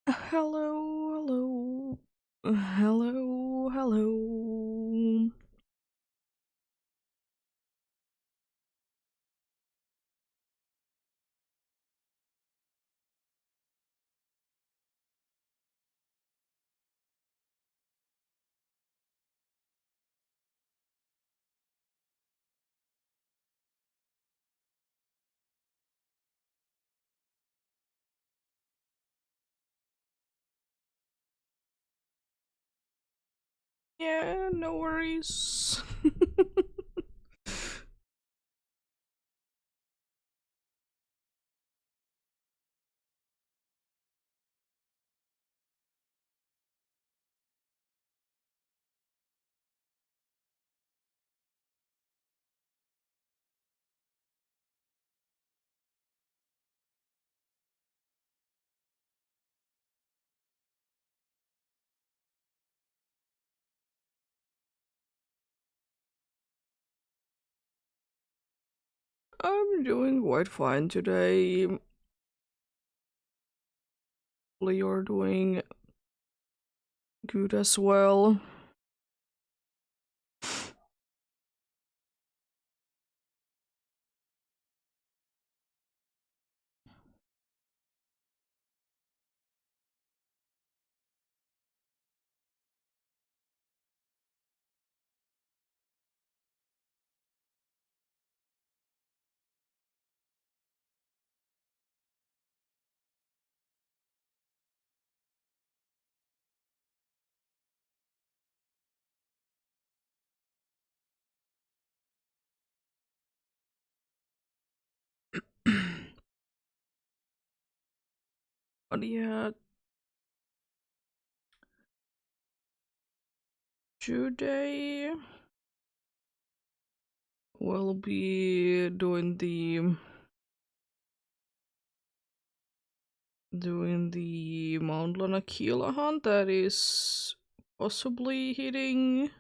Hello, hello, hello, hello. Yeah, no worries. I'm doing quite fine today. Hopefully you're doing good as well. But yeah, today we'll be doing the Mount Lanakila hunt that is possibly hitting.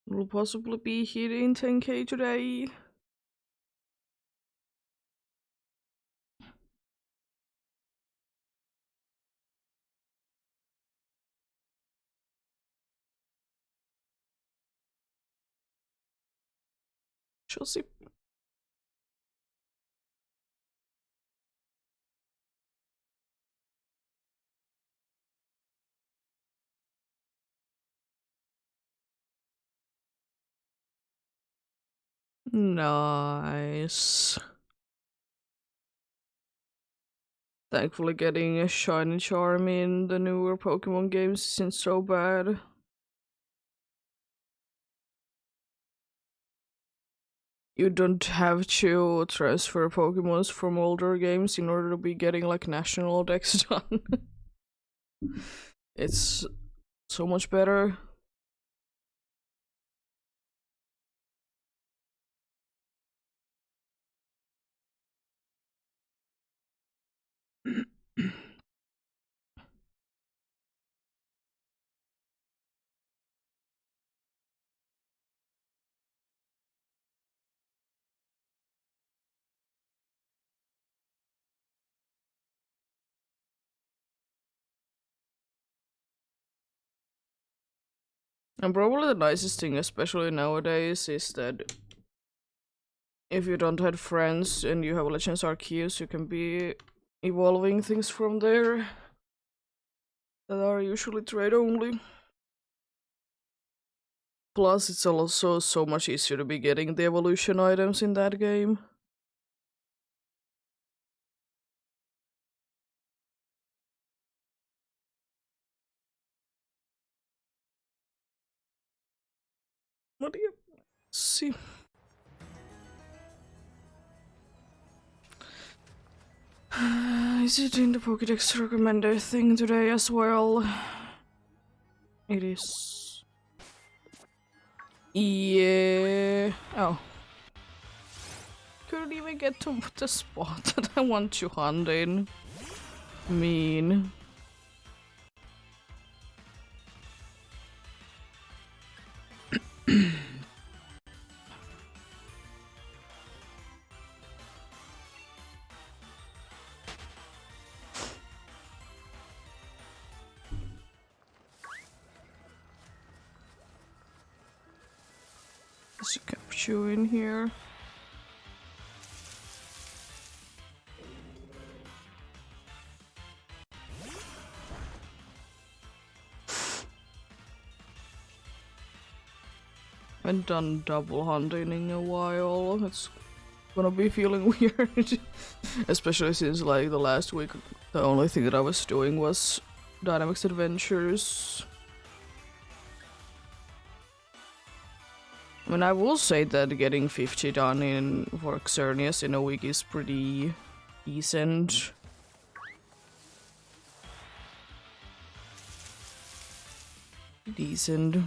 Will possibly be hitting 10k today. Shall see. Nice. Thankfully, getting a shiny charm in the newer Pokemon games isn't so bad. You don't have to transfer Pokemons from older games in order to be getting like national decks done. It's so much better. And probably the nicest thing, especially nowadays, is that if you don't have friends and you have Legends Arceus, you can be evolving things from there that are usually trade only. Plus, it's also so much easier to be getting the evolution items in that game. What do you see? Is it in the Pokédex recommender thing today as well? It is. Yeah. Oh. Couldn't even get to the spot that I want to hunt in. Mean. There's a capture in here. Haven't done double hunting in a while. It's gonna be feeling weird. Especially since like the last week the only thing that I was doing was Dynamics Adventures. I mean, I will say that getting 50 done in for Xerneas in a week is pretty decent. Decent.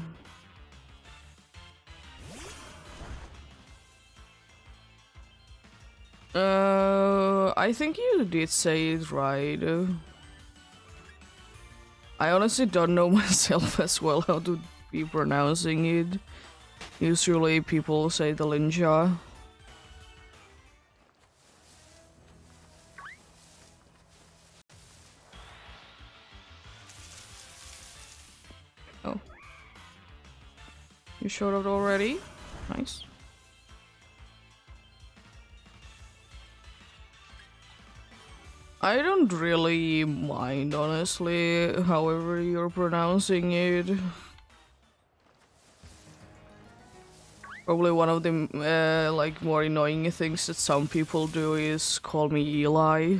I think you did say it right. I honestly don't know myself as well how to be pronouncing it. Usually people say the Linja. Oh. You showed up already? Nice. I don't really mind, honestly, however you're pronouncing it. Probably one of the like more annoying things that some people do is call me Eli.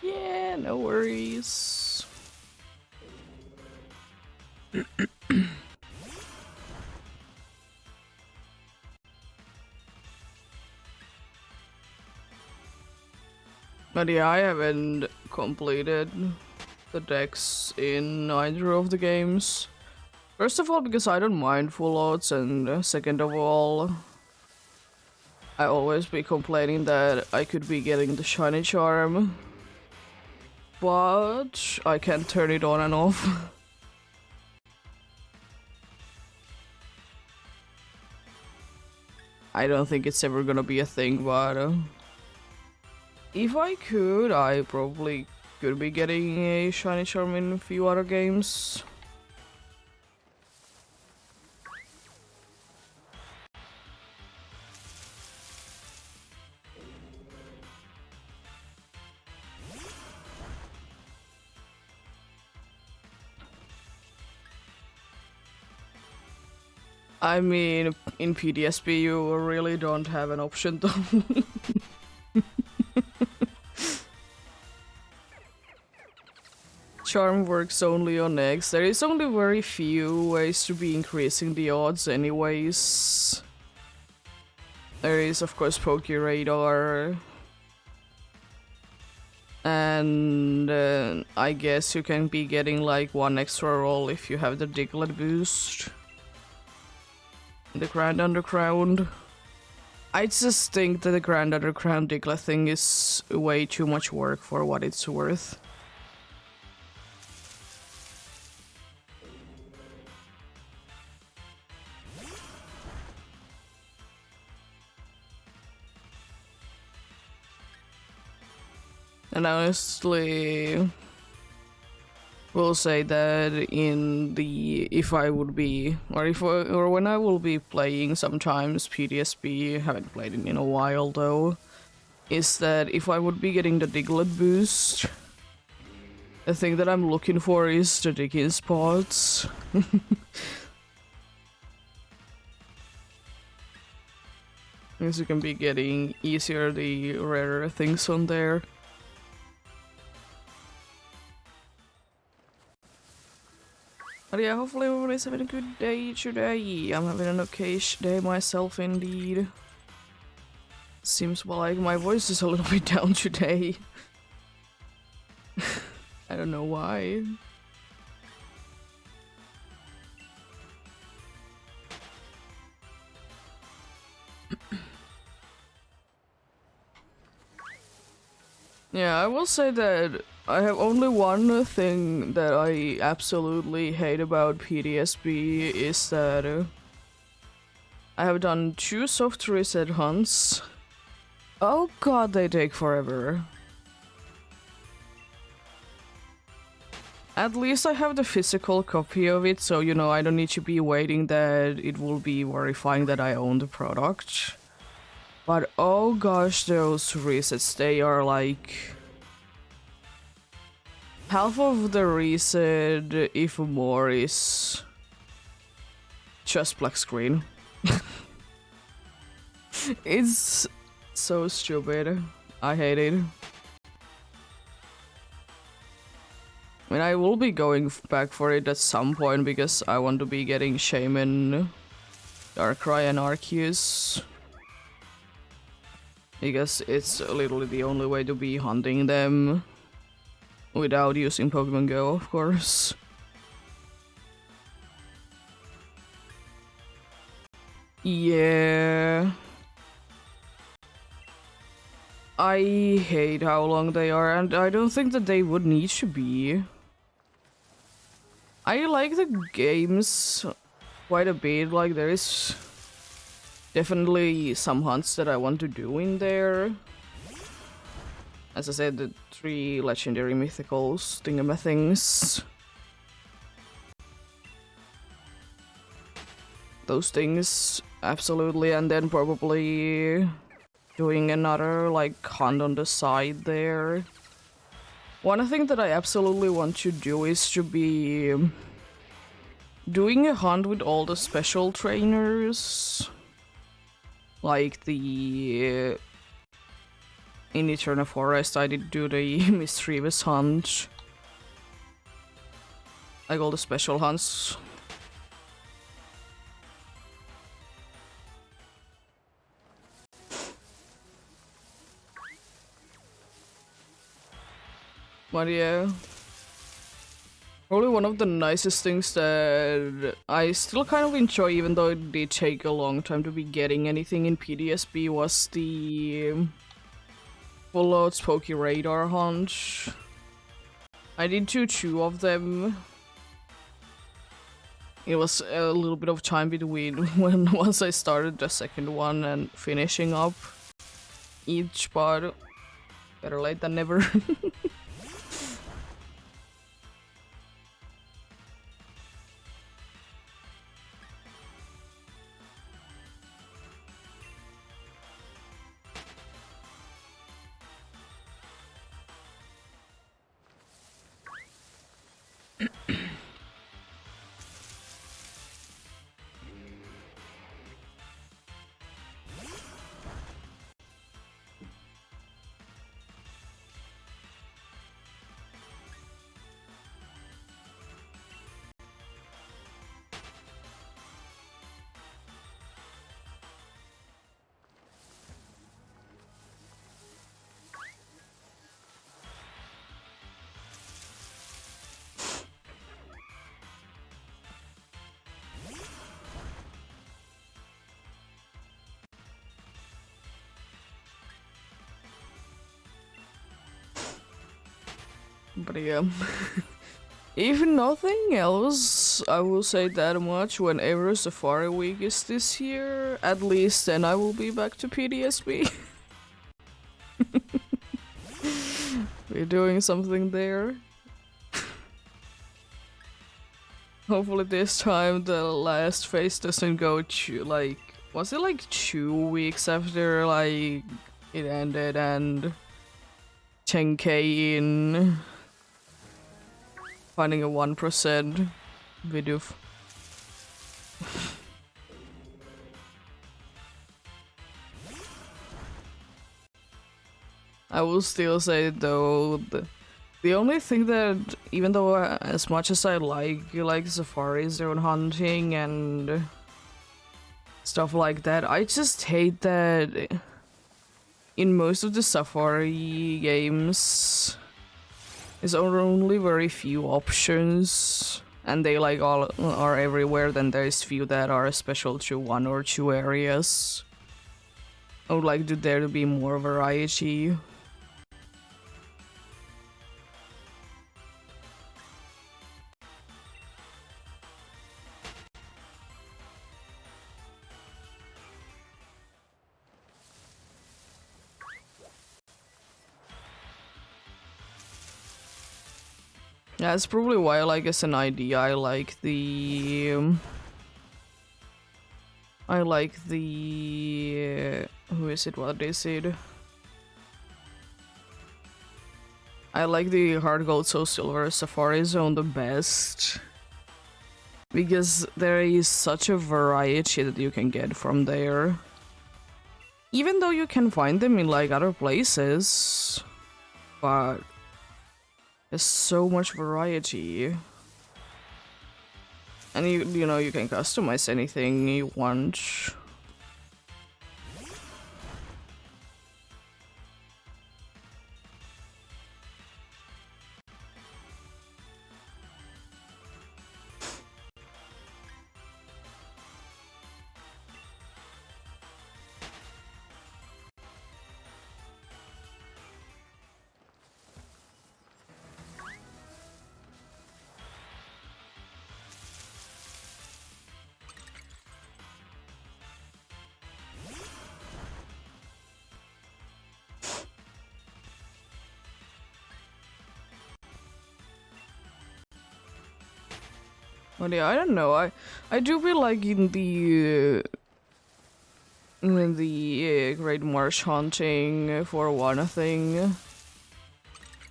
Yeah, no worries. But yeah, I haven't completed the decks in either of the games. First of all, because I don't mind full odds, and second of all, I always be complaining that I could be getting the shiny charm, but I can't turn it on and off. I don't think it's ever gonna be a thing, but if I could, I probably could be getting a shiny charm in a few other games. I mean, in PDSP you really don't have an option though. Charm works only on eggs. There is only very few ways to be increasing the odds anyways. There is of course Pokeradar. And I guess you can be getting like one extra roll if you have the Diglett boost. The Grand Underground. I just think that the Grand Underground Diglett thing is way too much work for what it's worth. And honestly, will say that in the if I would be or when I will be playing sometimes PDSP, haven't played it in a while though, is that if I would be getting the Diglett boost, the thing that I'm looking for is the digging spots. Because you can be getting easier the rarer things on there. But yeah, hopefully everybody's having a good day today. I'm having an okayish day myself indeed. Seems like my voice is a little bit down today. I don't know why. Yeah, I will say that I have only one thing that I absolutely hate about PTSB is that I have done 2 soft reset hunts. Oh god, they take forever. At least I have the physical copy of it, so you know I don't need to be waiting that it will be verifying that I own the product. But oh gosh, those resets, they are like half of the reset, if more, is just black screen. It's so stupid. I hate it. I mean, I will be going back for it at some point because I want to be getting Shaman, Darkrai, and Arceus. Because it's literally the only way to be hunting them without using Pokemon Go, of course. Yeah. I hate how long they are, and I don't think that they would need to be. I like the games quite a bit, like there is definitely some hunts that I want to do in there. As I said, the 3 legendary mythicals thingamathings. Those things, absolutely, and then probably doing another like hunt on the side there. One thing that I absolutely want to do is to be doing a hunt with all the special trainers. Like the in Eternal Forest I did do the mischievous hunt. Like all the special hunts. But yeah, probably one of the nicest things that I still kind of enjoy, even though it did take a long time to be getting anything in PTSB, was the full out Spooky Radar hunt. I did do 2 of them. It was a little bit of time between once I started the second one and finishing up each, but better late than never. But yeah. If nothing else, I will say that much. Whenever Safari Week is this year, at least then I will be back to PTSB. We're doing something there. Hopefully this time the last phase doesn't go like... Was it like 2 weeks after like it ended and 10k in? Finding a 1% video. I will still say though, the only thing that, even though as much as I like Safari Zone hunting and stuff like that, I just hate that in most of the Safari games there's only very few options, and they like all are everywhere. Then there's few that are special to 1 or 2 areas. I would like there to be more variety. Yeah, that's probably why, like, as an idea, I like the who is it? What is it? I like the Hard Gold Soul Silver Safari Zone the best. Because there is such a variety that you can get from there. Even though you can find them in like other places. But there's so much variety. And you know, you can customize anything you want. But yeah, I don't know. I do feel like in the Great Marsh hunting for one thing,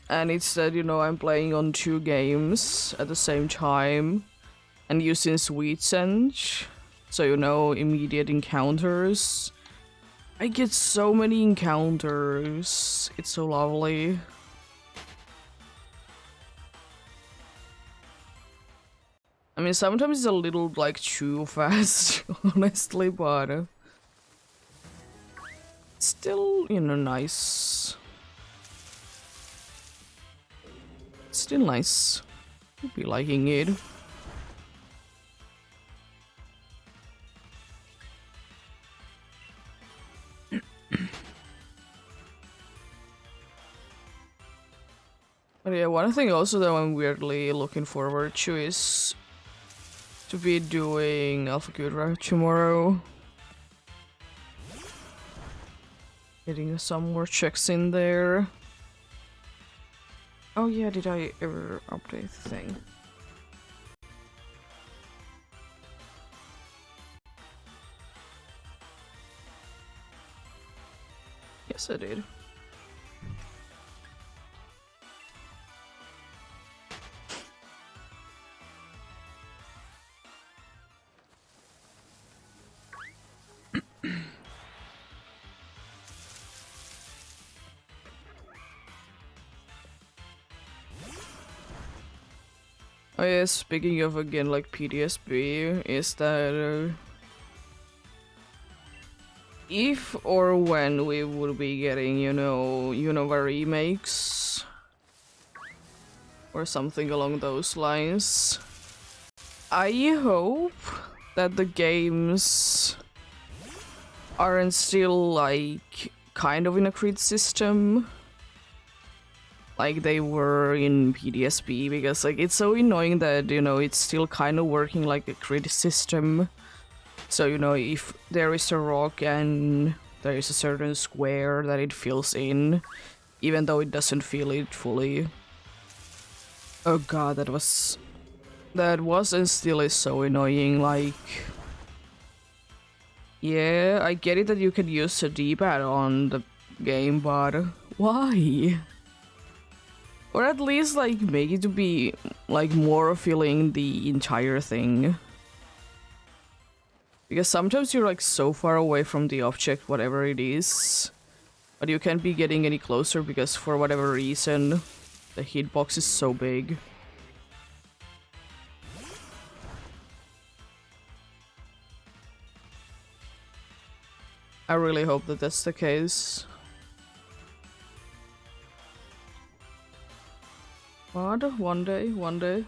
and it's that, you know, I'm playing on 2 games at the same time and using Sweet Scent, so you know, immediate encounters. I get so many encounters. It's so lovely. I mean, sometimes it's a little, like, too fast, honestly, but still, you know, nice. Still nice. I'd be liking it. But yeah, one thing also that I'm weirdly looking forward to is to be doing Alpha Kudra tomorrow. Getting some more checks in there. Oh yeah, did I ever update the thing? Yes, I did. Oh yeah, speaking of, again, like, PTSB, is that if or when we will be getting, you know, Unova remakes or something along those lines, I hope that the games aren't still, like, kind of in a crit system like they were in PTSB, because, like, it's so annoying that, you know, it's still kind of working like a crit system. So, you know, if there is a rock and there is a certain square that it fills in, even though it doesn't fill it fully. Oh god, that was and still is so annoying. Like, yeah, I get it that you can use a D-pad on the game, but why? Or at least, like, make it to be, like, more filling the entire thing. Because sometimes you're, like, so far away from the object, whatever it is, but you can't be getting any closer because for whatever reason, the hitbox is so big. I really hope that that's the case. But one day, we'll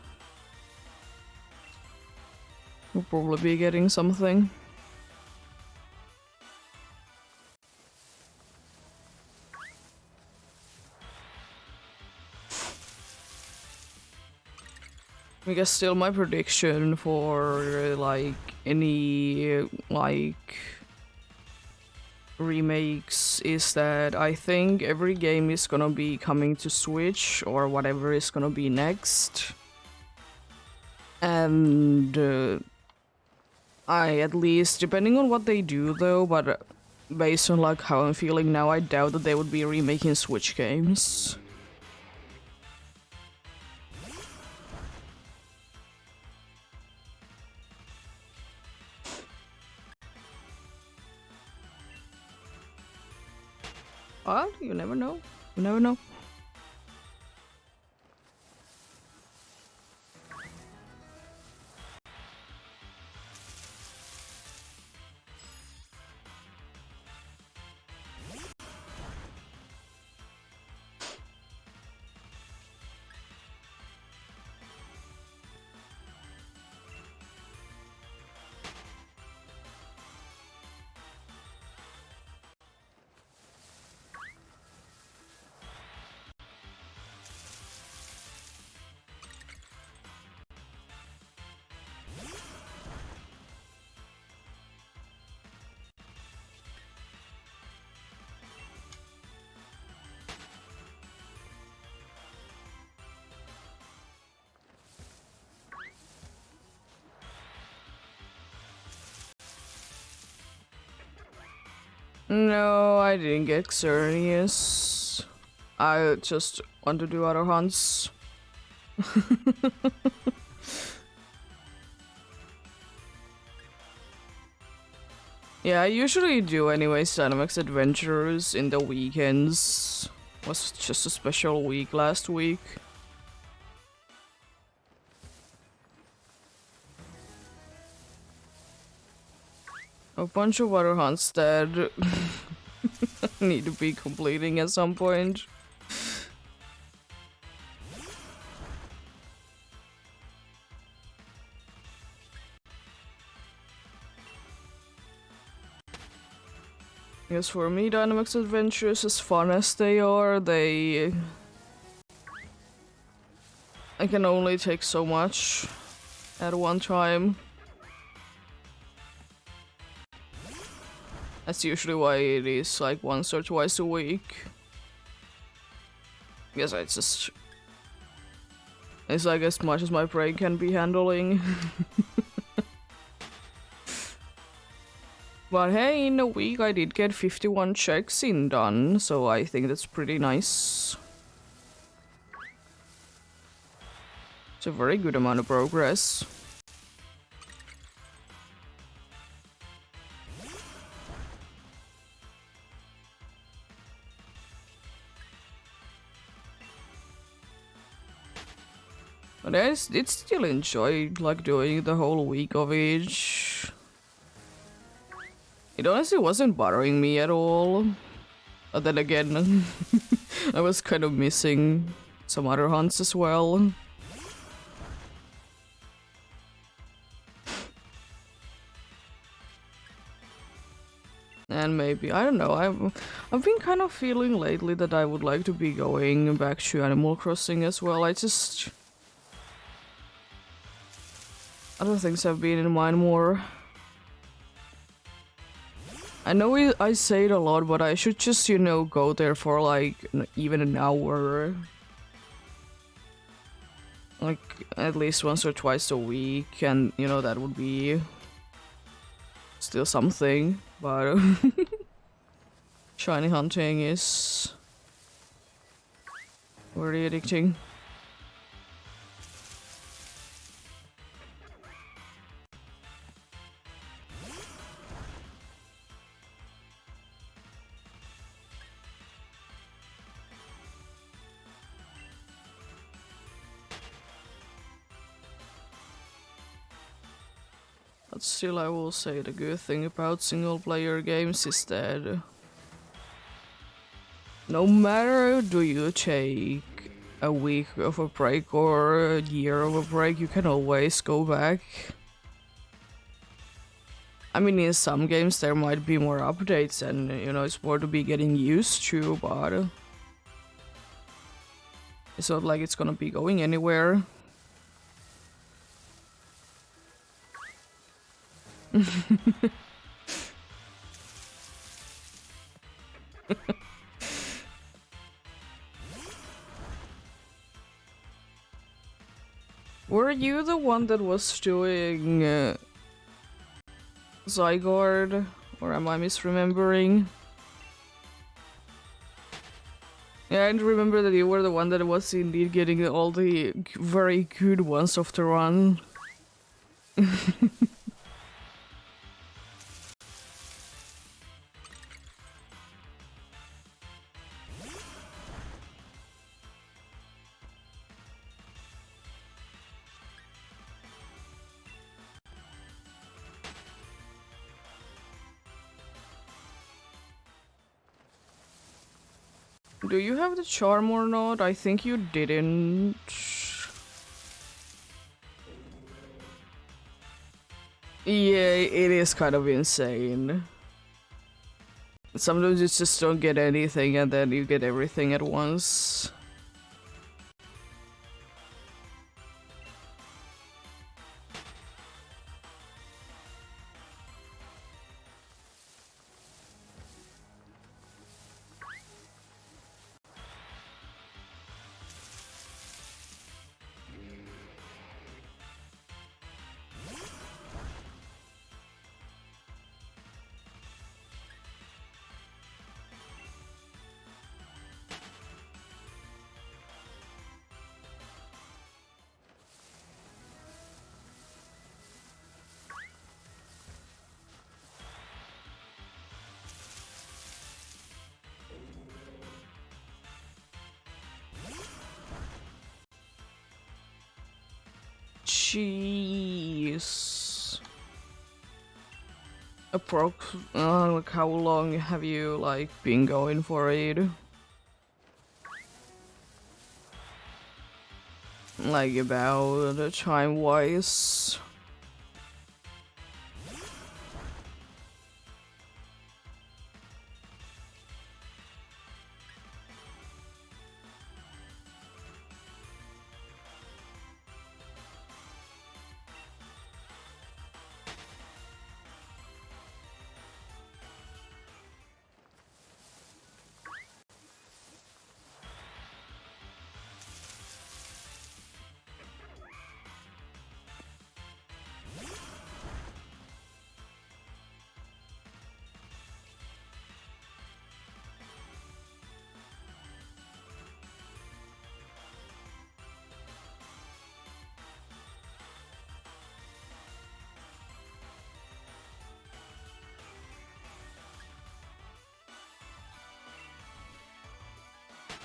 probably be getting something. I guess still my prediction for, like, any, like, remakes is that I think every game is gonna be coming to Switch or whatever is gonna be next. And I, at least, depending on what they do though, but based on like how I'm feeling now, I doubt that they would be remaking Switch games. Well, you never know. You never know. No, I didn't get Xerneas. I just want to do other hunts. Yeah, I usually do anyways, Dynamax Adventures in the weekends. Was just a special week last week. A bunch of other hunts that need to be completing at some point. Because for me, Dynamax Adventures, as fun as they are, I can only take so much at one time. That's usually why it is like once or twice a week. Because it's like as much as my brain can be handling. But hey, in a week I did get 51 checks in done, so I think that's pretty nice. It's a very good amount of progress. But I did still enjoy like doing the whole week of each. It honestly wasn't bothering me at all. But then again, I was kind of missing some other hunts as well. And maybe, I don't know, I've been kind of feeling lately that I would like to be going back to Animal Crossing as well. Other things have been in mind more. I know I say it a lot, but I should just, you know, go there for like even an hour. Like at least once or twice a week, and you know, that would be still something, but shiny hunting is very addicting. But still, I will say the good thing about single player games is that no matter do you take a week of a break or a year of a break, you can always go back. I mean, in some games there might be more updates and, you know, it's more to be getting used to, but it's not like it's gonna be going anywhere. Were you the one that was doing Zygarde? Or am I misremembering? Yeah, I remember that you were the one that was indeed getting all the very good ones of the run. Do you have the charm or not? I think you didn't. Yeah, it is kind of insane. Sometimes you just don't get anything and then you get everything at once. Jeez. Like how long have you like been going for it? Like about time-wise?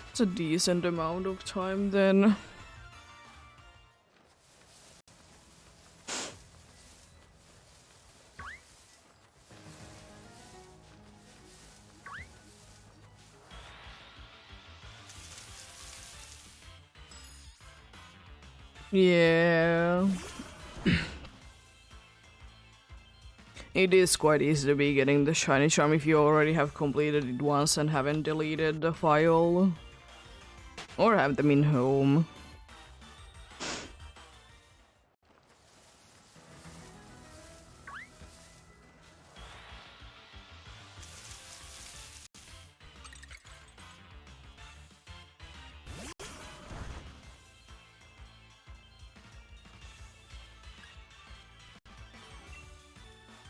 It's a decent amount of time then. Yeah. It is quite easy to be getting the shiny charm if you already have completed it once and haven't deleted the file. Or have them in home.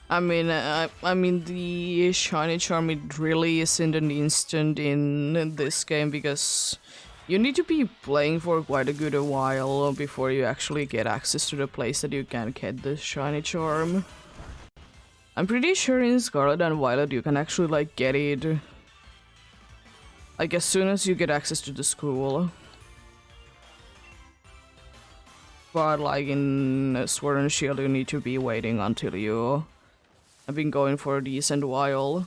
I mean, the shiny charm it really isn't an instant in this game because you need to be playing for quite a good a while before you actually get access to the place that you can get the shiny charm. I'm pretty sure in Scarlet and Violet you can actually like get it like as soon as you get access to the school. But like in Sword and Shield you need to be waiting until you have been going for a decent while.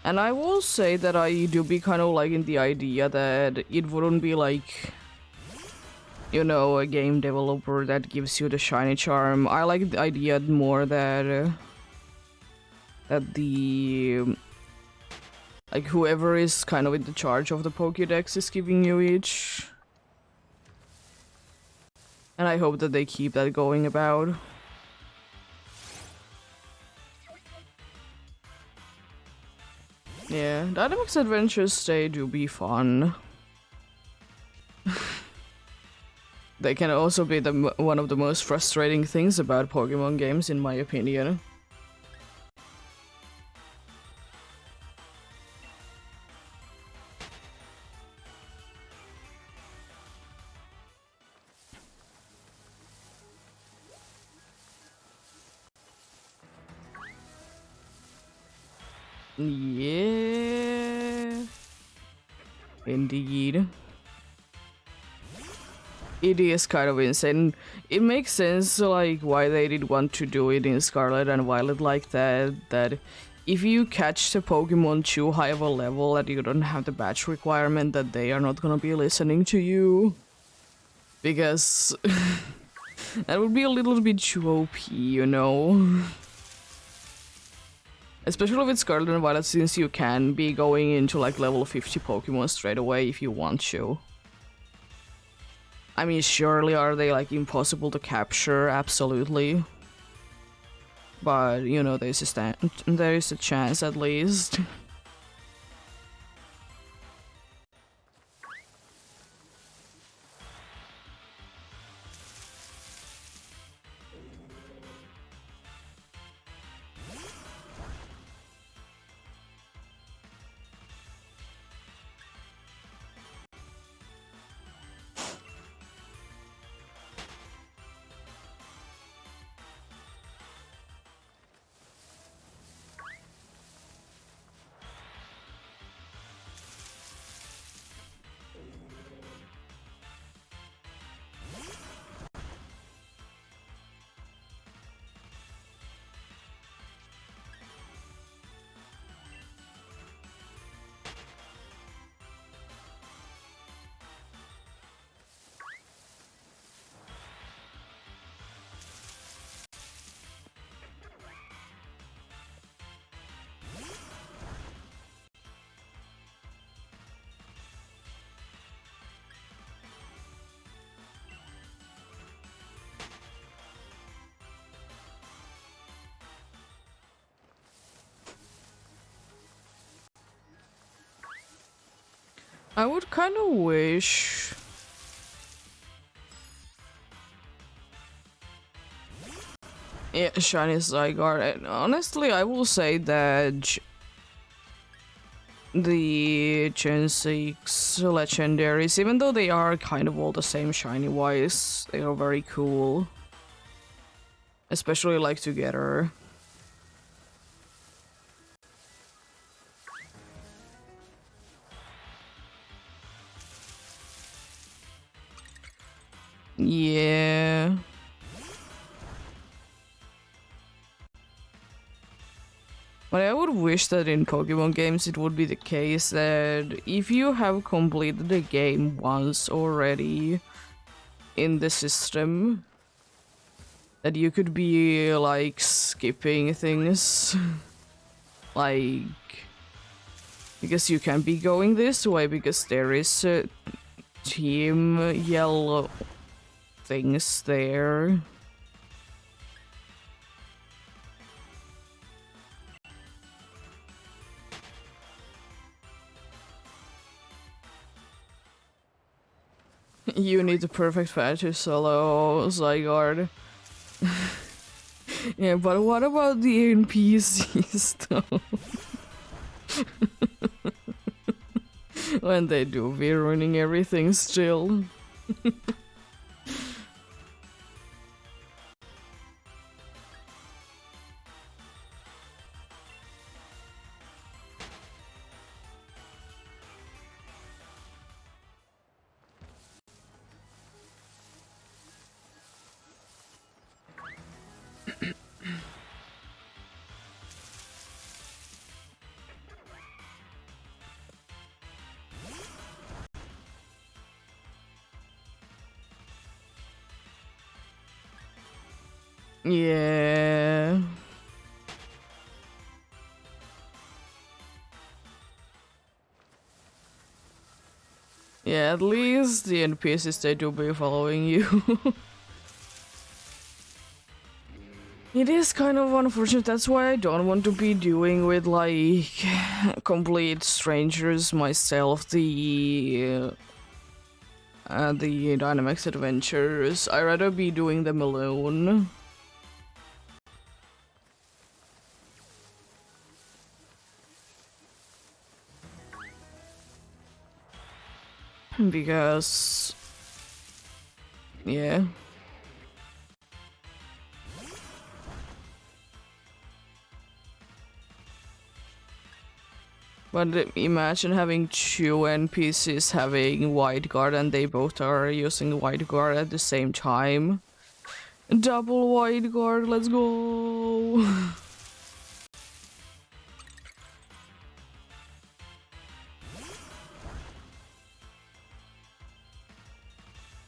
And I will say that I do be kind of liking the idea that it wouldn't be like, you know, a game developer that gives you the shiny charm. I like the idea more that that the like whoever is kind of in the charge of the Pokédex is giving you each. And I hope that they keep that going about. Yeah, Dynamax Adventures, they do be fun. They can also be one of the most frustrating things about Pokemon games, in my opinion. Yeah. Indeed. It is kind of insane. It makes sense, like, why they did want to do it in Scarlet and Violet like that. That if you catch the Pokemon too high of a level that you don't have the badge requirement, that they are not gonna be listening to you. Because that would be a little bit too OP, you know? Especially with Scarlet and Violet, since you can be going into like level 50 Pokemon straight away if you want to. I mean, surely are they like impossible to capture? Absolutely. But, you know, there is a chance at least. I would kind of wish... Yeah, Shiny Zygarde. And honestly, I will say that the Gen 6 legendaries, even though they are kind of all the same shiny-wise, they are very cool. Especially like together. Yeah. But I would wish that in Pokemon games it would be the case that if you have completed the game once already in the system, that you could be like skipping things. Like, because you can be going this way because there is a team yellow things there. You need the perfect path to solo Zygarde. Yeah, but what about the NPCs though? When they do be ruining everything still. Yeah. Yeah, at least the NPCs, they do be following you. It is kind of unfortunate. That's why I don't want to be doing with like complete strangers myself. The Dynamax adventures. I'd rather be doing them alone. Because yeah. But imagine having two NPCs having Wide Guard and they both are using Wide Guard at the same time. Double Wide Guard, let's go!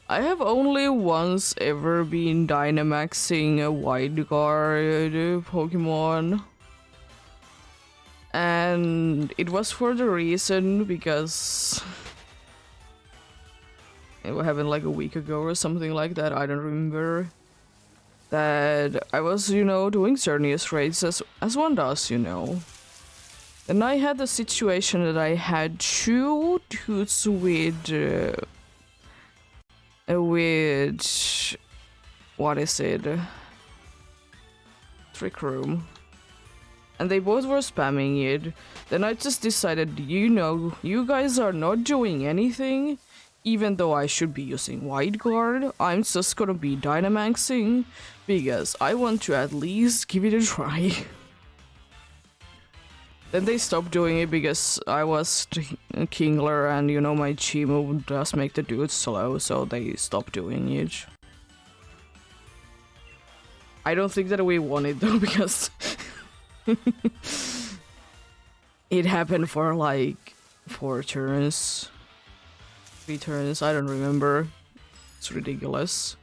I have only once ever been Dynamaxing a Wide Guard Pokemon. And it was for the reason because it happened like a week ago or something like that, I don't remember. That I was, doing Xerneas raids as one does, Then I had the situation that I had two dudes with what is it? Trick Room. And they both were spamming it. Then I just decided, you guys are not doing anything. Even though I should be using Wide Guard, I'm just gonna be Dynamaxing because I want to at least give it a try. Then they stopped doing it because I was Kingler and my chi move does make the dudes slow, so they stopped doing it. I don't think that we won it though because it happened for like 4 turns. 3 turns, I don't remember. It's ridiculous.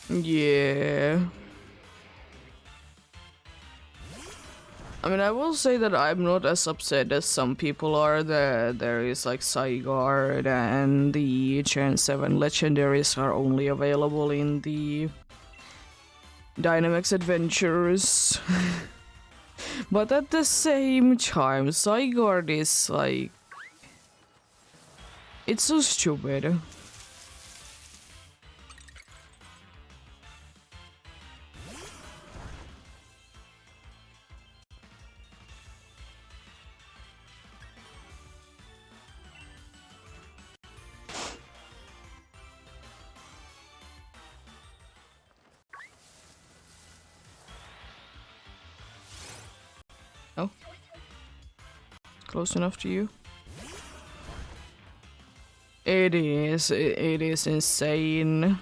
Yeah. I mean, I will say that I'm not as upset as some people are that there is like Zygarde and the Gen 7 legendaries are only available in the Dynamax adventures. But at the same time, Zygarde is like... It's so stupid. Oh. Close enough to you? It is insane.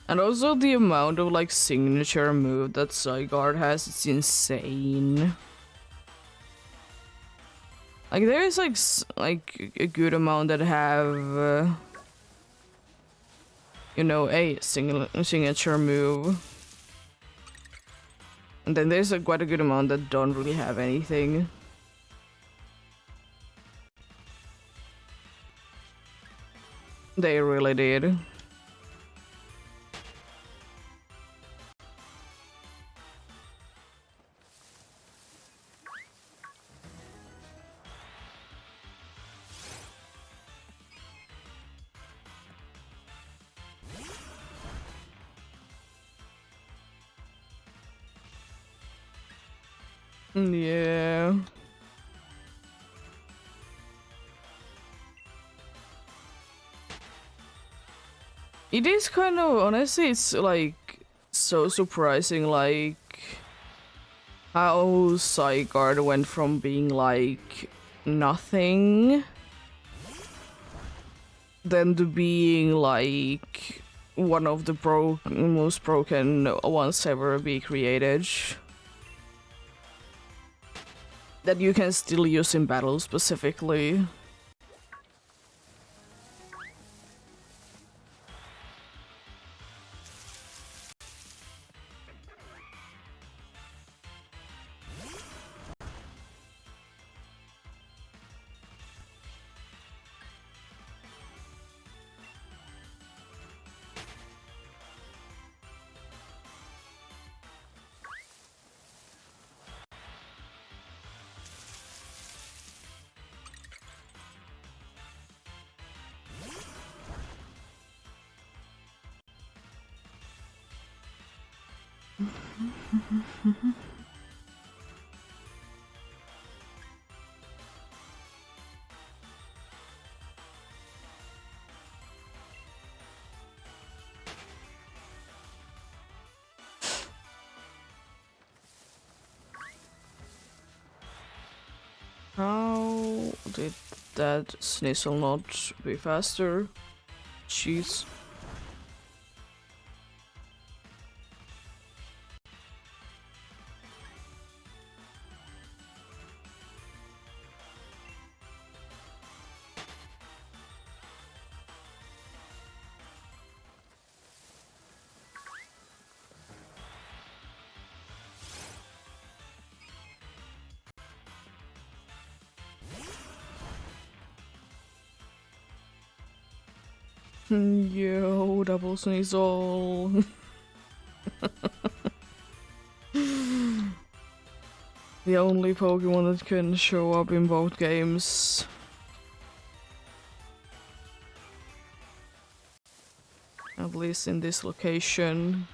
And also the amount of like signature move that Zygarde has, it's insane. Like there is like a good amount that have a signature move. And then there's quite a good amount that don't really have anything. They really did. Yeah. It is kind of, honestly, it's like so surprising, like how Zygarde went from being like nothing then to being like one of the most broken ones ever be created. That you can still use in battle specifically. How did that Sneasel not be faster? Jeez. Yo, double Sneasel. The only Pokemon that can show up in both games. At least in this location.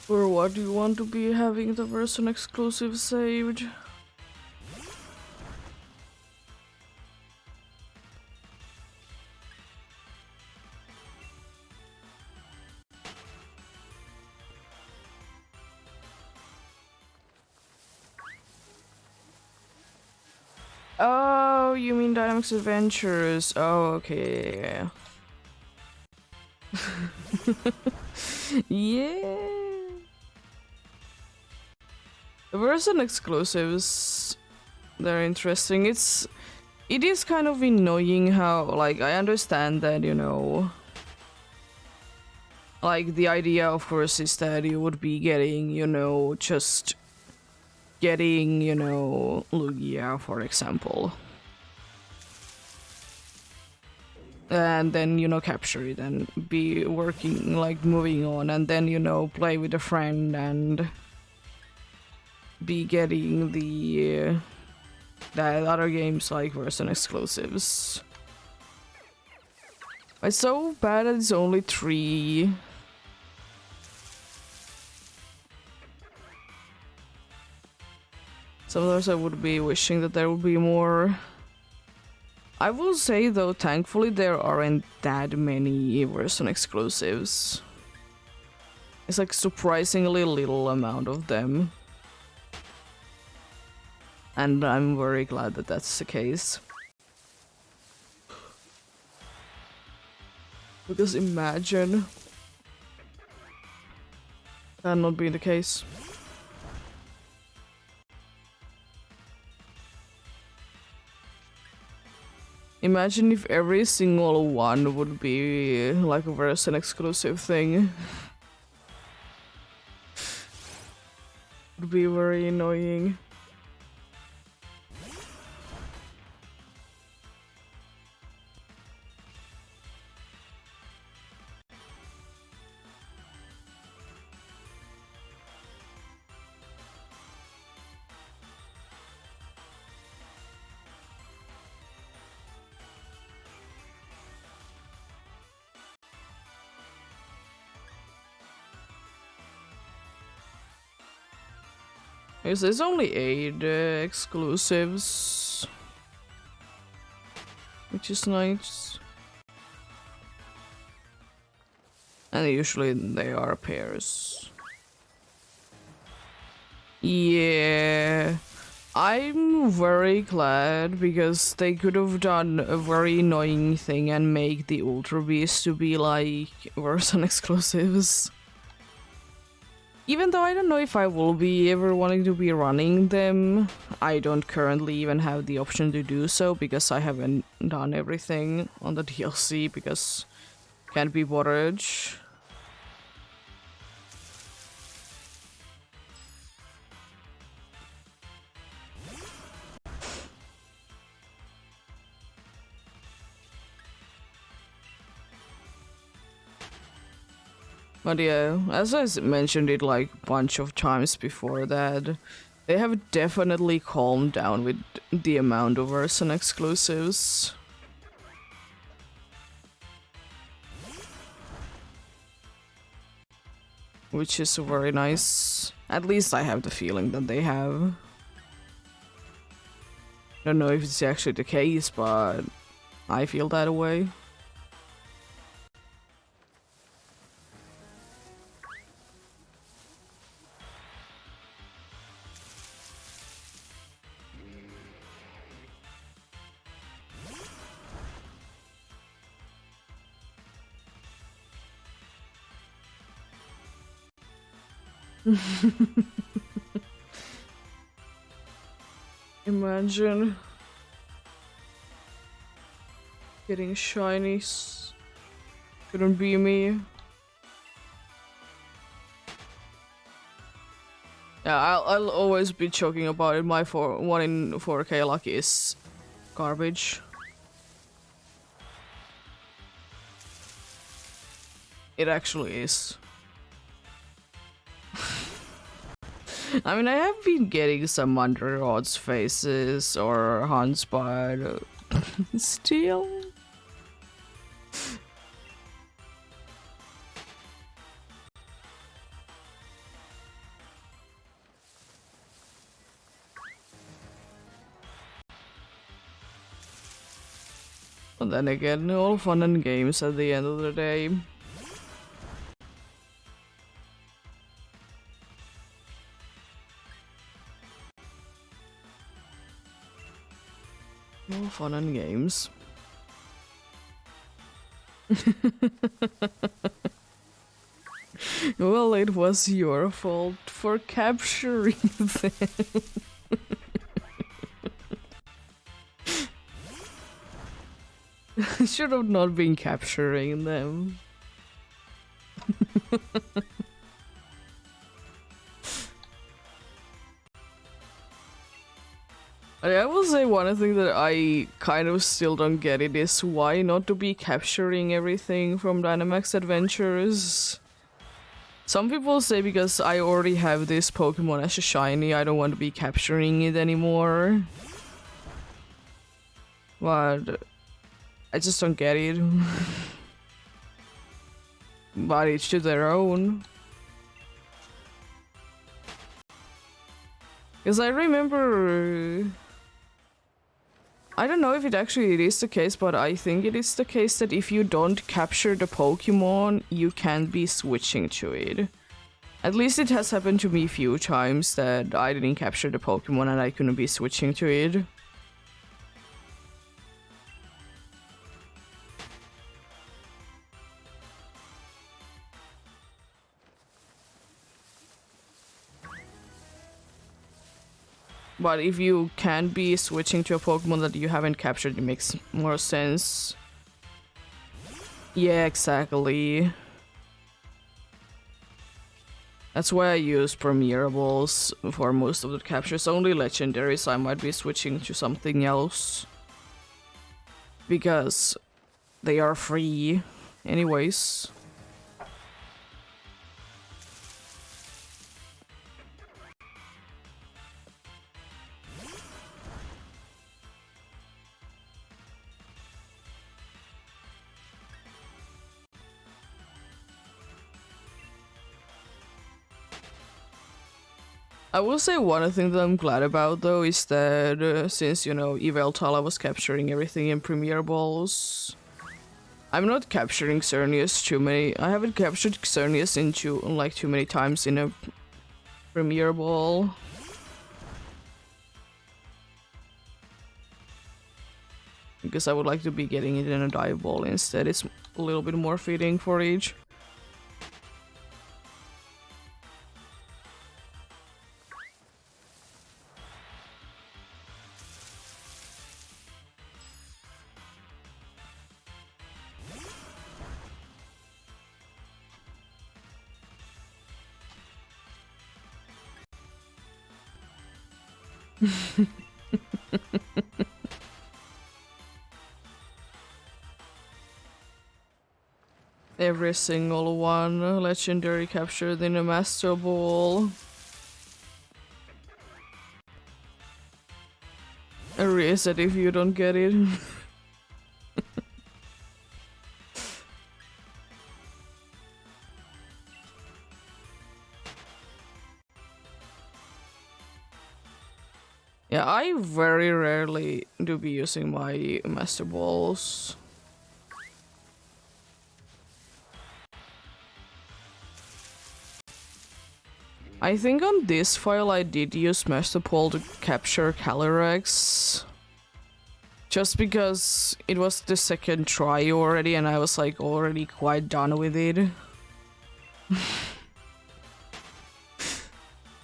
For what do you want to be having the version exclusive saved? Oh, you mean Dynamics Adventures? Oh, okay. Yeah. The version exclusives, they're interesting. It is kind of annoying how, like, I understand that, you know, like, the idea, of course, is that you would be getting, you know, just getting, you know, Lugia, for example. And then, you know, capture it and be working, like, moving on, and then, you know, play with a friend and be getting the other games, like, version exclusives. It's so bad that it's only 3. Sometimes I would be wishing that there would be more. I will say though, thankfully there aren't that many version exclusives. It's like surprisingly little amount of them. And I'm very glad that that's the case. Because imagine that not being the case. Imagine if every single one would be like a version exclusive thing. Would be very annoying. Yes, there's only 8 exclusives, which is nice. And usually they are pairs. Yeah, I'm very glad because they could have done a very annoying thing and make the Ultra Beast to be like version exclusives. Even though I don't know if I will be ever wanting to be running them, I don't currently even have the option to do so because I haven't done everything on the DLC because can't be bothered. But yeah, as I mentioned it like a bunch of times before that, they have definitely calmed down with the amount of version exclusives. Which is very nice. At least I have the feeling that they have. Don't know if it's actually the case, but I feel that way. Imagine getting shinies. Couldn't be me. Yeah, I'll always be joking about it. My 1 in 4K luck is garbage. It actually is. I mean, I have been getting some under odds faces or hunts, but still. But then again, all fun and games at the end of the day. All fun and games. Well, it was your fault for capturing them. Should have not been capturing them. I will say one thing that I kind of still don't get it is why not to be capturing everything from Dynamax Adventures. Some people say because I already have this Pokemon as a shiny, I don't want to be capturing it anymore. But I just don't get it. But each to their own. Because I remember... I don't know if it actually is the case, but I think it is the case that if you don't capture the Pokemon, you can't be switching to it. At least it has happened to me a few times that I didn't capture the Pokemon and I couldn't be switching to it. But if you can be switching to a Pokemon that you haven't captured, it makes more sense. Yeah, exactly. That's why I use premierables for most of the captures. Only legendaries I might be switching to something else. Because they are free anyways. I will say one thing that I'm glad about though is that since, you know, Yveltal was capturing everything in Premier Balls, I'm not capturing Xerneas too many. I haven't captured Xerneas into like too many times in a Premier Ball. Because I would like to be getting it in a dive ball instead. It's a little bit more fitting for each. Every single one legendary captured in a Master Ball. A reset if you don't get it. Yeah, I very rarely do be using my Master Balls. I think on this file I did use Master Ball to capture Calyrex. Just because it was the second try already and I was like already quite done with it.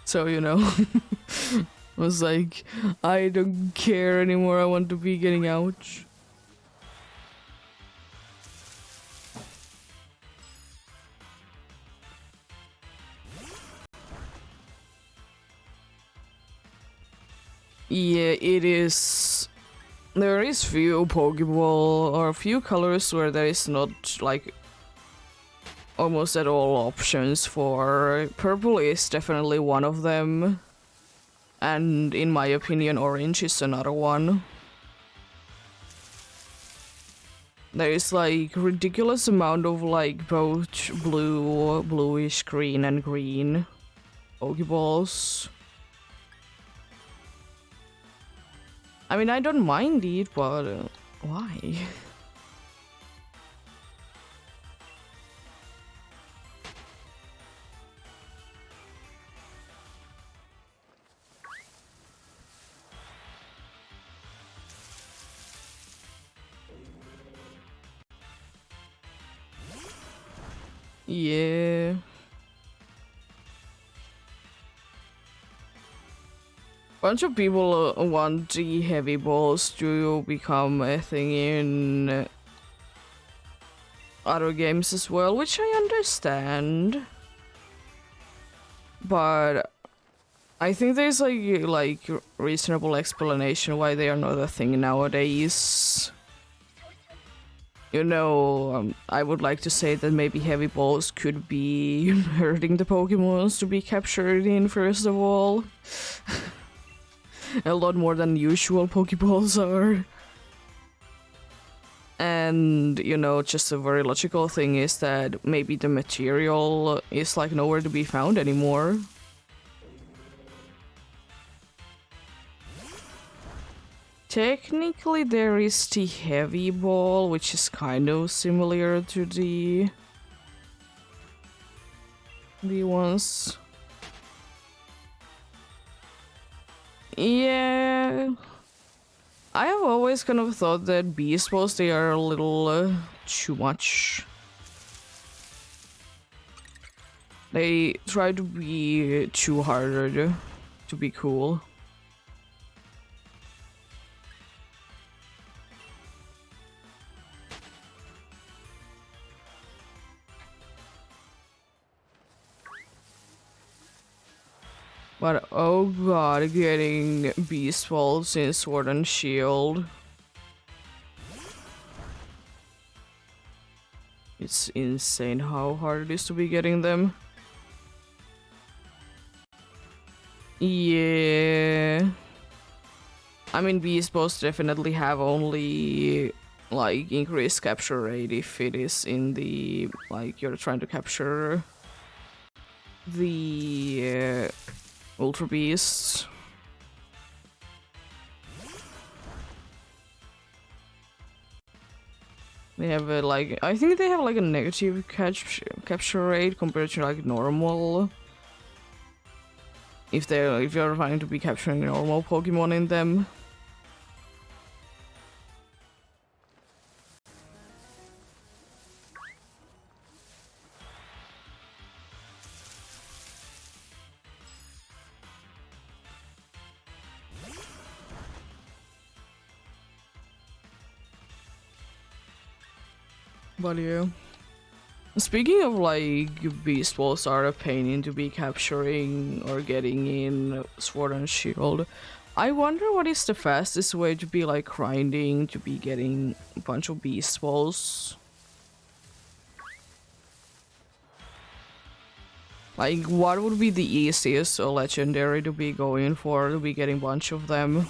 So, you know, I was like, I don't care anymore, I want to be getting out. Yeah, it is. There is few Pokeball or few colors where there is not like almost at all options for. Purple is definitely one of them. And in my opinion, orange is another one. There is like ridiculous amount of like both blue, bluish, green and green Pokeballs. I mean, I don't mind it, but why? Yeah. Bunch of people want the heavy balls to become a thing in other games as well, which I understand. But I think there's like reasonable explanation why they are not a thing nowadays. You know, I would like to say that maybe heavy balls could be hurting the Pokemons to be captured in, first of all. A lot more than usual Pokeballs are. And, you know, just a very logical thing is that maybe the material is like nowhere to be found anymore. Technically there is the heavy ball, which is kind of similar to the ones. Yeah, I have always kind of thought that beast balls, they are a little too much. They try to be too harder to be cool. But oh god, getting Beast Balls in Sword and Shield. It's insane how hard it is to be getting them. Yeah. I mean, Beast Balls definitely have only like increased capture rate if it is in the like you're trying to capture the Ultra Beasts. They have a like I think they have like a negative capture rate compared to like normal. If you're trying to be capturing normal Pokemon in them. But yeah. Speaking of like Beast Balls are a pain in to be capturing or getting in Sword and Shield. I wonder what is the fastest way to be like grinding to be getting a bunch of Beast Balls. Like what would be the easiest or legendary to be going for to be getting a bunch of them?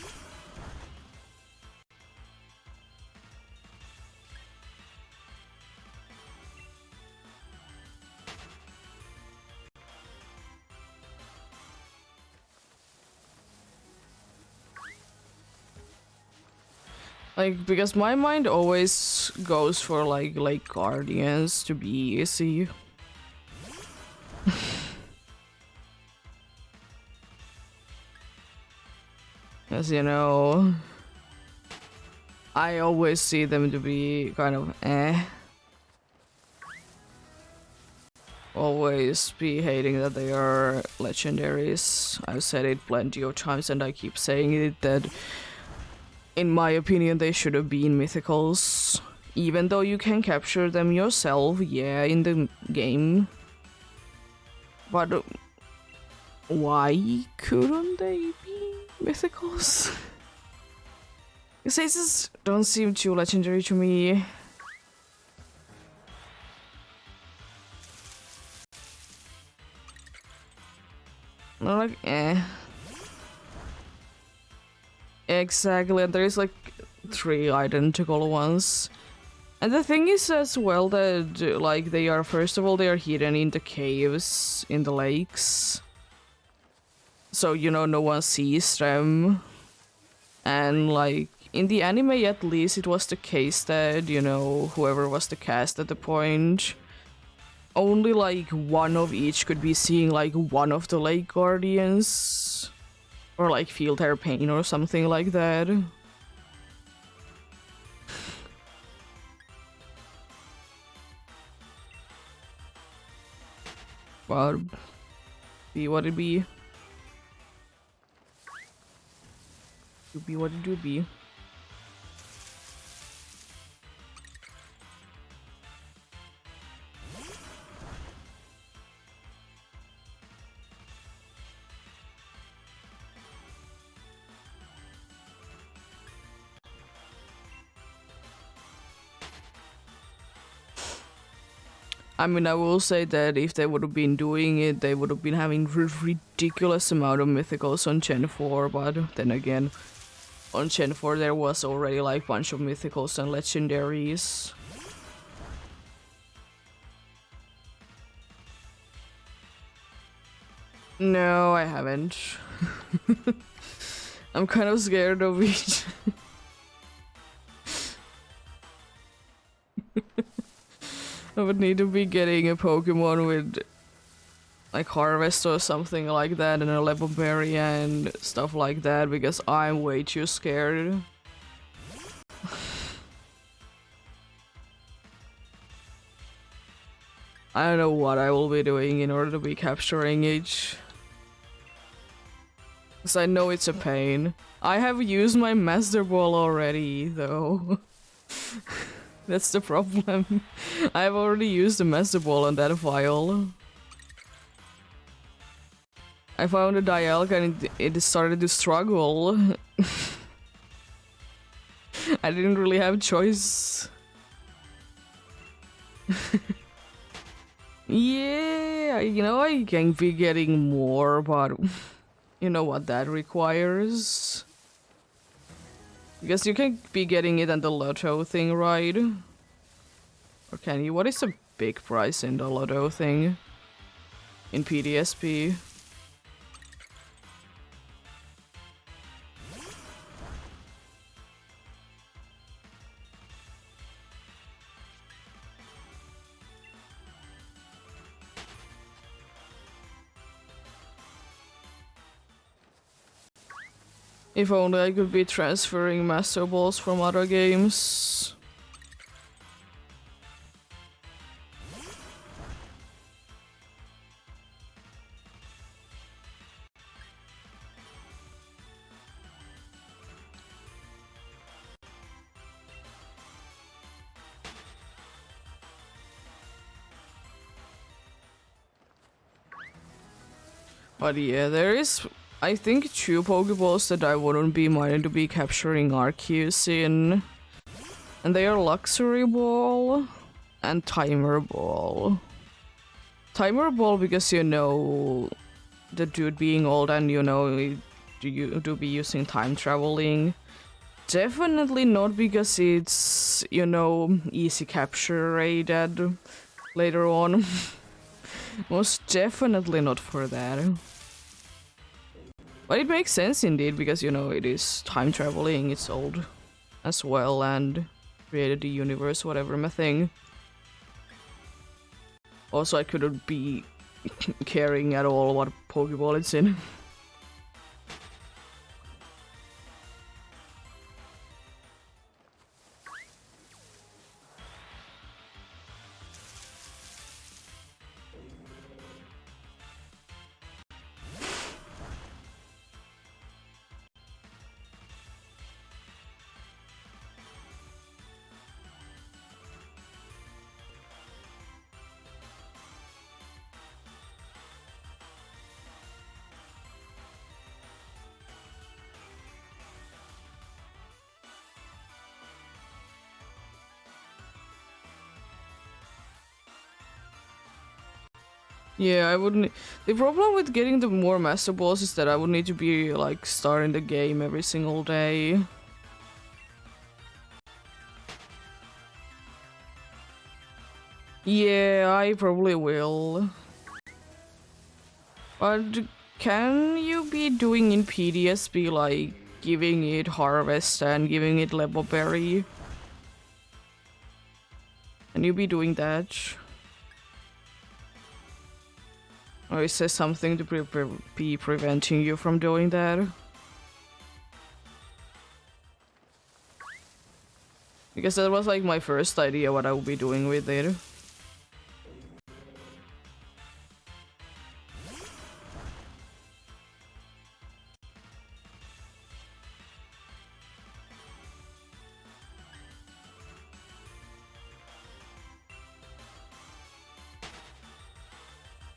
Like, because my mind always goes for like Lake Guardians to be easy. As you know, I always see them to be kind of eh. Always be hating that they are legendaries. I've said it plenty of times and I keep saying it that in my opinion they should have been mythicals. Even though you can capture them yourself, yeah, in the game. But why couldn't they be mythicals? Because they just don't seem too legendary to me. They're like, eh. Exactly, and there's like 3 identical ones. And the thing is as well that, like, they are, first of all, they are hidden in the caves, in the lakes. So, you know, no one sees them. And, like, in the anime at least, it was the case that, you know, whoever was the cast at the point, only, like, one of each could be seeing, like, one of the Lake Guardians. Or, like, feel their pain or something like that. But be what it be. Do be what it do be. I mean, I will say that if they would have been doing it, they would have been having ridiculous amount of mythicals on Gen 4, but then again, on Gen 4 there was already like bunch of mythicals and legendaries. No, I haven't. I'm kind of scared of it. I would need to be getting a Pokemon with like Harvest or something like that and a level berry and stuff like that because I'm way too scared. I don't know what I will be doing in order to be capturing it. Because I know it's a pain. I have used my Master Ball already, though. That's the problem. I've already used the Master Ball on that file. I found a Dialga and it started to struggle. I didn't really have choice. Yeah, you know, I can be getting more, but you know what that requires? Because you can be getting it on the lotto thing, right? Or can you? What is the big price in the lotto thing? In PDSP? If only I could be transferring Master Balls from other games. But yeah, there is, I think, 2 Pokeballs that I wouldn't be minding to be capturing Arceus in. And they are Luxury Ball and Timer Ball. Timer Ball because, you know, the dude being old and, you know, you do be using time traveling. Definitely not because it's, you know, easy capture rated later on. Most definitely not for that. But it makes sense indeed, because, you know, it is time traveling, it's old as well, and created the universe, whatever my thing. Also, I couldn't be caring at all what Pokeball it's in. Yeah, I wouldn't. The problem with getting the more Master Balls is that I would need to be like starting the game every single day. Yeah, I probably will. But can you be doing in PDSP like giving it Harvest and giving it Level Berry? Can you be doing that? Or is there something to be preventing you from doing that? Because that was like my first idea what I would be doing with it.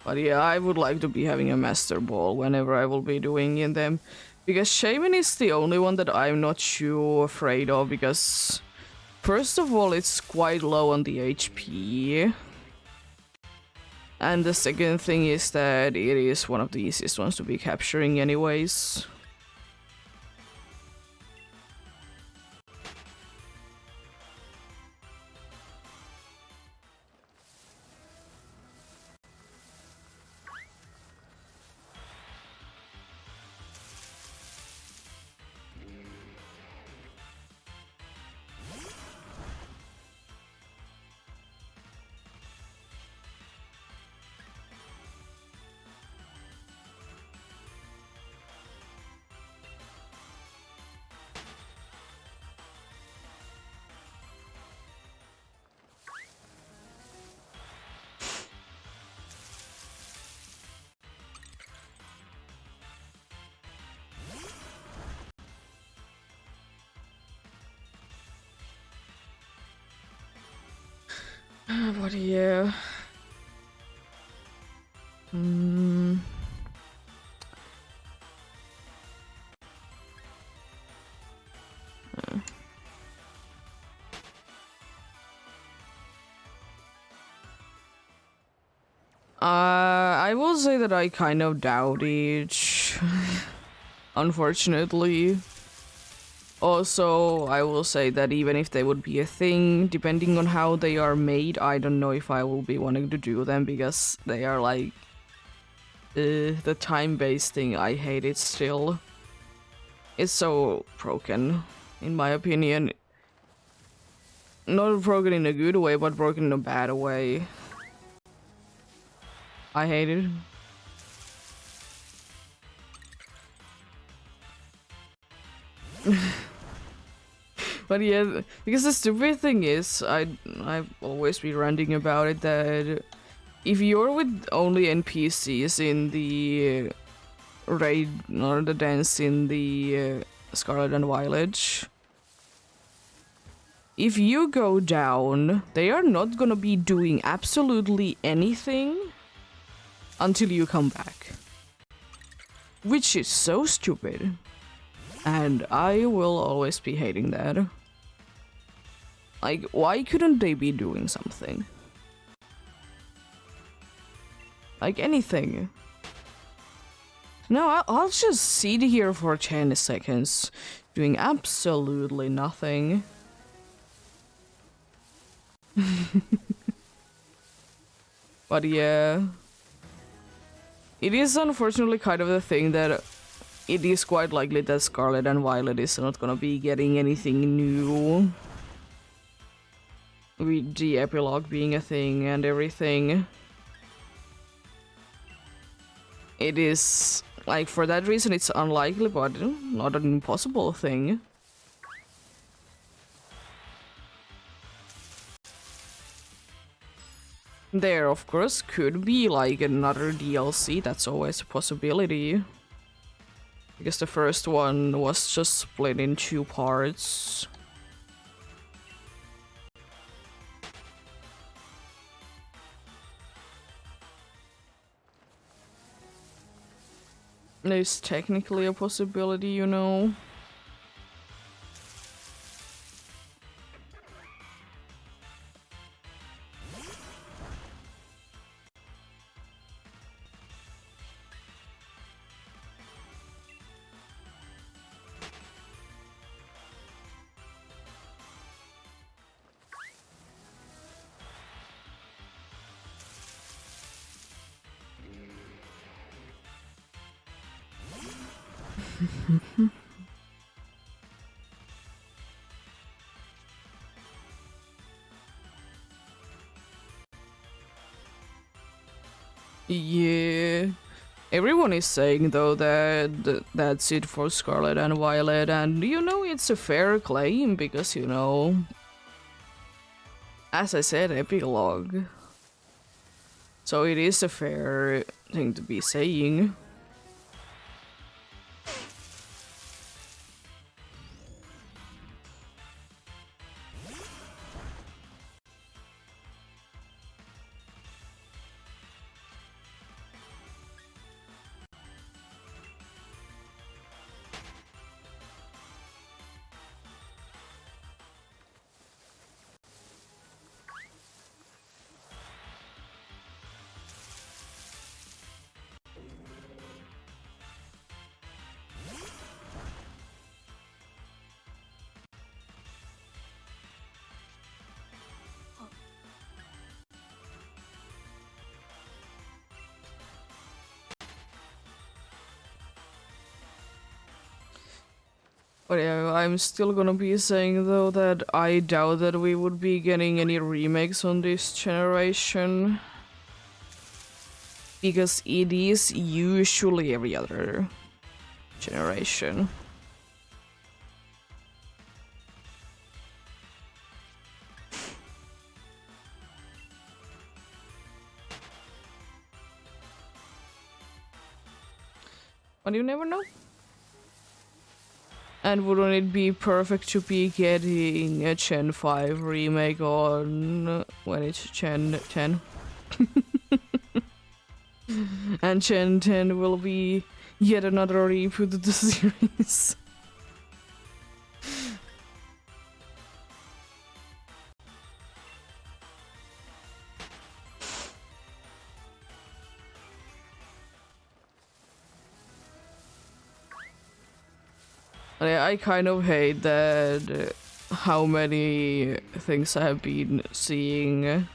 But yeah, I would like to be having a Master Ball whenever I will be doing in them. Because Shaman is the only one that I'm not too afraid of, because first of all, it's quite low on the HP. And the second thing is that it is one of the easiest ones to be capturing anyways. But yeah. I will say that I kind of doubt it. Unfortunately. Also, I will say that even if they would be a thing, depending on how they are made, I don't know if I will be wanting to do them because they are like the time-based thing. I hate it still. It's so broken, in my opinion. Not broken in a good way, but broken in a bad way. I hate it. But yeah, because the stupid thing is, I've always been ranting about it that if you're with only NPCs in the raid or the dance in the Scarlet and Violet, if you go down, they are not gonna be doing absolutely anything until you come back. Which is so stupid. And I will always be hating that. Like, why couldn't they be doing something? Like anything. No, I'll just sit here for 10 seconds doing absolutely nothing. But yeah. It is unfortunately kind of the thing that it is quite likely that Scarlet and Violet is not gonna be getting anything new. With the epilogue being a thing and everything. It is, like, for that reason it's unlikely, but not an impossible thing. There, of course, could be, like, another DLC, that's always a possibility. Because the first one was just split in 2 parts. There's technically a possibility, you know. Yeah. Everyone is saying though that that's it for Scarlet and Violet, and you know it's a fair claim because, you know, as I said, epilogue. So it is a fair thing to be saying. But yeah, I'm still gonna be saying though that I doubt that we would be getting any remakes on this generation. Because it is usually every other generation. But you never know. And wouldn't it be perfect to be getting a Gen 5 remake on when it's Gen 10? And Gen 10 will be yet another reboot of the series. I kind of hate that how many things I have been seeing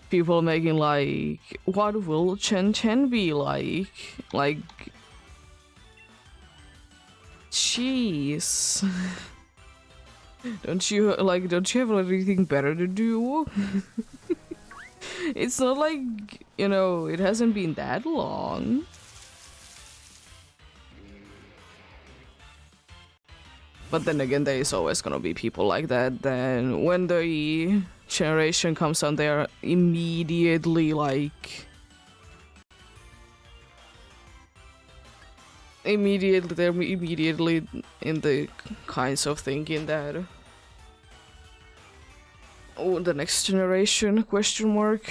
people making like, what will Chen Chen be like? Like, jeez. Don't you have anything better to do? It's not like, you know, it hasn't been that long. But then again, there is always gonna be people like that. Then when the generation comes on, they're immediately like... they're immediately in the kinds of thinking that... oh, the next generation, question mark.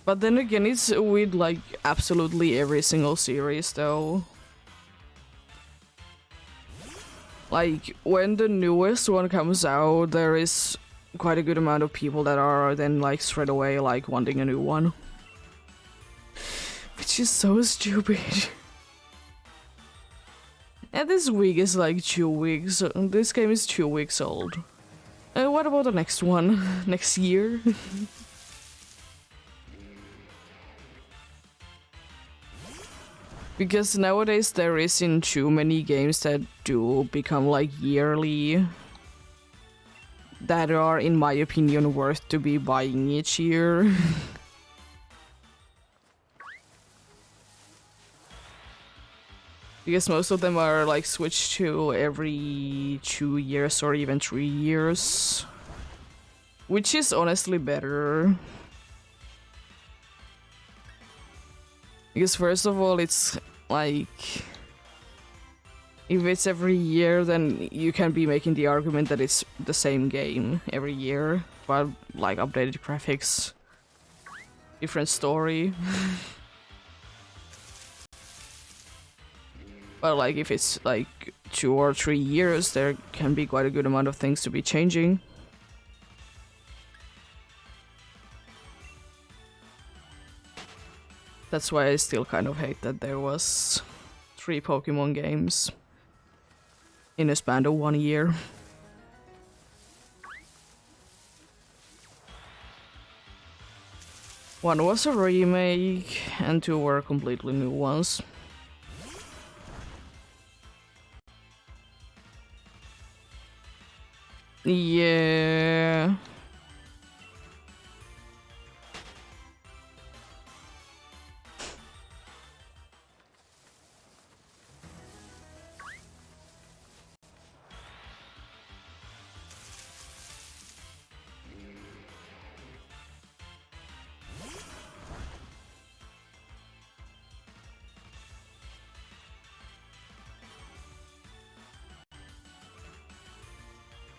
But then again, it's with like absolutely every single series though. Like, when the newest one comes out, there is quite a good amount of people that are then like straight away like wanting a new one. Which is so stupid. And this week is like 2 weeks. This game is 2 weeks old. What about the next one? Next year? Because nowadays there isn't too many games that do become like yearly, that are, in my opinion, worth to be buying each year. Because most of them are like switched to every 2 years or even 3 years. Which is honestly better. Because first of all, it's like... if it's every year, then you can be making the argument that it's the same game every year, but like updated graphics, different story. But like if it's like 2 or 3 years, there can be quite a good amount of things to be changing. That's why I still kind of hate that there was 3 Pokemon games in a span of 1 year. One was a remake and 2 were completely new ones. Yeah.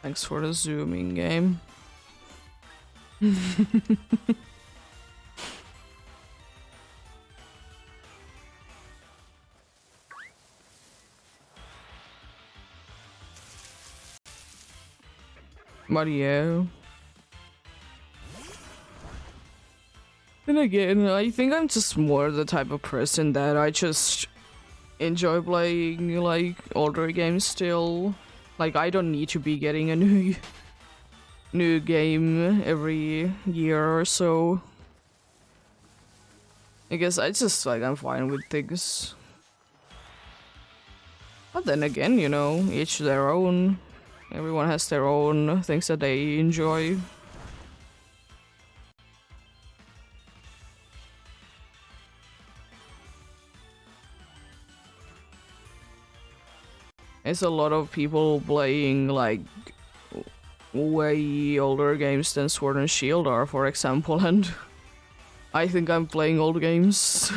Thanks for the zooming game. But yeah. Then again, I think I'm just more the type of person that I just enjoy playing like older games still. Like, I don't need to be getting a new game every year or so. I guess I just like, I'm fine with things. But then again, you know, each their own. Everyone has their own things that they enjoy. There's a lot of people playing like way older games than Sword and Shield are, for example, and I think I'm playing old games.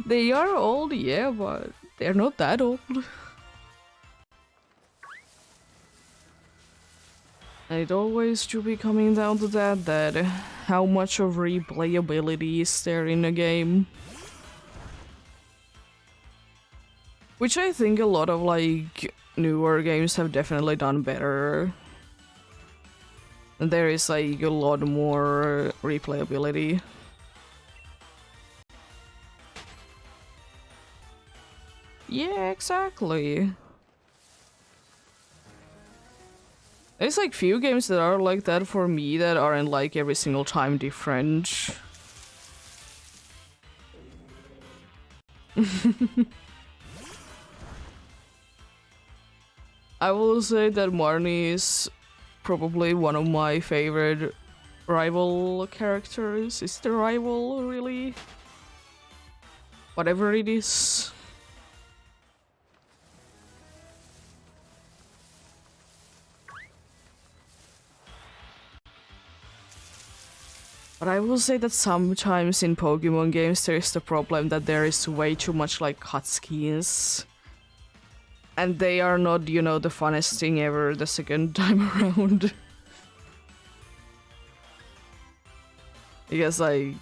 They are old, yeah, but they're not that old. And it always should be coming down to that how much of replayability is there in a game. Which I think a lot of like newer games have definitely done better. There is like a lot more replayability. Yeah, exactly. There's like few games that are like that for me that aren't like every single time different. I will say that Marnie is probably one of my favorite rival characters. Is the rival really? Whatever it is. But I will say that sometimes in Pokemon games there is the problem that there is way too much like cutscenes. And they are not, you know, the funnest thing ever the second time around. Because like...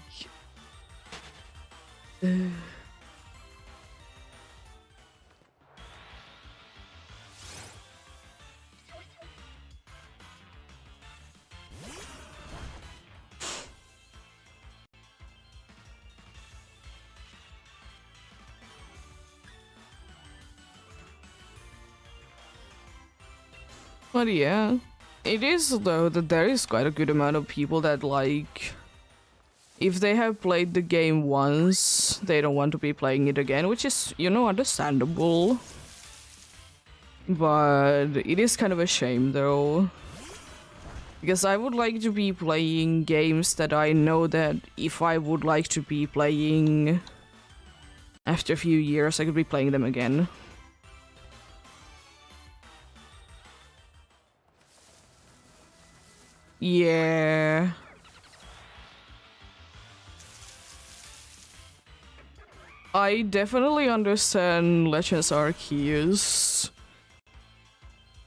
But yeah, it is though that there is quite a good amount of people that like, if they have played the game once, they don't want to be playing it again, which is, you know, understandable. But it is kind of a shame though. Because I would like to be playing games that I know that if I would like to be playing after a few years, I could be playing them again. Yeah. I definitely understand Legends Arceus.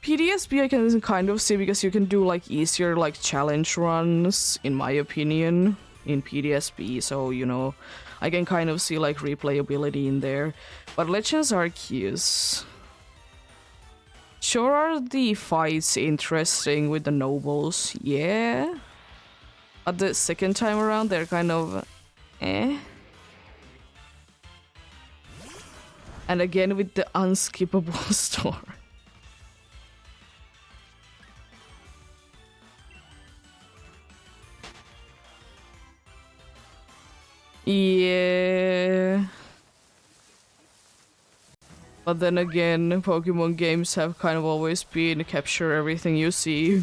PDSB I can kind of see because you can do like easier like challenge runs, in my opinion, in PDSB, so you know, I can kind of see like replayability in there. But Legends Arceus... Sure are the fights interesting with the nobles, yeah. But the second time around they're kind of... eh? And again with the unskippable story. Yeah. But then again, Pokemon games have kind of always been capture everything you see.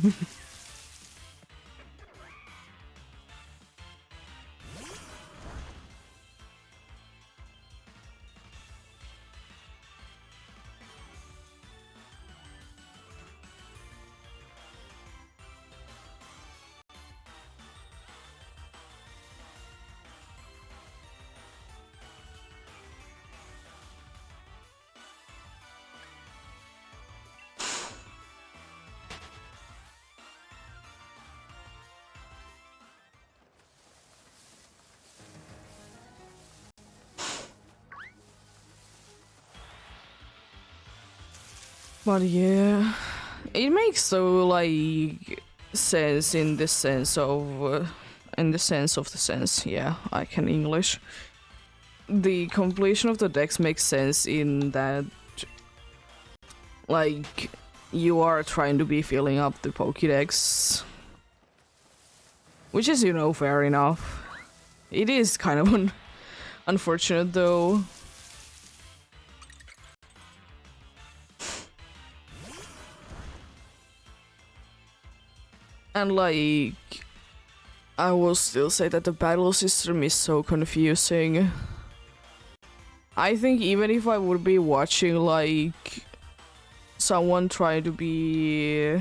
But yeah, it makes so like sense in the sense of the sense. Yeah, I can English. The completion of the decks makes sense in that, like, you are trying to be filling up the Pokédex, which is, you know, fair enough. It is kind of unfortunate though. And like, I will still say that the battle system is so confusing. I think even if I would be watching like someone try to be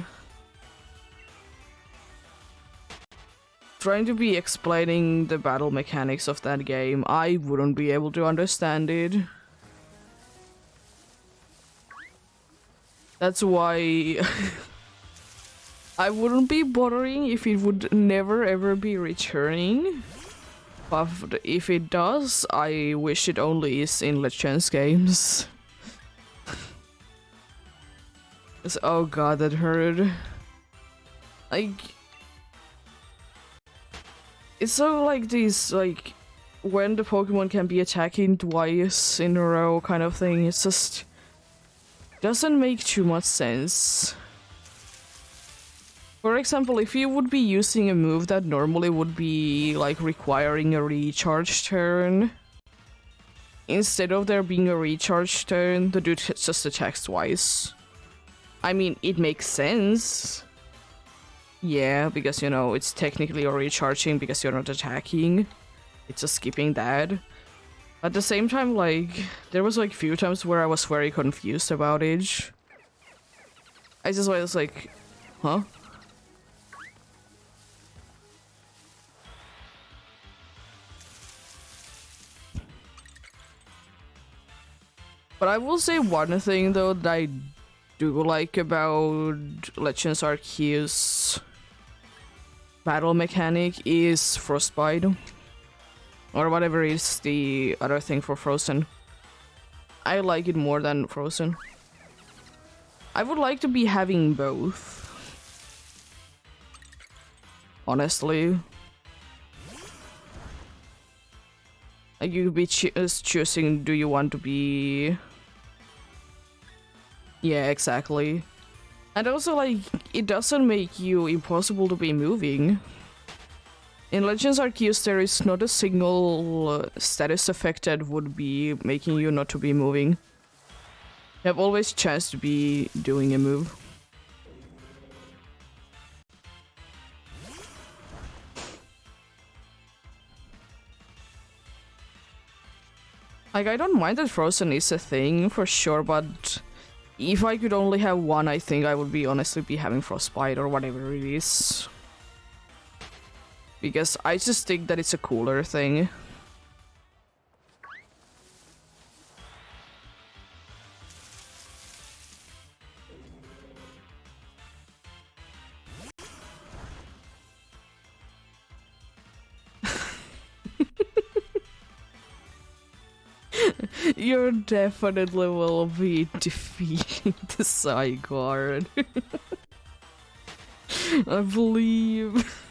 explaining the battle mechanics of that game, I wouldn't be able to understand it. That's why I wouldn't be bothering if it would never ever be returning. But if it does, I wish it only is in Legends games. Oh god, that hurt. Like... It's so like these like when the Pokemon can be attacking twice in a row kind of thing, it's just doesn't make too much sense. For example, if you would be using a move that normally would be like requiring a recharge turn, instead of there being a recharge turn, the dude just attacks twice. I mean, it makes sense. Yeah, because, you know, it's technically a recharging because you're not attacking. It's just skipping that. At the same time, like, there was like few times where I was very confused about it. I just was like, huh? But I will say one thing though that I do like about Legends Arceus battle mechanic is Frostbite. Or whatever is the other thing for Frozen. I like it more than Frozen. I would like to be having both. Honestly. Like you could be choosing, do you want to be... Yeah, exactly. And also, like, it doesn't make you impossible to be moving. In Legends Arceus, there is not a single status effect that would be making you not to be moving. You have always chance to be doing a move. Like, I don't mind that Frozen is a thing, for sure, but if I could only have one, I think I would be honestly be having Frostbite or whatever it is. Because I just think that it's a cooler thing. You're definitely will be defeating the Zygarde. I believe.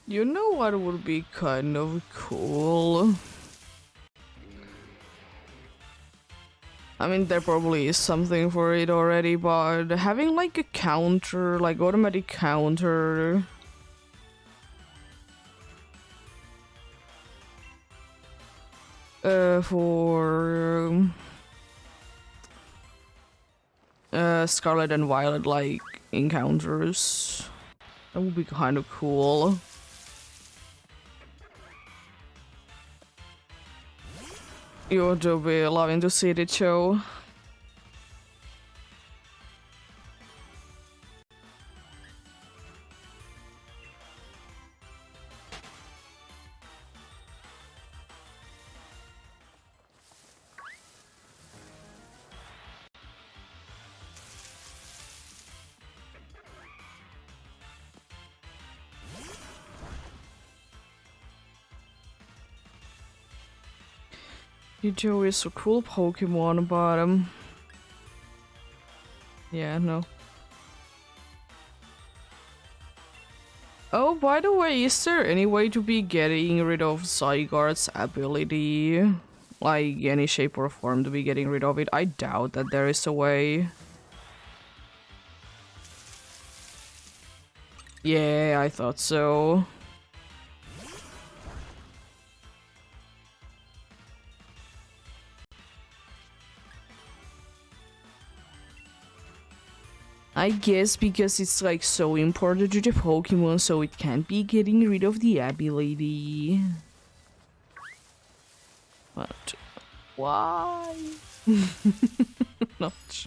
You know what would be kind of cool? I mean, there probably is something for it already, but having like a counter, like automatic counter. For Scarlet and Violet like encounters. That would be kind of cool. You would be loving to see the show. Joe is a cool Pokemon, but yeah, no. Oh, by the way, is there any way to be getting rid of Zygarde's ability? Like, any shape or form to be getting rid of it? I doubt that there is a way. Yeah, I thought so. I guess because it's like so important to the Pokemon, so it can't be getting rid of the ability. But why? Not.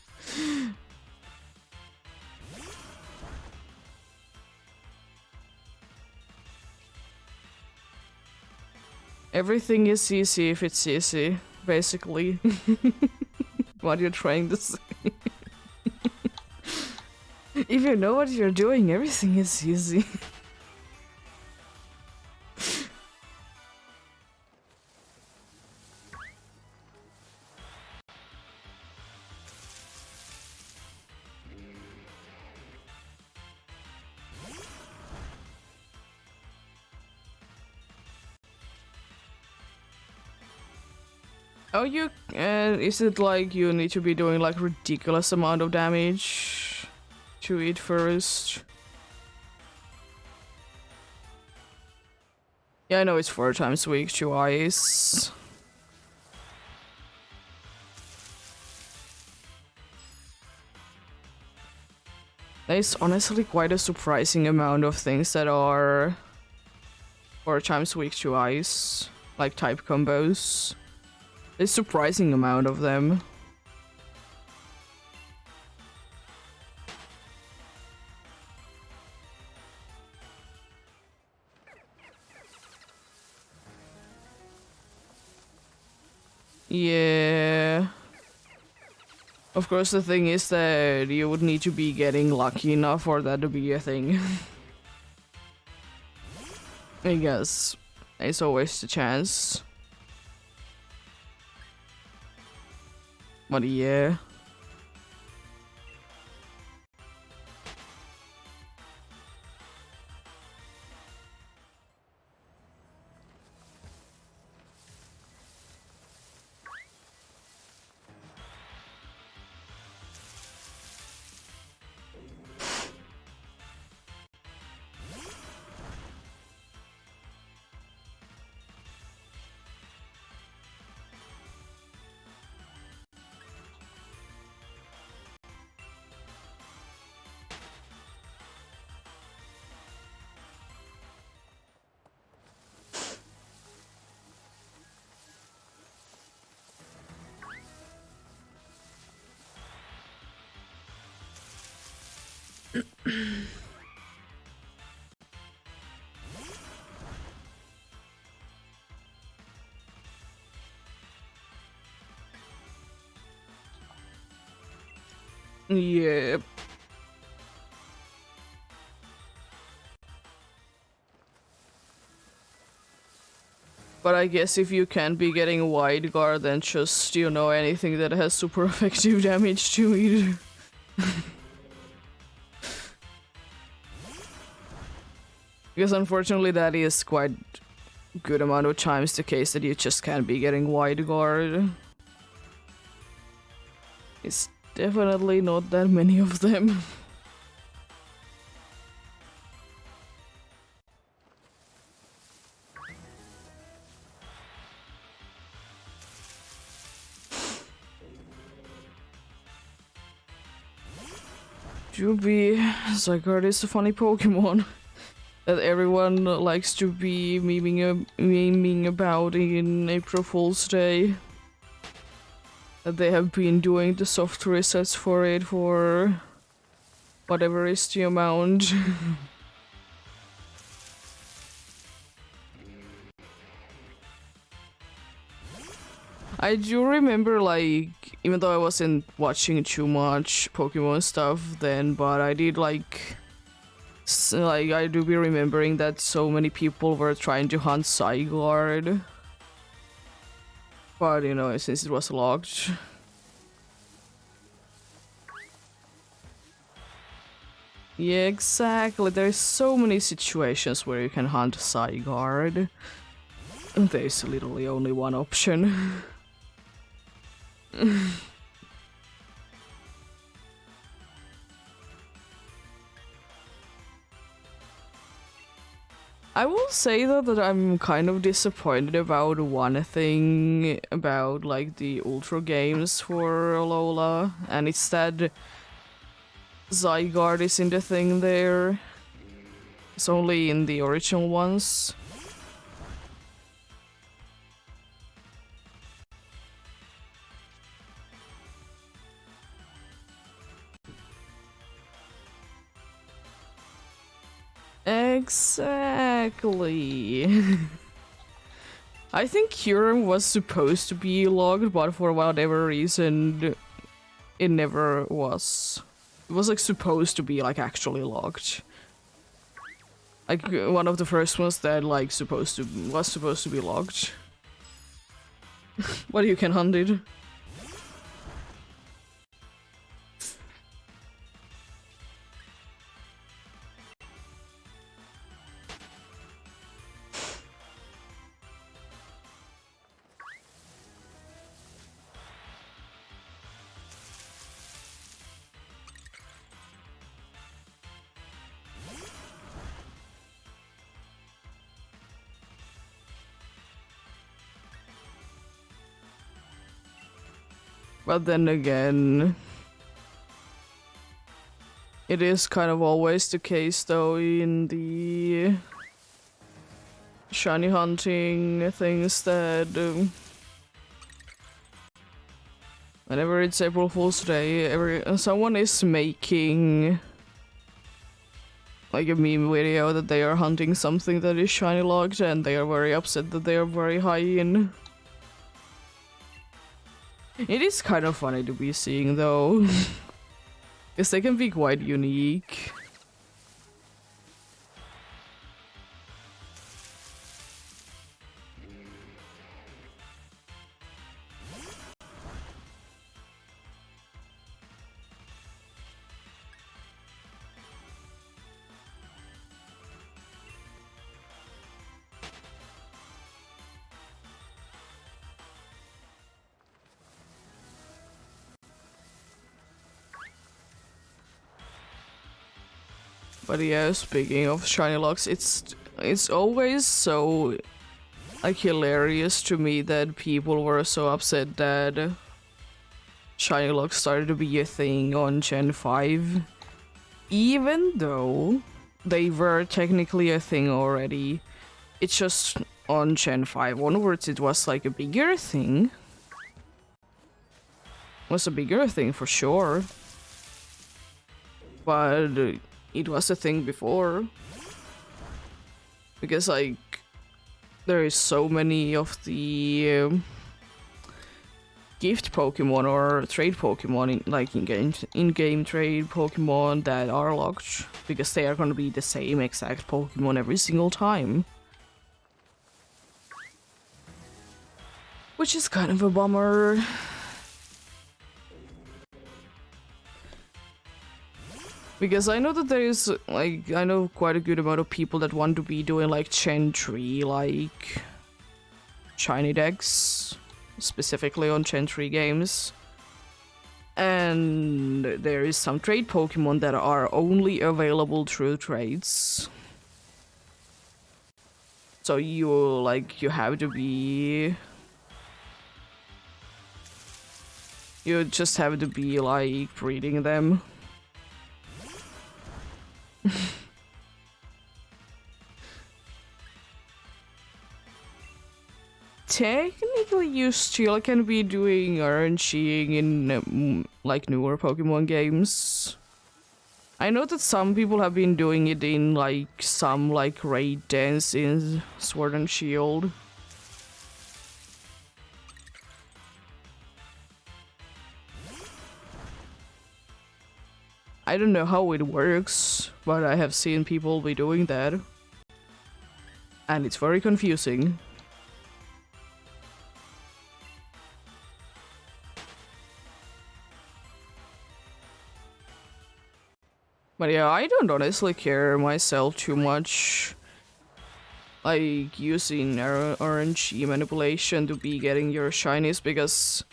Everything is easy if it's easy, basically. What you're trying to say. If you know what you're doing, everything is easy. Oh, you is it like you need to be doing like ridiculous amount of damage to it first? Yeah, I know it's 4 times weak to ice. There's honestly quite a surprising amount of things that are 4 times weak to ice, like type combos. There's a surprising amount of them. Yeah. Of course, the thing is that you would need to be getting lucky enough for that to be a thing. I guess there's always the chance. But yeah. Yeah. But I guess if you can't be getting wide guard, then just, you know, anything that has super effective damage to it. Because unfortunately that is quite good amount of times the case that you just can't be getting wide guard. It's definitely not that many of them. Juby, Zygarde is a funny Pokemon that everyone likes to be memeing about in April Fool's Day. That they have been doing the soft resets for it for whatever is the amount. I do remember, like, even though I wasn't watching too much Pokemon stuff then, but I did like I do be remembering that so many people were trying to hunt Zygarde. But, you know, since it was locked. Yeah, exactly. There's so many situations where you can hunt Zygarde. And there's literally only one option. I will say though that I'm kind of disappointed about one thing about like the Ultra games for Alola, and it's that Zygarde is in the thing there. It's only in the original ones. Exactly. I think Kyurem was supposed to be logged, but for whatever reason, it never was. It was like supposed to be like actually logged. Like one of the first ones that like was supposed to be logged. But you can hunt it. But then again, it is kind of always the case though in the shiny hunting things that whenever it's April Fool's Day, someone is making like a meme video that they are hunting something that is shiny logged and they are very upset that they are very high in. It is kind of funny to be seeing though, because they can be quite unique. But yeah, speaking of shiny locks, it's always so like hilarious to me that people were so upset that shiny locks started to be a thing on Gen 5, even though they were technically a thing already. It's just on Gen 5 onwards it was like a bigger thing. Was a bigger thing for sure. But it was a thing before. Because like there is so many of the gift Pokemon or trade Pokemon like in-game trade Pokemon that are locked because they are gonna be the same exact Pokemon every single time. Which is kind of a bummer. Because I know that there is, like, I know quite a good amount of people that want to be doing, like, Gen 3, like, shiny decks, specifically on Gen 3 games. And there is some trade Pokemon that are only available through trades. So you have to be... You just have to be, like, breeding them. Technically, you still can be doing RNGing in like newer Pokemon games. I know that some people have been doing it in like some like raid dance in Sword and Shield. I don't know how it works, but I have seen people be doing that. And it's very confusing. But yeah, I don't honestly care myself too much. Like using RNG manipulation to be getting your shinies because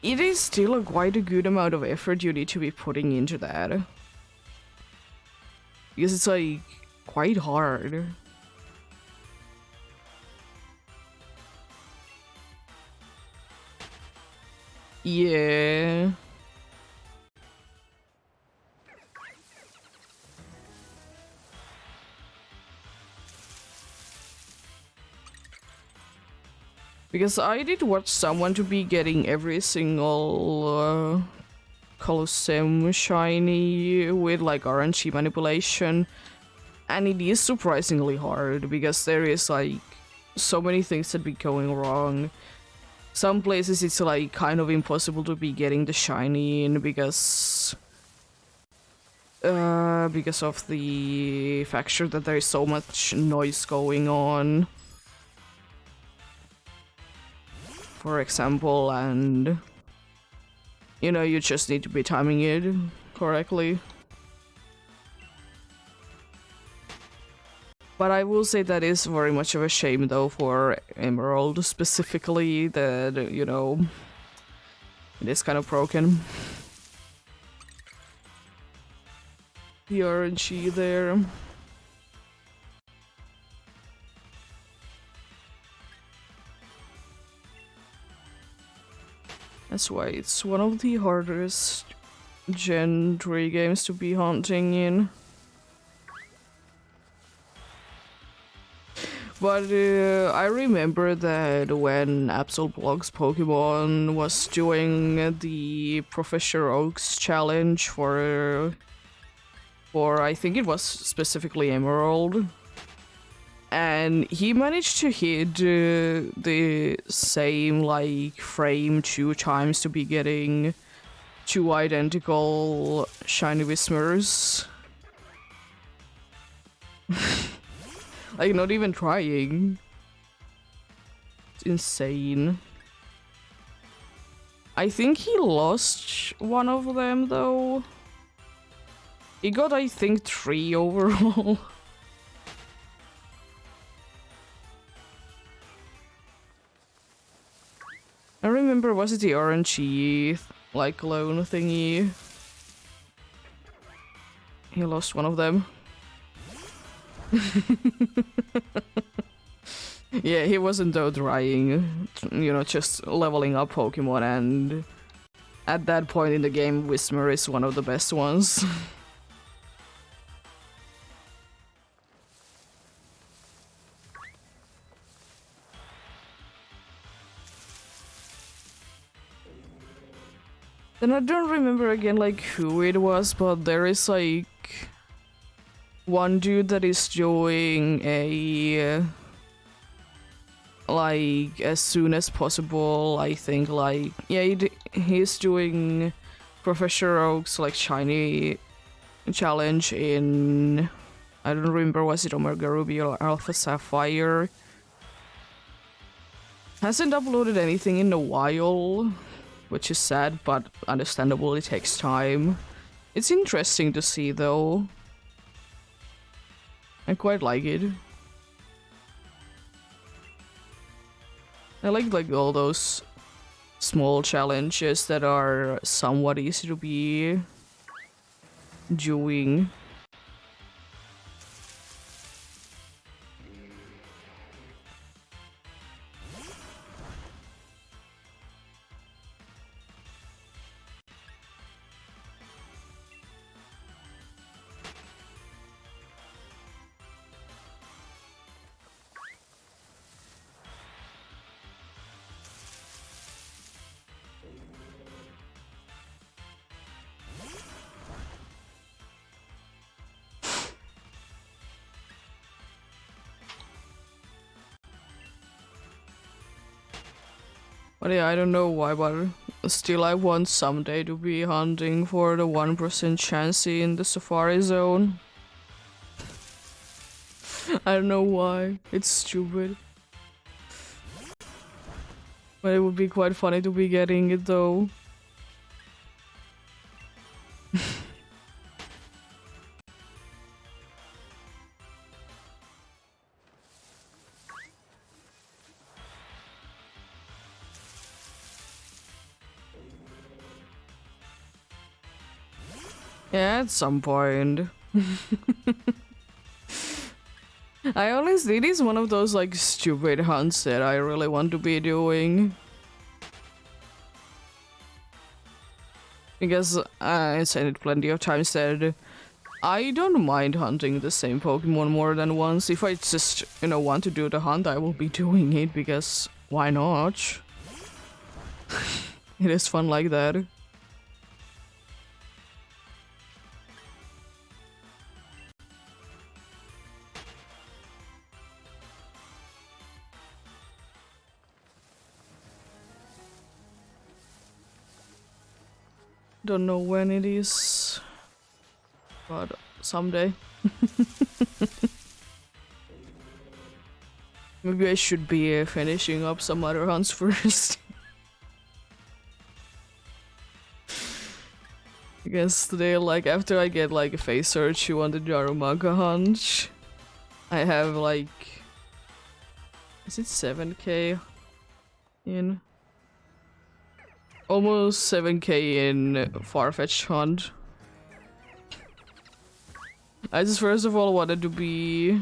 it is still quite a good amount of effort you need to be putting into that. Because it's like quite hard. Yeah. Because I did watch someone to be getting every single Colosseum shiny with like RNG manipulation, and it is surprisingly hard because there is like so many things that be going wrong. Some places it's like kind of impossible to be getting the shiny in because of the factor that there is so much noise going on, for example, and you know, you just need to be timing it correctly. But I will say that is very much of a shame though for Emerald specifically, that, you know, it is kind of broken. The RNG there. That's why it's one of the hardest Gen 3 games to be hunting in. But I remember that when Absol Blogs Pokemon was doing the Professor Oak's challenge for I think it was specifically Emerald, and he managed to hit the same like frame 2 times to be getting 2 identical shiny Whismers. Like, not even trying. It's insane. I think he lost one of them though. He got, I think, 3 overall. I remember, was it the RNG, like, clone thingy? He lost one of them. Yeah, he wasn't though trying, you know, just leveling up Pokemon, and at that point in the game, Whismer is one of the best ones. Then I don't remember again like who it was, but there is like one dude that is doing a like as soon as possible, I think, like, yeah, he's doing Professor Oak's like shiny challenge in, I don't remember, was it Omega Ruby or Alpha Sapphire? Hasn't uploaded anything in a while, which is sad, but understandable, it takes time. It's interesting to see though. I quite like it. I like all those small challenges that are somewhat easy to be doing. But yeah, I don't know why, but still I want someday to be hunting for the 1% chance in the Safari Zone. I don't know why, it's stupid. But it would be quite funny to be getting it though. Yeah, at some point. I honestly, it is one of those like stupid hunts that I really want to be doing. Because I said it plenty of times that I don't mind hunting the same Pokemon more than once. If I just, you know, want to do the hunt, I will be doing it because Why not? It is fun like that. Don't know when it is, but someday. Maybe I should be finishing up some other hunts first. I guess today, like, after I get like a face search on the Jarumaka hunt, I have like, is it 7k in? Almost 7k in Farfetch hunt. I just first of all wanted to be...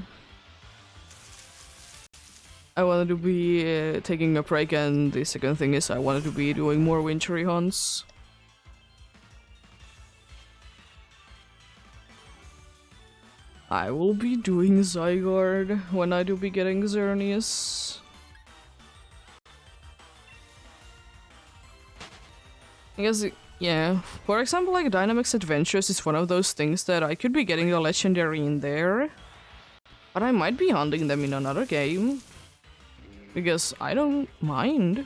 taking a break, and the second thing is I wanted to be doing more wintry hunts. I will be doing Zygarde when I do be getting Xerneas. I guess, yeah. For example, like Dynamax Adventures is one of those things that I could be getting a legendary in there, but I might be hunting them in another game. Because I don't mind.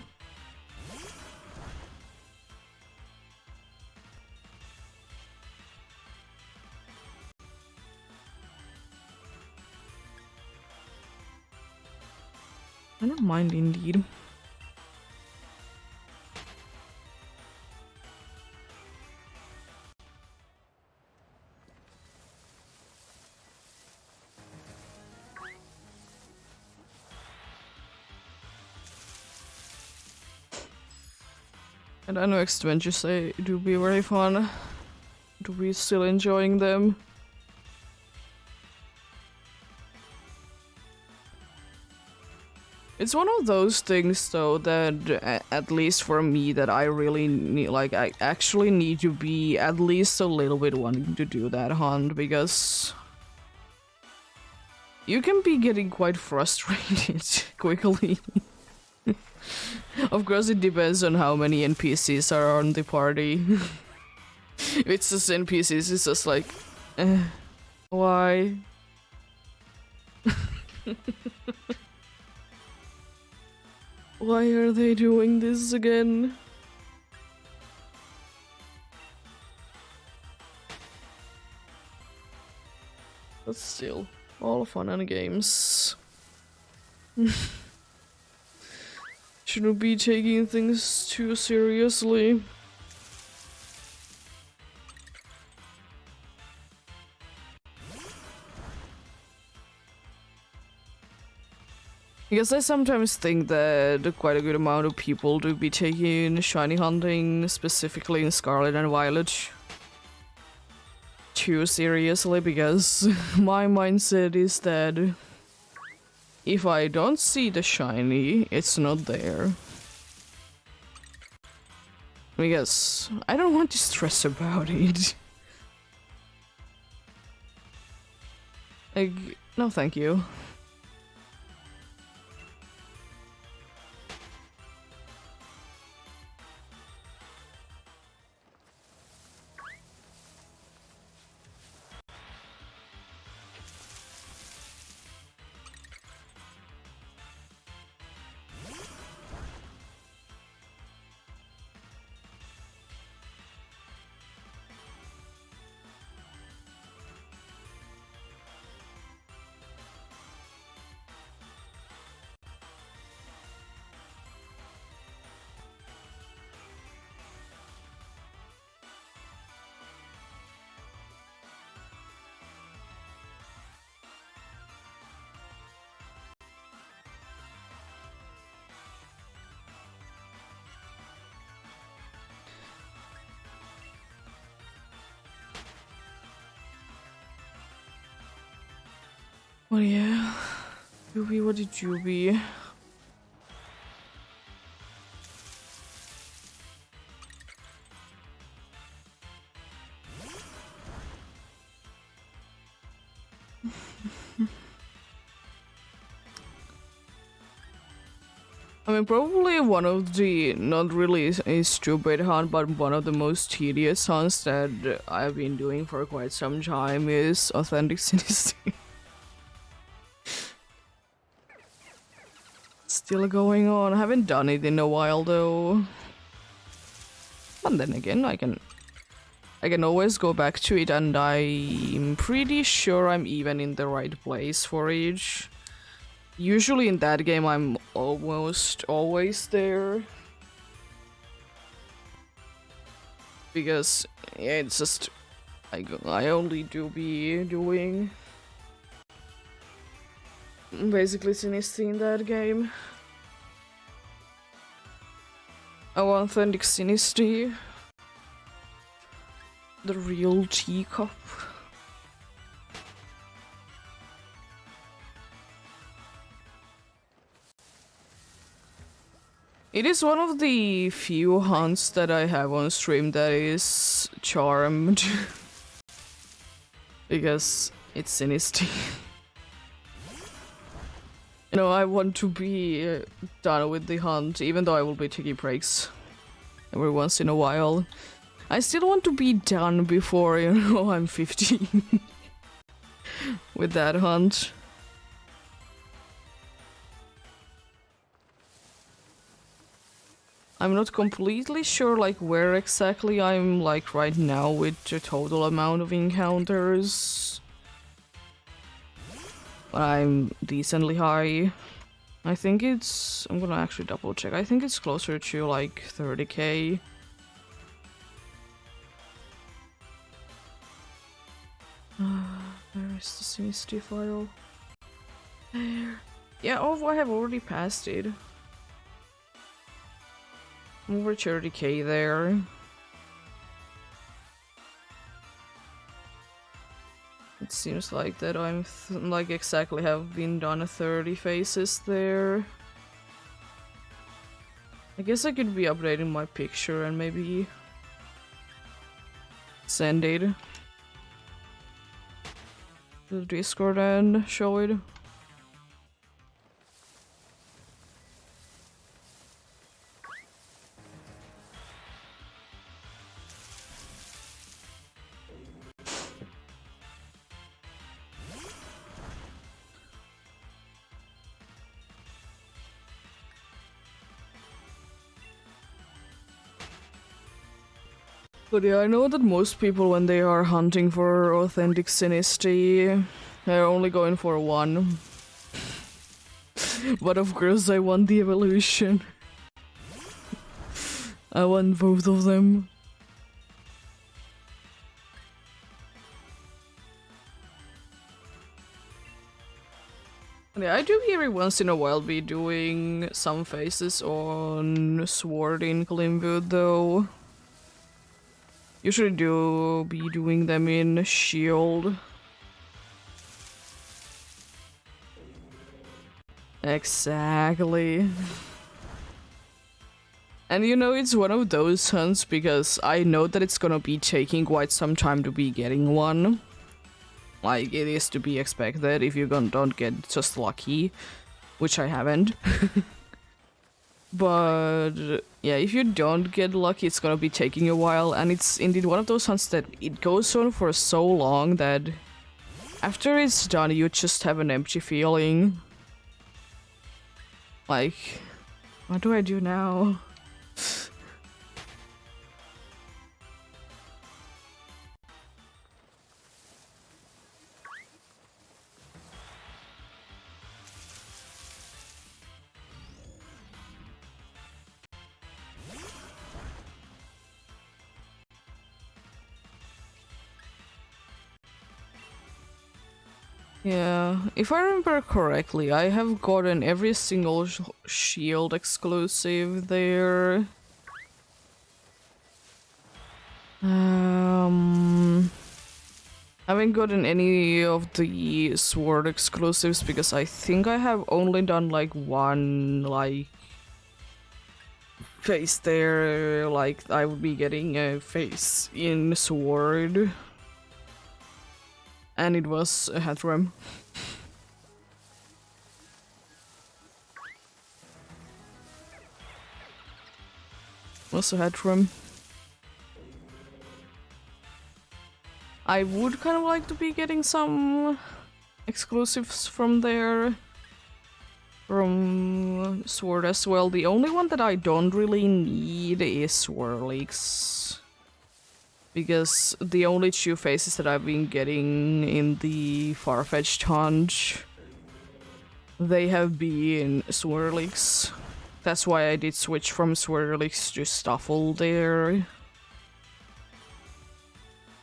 I don't mind indeed. And I know Adventures do be very fun. Do be still enjoying them. It's one of those things though that, at least for me, that I really need, like, I actually need to be at least a little bit wanting to do that hunt, because you can be getting quite frustrated quickly. Of course, it depends on how many NPCs are on the party. If it's just NPCs, it's just like, why? Why are they doing this again? But still, all fun and games. Shouldn't be taking things too seriously. Because I sometimes think that quite a good amount of people do be taking shiny hunting, specifically in Scarlet and Violet, too seriously, because my mindset is that if I don't see the shiny, it's not there. Because I don't want to stress about it. Like, no thank you. Well, yeah. Yubi, what did you be? I mean, probably one of the, not really a stupid hunt, but one of the most tedious hunts that I've been doing for quite some time is Authentic Sinister. Still going on. I haven't done it in a while though. But then again, I can always go back to it, and I'm pretty sure I'm even in the right place for each. Usually in that game I'm almost always there. Because yeah, it's just I only do be doing basically Sinisty in that game. Oh, Authentic Sinisty. The real teacup. It is one of the few hunts that I have on stream that is charmed. Because it's Sinisty. You know, I want to be done with the hunt, even though I will be taking breaks every once in a while. I still want to be done before, you know, I'm 15 with that hunt. I'm not completely sure like where exactly I'm like right now with the total amount of encounters. But I'm decently high. I think it's... I'm gonna actually double check. I think it's closer to like 30k. Where is the CST file? There. Yeah, oh, I have already passed it. I'm over 30k there. It seems like that I'm like exactly have been done 30 phases there. I guess I could be updating my picture and maybe send it to the Discord and show it. But yeah, I know that most people when they are hunting for Authentic Sinisty, they're only going for one. But of course I want the evolution. I want both of them. Yeah, I do every once in a while be doing some phases on Sword in Glimwood though. Usually do be doing them in Shield. Exactly. And you know, it's one of those hunts because I know that it's gonna be taking quite some time to be getting one. Like, it is to be expected if you don't get just lucky, which I haven't. But yeah, if you don't get lucky, it's gonna be taking a while, and it's indeed one of those hunts that it goes on for so long that after it's done, you just have an empty feeling. Like, what do I do now? Yeah, if I remember correctly, I have gotten every single Shield exclusive there. I haven't gotten any of the Sword exclusives because I think I have only done like one like face there, like I would be getting a face in Sword. And it was a Hathram. Also Headroom. I would kind of like to be getting some exclusives from there. From Sword as well. The only one that I don't really need is Swirlix. Because the only 2 faces that I've been getting in the Farfetch'd hunt, they have been Swirlix. That's why I did switch from Swirlix to Stuffle there.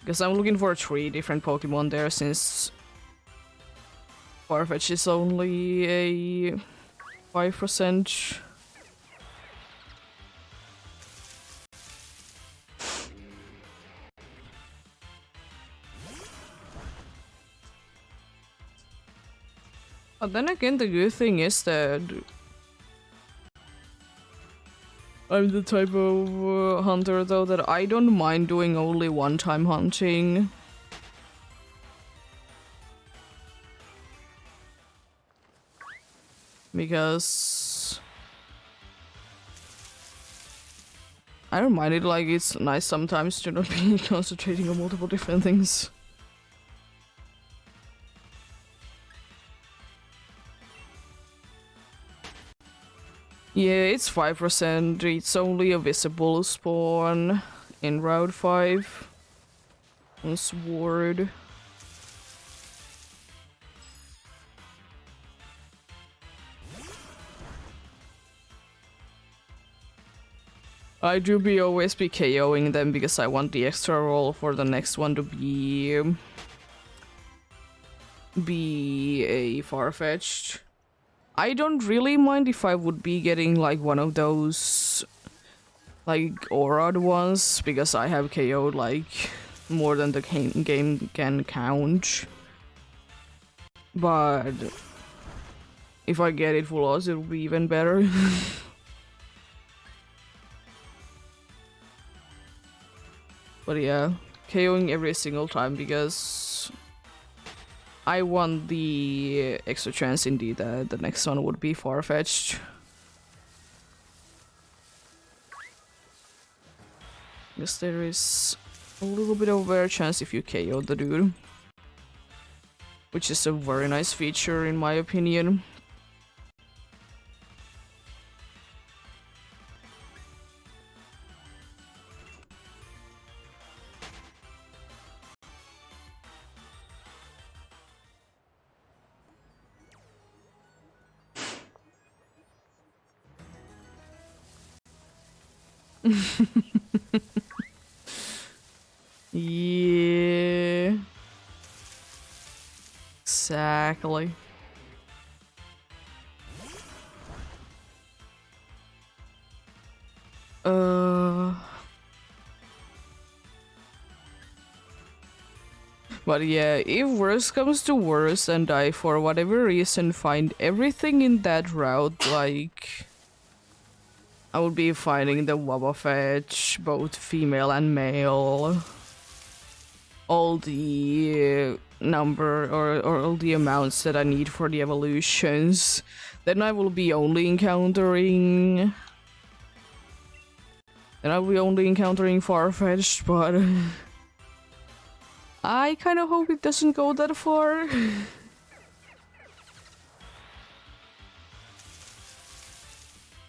Because I'm looking for 3 different Pokemon there, since Farfetch is only a 5%. But then again, the good thing is that I'm the type of hunter though that I don't mind doing only one-time hunting. Because I don't mind it, like it's nice sometimes to not be concentrating on multiple different things. Yeah, it's 5%, it's only a visible spawn in Route 5 on Sword. I do always be KOing them because I want the extra roll for the next one to be a Farfetch'd. I don't really mind if I would be getting like one of those like aura'd ones, because I have KO'd like more than the game can count. But if I get it full odds, it'll be even better. But yeah, KOing every single time because I want the extra chance indeed that the next one would be Farfetch'd. Because there is a little bit of a better chance if you KO the dude. Which is a very nice feature in my opinion. Yeah. Exactly. But yeah, if worse comes to worse and I for whatever reason find everything in that route, like I would be finding the Wobbuffet, both female and male, all the number or all the amounts that I need for the evolutions, then I will be only encountering... Then I'll be only encountering Farfetch'd, but... I kind of hope it doesn't go that far.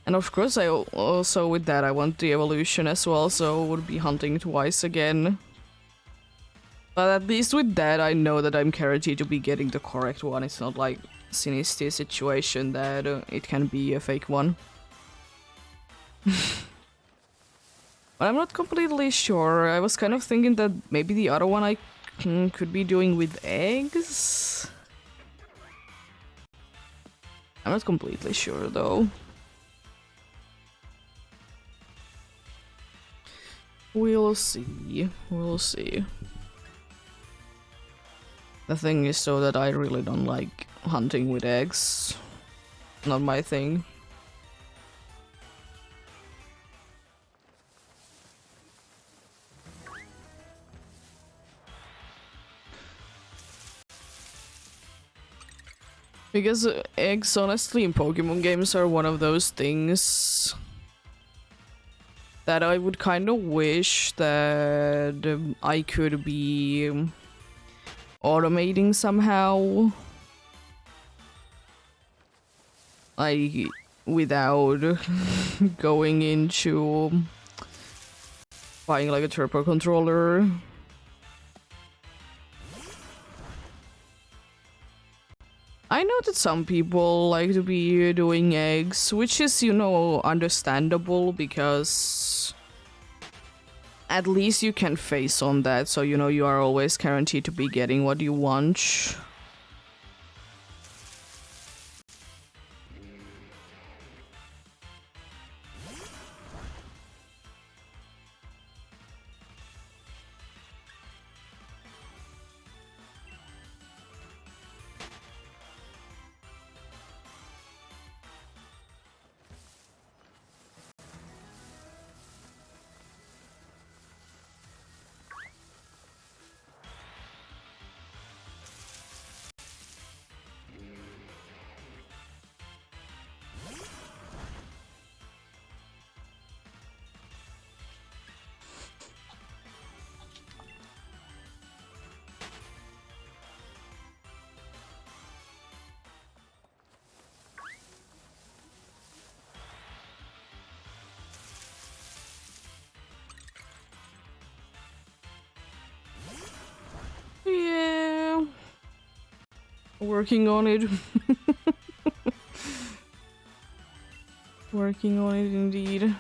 And of course, I also with that I want the evolution as well, so I would be hunting twice again. But at least with that, I know that I'm guaranteed to be getting the correct one. It's not like Sinister's situation that it can be a fake one. But I'm not completely sure. I was kind of thinking that maybe the other one I could be doing with eggs? I'm not completely sure though. We'll see. We'll see. The thing is so that I really don't like hunting with eggs. Not my thing. Because eggs, honestly, in Pokemon games are one of those things that I would kind of wish that I could be automating somehow. Like, without going into buying like a turbo controller. I know that some people like to be doing eggs, which is, you know, understandable because at least you can face on that, so you know you are always guaranteed to be getting what you want. Yeah. Working on it. Working on it indeed.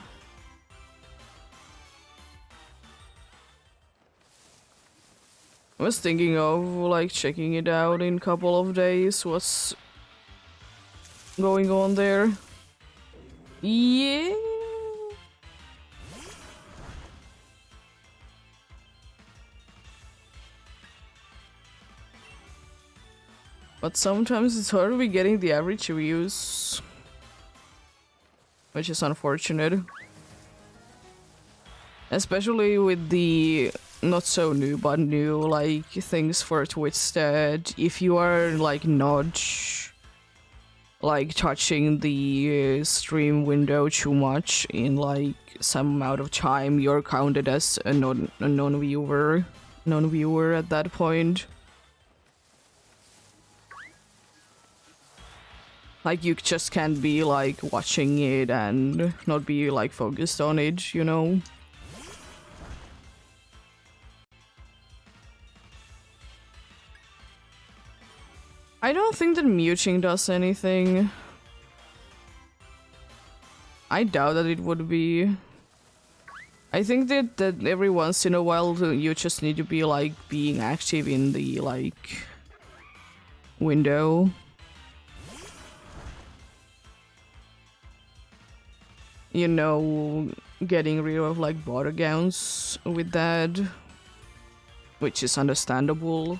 I was thinking of like checking it out in a couple of days. What's going on there? Yeah. But sometimes it's hard to be getting the average views, which is unfortunate. Especially with the not so new but new like things for Twitch that if you are like not like touching the stream window too much in like some amount of time, you're counted as a non-viewer at that point. Like you just can't be like watching it and not be like focused on it, you know? I don't think that muting does anything. I doubt that it would be. I think that every once in a while you just need to be like being active in the like window. You know, getting rid of like bot accounts with that, which is understandable.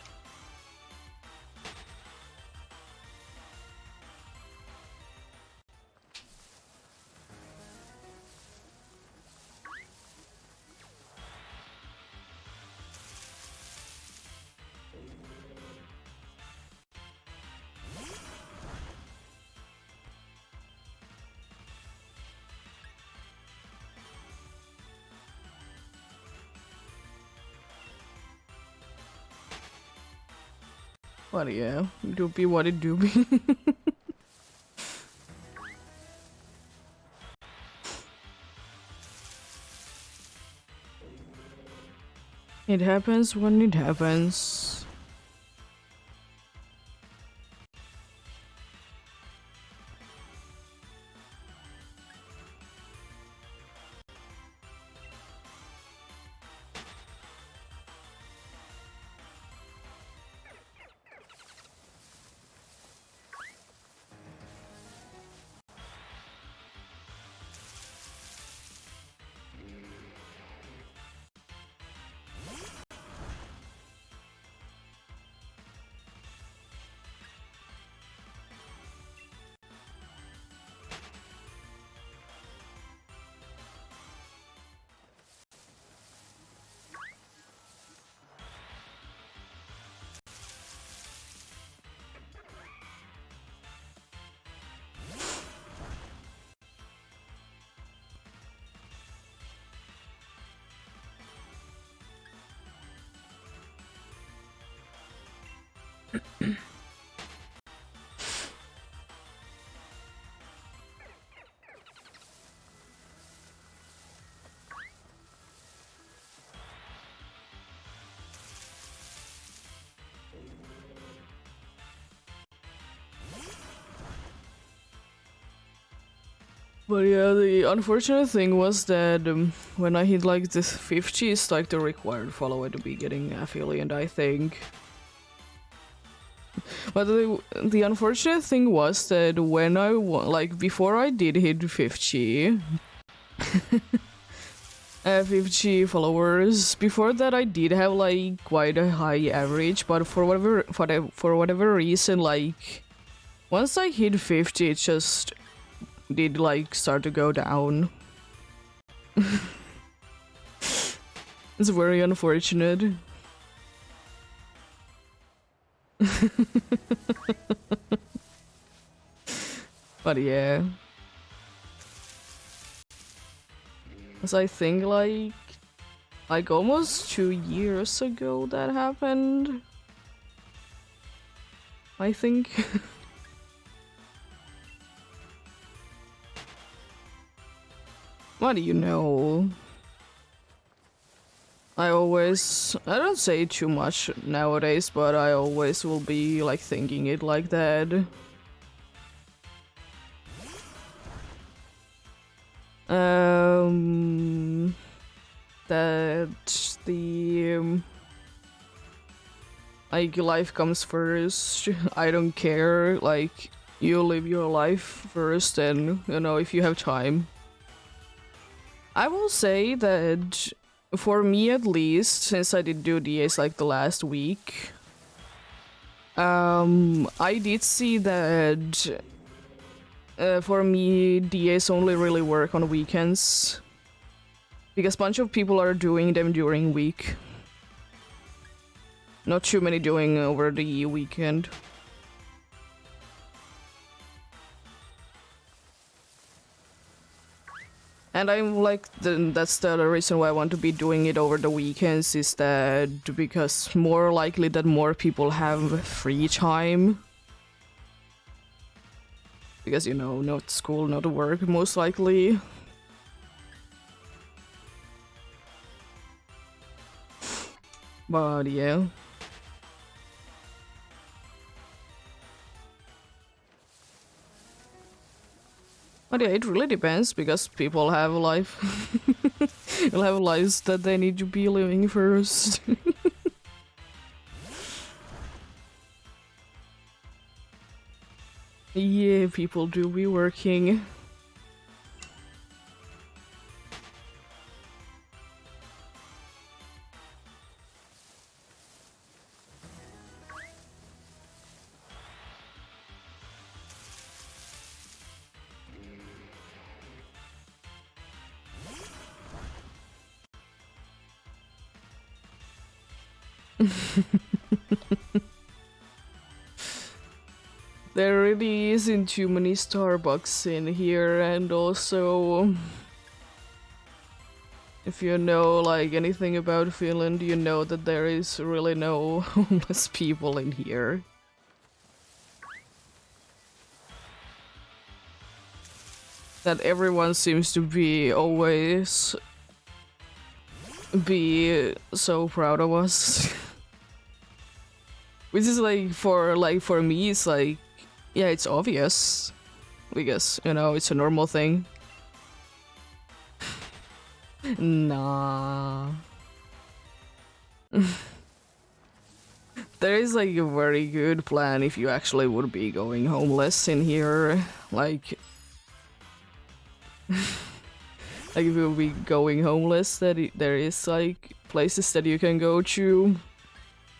But yeah, do be what it do be. It happens when it happens. But yeah, the unfortunate thing was that when I hit like the 50, it's like the required follower to be getting affiliate, I think. But the unfortunate thing was that when like before I did hit 50, 50 followers. Before that, I did have like quite a high average, but for whatever reason, like once I hit 50, it just did like start to go down. It's very unfortunate. But yeah. As I think like almost 2 years ago that happened. I think. What do you know? I don't say too much nowadays, but I always will be like thinking it like that. That like life comes first. I don't care, like you live your life first and you know if you have time. I will say that for me at least, since I did do DAs like the last week, I did see that for me DAs only really work on weekends because a bunch of people are doing them during week. Not too many doing over the weekend. And I'm like, that's the reason why I want to be doing it over the weekends, is that because more likely that more people have free time. Because, you know, not school, not work, most likely. But yeah. But yeah, it really depends because people have a life. Will have lives that they need to be living first. Yeah, people do be working. There really isn't too many Starbucks in here, and also if you know like anything about Finland, you know that there is really no homeless people in here. That everyone seems to be always be so proud of us. Which is like for me it's like, yeah, it's obvious because you know it's a normal thing. Nah. There is like a very good plan if you actually would be going homeless in here. Like like if you'll be going homeless, that there is like places that you can go to.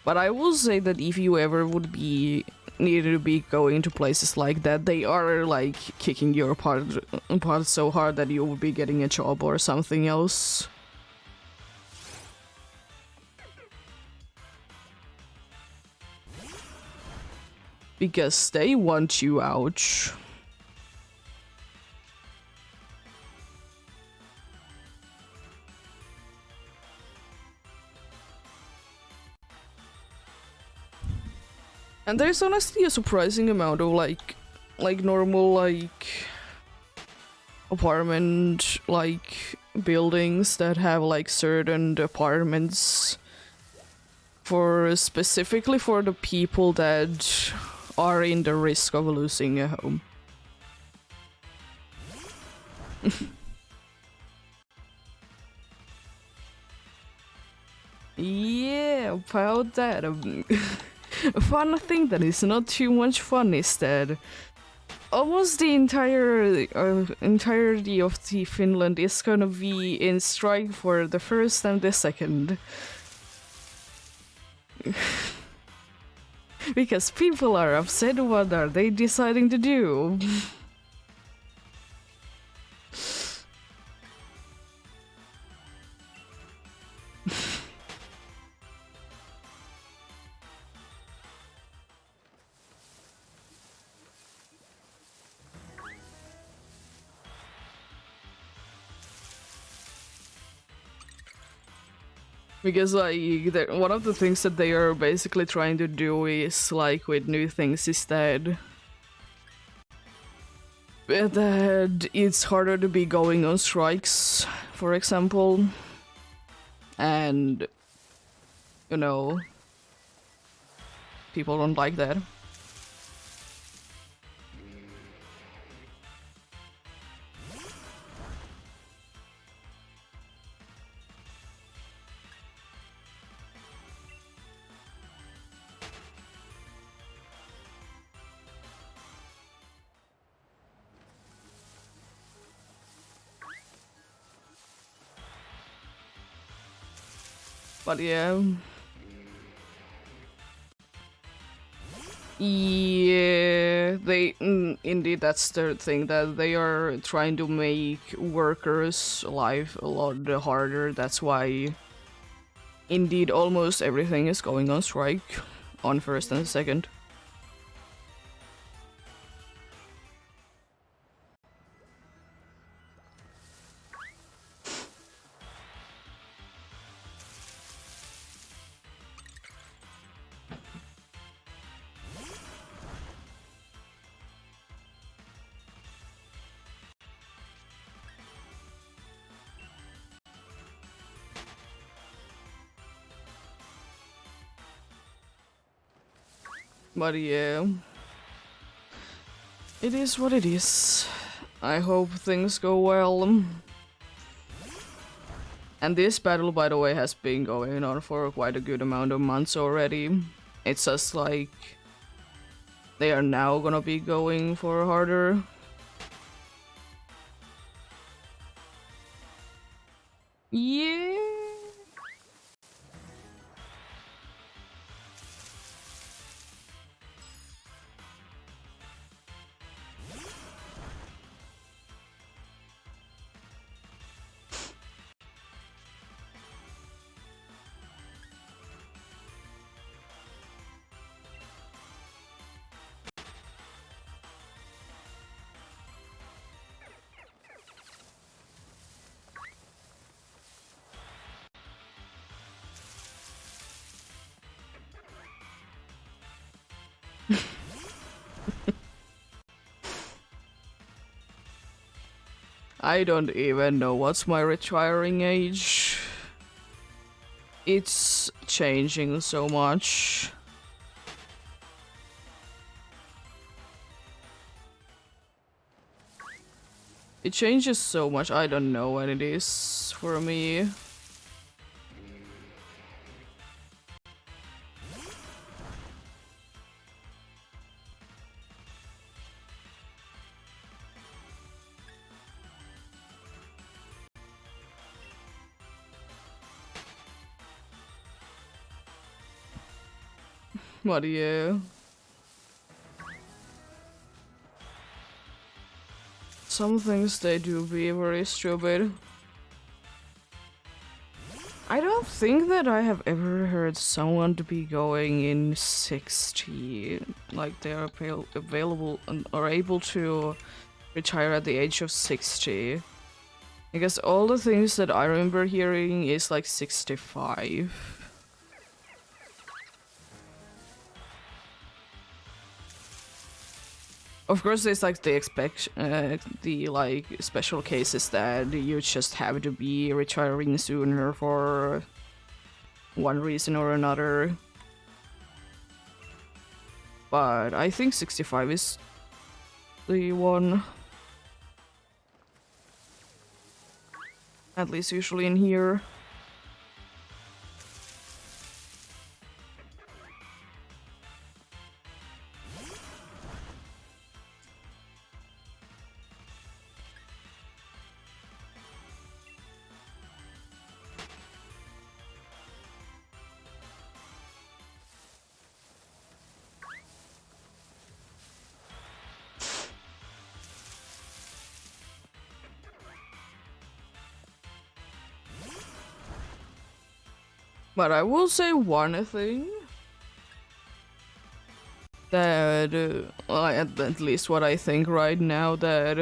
But I will say that if you ever would be needed to be going to places like that, they are like kicking your apart so hard that you would be getting a job or something else. Because they want you out. And there's honestly a surprising amount of like normal like apartment like buildings that have like certain apartments for specifically for the people that are in the risk of losing a home. Yeah, about that. A fun thing that is not too much fun is that almost the entirety of the Finland is gonna be in strike for the first and the second. Because people are upset, what are they deciding to do? Because like one of the things that they are basically trying to do is like with new things is that it's harder to be going on strikes, for example, and you know people don't like that. But yeah. Yeah, indeed that's the thing that they are trying to make workers' life a lot harder. That's why indeed almost everything is going on strike on first and second. But yeah, it is what it is. I hope things go well. And this battle, by the way, has been going on for quite a good amount of months already. It's just like they are now gonna be going for harder. Yeah. I don't even know what's my retiring age. It's changing so much. It changes so much, I don't know when it is for me. But yeah. Some things they do be very stupid. I don't think that I have ever heard someone to be going in 60, like they are available and are able to retire at the age of 60. Because all the things that I remember hearing is like 65. Of course, there's like the like special cases that you just have to be retiring sooner for one reason or another. But I think 65 is the one. At least usually in here. But I will say one thing that, well, at least what I think right now, that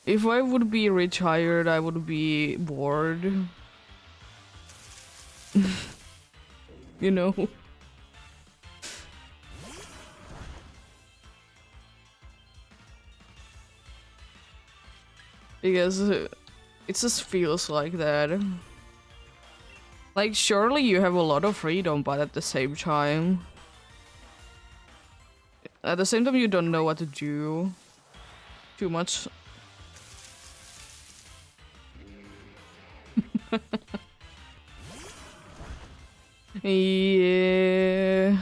if I would be retired, I would be bored. You know? Because it just feels like that. Like, surely you have a lot of freedom, but at the same time... At the same time, you don't know what to do. Too much. Yeah...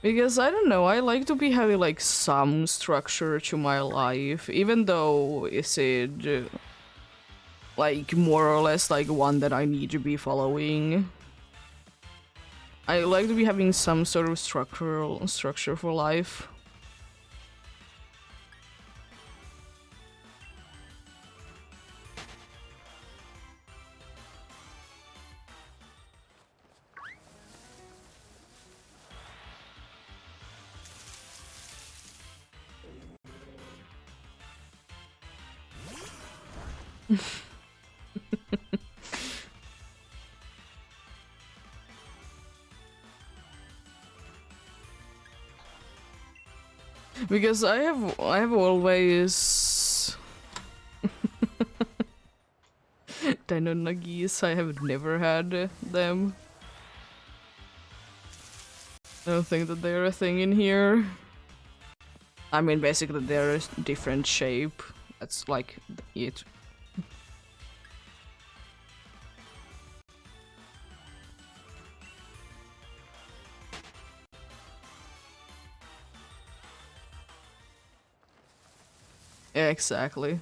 Because I don't know, I like to be having like some structure to my life, even though is it like more or less like one that I need to be following. I like to be having some sort of structure for life. Because I have always Dino Nuggies, I have never had them. I don't think that they're a thing in here. I mean, basically they're a different shape. That's like it. Yeah, exactly.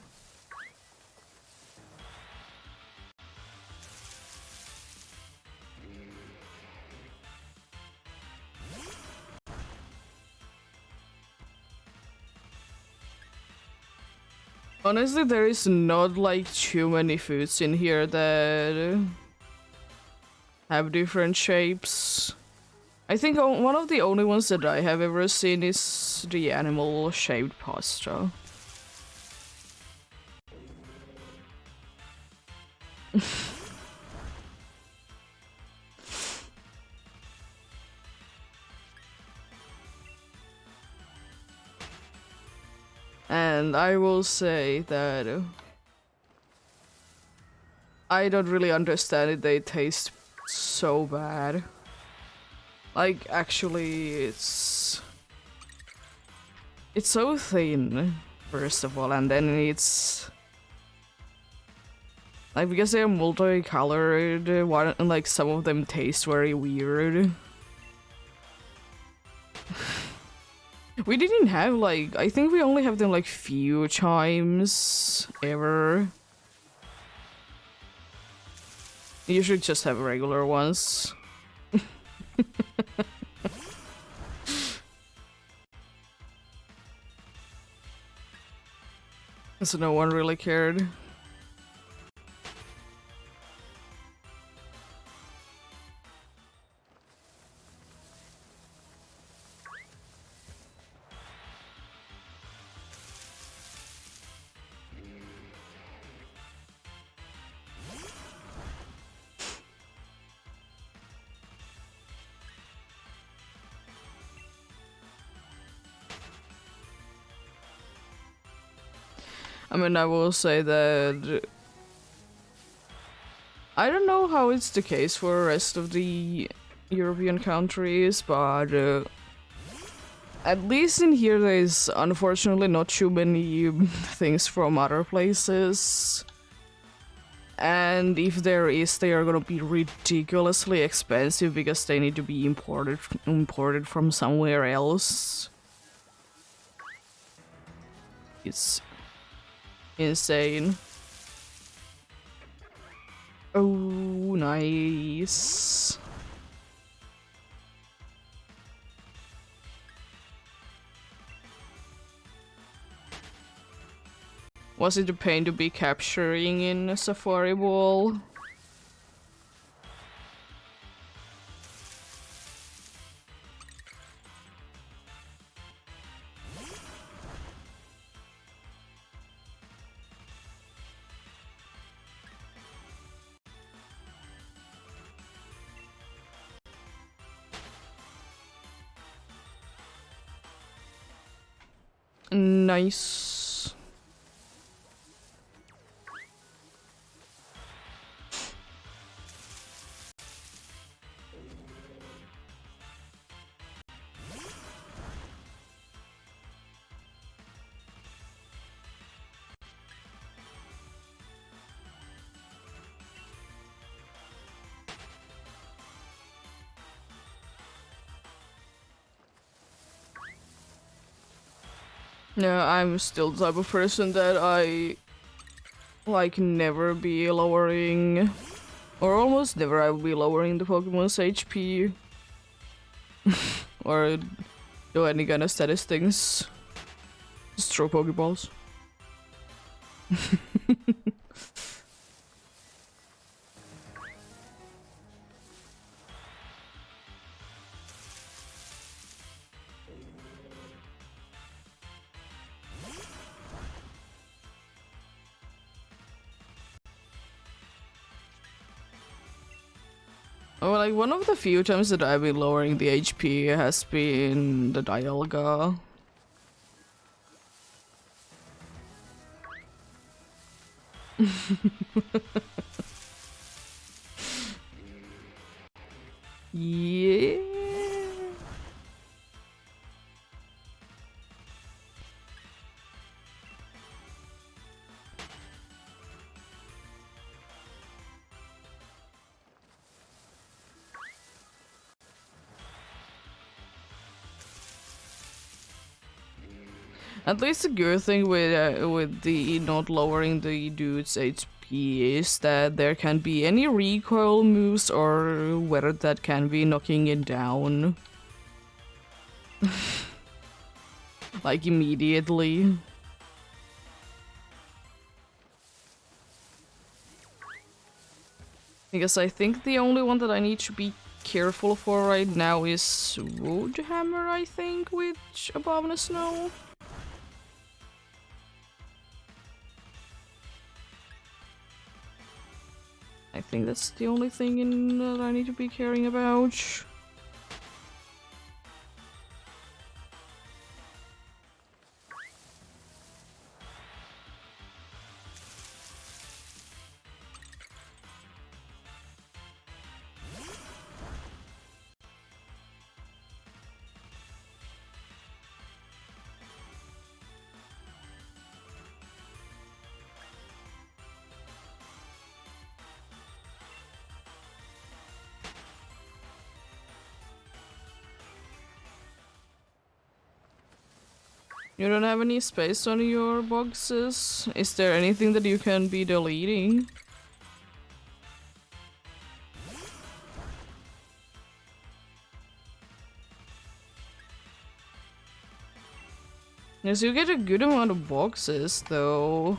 Honestly, there is not like too many foods in here that have different shapes. I think one of the only ones that I have ever seen is the animal shaped pasta. And I will say that I don't really understand it. They taste so bad. Like, actually, it's so thin, first of all, and then it's like, because they're multicolored, like some of them taste very weird. We didn't have like, I think we only have them like few times ever. You should just have regular ones. So no one really cared. I mean, I will say that I don't know how it's the case for the rest of the European countries, but at least in here there's unfortunately not too many things from other places. And if there is, they are gonna be ridiculously expensive because they need to be imported from somewhere else. It's insane. Oh, nice. Was it a pain to be capturing in a Safari Ball? Nice. Yeah, I'm still the type of person that I like never be lowering, or almost never I will be lowering the Pokemon's HP or do any kind of status things. Just throw Pokeballs. Oh, like one of the few times that I've been lowering the HP has been the Dialga. Yeah. At least the good thing with the not lowering the dude's HP is that there can be any recoil moves or whether that can be knocking it down. Like immediately. Because I think the only one that I need to be careful for right now is Woodhammer, I think, with Abominous Snow. I think that's the only thing that I need to be caring about. You don't have any space on your boxes? Is there anything that you can be deleting? Yes, you get a good amount of boxes, though.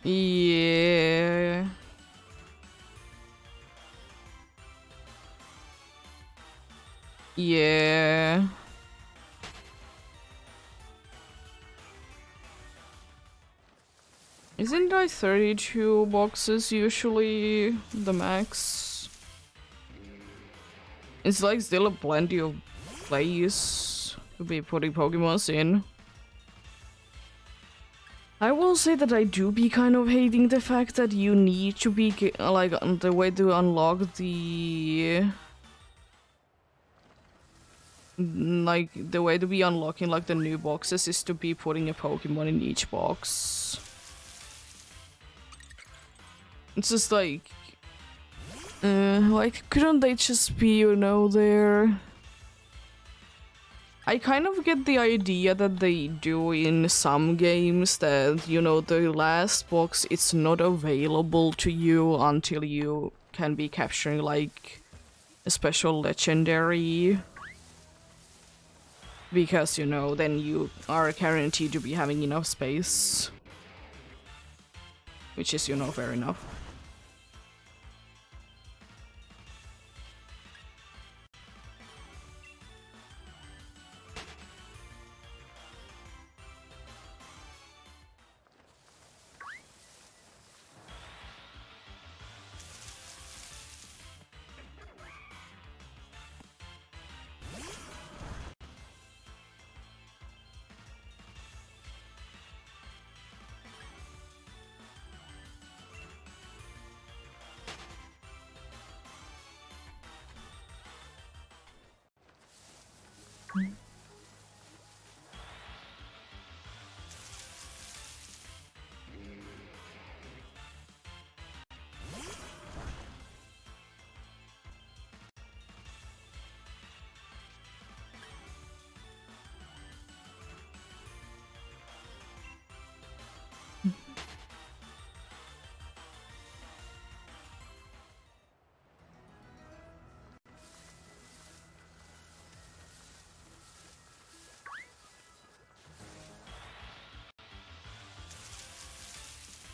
Yeah. Yeah. Isn't like 32 boxes usually the max? It's like still a plenty of place to be putting Pokemons in. I will say that I do be kind of hating the fact that you need to be like the way to unlock the like the way to be unlocking like the new boxes is to be putting a Pokemon in each box. It's just like couldn't they just be, you know, there? I kind of get the idea that they do in some games that, you know, the last box it's not available to you until you can be capturing like a special legendary. Because, you know, then you are guaranteed to be having enough space. Which is, you know, fair enough.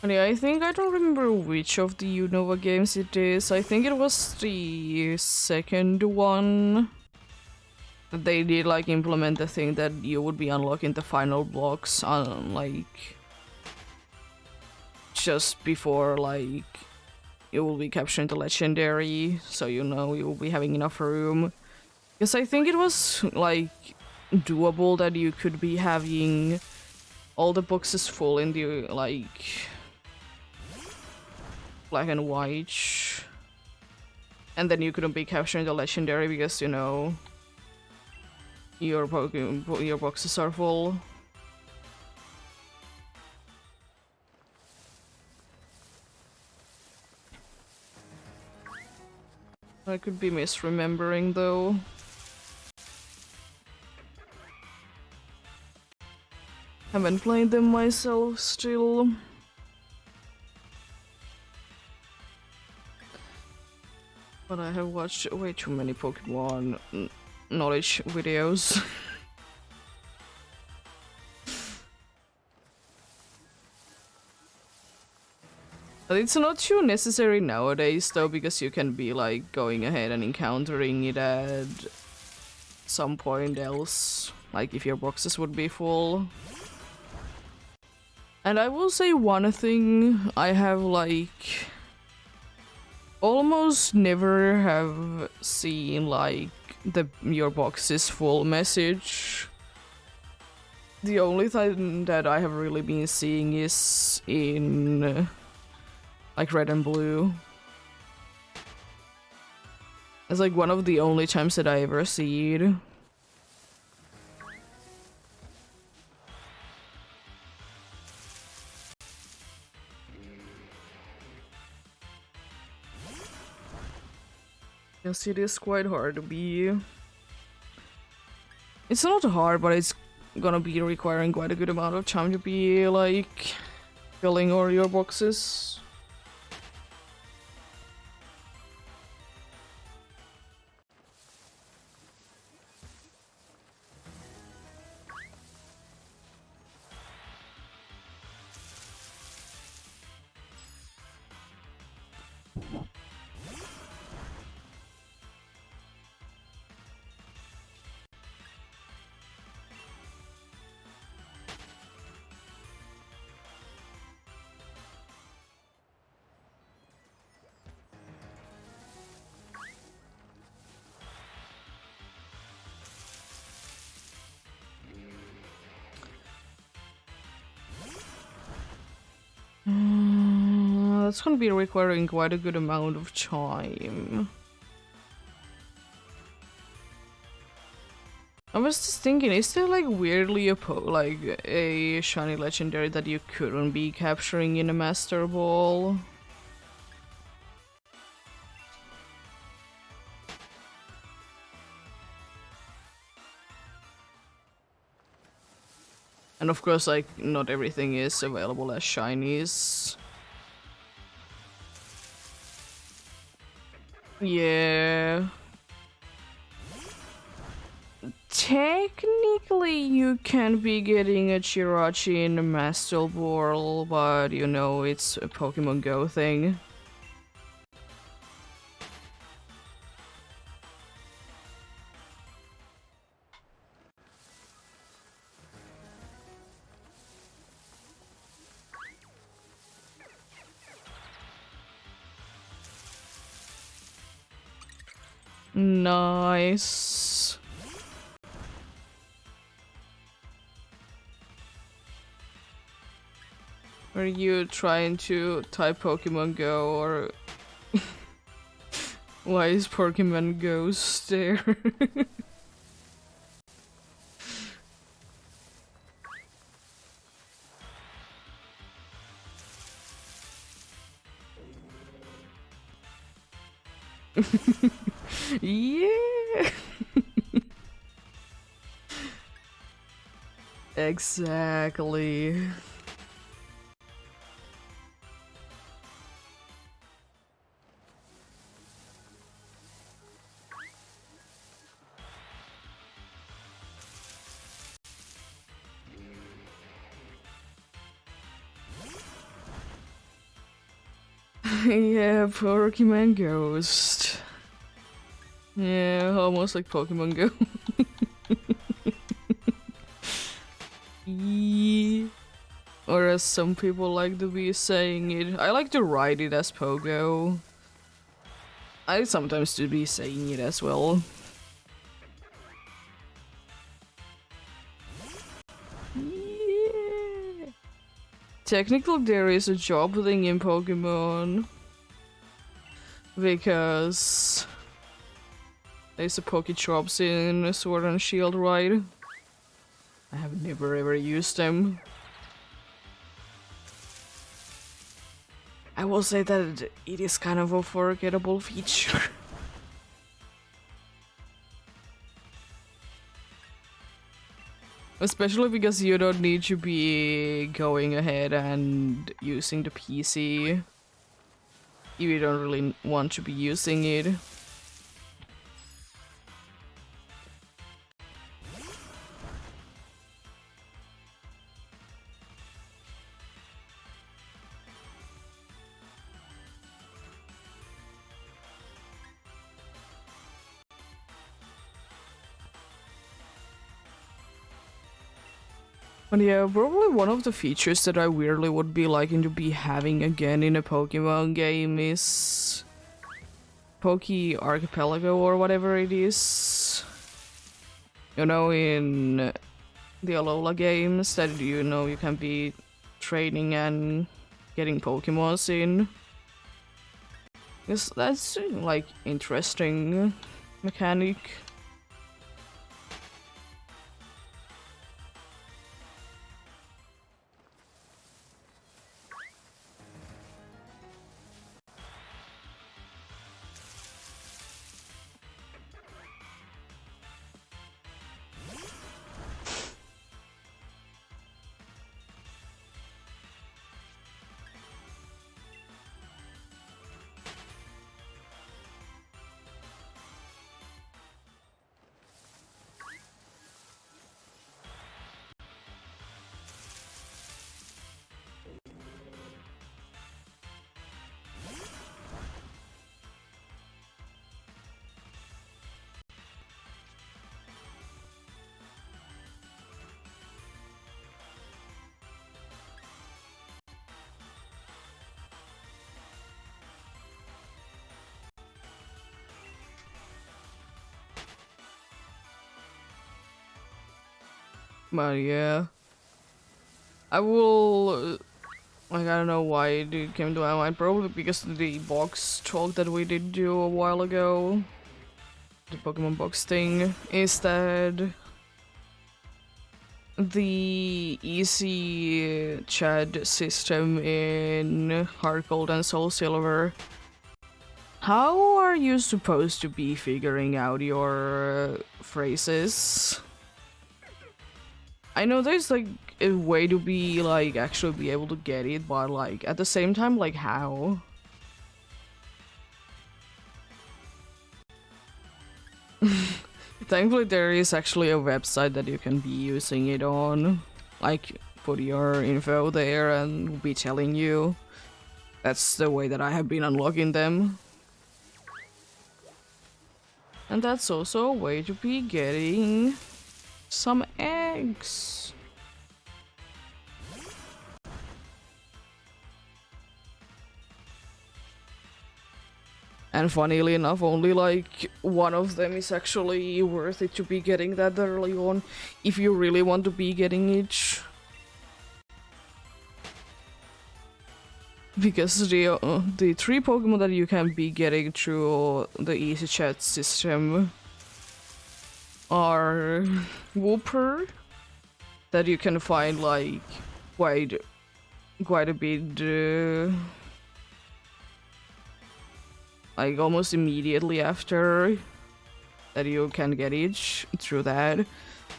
And yeah, I think I don't remember which of the Unova games it is. I think it was the second one. They did like implement the thing that you would be unlocking the final blocks on like just before like you will be capturing the legendary, so you know you will be having enough room. Because I think it was like doable that you could be having all the boxes full in the like black and white, and then you couldn't be capturing the legendary because, you know, your boxes are full. I could be misremembering though. Haven't played them myself still. But I have watched way too many Pokemon knowledge videos. But it's not too necessary nowadays though, because you can be like going ahead and encountering it at some point else, like if your boxes would be full. And I will say one thing, I have like almost never have seen like the your box is full message. The only thing that I have really been seeing is in like red and blue. It's like one of the only times that I ever see it. Yes, it is quite hard to be. It's not hard, but it's gonna be requiring quite a good amount of time to be like filling all your boxes. that's gonna be requiring quite a good amount of time. I was just thinking, is there like weirdly like a shiny legendary that you couldn't be capturing in a Master Ball? And of course, like, not everything is available as shinies. Yeah. Technically, you can be getting a Jirachi in a Master Ball, but you know, it's a Pokemon Go thing. Nice. Are you trying to type Pokemon Go or why is Pokemon Ghost there? Yeah. Exactly. Yeah, Pokemon Ghost. Yeah, almost like Pokemon Go. Yeah. Or as some people like to be saying it. I like to write it as Pogo. I sometimes do be saying it as well. Yeah. Technically, there is a job thing in Pokemon. Because there's a Pokechops in Sword and Shield, right? I have never ever used them. I will say that it is kind of a forgettable feature. Especially because you don't need to be going ahead and using the PC if you don't really want to be using it. But yeah, probably one of the features that I weirdly would be liking to be having again in a Pokemon game is Poke Archipelago or whatever it is. You know, in the Alola games that you know you can be training and getting Pokemons in. Yes, that's like interesting mechanic. But yeah, I will Like, I don't know why it came to my mind. Probably because of the box talk that we did do a while ago. The Pokemon box thing. Instead, the easy chat system in Heart Gold and Soul Silver. How are you supposed to be figuring out your phrases? I know there's like a way to be like actually be able to get it, but like at the same time, like how? Thankfully there is actually a website that you can be using it on. Like put your info there and will be telling you. That's the way that I have been unlocking them. And that's also a way to be getting some eggs. And funnily enough, only like one of them is actually worth it to be getting that early on, if you really want to be getting each. Because the 3 Pokemon that you can be getting through the Easy Chat system are Wooper, that you can find like quite a bit, like almost immediately after that you can get each through that.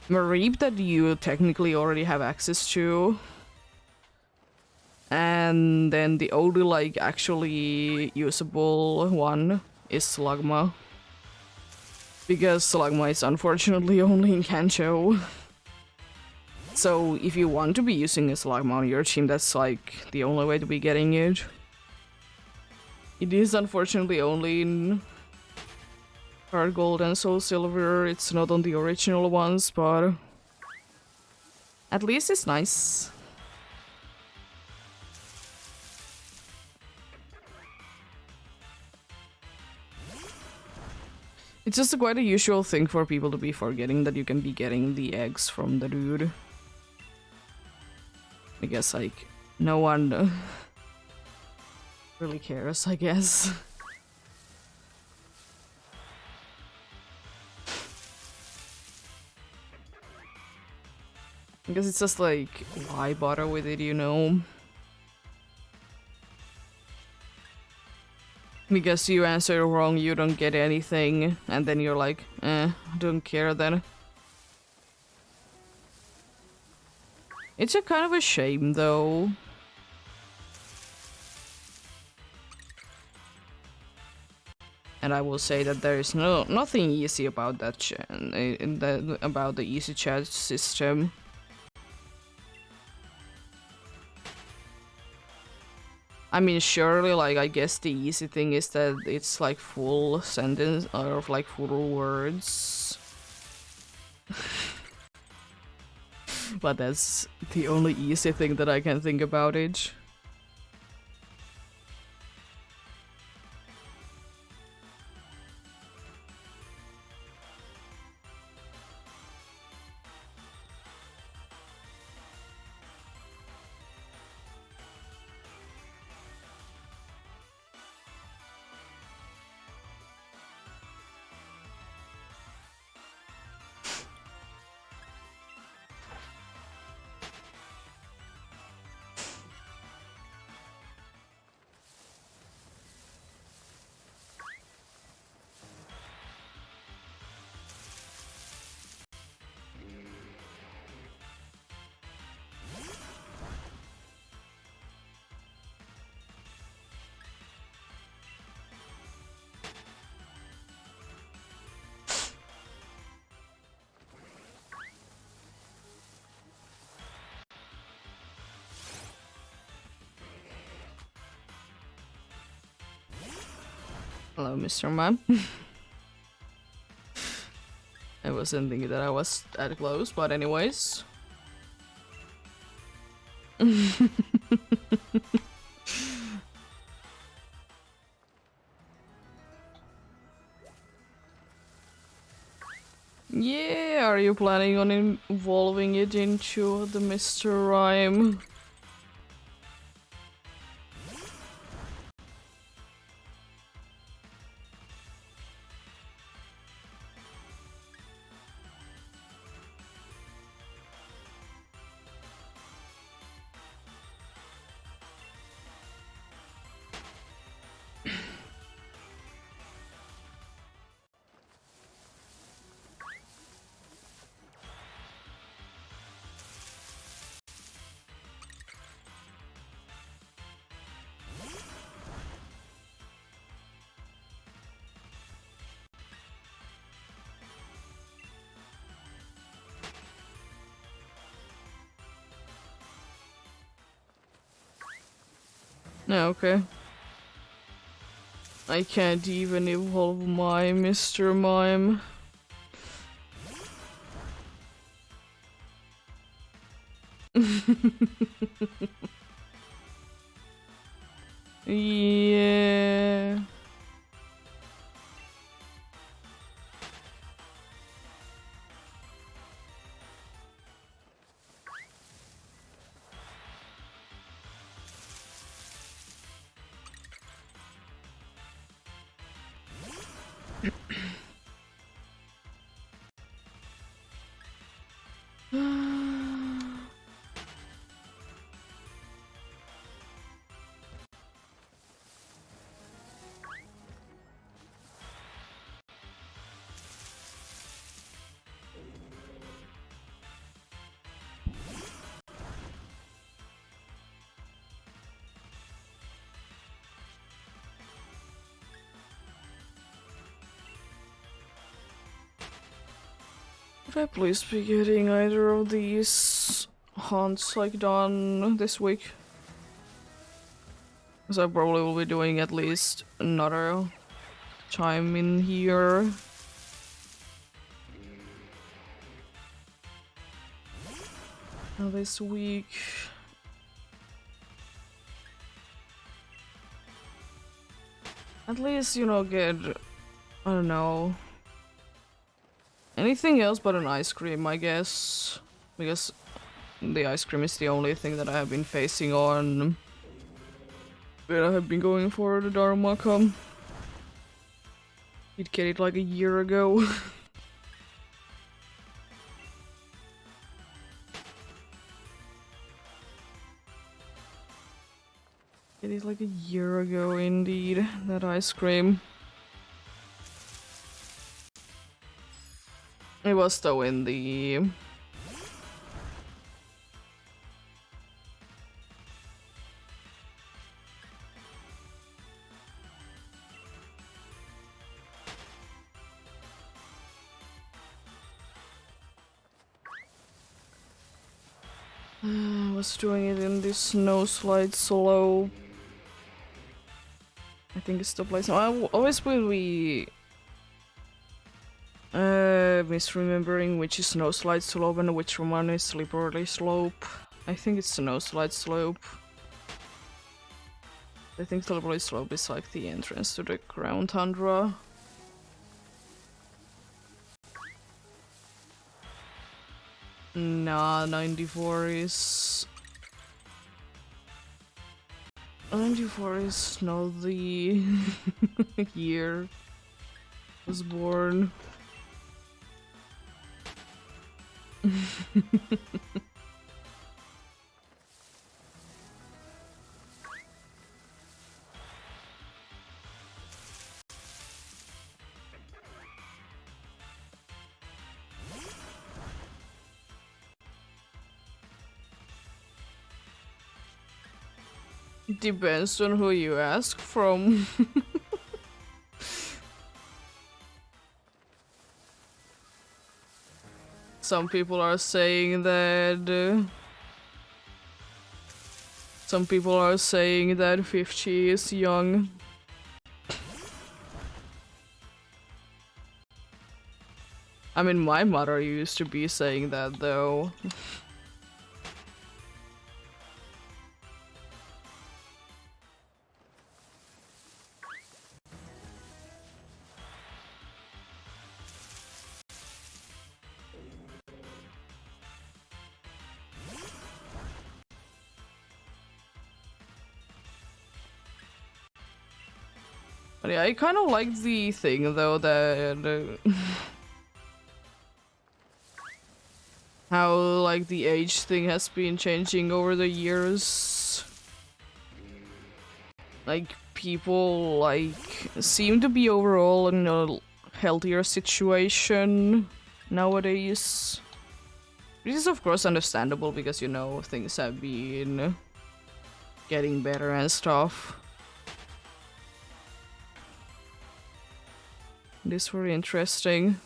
Mareep, that you technically already have access to. And then the only like actually usable one is Slugma. Because Slugma is unfortunately only in Kanto. So if you want to be using a Slugma on your team, that's like the only way to be getting it. It is unfortunately only in Heart Gold and Soul Silver. It's not on the original ones, but at least it's nice. It's just quite a usual thing for people to be forgetting that you can be getting the eggs from the dude. I guess like no one really cares, I guess. Because it's just like, why bother with it, you know? Because you answer wrong, you don't get anything, and then you're like, don't care then. It's a kind of a shame, though. And I will say that there is nothing easy about that about the easy chat system. I mean, surely, like, I guess the easy thing is that it's like full sentence or like full words. But that's the only easy thing that I can think about it. Hello, Mr. Man. I wasn't thinking that I was that close, but anyways. Yeah, are you planning on evolving it into the Mr. Rhyme? Yeah, okay. I can't even evolve my Mr. Mime. Yeah. Could I please be getting either of these hunts like done this week? Because I probably will be doing at least another time in here. Now this week. At least, you know, get, I don't know, anything else but an ice cream, I guess. Because the ice cream is the only thing that I have been facing on when I have been going for the Dharmakam. Did get it like a year ago. It is like a year ago indeed, that ice cream. It was though in the... I was doing it in this snow slide slope. I think it's the place. I always will be misremembering which is snow slide slope and which one is slippery slope. I think it's snow slide slope. I think slippery slope is like the entrance to the ground tundra. Nah, 94 is... 94 is not the year I was born. Depends on who you ask from. Some people are saying that... some people are saying that 50 is young. I mean, my mother used to be saying that though. But yeah, I kind of like the thing though that how like the age thing has been changing over the years. Like people like seem to be overall in a healthier situation nowadays. This is of course understandable because you know things have been getting better and stuff. This very interesting.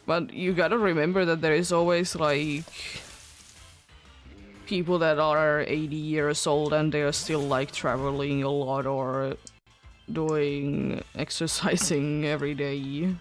But you gotta remember that there is always like people that are 80 years old and they're still like traveling a lot or doing exercising every day.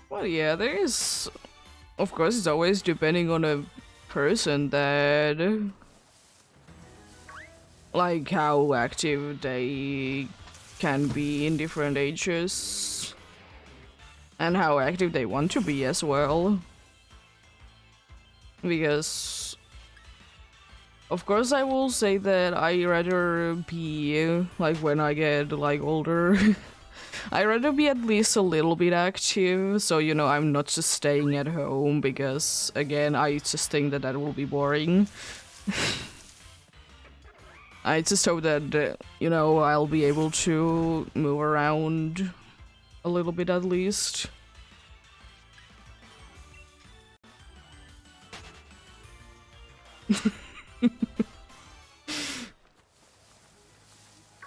Well, yeah, there is. Of course, it's always depending on a person that. Like how active they can be in different ages. And how active they want to be as well. Because. Of course, I will say that I rather be like when I get like older. I rather be at least a little bit active, so you know I'm not just staying at home because again I just think that that will be boring. I just hope that you know I'll be able to move around a little bit at least.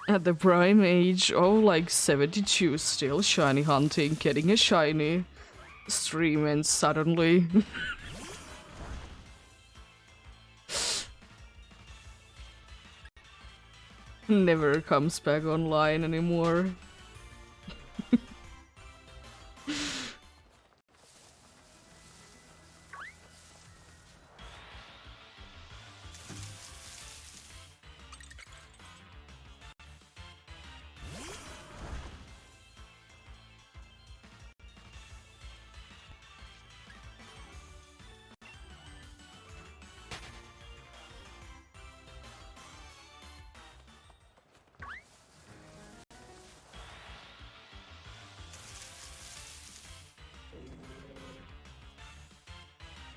At the prime age, oh, like 72, still shiny hunting, getting a shiny stream, and suddenly. Never comes back online anymore.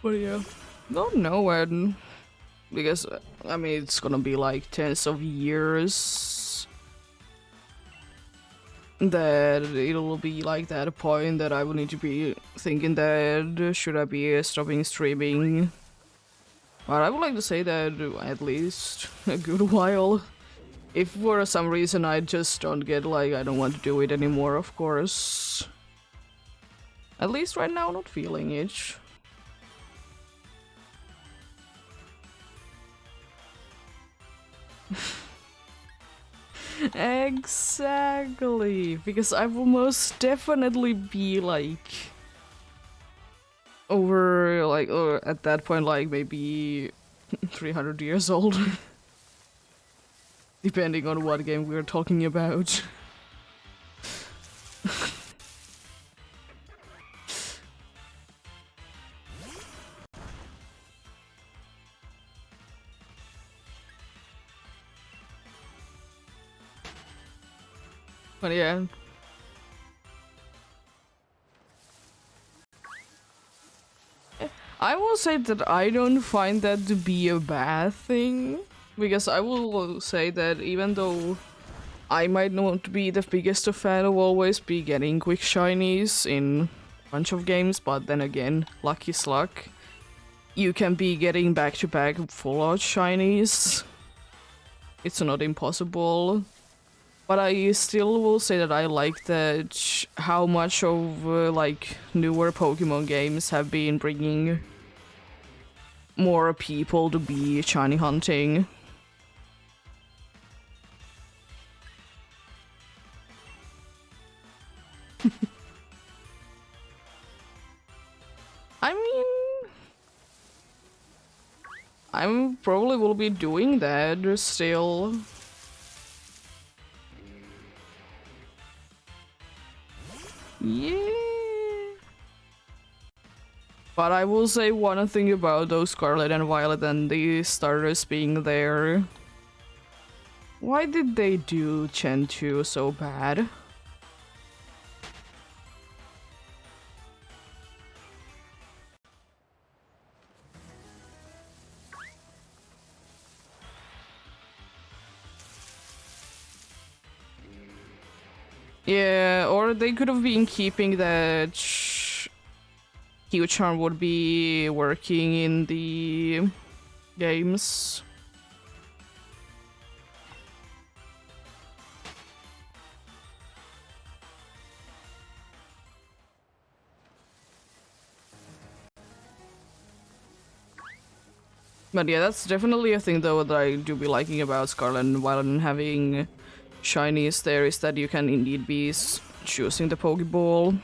But yeah, don't know when. Because, I mean, it's gonna be like tens of years that it'll be like that point that I will need to be thinking that should I be stopping streaming. But I would like to say that at least a good while. If for some reason I just don't get like I don't want to do it anymore, of course. At least right now, not feeling it. Exactly, because I will most definitely be like over like or at that point like maybe 300 years old. Depending on what game we're talking about. But yeah. I will say that I don't find that to be a bad thing. Because I will say that even though I might not be the biggest of fan of always be getting quick shinies in a bunch of games, but then again, lucky luck. You can be getting back-to-back full art shinies. It's not impossible. But I still will say that I like that how much of like newer Pokemon games have been bringing more people to be shiny hunting. I'm probably will be doing that still. Yeah. But I will say one thing about those Scarlet and Violet and the starters being there. Why did they do Gen 2 so bad? Yeah, or they could have been keeping that Q Charm would be working in the games. But yeah, that's definitely a thing though that I do be liking about Scarlet and Violet and having shinies there is that you can indeed be choosing the Pokeball.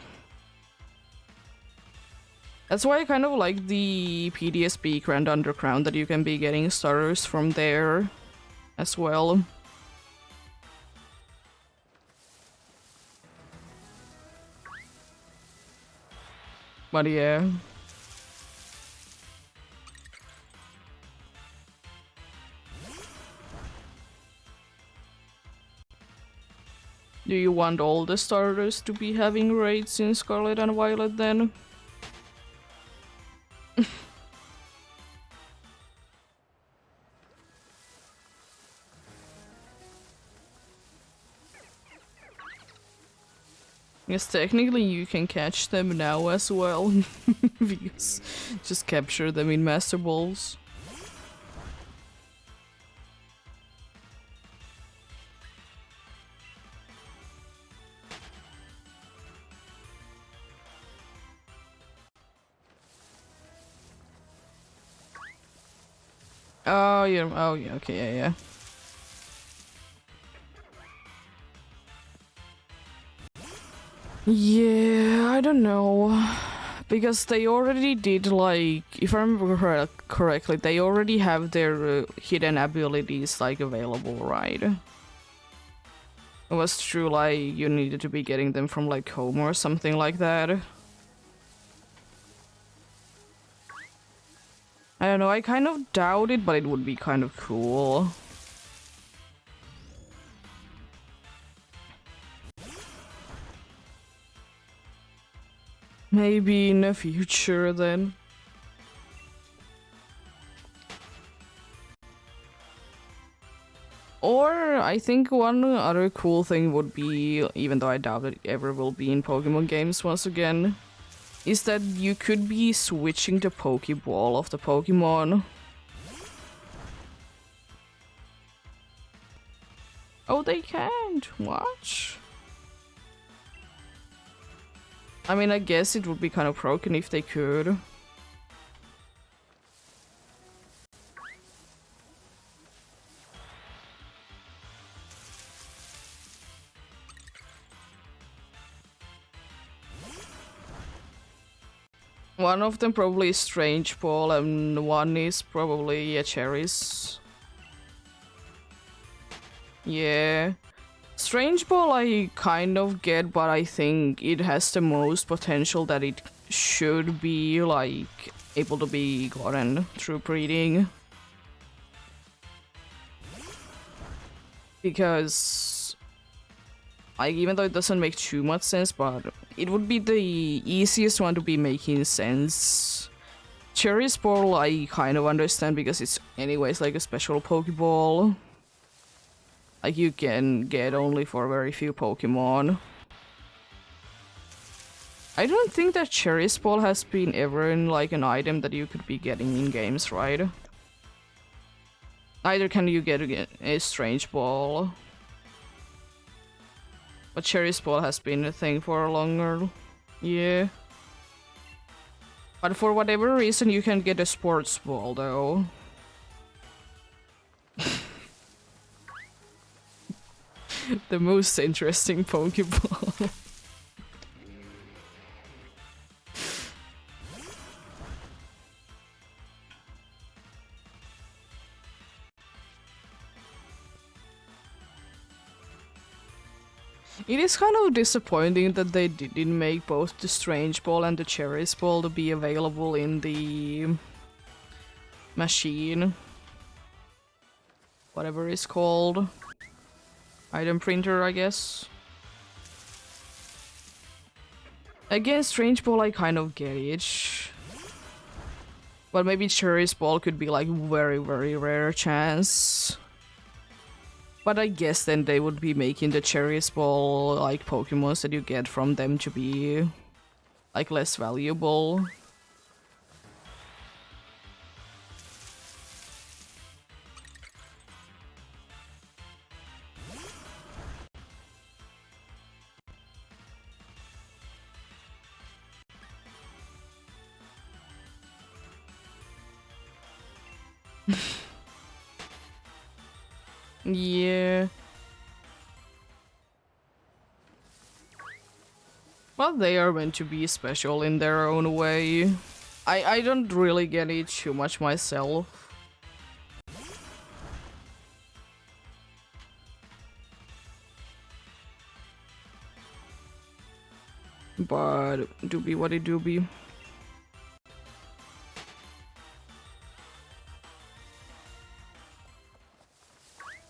That's why I kind of like the PDSP Grand Underground, that you can be getting starters from there as well. But yeah. Do you want all the starters to be having raids in Scarlet and Violet then? Yes, technically you can catch them now as well, because just capture them in Master Balls. Oh yeah, okay, yeah. Yeah, I don't know. Because they already did, like, if I remember correctly, they already have their hidden abilities, like, available, right? It was true, like, you needed to be getting them from, like, home or something like that. I don't know, I kind of doubt it, but it would be kind of cool. Maybe in the future, then. Or, I think one other cool thing would be, even though I doubt it ever will be in Pokemon games once again, is that you could be switching the Pokeball of the Pokemon. Oh, they can't! What? I mean, I guess it would be kind of broken if they could. One of them probably is Strange Ball, and one is probably a Cherries. Yeah. Strange Ball I kind of get, but I think it has the most potential that it should be, like, able to be gotten through breeding. Because, like, even though it doesn't make too much sense, but it would be the easiest one to be making sense. Cherry Ball I kind of understand because it's anyways like a special Pokeball. Like, you can get only for very few Pokemon. I don't think that Cherry Ball has been ever in, like, an item that you could be getting in games, right? Either can you get a Strange Ball. But Cherry Ball has been a thing for longer. Yeah. But for whatever reason you can get a Sports Ball, though. The most interesting Pokeball. It is kind of disappointing that they didn't make both the Strange Ball and the Cherries Ball to be available in the machine. Whatever it's called. Item printer, I guess. Again, Strange Ball I kind of get it. But maybe Cherries Ball could be like very, very rare chance. But I guess then they would be making the Cherries Ball like Pokemons that you get from them to be like less valuable. Yeah. Well, they are meant to be special in their own way. I don't really get it too much myself. But do be what it do be.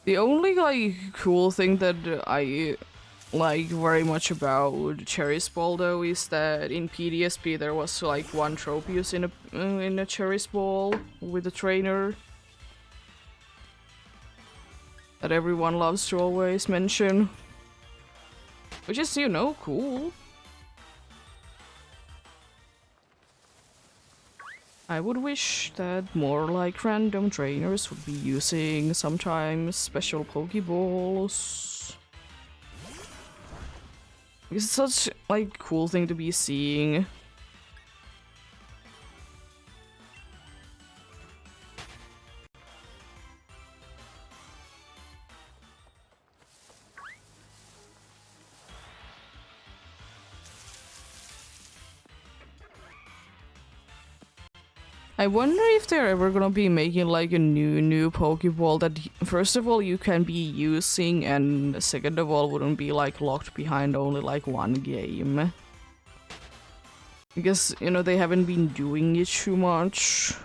The only like cool thing that I like very much about Cherries Ball though is that in PDSP there was like one Tropius in a Cherries Ball with a trainer that everyone loves to always mention, which is, you know, cool. I would wish that more like random trainers would be using sometimes special Pokeballs. It's such like cool thing to be seeing. I wonder if they're ever gonna be making like a new Pokeball that first of all you can be using and second of all wouldn't be like locked behind only like one game. Because, you know, they haven't been doing it too much.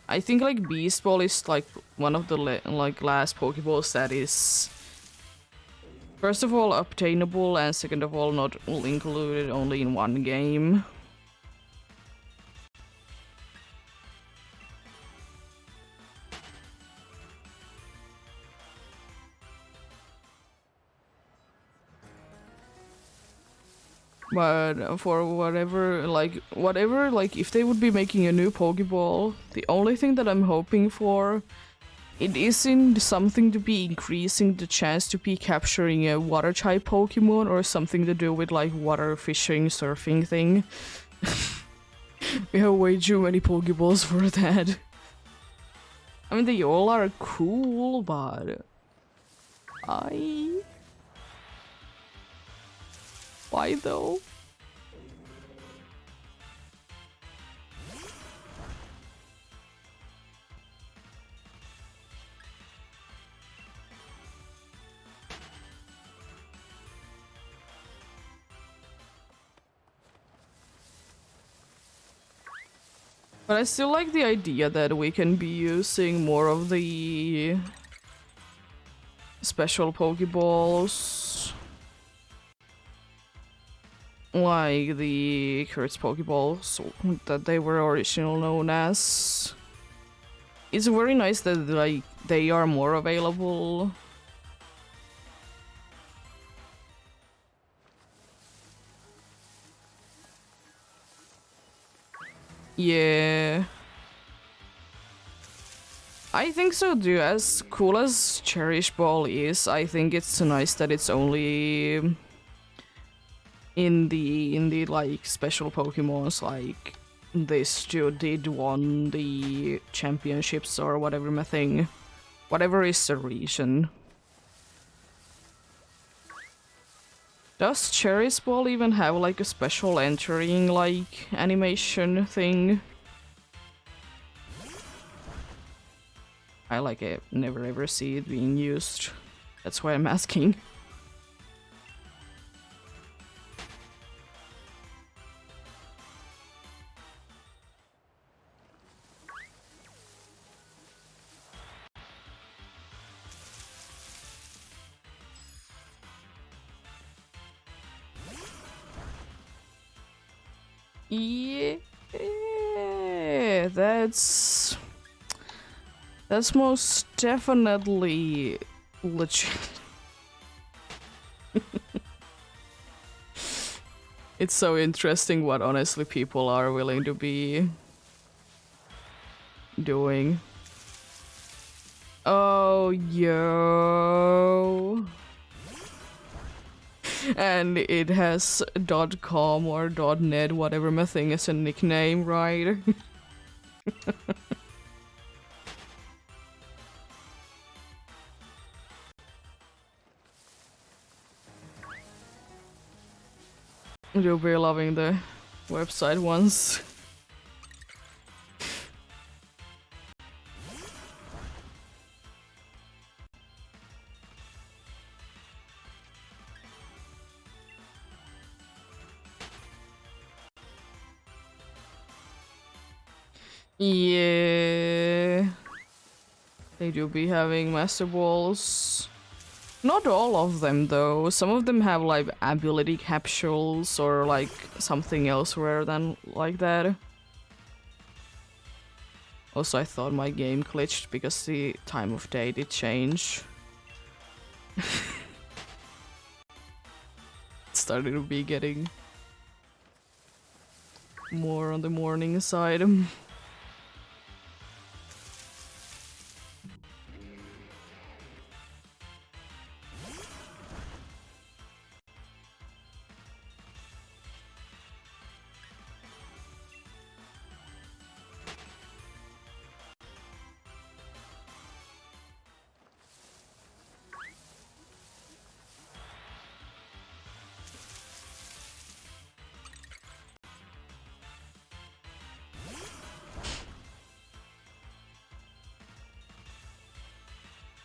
I think like Beast Ball is like one of the last Pokeballs that is first of all obtainable and second of all not included only in one game. But for whatever, if they would be making a new Pokeball, the only thing that I'm hoping for, it isn't something to be increasing the chance to be capturing a water type Pokemon or something to do with like water fishing, surfing thing. We have way too many Pokeballs for that. I mean, they all are cool, but why though? But I still like the idea that we can be using more of the special Pokeballs. Like the Kurt's Pokeballs that they were originally known as. It's very nice that like they are more available. Yeah. I think so too. As cool as Cherish Ball is, I think it's nice that it's only in the like special Pokemons like this two did won the championships or whatever my thing. Whatever is the reason. Does Cherry's Ball even have like a special entering like animation thing? I like it, never ever see it being used. That's why I'm asking. Yeah, that's most definitely legit. It's so interesting what honestly people are willing to be doing. Oh, yo. And it has .com or .net, whatever my thing is a nickname, right? You'll be loving the website once. Yeah. They do be having master balls. Not all of them though. Some of them have like ability capsules or like something else rare than like that. Also, I thought my game glitched because the time of day did change. It started to be getting more on the morning side.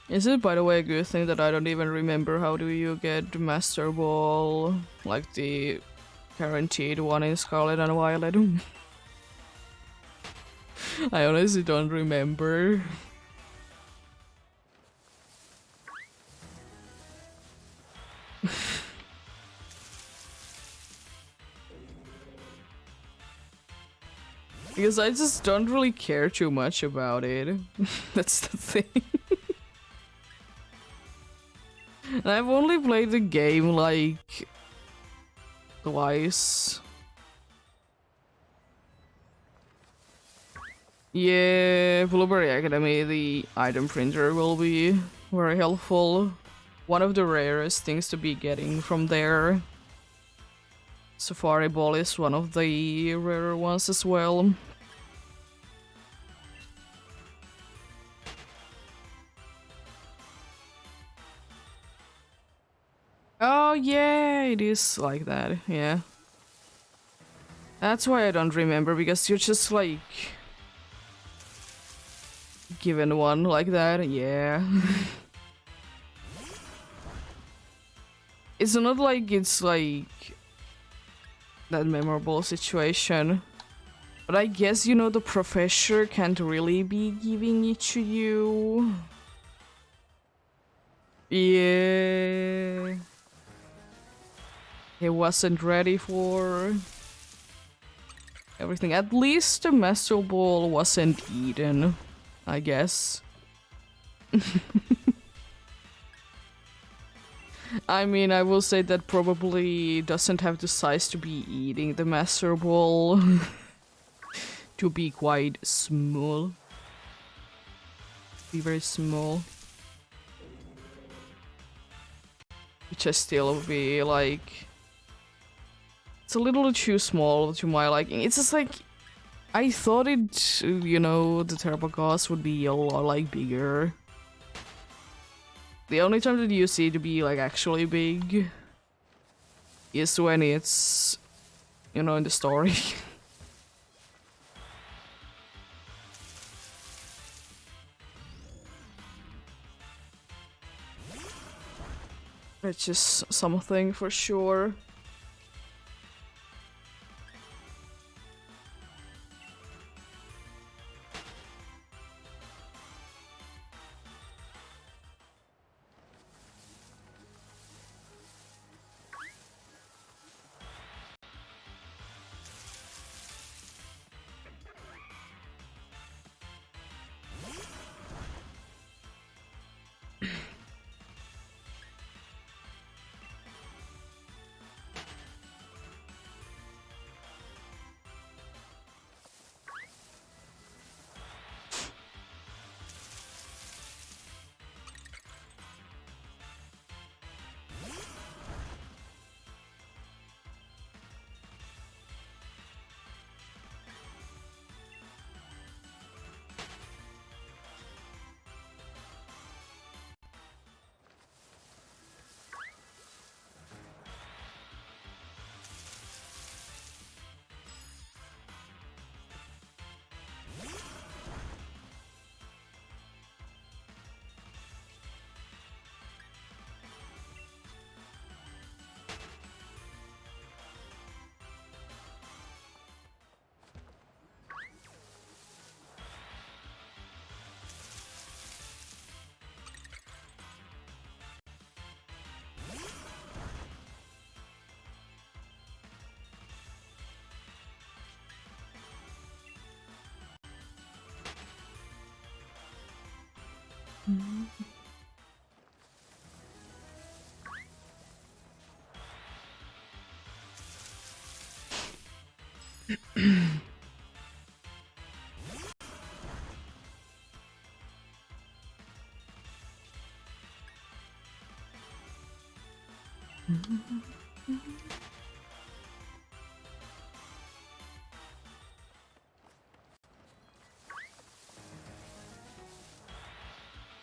Is it, by the way, a good thing that I don't even remember how do you get the Master Ball, like the guaranteed one in Scarlet and Violet? I honestly don't remember. Because I just don't really care too much about it. That's the thing. And I've only played the game like twice. Yeah, Blueberry Academy, the item printer will be very helpful. One of the rarest things to be getting from there. Safari Ball is one of the rarer ones as well. Oh yeah, it is like that, yeah. That's why I don't remember, because you're just like given one like that, yeah. It's not like it's like that memorable situation. But I guess, you know, the professor can't really be giving it to you. Yeah. He wasn't ready for everything. At least the Master Ball wasn't eaten, I guess. I mean, I will say that probably doesn't have the size to be eating the Master Ball. To be quite small. Be very small. Which I still be like... It's a little too small to my liking. It's just like... I thought it, you know, the Turbo Gauss would be a lot like bigger. The only time that you see it to be like actually big is when it's, you know, in the story. It's just something for sure.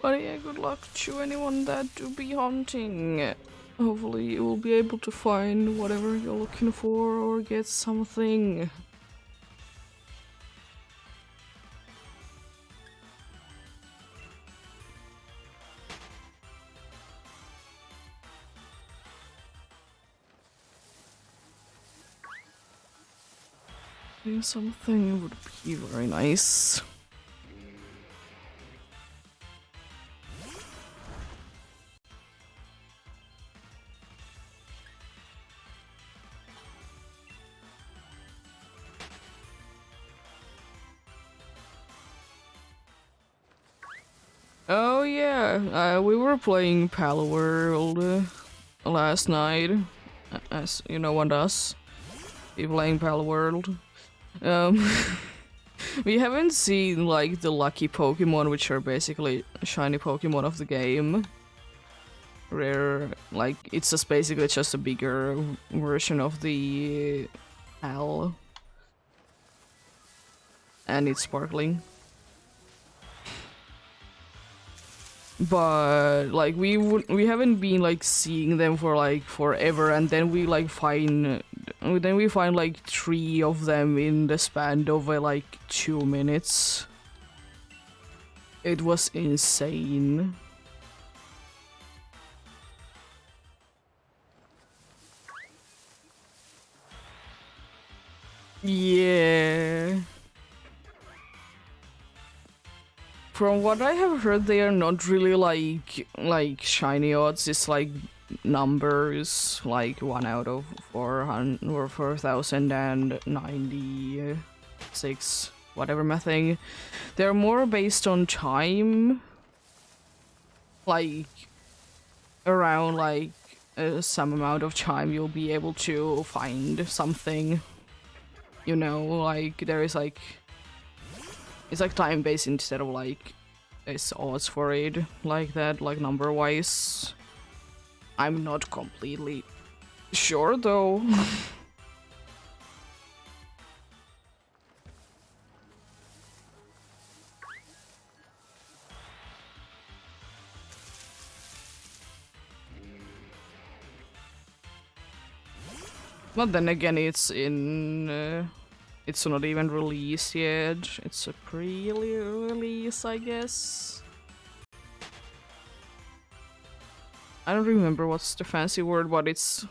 But yeah, good luck to anyone that do be hunting. Hopefully you will be able to find whatever you're looking for or get something. Yeah, something would be very nice. Oh yeah, we were playing Pal World last night, as you know one does. Be playing Pal World. Um, we haven't seen like the lucky Pokemon, which are basically shiny Pokemon of the game. Rare, like it's just basically just a bigger version of the Pal, and it's sparkling. But like we haven't been like seeing them for like forever, and then we find like 3 of them in the span of like 2 minutes. It was insane. Yeah. From what I have heard, they are not really like shiny odds. It's like numbers, like 1 out of 400 or 4096, whatever my thing. They're more based on time, like around like some amount of time you'll be able to find something. You know, like there is like. It's like time based instead of like it's odds for it like that, like number wise. I'm not completely sure though. But then again, it's in. It's not even released yet. It's a pre-release, I guess. I don't remember what's the fancy word, but it's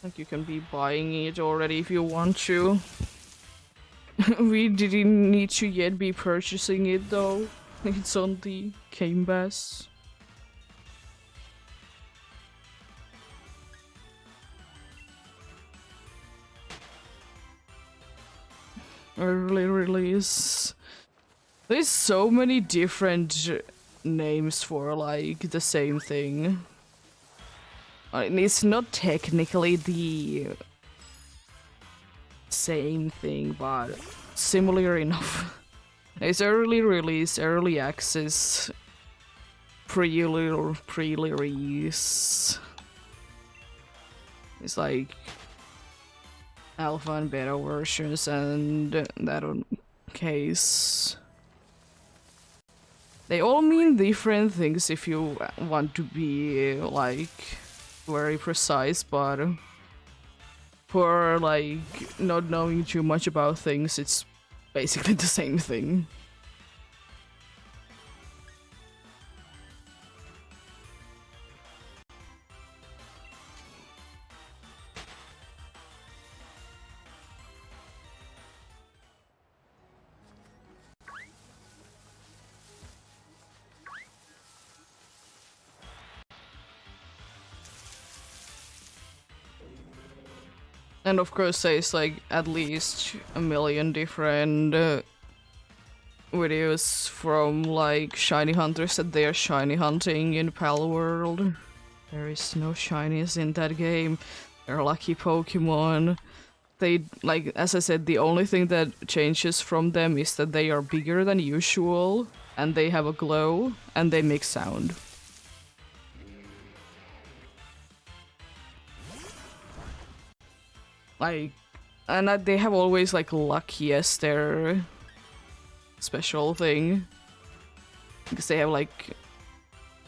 like you can be buying it already if you want to. We didn't need to yet be purchasing it though. It's on the Game Pass. Early release. There's so many different names for like the same thing. And it's not technically the same thing, but similar enough. It's early release, early access, pre-release. It's like alpha and beta versions and that case. They all mean different things if you want to be like very precise, but for like not knowing too much about things, it's basically the same thing. And of course there's like at least a million different videos from like shiny hunters that they are shiny hunting in Pal World. There is no shinies in that game. They're lucky Pokemon. They, like, as I said, the only thing that changes from them is that they are bigger than usual, and they have a glow, and they make sound. Like, and they have always like lucky as their special thing. Because they have like,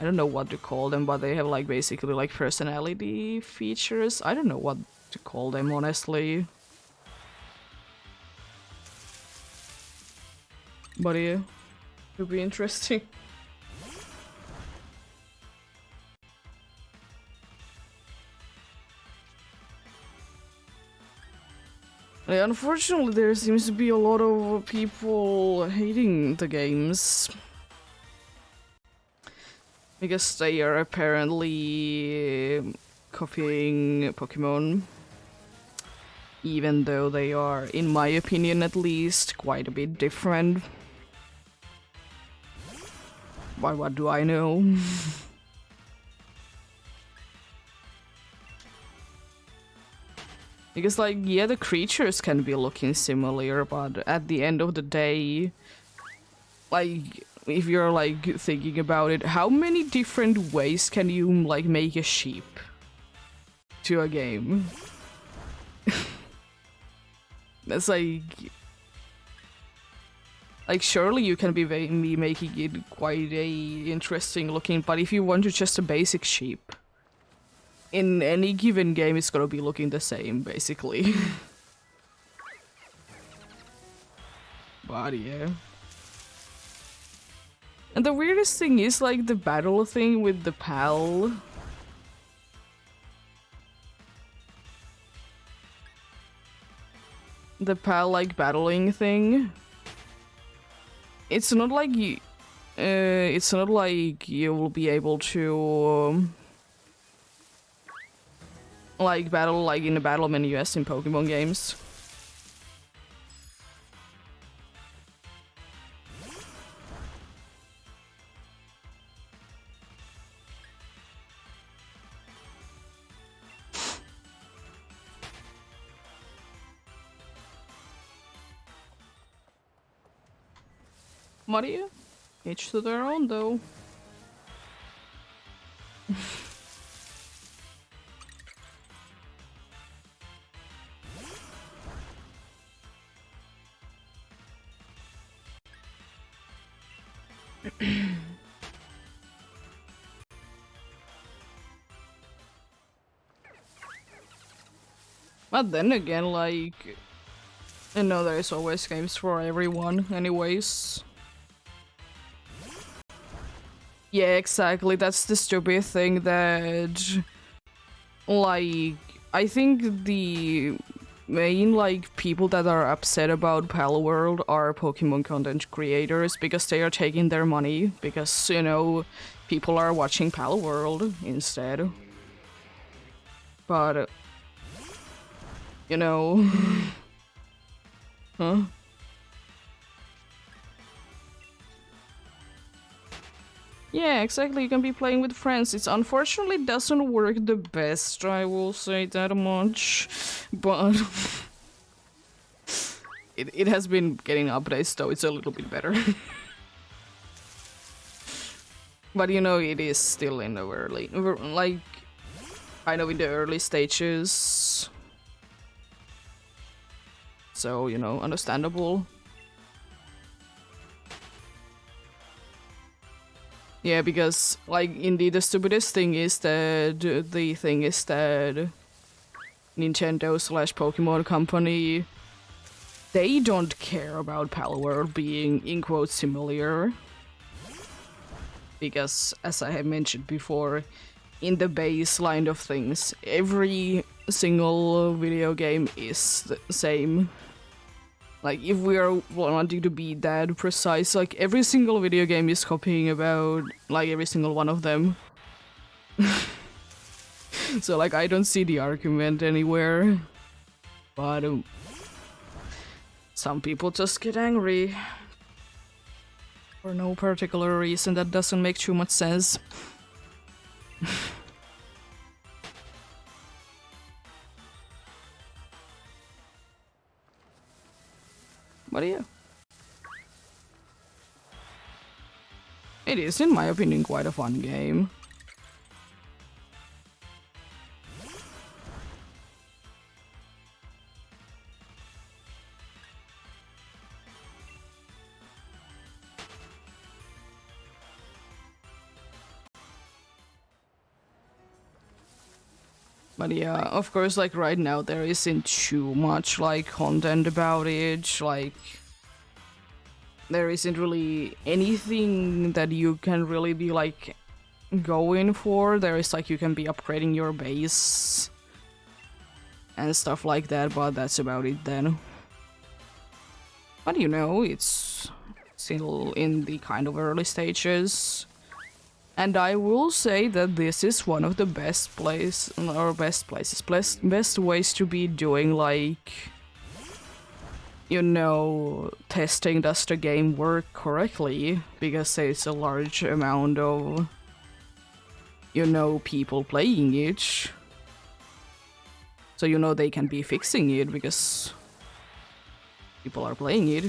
I don't know what to call them, but they have like basically like personality features. I don't know what to call them, honestly. But yeah, it'll be interesting. Yeah, unfortunately, there seems to be a lot of people hating the games. Because they are apparently copying Pokemon. Even though they are, in my opinion at least, quite a bit different. But what do I know? Because, like, yeah, the creatures can be looking similar, but at the end of the day, like, if you're, like, thinking about it, how many different ways can you, like, make a sheep to a game? That's like, surely you can be making it quite a interesting looking, but if you want to just a basic sheep, in any given game, it's gonna be looking the same, basically. But yeah. And the weirdest thing is, like, the battle thing with the PAL. The PAL, like, battling thing. It's not like you... it's not like you will be able to... like, battle, like, in the battle menu as in Pokemon games. Mario? Each to their own, though. But then again, like... I know there's always games for everyone, anyways. Yeah, exactly. That's the stupid thing that, like, I think the main, like, people that are upset about Pal World are Pokemon content creators because they are taking their money because, you know, people are watching Pal World instead. But, you know, huh? Yeah, exactly. You can be playing with friends. It unfortunately doesn't work the best, I will say that much. But it has been getting updates, so it's a little bit better. But you know, it is still in the early, like, kind of in the early stages. So, you know, understandable. Yeah, because, like, indeed, the stupidest thing is that the thing is that Nintendo slash Pokemon Company, they don't care about Palworld being, in quotes, similar. Because, as I have mentioned before, in the baseline of things, every single video game is the same. Like, if we are wanting to be that precise, like, every single video game is copying about, like, every single one of them. So, like, I don't see the argument anywhere. But, some people just get angry. For no particular reason that doesn't make too much sense. But yeah. It is, in my opinion, quite a fun game. But yeah, of course, like right now there isn't too much like content about it. Like, there isn't really anything that you can really be like going for. There is like you can be upgrading your base and stuff like that, but that's about it then. But you know, it's still in the kind of early stages. And I will say that this is one of the best best ways to be doing, like, you know, testing does the game work correctly, because there's a large amount of, you know, people playing it. So, you know, they can be fixing it because people are playing it.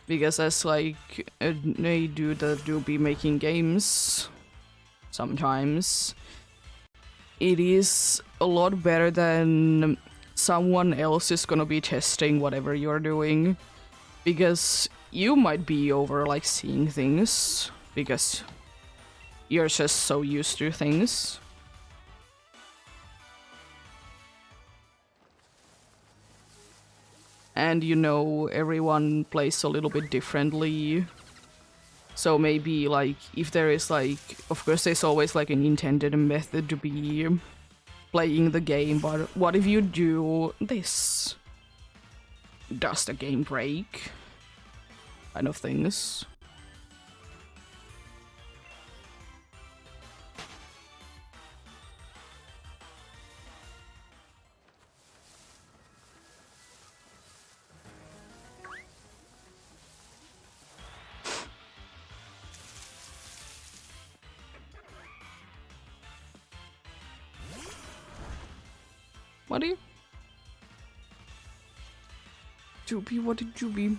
Because as like they do that do be making games sometimes, it is a lot better than someone else is gonna be testing whatever you're doing, because you might be over like seeing things because you're just so used to things. And you know, everyone plays a little bit differently. So maybe like if there is like, of course there's always like an intended method to be playing the game, but what if you do this? Does the game break? Kind of things. What do you? Juby, what did Juby?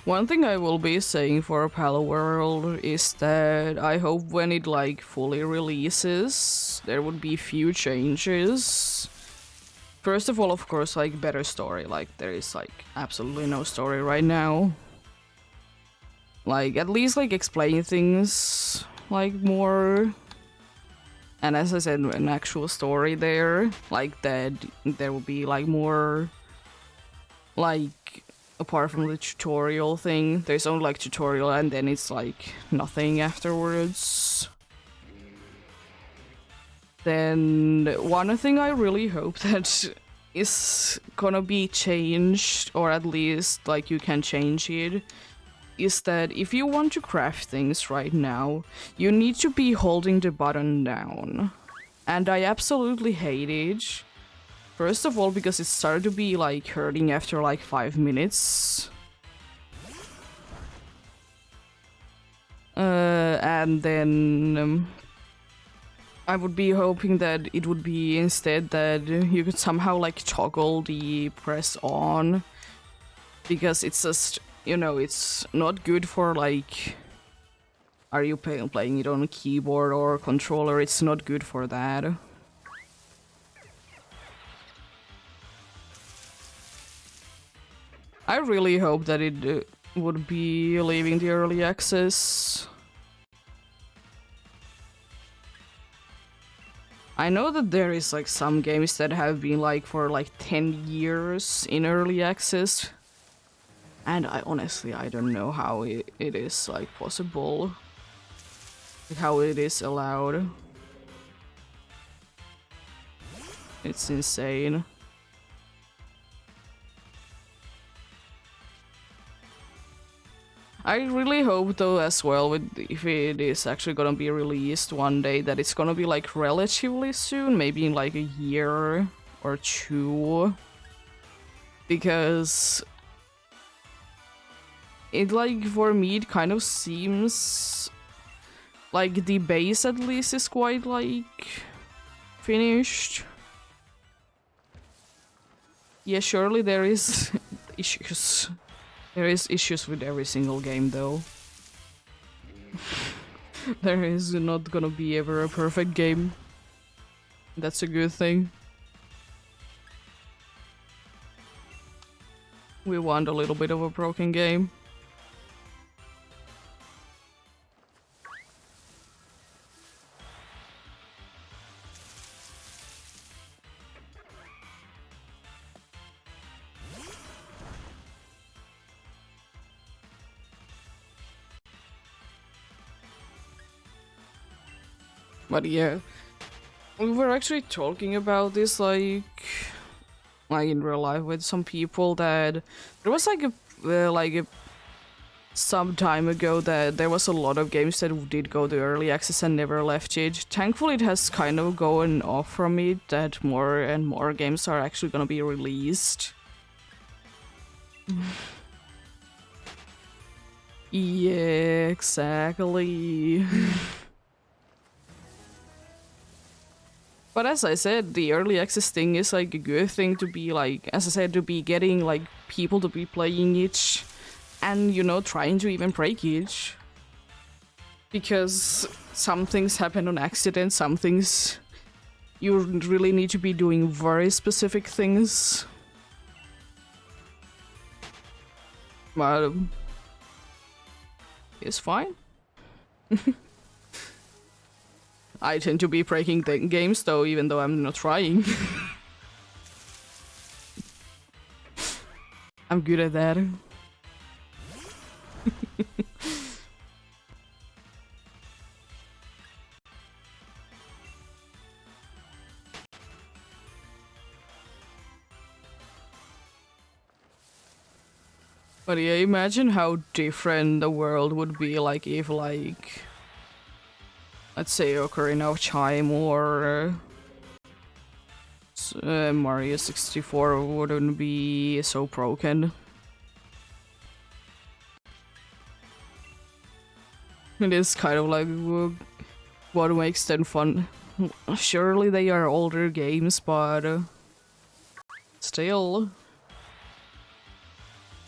One thing I will be saying for Palo World is that I hope when it like fully releases, there would be few changes. First of all, of course, like better story. Like there is like absolutely no story right now. Like at least like explain things like more. And as I said, an actual story there, like that there will be like more, like apart from the tutorial thing, there's only like tutorial and then it's like nothing afterwards. Then one thing I really hope that is gonna be changed, or at least like you can change it, is that if you want to craft things right now, you need to be holding the button down. And I absolutely hate it. First of all, because it started to be like hurting after like 5 minutes. And then I would be hoping that it would be instead that you could somehow like toggle the press on. Because it's just, you know, it's not good for like, are you playing it on a keyboard or controller? It's not good for that. I really hope that it would be leaving the early access. I know that there is like some games that have been like for like 10 years in early access. And I honestly, I don't know how it is like possible. Like how it is allowed. It's insane. I really hope though as well, if it is actually gonna be released one day, that it's gonna be like relatively soon, maybe in like a year or two. Because it like, for me, it kind of seems like the base at least is quite like finished. Yeah, surely there is issues. There is issues with every single game though. There is not gonna be ever a perfect game. That's a good thing. We want a little bit of a broken game. But yeah, we were actually talking about this like in real life with some people, that there was like some time ago that there was a lot of games that did go to early access and never left it. Thankfully, it has kind of gone off from it, that more and more games are actually gonna be released. Yeah, exactly. But as I said, the early access thing is like a good thing to be like, as I said, to be getting like people to be playing it and, you know, trying to even break it. Because some things happen on accident, some things you really need to be doing very specific things. But it's fine. I tend to be breaking the games though, even though I'm not trying. I'm good at that. But yeah, imagine how different the world would be like if like, let's say, Ocarina of Time or Mario 64 wouldn't be so broken. It is kind of like what makes them fun, Surely they are older games, but still.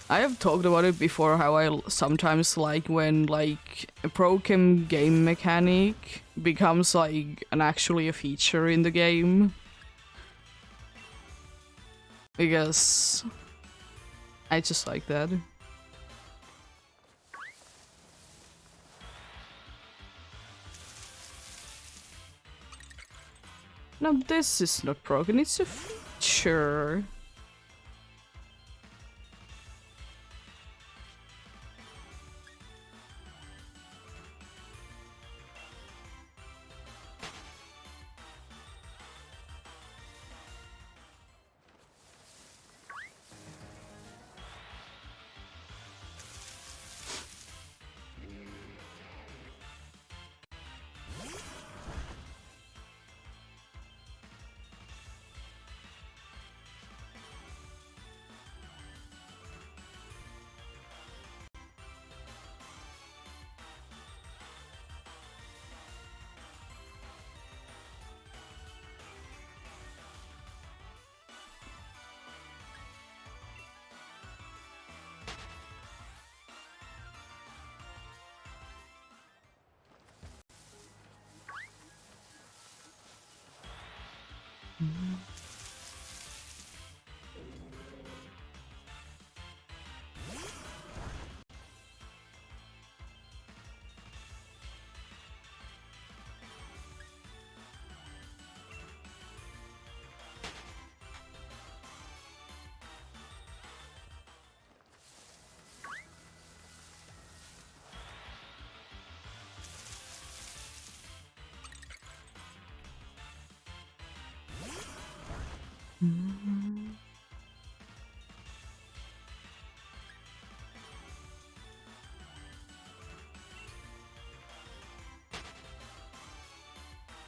I have talked about it before, how I sometimes like when like a broken game mechanic becomes like actually a feature in the game. Because I just like that. Now this is not broken, it's a feature.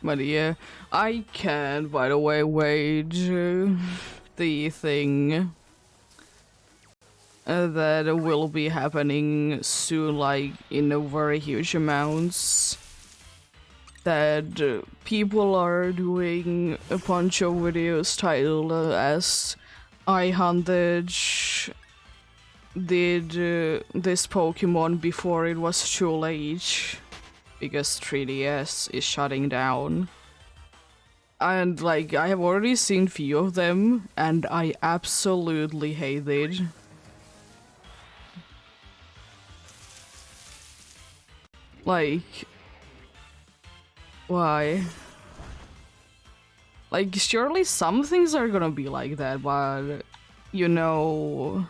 But yeah, I can, by the way, wage the thing that will be happening soon, like in a very huge amounts. That people are doing a bunch of videos titled as I hunted did this Pokemon before it was too late. Because 3DS is shutting down. And like, I have already seen few of them, and I absolutely hate it. Like, why? Like, surely some things are gonna be like that, but you know,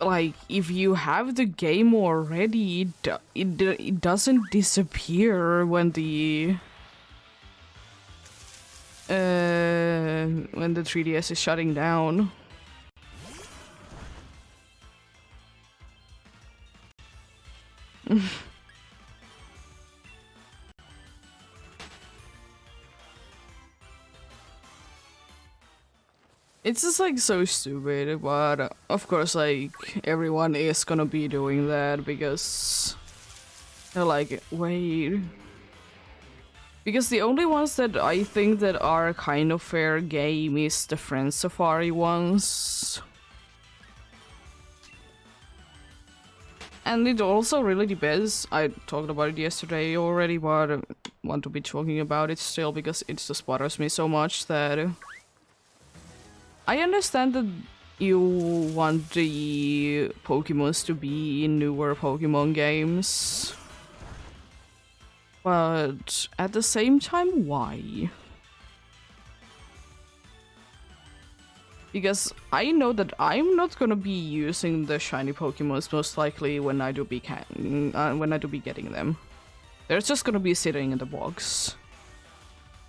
like, if you have the game already, it doesn't disappear when the 3DS is shutting down. It's just like so stupid, but of course, like, everyone is gonna be doing that because they're like, wait. Because the only ones that I think that are kind of fair game is the Friend Safari ones. And it also really depends. I talked about it yesterday already, but I want to be talking about it still because it just bothers me so much that I understand that you want the Pokemons to be in newer Pokemon games, but at the same time, why? Because I know that I'm not gonna be using the shiny Pokemons most likely when I do be getting them. They're just gonna be sitting in the box.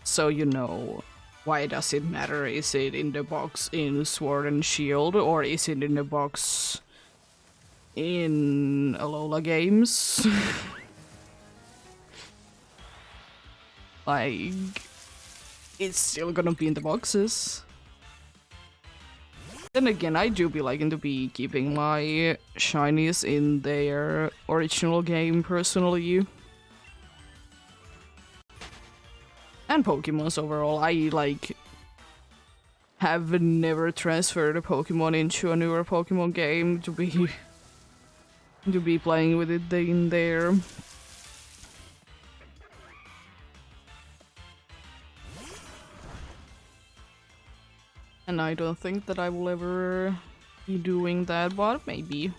So you know, why does it matter? Is it in the box in Sword and Shield, or is it in the box in Alola games? Like, it's still gonna be in the boxes. Then again, I do be liking to be keeping my shinies in their original game, personally. And Pokemons overall. I like have never transferred a Pokemon into a newer Pokemon game to be playing with it in there. And I don't think that I will ever be doing that, but maybe.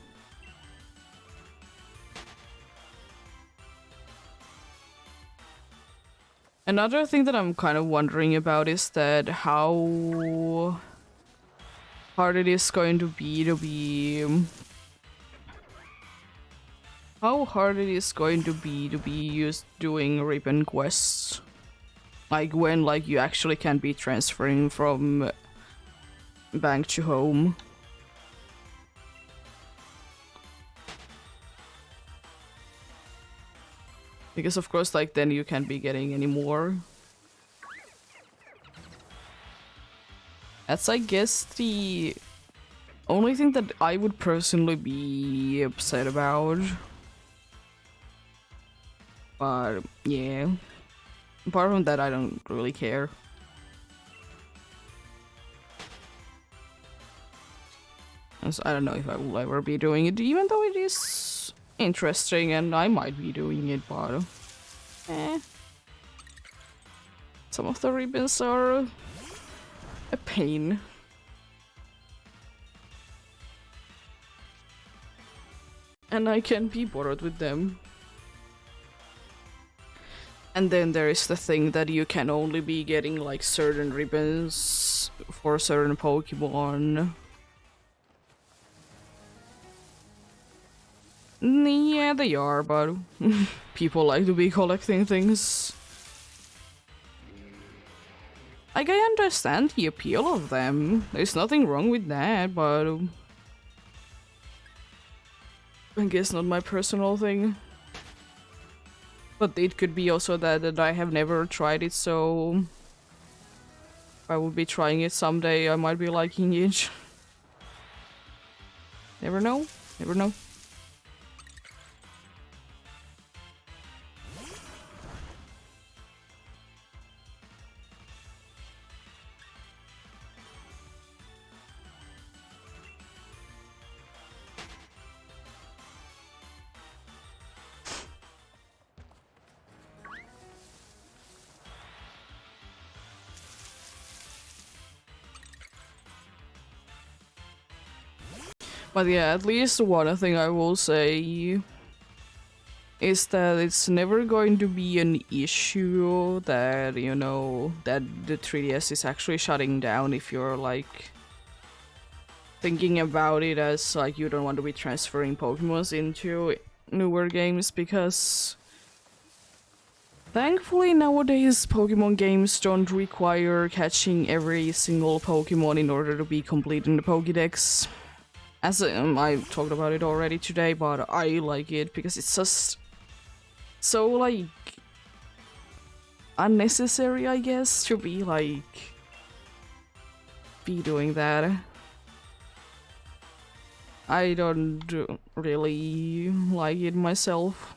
Another thing that I'm kind of wondering about is that how hard it is going to be how hard it is going to be used doing ribbon quests. Like when like you actually can be transferring from bank to home. Because of course like then you can't be getting any more. That's I guess the only thing that I would personally be upset about. But yeah. Apart from that I don't really care. I don't know if I will ever be doing it, even though it is interesting and I might be doing it, but some of the ribbons are a pain. And I can't be bothered with them. And then there is the thing that you can only be getting like certain ribbons for certain Pokemon. Yeah, they are, but people like to be collecting things. Like, I understand the appeal of them. There's nothing wrong with that, but I guess not my personal thing. But it could be also that I have never tried it, so if I will be trying it someday, I might be liking it. Never know. Never know. But yeah, at least one thing I will say is that it's never going to be an issue that, you know, that the 3DS is actually shutting down if you're like thinking about it as like you don't want to be transferring Pokemons into newer games, because thankfully nowadays Pokemon games don't require catching every single Pokemon in order to be complete in the Pokédex. As I talked about it already today, but I like it because it's just so like unnecessary, I guess, to be doing that. I don't really like it myself.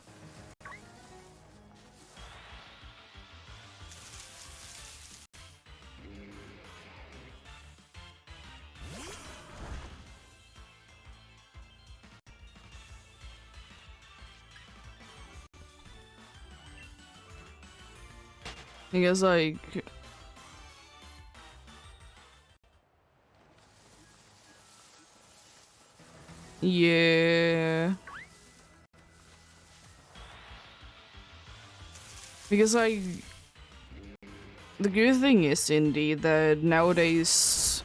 Because like yeah, because like the good thing is indeed that nowadays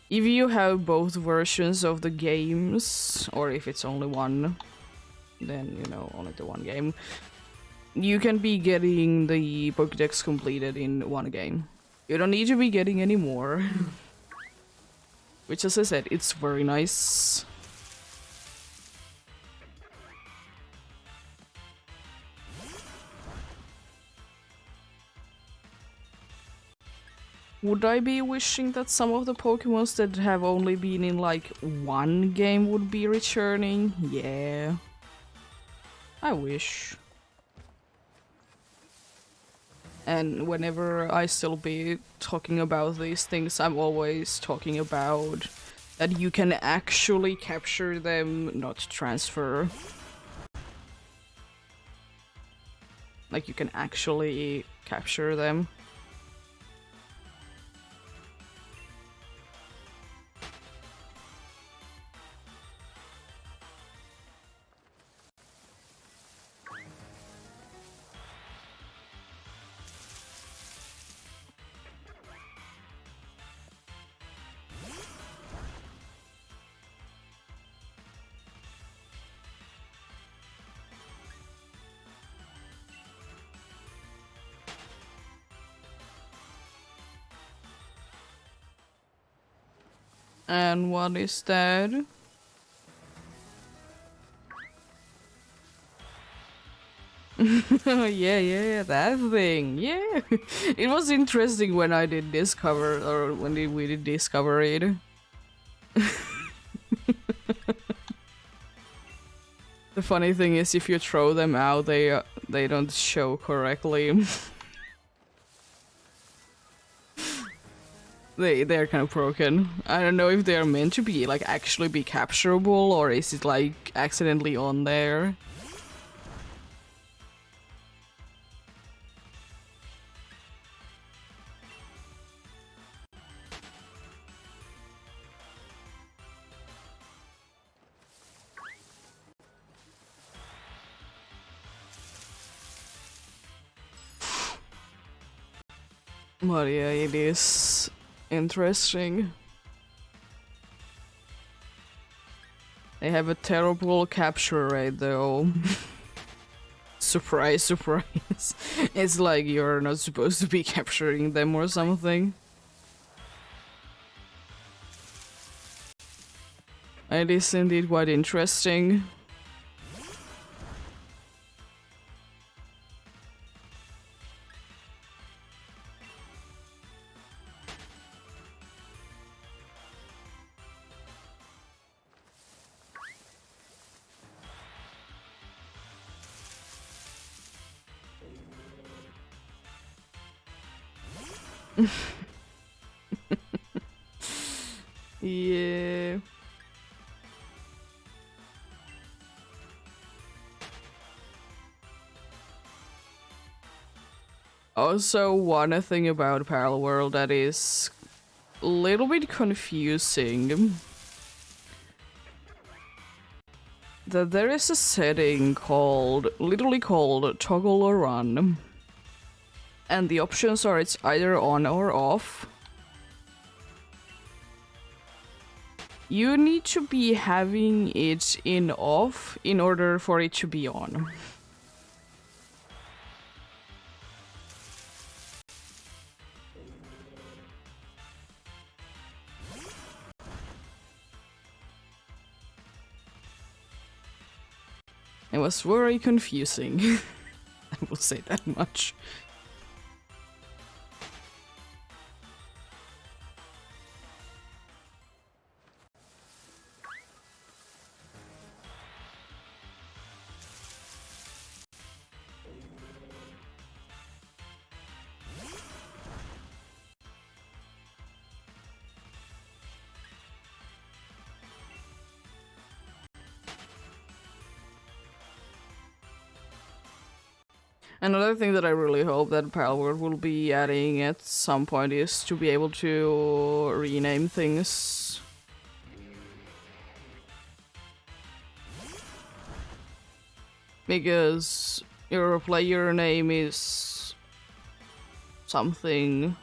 if you have both versions of the games, or if it's only one, then you know, only the one game, you can be getting the Pokédex completed in one game. You don't need to be getting any more. Which, as I said, it's very nice. Would I be wishing that some of the Pokemons that have only been in like one game would be returning? Yeah. I wish. And whenever I still be talking about these things, I'm always talking about that you can actually capture them, not transfer. Like, you can actually capture them. And what is that? Yeah, that thing. Yeah. It was interesting when I did discover, or when we did discover it. The funny thing is, if you throw them out, they don't show correctly. They're kind of broken. I don't know if they're meant to be like actually be capturable, or is it like accidentally on there. But yeah, it is interesting. They have a terrible capture rate though. Surprise, surprise. It's like you're not supposed to be capturing them or something. It is indeed quite interesting. Yeah. Also, one thing about Parallel World that is a little bit confusing, that there is a setting called, literally called toggle or run, and the options are it's either on or off. You need to be having it in off in order for it to be on. It was very confusing. I will say that much. Another thing that I really hope that Palworld will be adding at some point is to be able to rename things. Because your player name is something.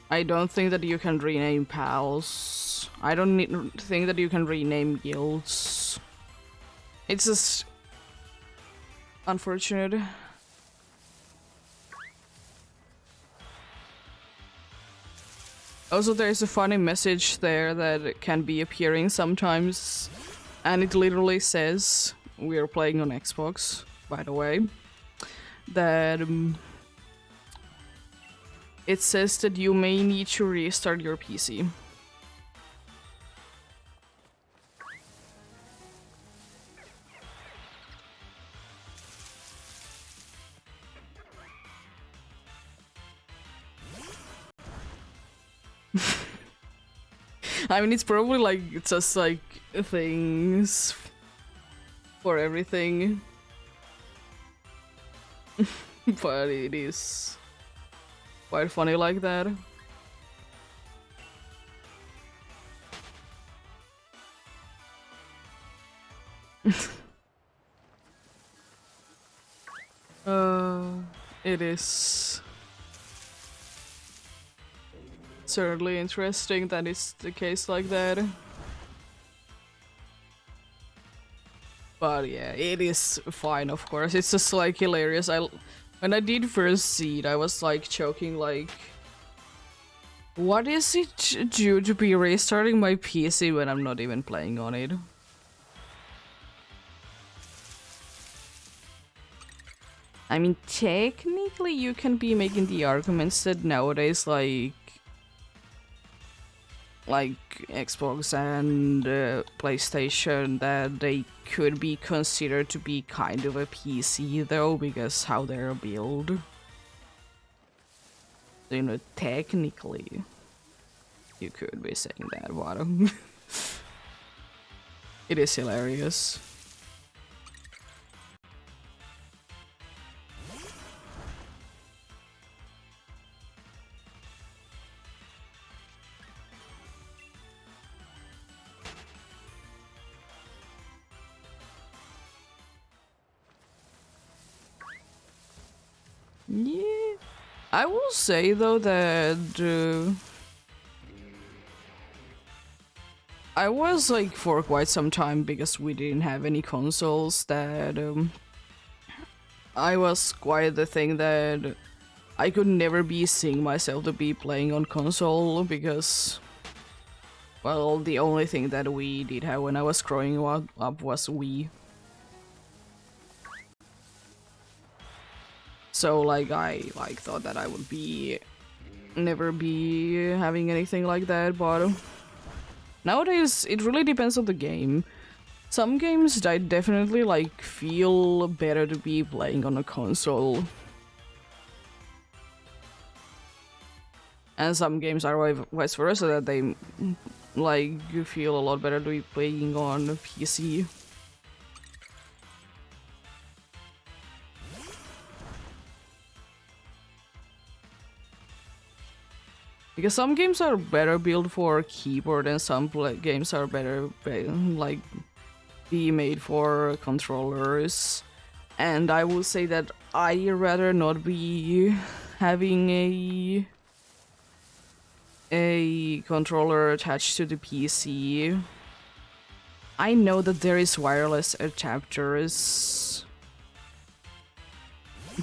I don't think that you can rename pals. I don't think that you can rename guilds. It's just unfortunate. Also, there's a funny message there that can be appearing sometimes, and it literally says, we are playing on Xbox, by the way, that it says that you may need to restart your PC. I mean, it's probably like just like things for everything, but it is quite funny like that. It is certainly interesting that it's the case like that. But yeah, it is fine, of course. It's just like hilarious. When I did first see it, I was like choking like, what is it due to be restarting my PC when I'm not even playing on it? I mean, technically you can be making the arguments that nowadays like Xbox and PlayStation, that they could be considered to be kind of a PC though, because how they're built. So, you know, technically you could be saying that, but it is hilarious. Yeah, I will say though that I was like for quite some time, because we didn't have any consoles, that I was quite the thing that I could never be seeing myself to be playing on console, because, well, the only thing that we did have when I was growing up was Wii. So like I thought that I would never be having anything like that, but nowadays it really depends on the game. Some games I definitely like feel better to be playing on a console. And some games are vice versa, that they like you feel a lot better to be playing on a PC. Because some games are better built for keyboard, and some games are better like be made for controllers. And I will say that I rather not be having a controller attached to the PC. I know that there is wireless adapters,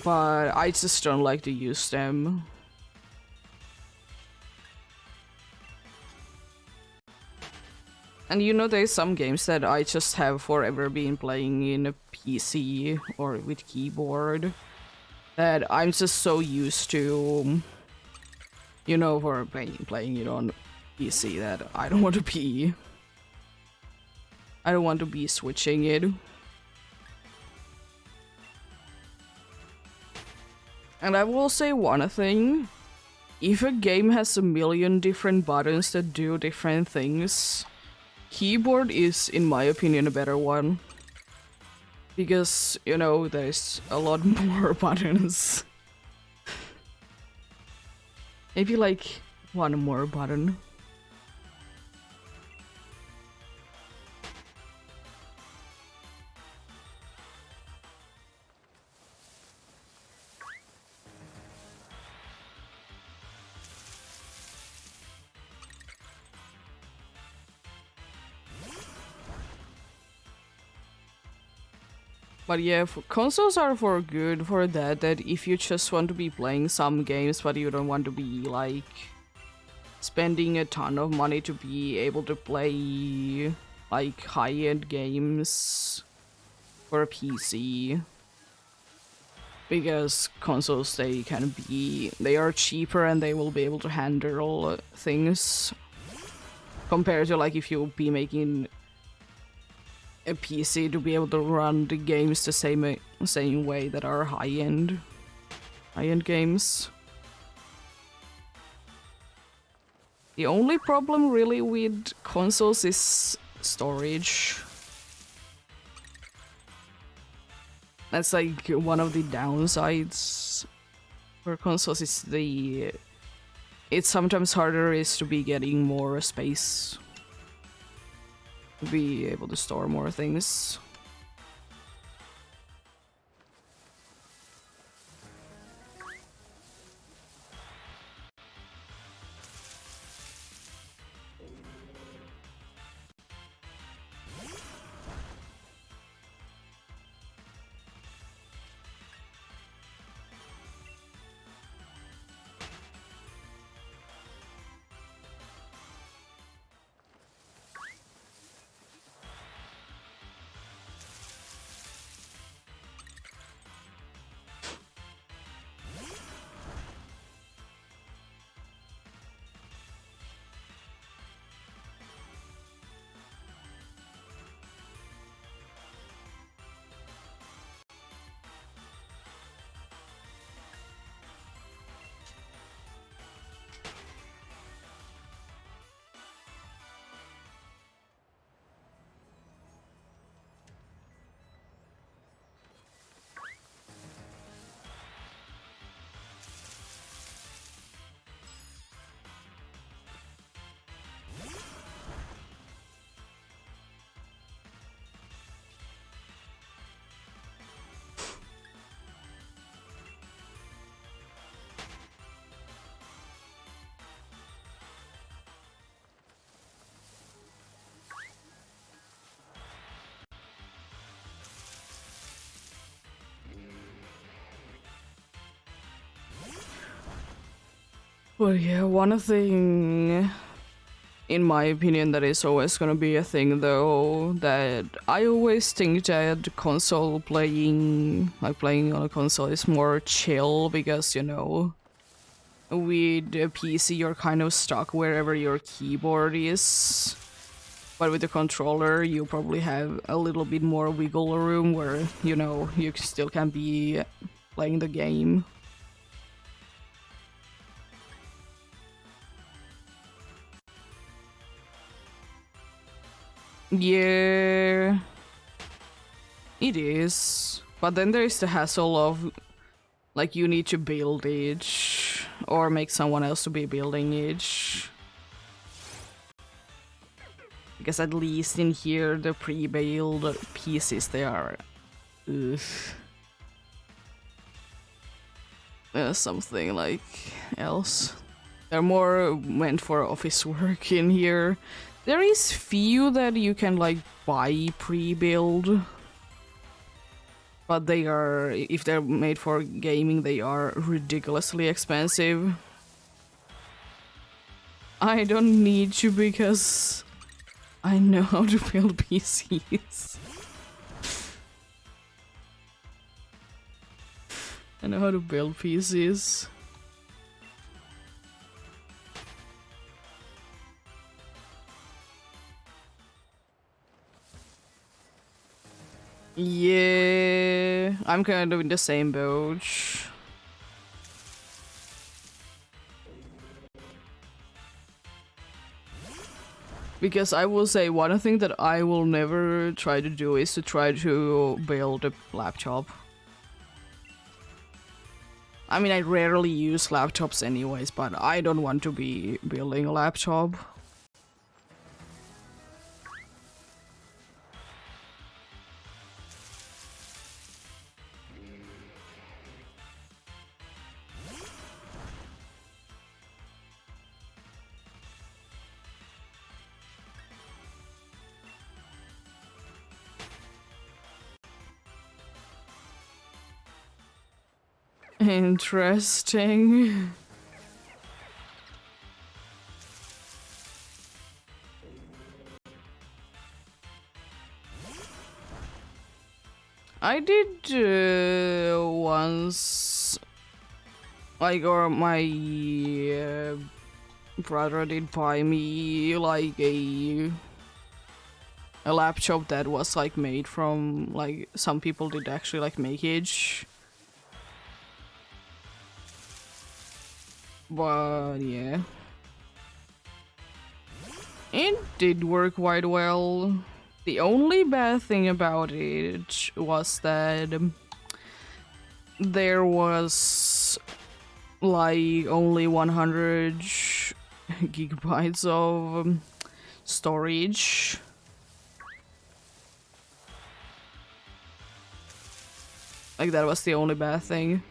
but I just don't like to use them. And you know, there's some games that I just have forever been playing in a PC or with keyboard, that I'm just so used to, you know, for playing it on PC, that I don't want to be switching it. And I will say one thing: if a game has a million different buttons that do different things, keyboard is, in my opinion, a better one. Because, you know, there's a lot more buttons. Maybe like one more button. But yeah, consoles are for good for that if you just want to be playing some games but you don't want to be like spending a ton of money to be able to play like high-end games for a PC. Because consoles, they are cheaper and they will be able to handle things compared to like if you be making a PC to be able to run the games the same way that are high-end games. The only problem really with consoles is storage. That's like one of the downsides for consoles is it's sometimes harder is to be getting more space. To be able to store more things. Well, yeah, one thing, in my opinion, that is always gonna be a thing, though, that I always think that console playing, like playing on a console, is more chill because, you know, with a PC you're kind of stuck wherever your keyboard is. But with the controller, you probably have a little bit more wiggle room where, you know, you still can be playing the game. Yeah, it is. But then there is the hassle of, like, you need to build each, or make someone else to be building each. Because at least in here, the pre-built pieces, they are... Ugh. Something like else. They're more meant for office work in here. There is few that you can like buy pre-build. But they are, if they're made for gaming, they are ridiculously expensive. I don't need to because I know how to build PCs. I know how to build PCs. Yeah, I'm kind of in the same boat. Because I will say one thing that I will never try to do is to try to build a laptop. I mean, I rarely use laptops anyways, but I don't want to be building a laptop. Interesting. I did once, like, or my brother did buy me like a laptop that was like made from, like, some people did actually like make it. But yeah. It did work quite well. The only bad thing about it was that there was like only 100 gigabytes of storage. Like, that was the only bad thing.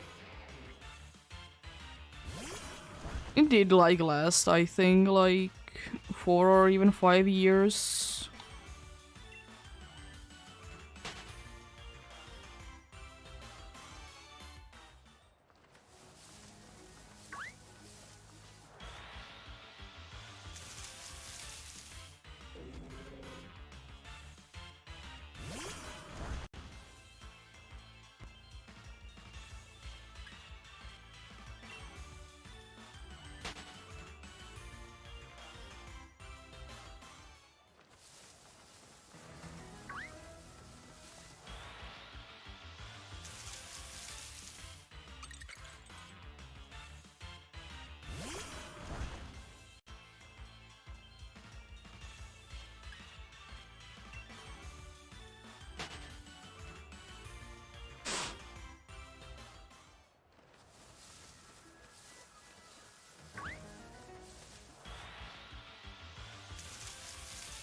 It did like last, I think, like 4 or even 5 years.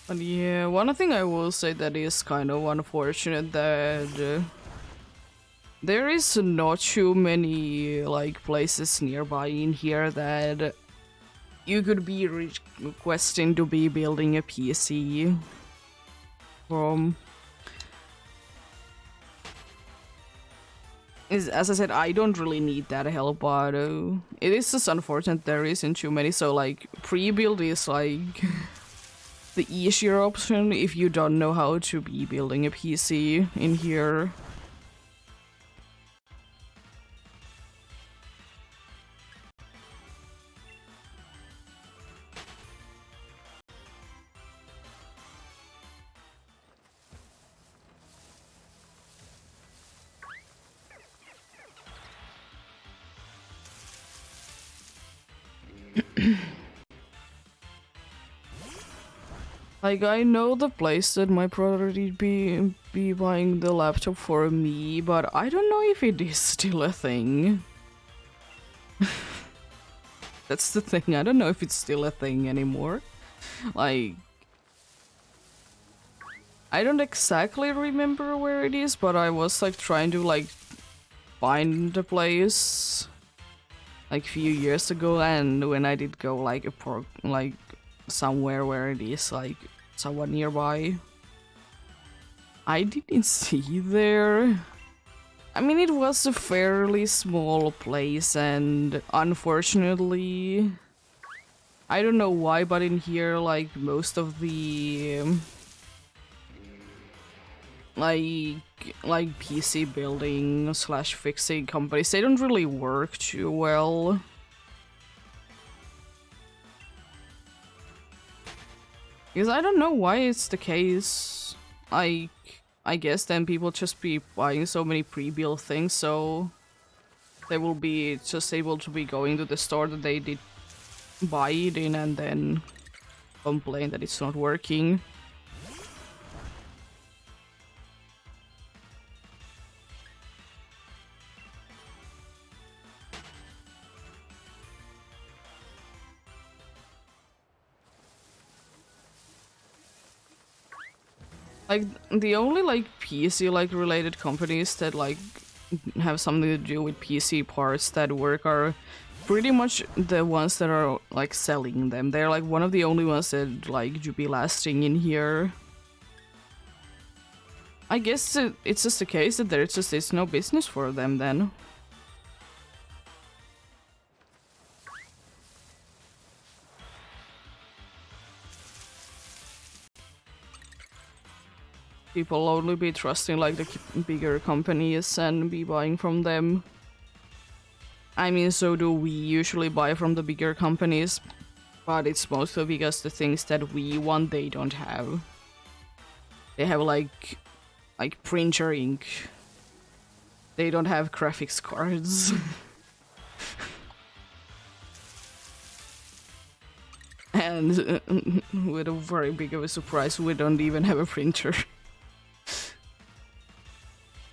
But yeah, one thing I will say that is kind of unfortunate that there is not too many like places nearby in here that you could be requesting to be building a PC from. As I said, I don't really need that help, but it is just unfortunate there isn't too many. So like pre-build is like the easier option if you don't know how to be building a PC in here. Like, I know the place that my brother would be buying the laptop for me, but I don't know if it is still a thing. That's the thing, I don't know if it's still a thing anymore. Like, I don't exactly remember where it is, but I was like trying to like find the place like a few years ago, and when I did go like somewhere where it is like somewhat nearby, I didn't see there. I mean, it was a fairly small place, and unfortunately, I don't know why, but in here, like, most of the like PC building slash fixing companies, they don't really work too well. Because I don't know why it's the case. I guess then people just be buying so many pre-built things, so they will be just able to be going to the store that they did buy it in and then complain that it's not working. Like, the only like PC like related companies that like have something to do with PC parts that work are pretty much the ones that are like selling them. They're like one of the only ones that like to be lasting in here. I guess it's just the case that there's just is no business for them then. People only be trusting like the bigger companies and be buying from them. I mean, so do we usually buy from the bigger companies, but it's mostly because the things that we want they don't have. They have like printer ink. They don't have graphics cards. And with a very big of a surprise, we don't even have a printer.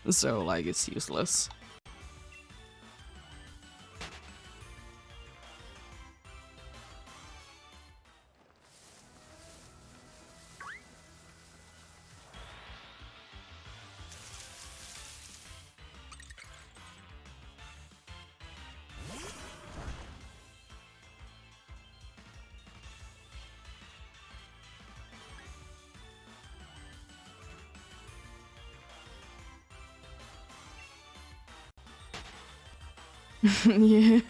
So, like, it's useless. Yeah.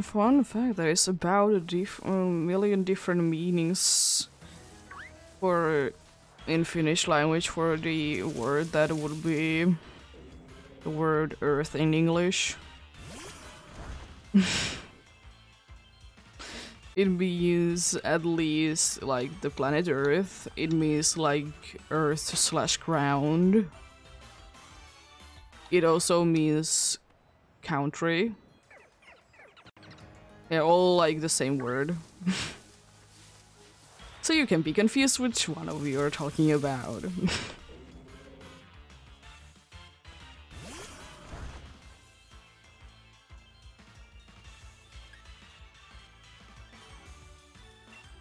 Fun fact, there is about a million different meanings for in Finnish language for the word that would be the word earth in English. It means at least like the planet Earth. It means like earth slash ground. It also means country. They're all like the same word. So you can be confused which one of you are talking about.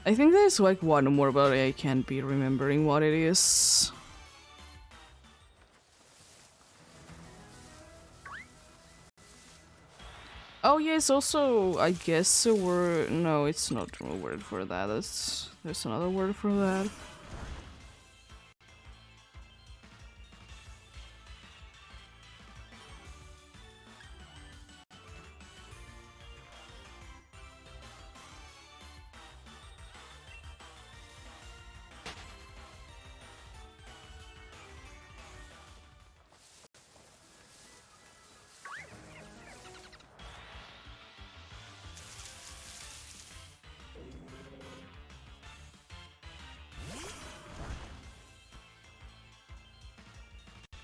I think there's like one more, but I can't be remembering what it is. Oh yes, also I guess a word. No, it's not a word for that. There's another word for that.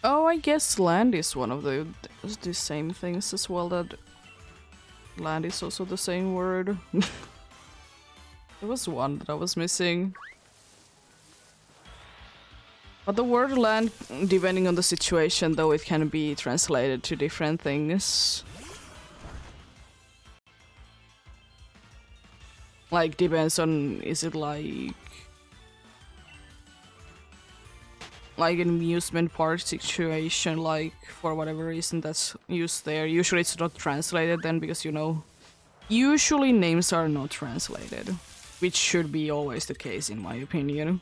Oh, I guess land is one of the same things as well. That land is also the same word. There was one that I was missing. But the word land, depending on the situation, though, it can be translated to different things. Like, depends on, is it like an amusement park situation, like, for whatever reason that's used there. Usually it's not translated then, because, you know, usually names are not translated. Which should be always the case, in my opinion.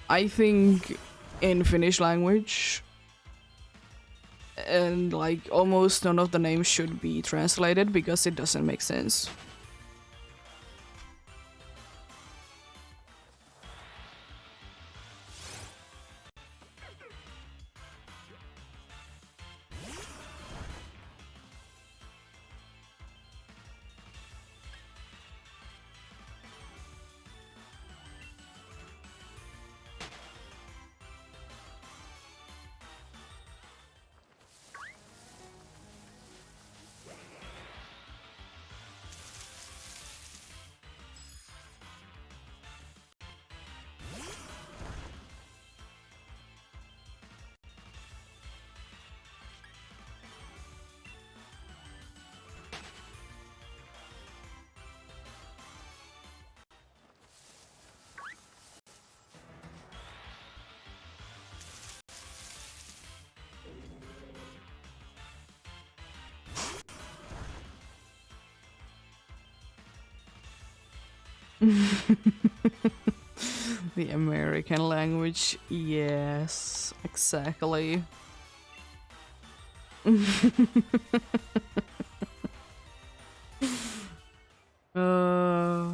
I think in Finnish language, and like almost none of the names should be translated because it doesn't make sense. The American language, yes, exactly. uh...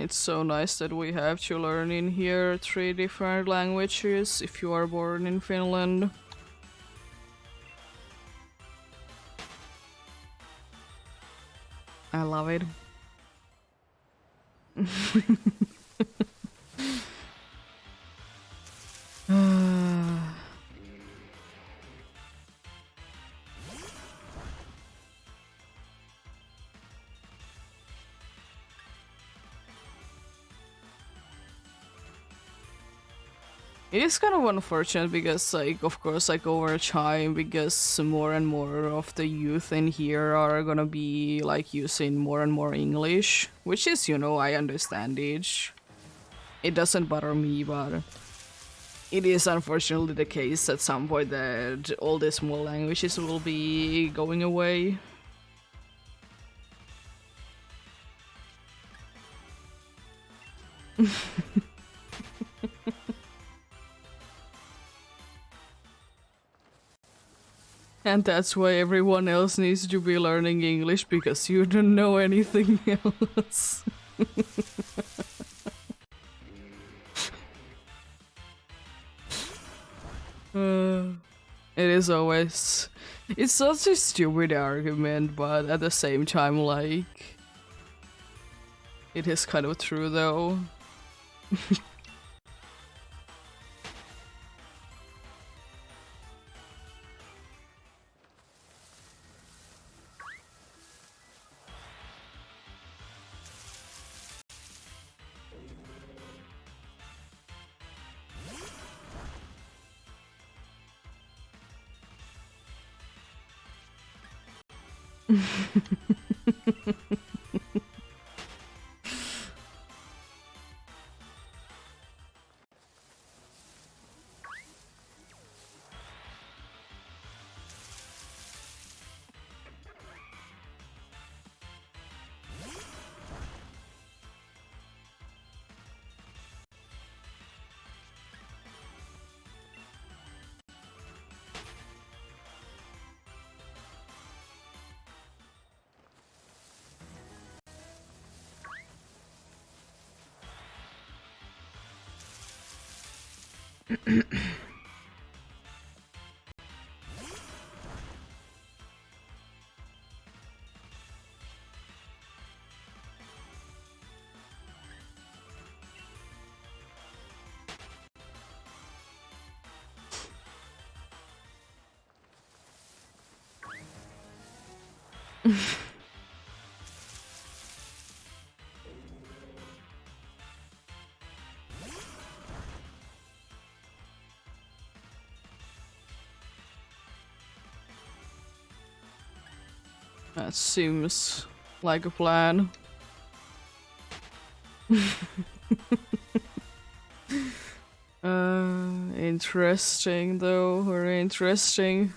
It's so nice that we have to learn in here 3 different languages if you are born in Finland. I love it. It is kind of unfortunate because, like, of course, like, over time, because more and more of the youth in here are gonna be, like, using more and more English, which is, you know, I understand it. It doesn't bother me, but it is unfortunately the case at some point that all the small languages will be going away. And that's why everyone else needs to be learning English, because you don't know anything else. It is always... It's such a stupid argument, but at the same time, like... It is kind of true, though. That seems like a plan. Interesting though, very interesting.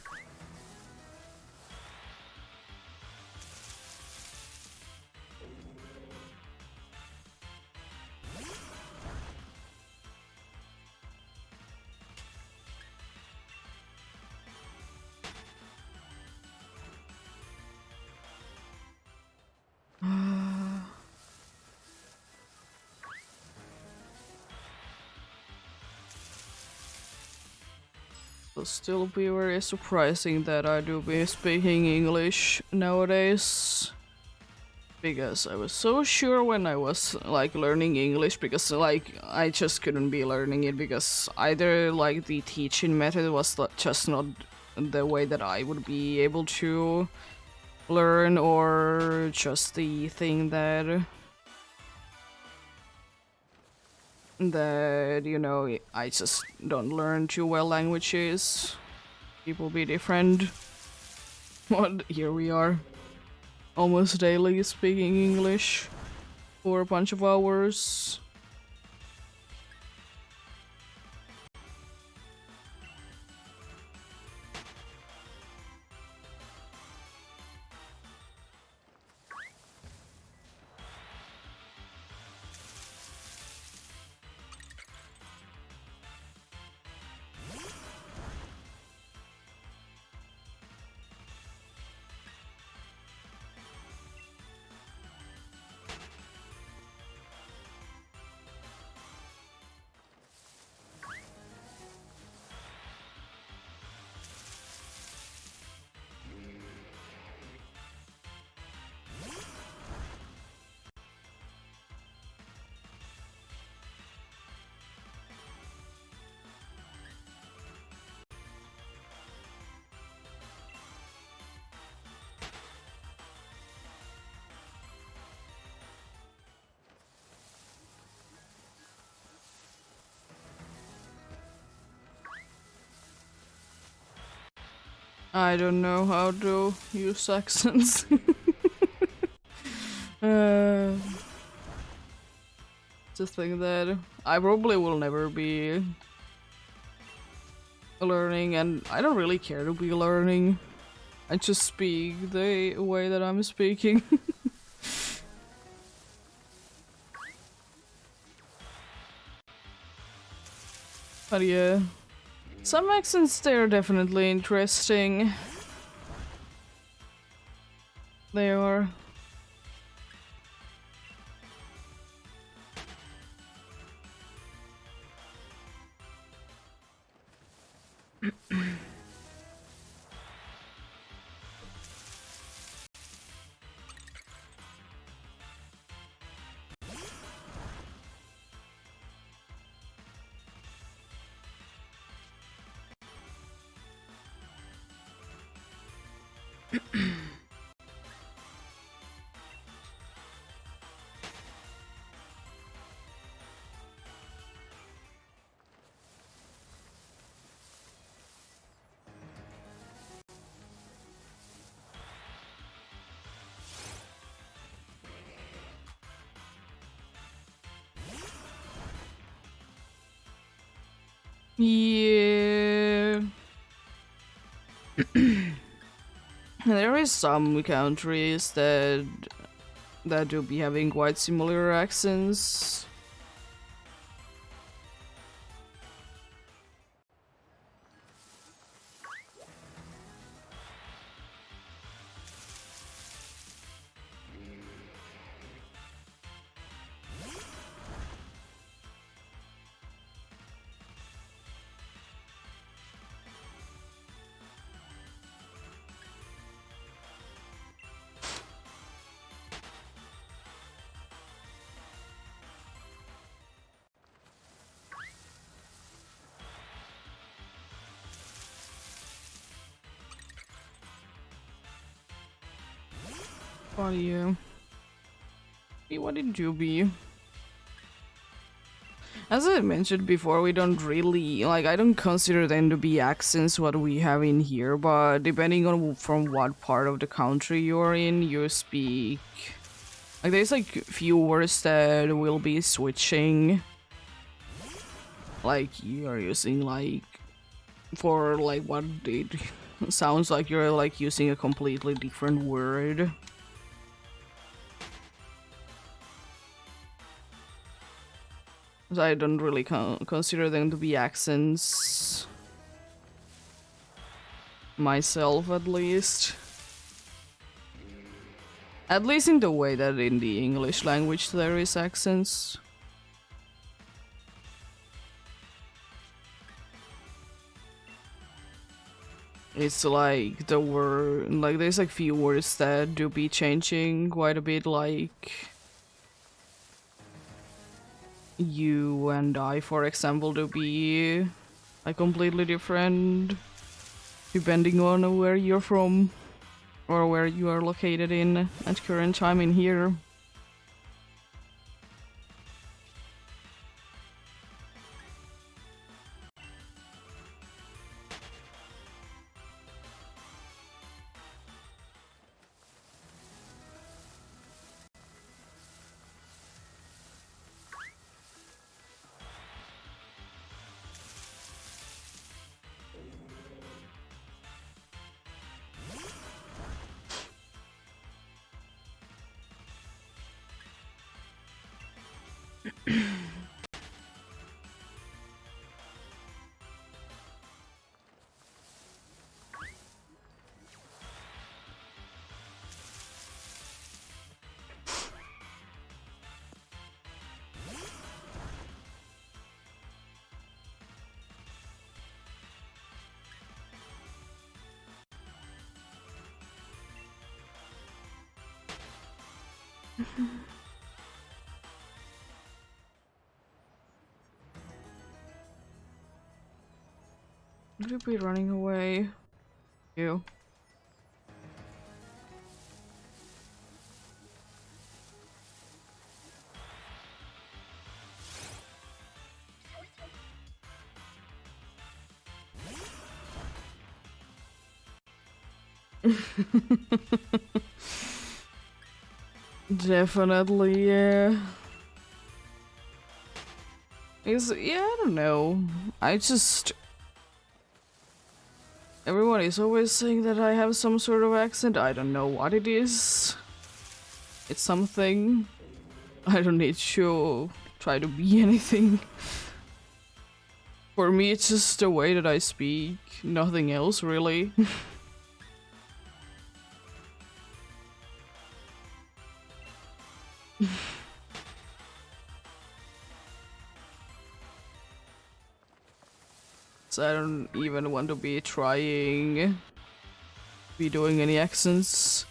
It'll still be very surprising that I do be speaking English nowadays. Because I was so sure when I was like learning English, because like I just couldn't be learning it because either like the teaching method was just not the way that I would be able to learn, or just the thing that you know, I just don't learn too well languages. People be different. But here we are, almost daily speaking English for a bunch of hours. I don't know how to use accents. uh, just think that I probably will never be learning, and I don't really care to be learning. I just speak the way that I'm speaking. But yeah, some accents they're definitely interesting. They are. Yeah. There is some countries that do be having quite similar accents. What do you? What did you be? As I mentioned before, we don't really like. I don't consider them to be accents what we have in here, but depending on from what part of the country you're in, you speak. Like there's like few words that will be switching. Like you're using like for like what it sounds like you're like using a completely different word. So I don't really consider them to be accents. Myself, at least. At least in the way that in the English language there is accents. It's like the word, like there's like few words that do be changing quite a bit, like you and I, for example, do be like completely different depending on where you're from or where you are located in at current time in here. Would you be running away? You. Definitely, yeah. Yeah, I don't know. I just... Everyone is always saying that I have some sort of accent. I don't know what it is. It's something. I don't need to try to be anything. For me, it's just the way that I speak. Nothing else, really. So I don't even want to be trying... be doing any accents.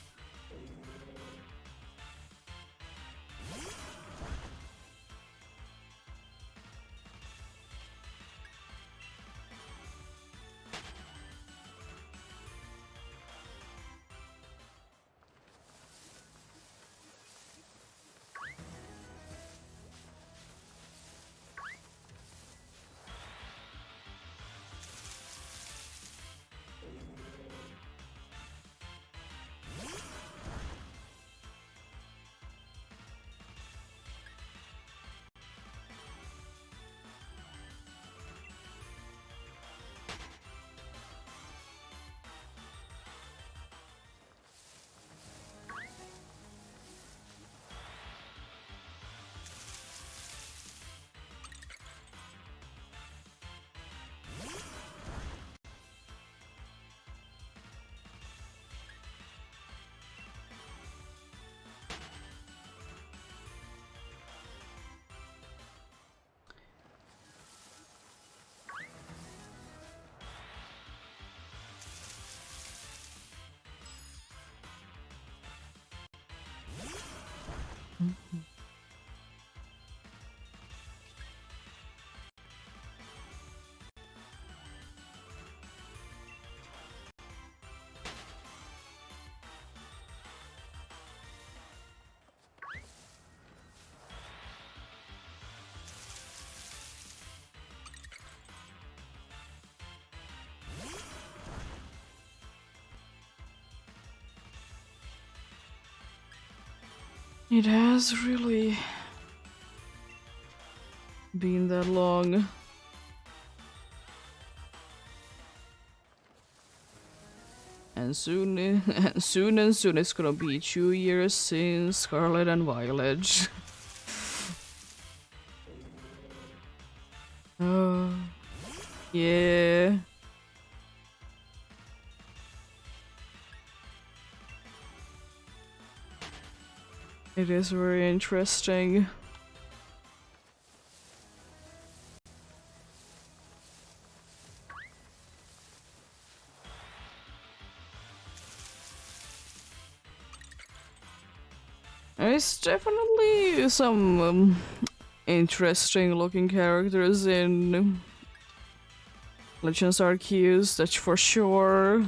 It has really been that long. And soon, and soon it's gonna be 2 years since Scarlet and Violet. Oh, yeah. It is very interesting. There's definitely some interesting looking characters in Legends Arceus, that's for sure.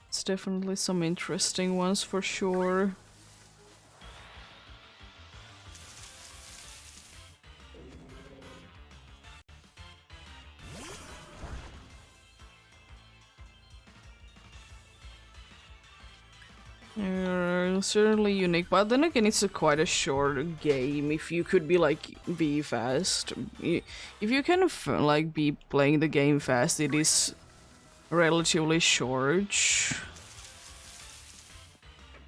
It's definitely some interesting ones for sure. Certainly unique, but then again it's quite a short game. If you could be fast, if you can like be playing the game fast, it is relatively short.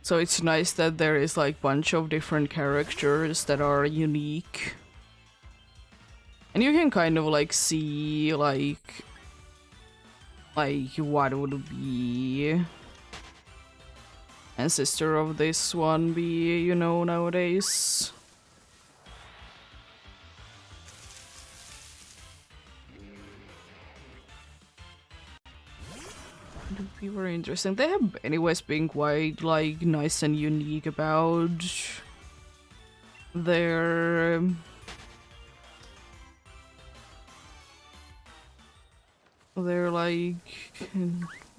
So it's nice that there is like bunch of different characters that are unique. And you can kind of like see like what would be ancestor of this one be, you know, nowadays. It would be very interesting. They have anyways been quite like nice and unique about their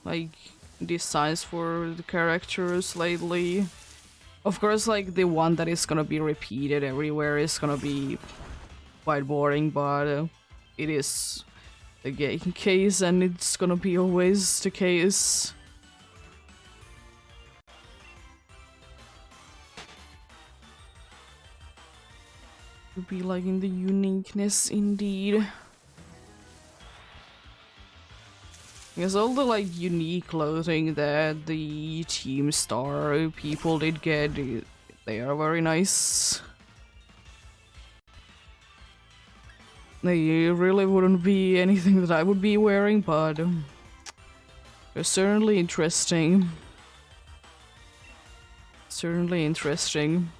like designs for the characters lately. Of course, like the one that is gonna be repeated everywhere is gonna be quite boring, but it is the case, and it's gonna be always the case. To be liking the uniqueness indeed. Because all the like unique clothing that the Team Star people did get, they are very nice. They really wouldn't be anything that I would be wearing, but they're certainly interesting. Certainly interesting.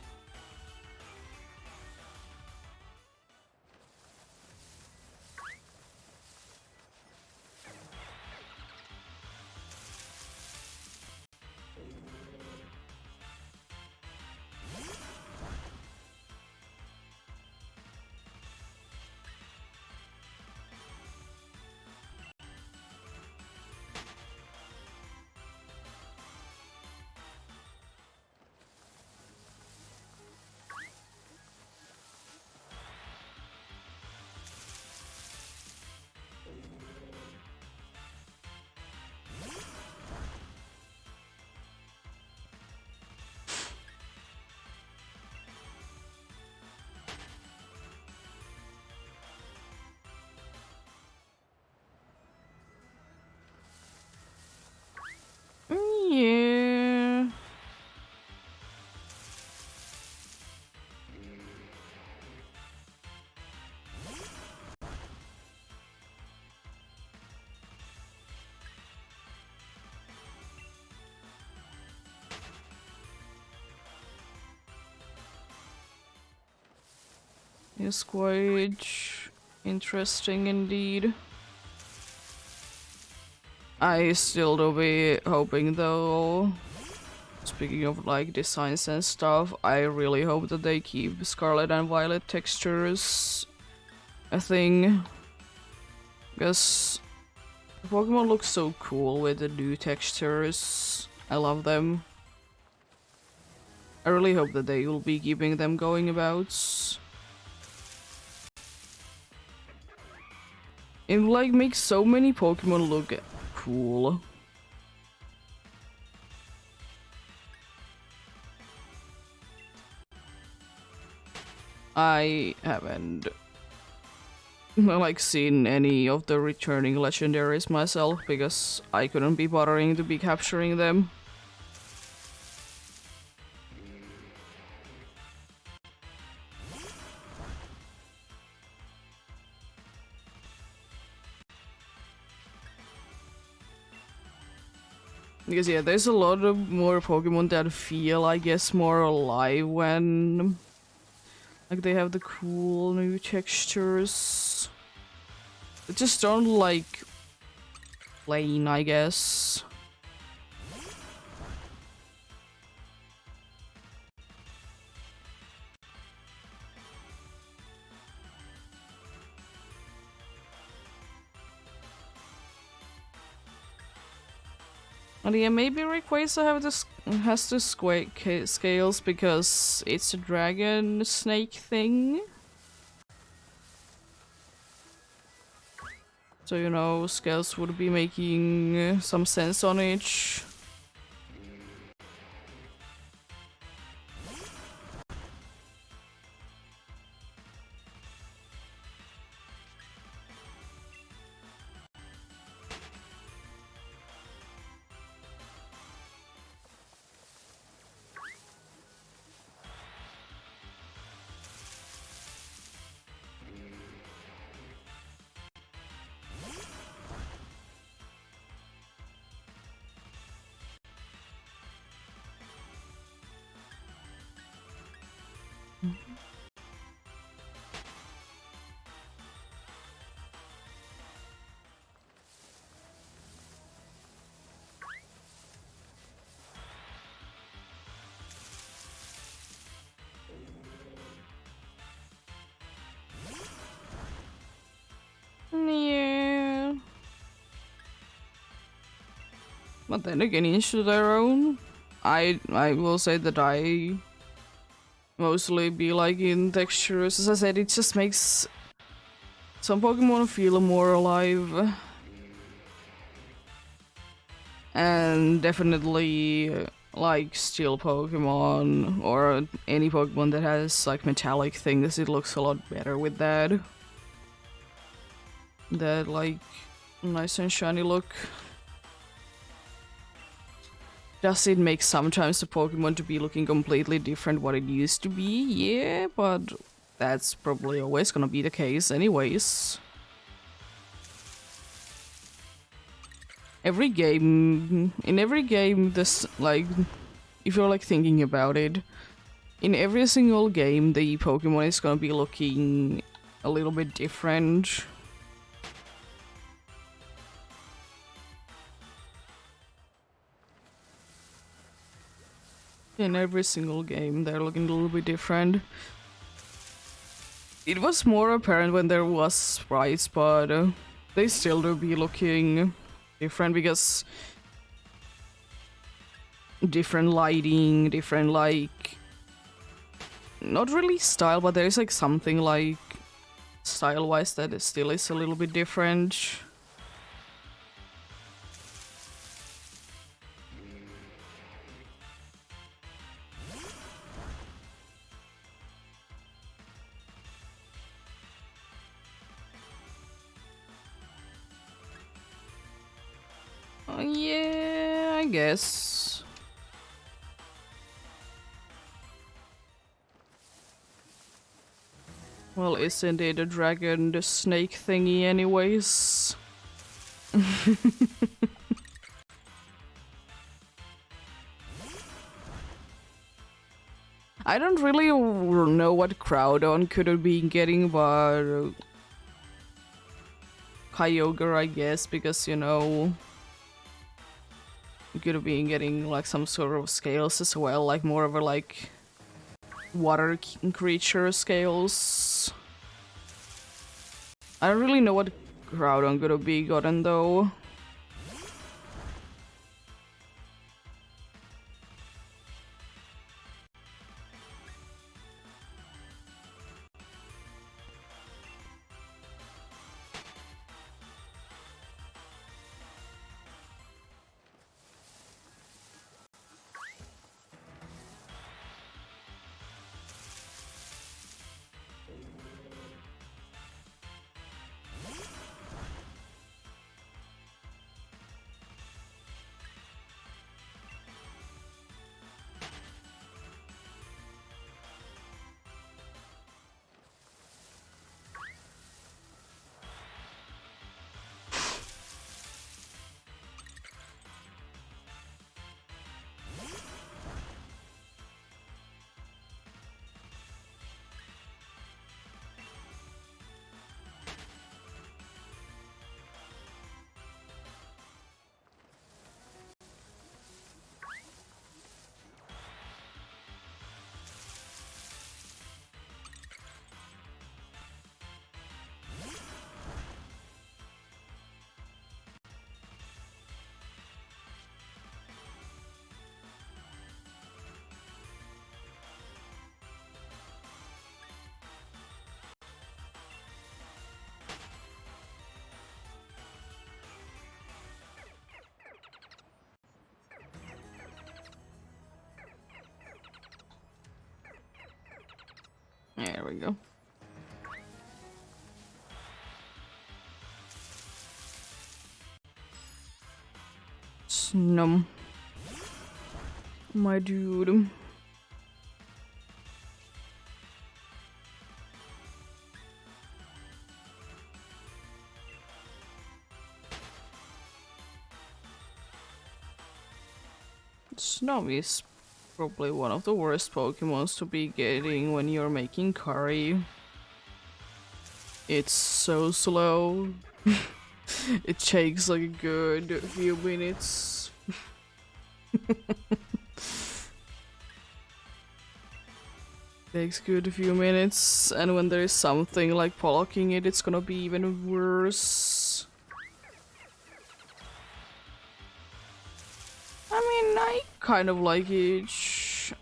Yeah. It's quite interesting indeed. I still do be hoping though, speaking of like designs and stuff, I really hope that they keep Scarlet and Violet textures a thing. Because Pokemon looks so cool with the new textures. I love them. I really hope that they will be keeping them going about. It like makes so many Pokemon look cool. I haven't like seen any of the returning legendaries myself because I couldn't be bothering to be capturing them. Because yeah, there's a lot of more Pokemon that feel, I guess, more alive when like they have the cool new textures. They just don't like plain, I guess. And yeah, maybe Rayquaza has the scales because it's a dragon snake thing. So, you know, scales would be making some sense on each. Yeah. But then again, each to their own. I will say that I mostly be like in textures. As I said, it just makes Some Pokemon feel more alive. And definitely like steel Pokemon or any Pokemon that has like metallic things, it looks a lot better with that. That like nice and shiny look. Does it make sometimes the Pokemon to be looking completely different what it used to be? Yeah, but that's probably always gonna be the case anyways. In every game, this, like, if you're like thinking about it, in every single game, the Pokemon is gonna be looking a little bit different. In every single game, they're looking a little bit different. It was more apparent when there was sprites, but they still do be looking different because different lighting, different like, not really style, but there's like something like style-wise that it still is a little bit different. Yeah, I guess. Well, isn't it a dragon, the snake thingy anyways? I don't really know what Groudon could have been getting, but Kyogre, I guess, because, you know, you could have been getting like some sort of scales as well, like more of a like water creature scales. I don't really know what Groudon could have been gotten though. There we go. Snum. My dude. Snum is probably one of the worst Pokemons to be getting when you're making curry. It's so slow. It takes like a good few minutes. Takes good few minutes, and when there is something like blocking it, it's gonna be even worse. I mean, I kind of like it.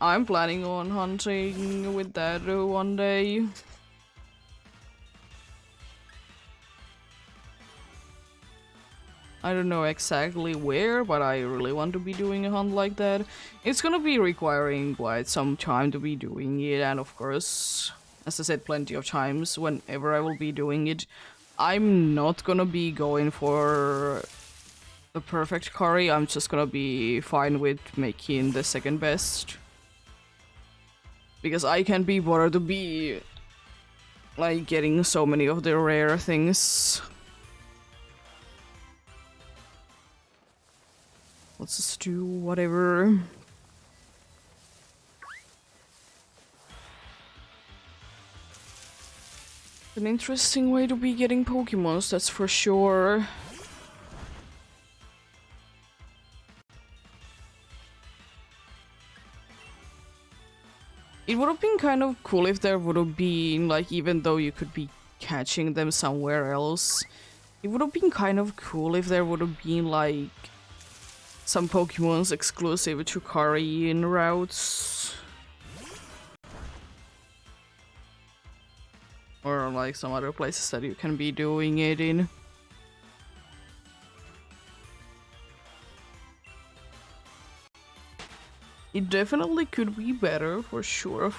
I'm planning on hunting with that one day. I don't know exactly where, but I really want to be doing a hunt like that. It's gonna be requiring quite some time to be doing it, and of course, as I said plenty of times, whenever I will be doing it, I'm not gonna be going for the perfect curry. I'm just gonna be fine with making the second best. Because I can't be bothered to be like getting so many of the rare things. Let's just do whatever. An interesting way to be getting Pokemons, that's for sure. It would have been kind of cool if there would have been, like, even though you could be catching them somewhere else, it would have been kind of cool if there would have been, like, some Pokemons exclusive to Kariin routes. Or, like, some other places that you can be doing it in. It definitely could be better, for sure,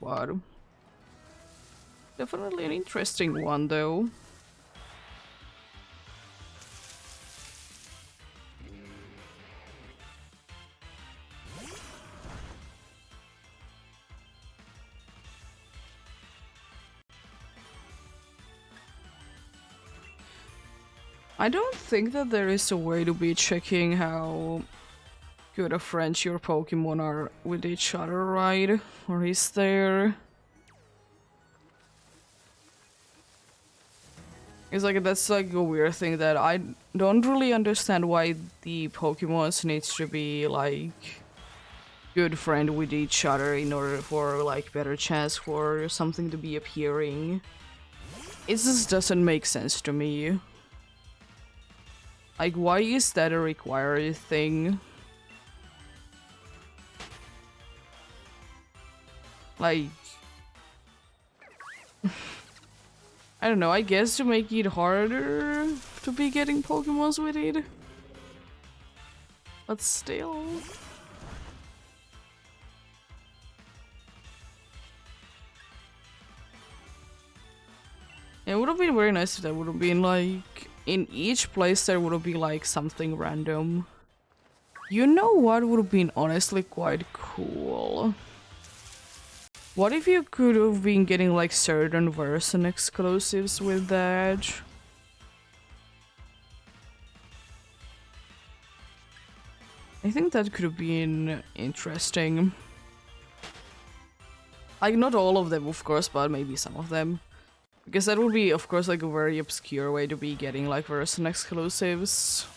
but definitely an interesting one, though. I don't think that there is a way to be checking how good of friends your Pokemon are with each other, right? Or is there? It's like that's like a weird thing that I don't really understand why the Pokemons needs to be like good friend with each other in order for like better chance for something to be appearing. It just doesn't make sense to me. Like, why is that a required thing? Like, I don't know, I guess to make it harder to be getting Pokemons with it. But still. It would have been very nice if there would have been like, in each place there would have been like something random. You know what would have been honestly quite cool? What if you could have been getting like certain version exclusives with that? I think that could have been interesting. Like, not all of them, of course, but maybe some of them. Because that would be, of course, like a very obscure way to be getting like version exclusives.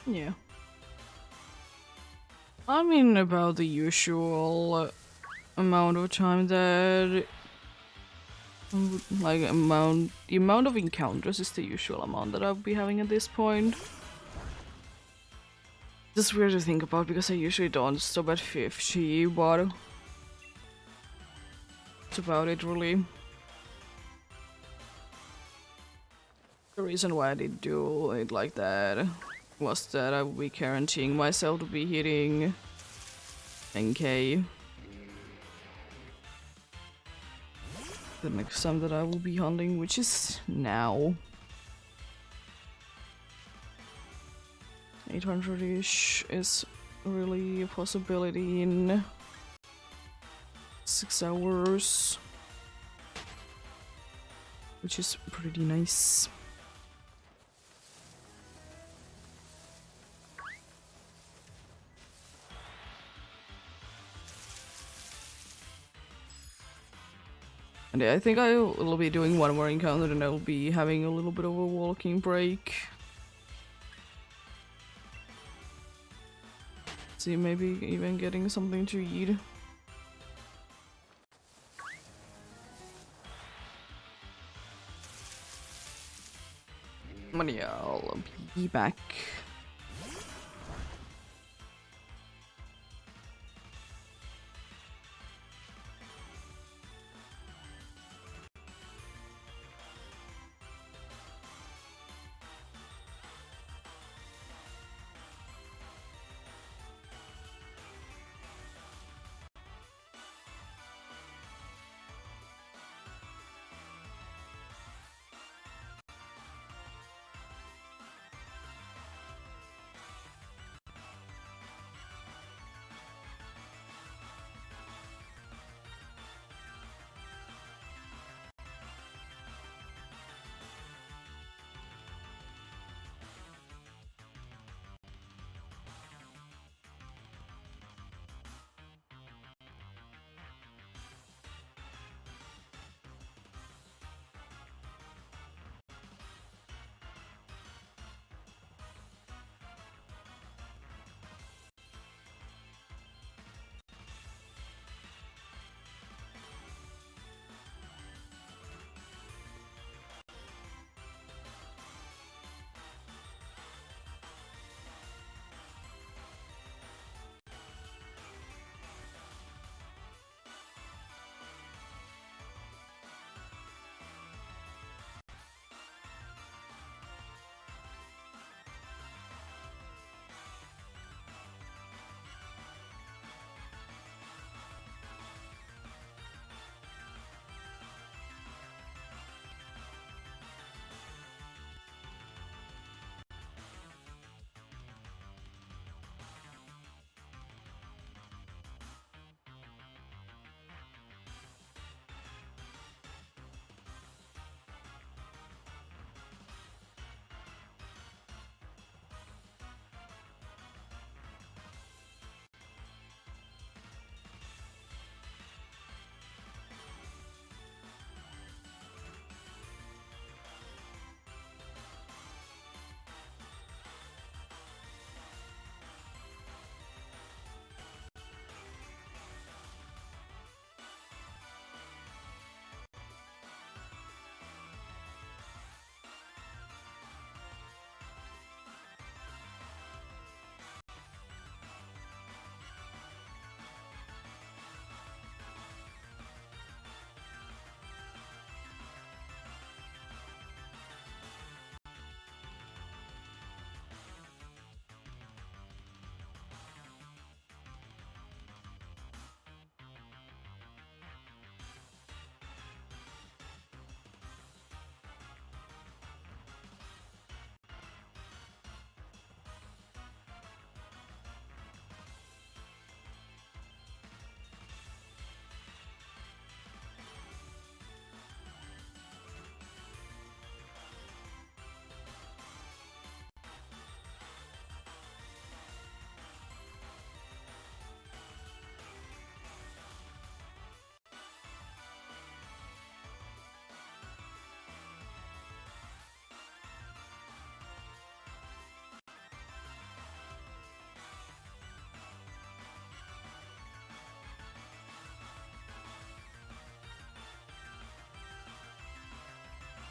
Yeah. I mean, about the usual amount of time that the amount of encounters is the usual amount that I'll be having at this point. Just weird to think about because I usually don't stop at 50, but that's about it really. The reason why I did do it like that was that I would be guaranteeing myself to be hitting 10k. The next time that I will be hunting, which is now. 800-ish is really a possibility in 6 hours, which is pretty nice. And yeah, I think I will be doing one more encounter and I will be having a little bit of a walking break. See, maybe even getting something to eat. But yeah, I'll be back.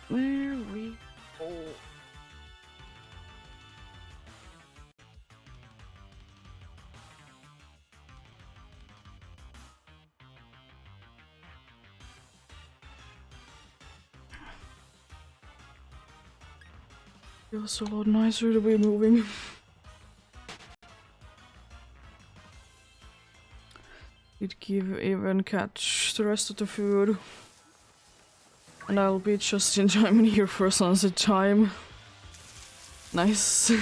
There we go. Feels a lot nicer to be moving. Did give even catch the rest of the food. And I'll be just in time in here for sunset time. Nice.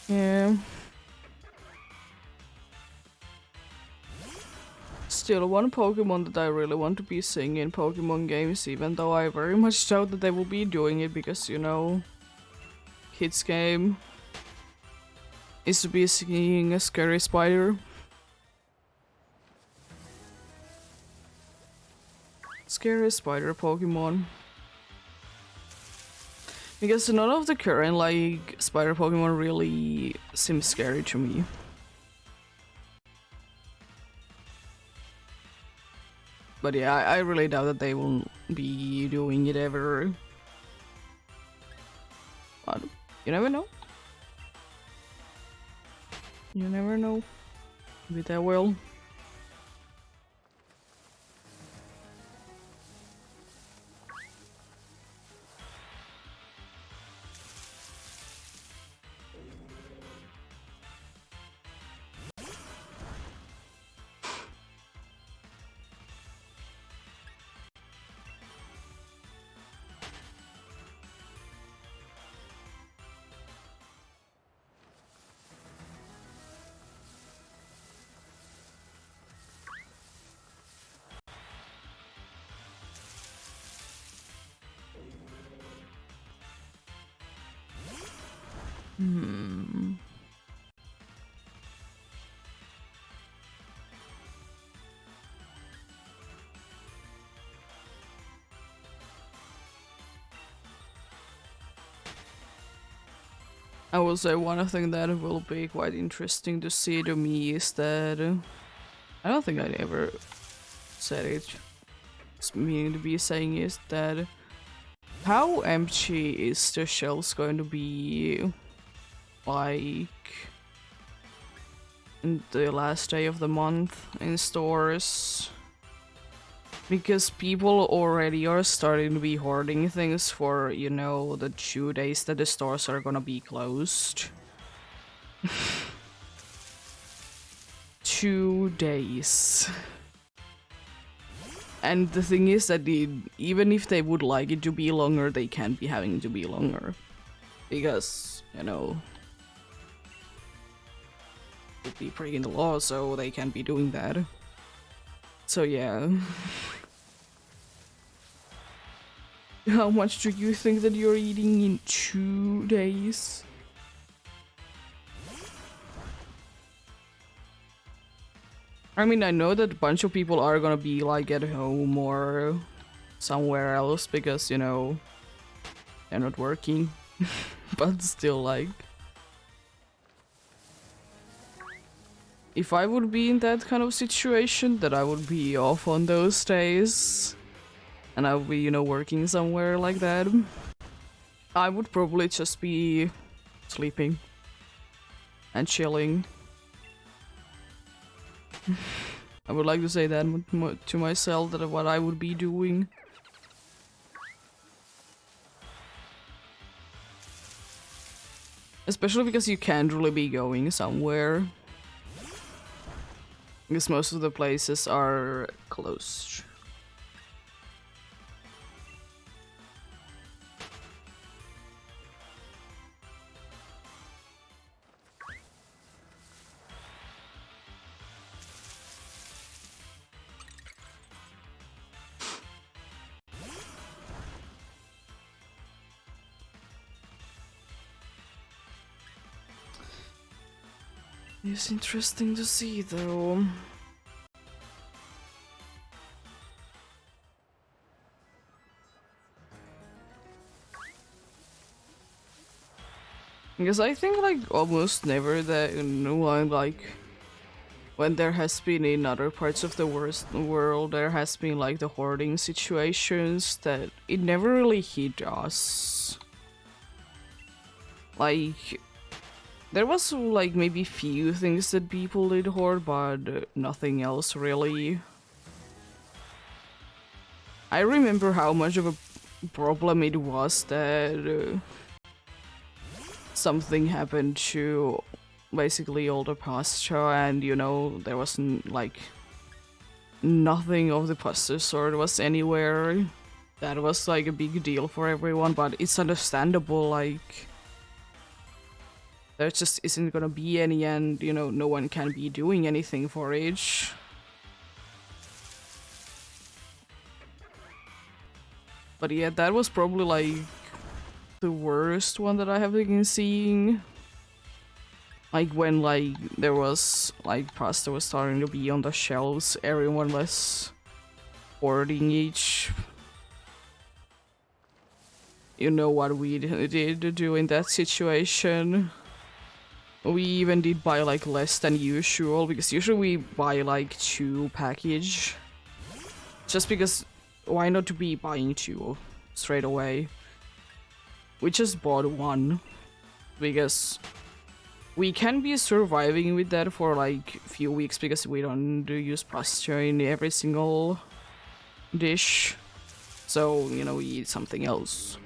Yeah. Still one Pokemon that I really want to be seeing in Pokemon games, even though I very much doubt that they will be doing it because, you know, kids game is to be seeing a scary spider. Scary spider Pokemon. Because none of the current, like, spider Pokemon really seem scary to me. But yeah, I really doubt that they will be doing it ever. But you never know. You never know. Maybe they will. I will say one thing that will be quite interesting to see to me is that I don't think I ever said it. It's meaning to be saying is that how empty is the shelves going to be like in the last day of the month in stores? Because people already are starting to be hoarding things for, you know, the 2 days that the stores are gonna be closed. 2 days. And the thing is that even if they would like it to be longer, they can't be having it to be longer. Because, you know, it'd be breaking the law, so they can't be doing that. So yeah. How much do you think that you're eating in 2 days? I mean, I know that a bunch of people are gonna be like at home or somewhere else because, you know, they're not working. But still, like, if I would be in that kind of situation, that I would be off on those days and I would be, you know, working somewhere like that, I would probably just be sleeping and chilling. I would like to say that to myself, that what I would be doing. Especially because you can't really be going somewhere. Because most of the places are closed. It's interesting to see though. Because I think like almost never that when there has been in other parts of the world there has been like the hoarding situations that it never really hit us. Like there was like maybe few things that people did hoard, but nothing else really. I remember how much of a problem it was that something happened to basically all the pasture, and you know there wasn't like nothing of the pasta sort was anywhere. That was like a big deal for everyone, but it's understandable, like there just isn't gonna be any, and you know no one can be doing anything for it. But yeah, that was probably like the worst one that I have been seeing. Like when like there was like pasta was starting to be on the shelves, everyone was hoarding each. You know what we did do in that situation? We even did buy like less than usual, because usually we buy like 2 package. Just because why not to be buying 2 straight away? We just bought 1 because we can be surviving with that for like a few weeks, because we don't use pasta in every single dish. So, you know, we eat something else.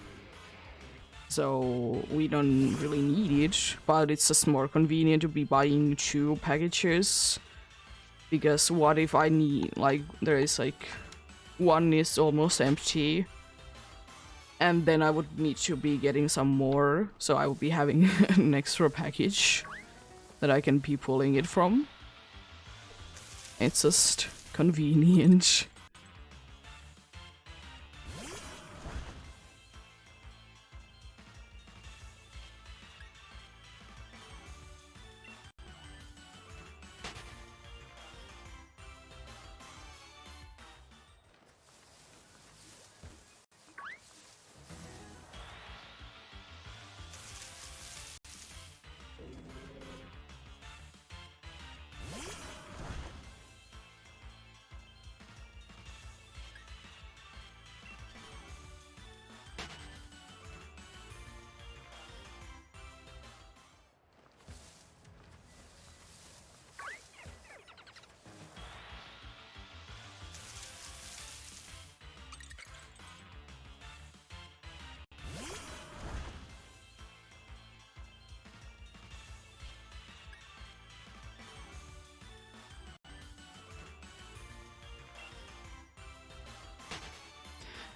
So we don't really need it, but it's just more convenient to be buying 2 packages. Because what if I need, like, there is like, 1 is almost empty, and then I would need to be getting some more, so I would be having an extra package that I can be pulling it from. It's just convenient.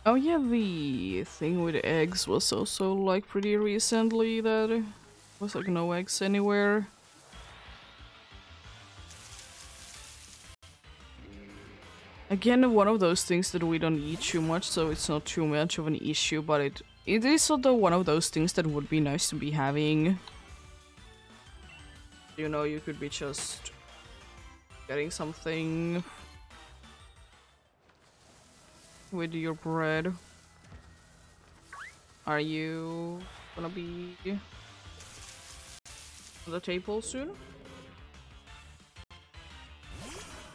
Oh yeah, the thing with eggs was also like pretty recently that was like no eggs anywhere. Again, one of those things that we don't eat too much, so it's not too much of an issue, but it is sort of one of those things that would be nice to be having. You know, you could be just getting something with your bread. Are you gonna be on the table soon?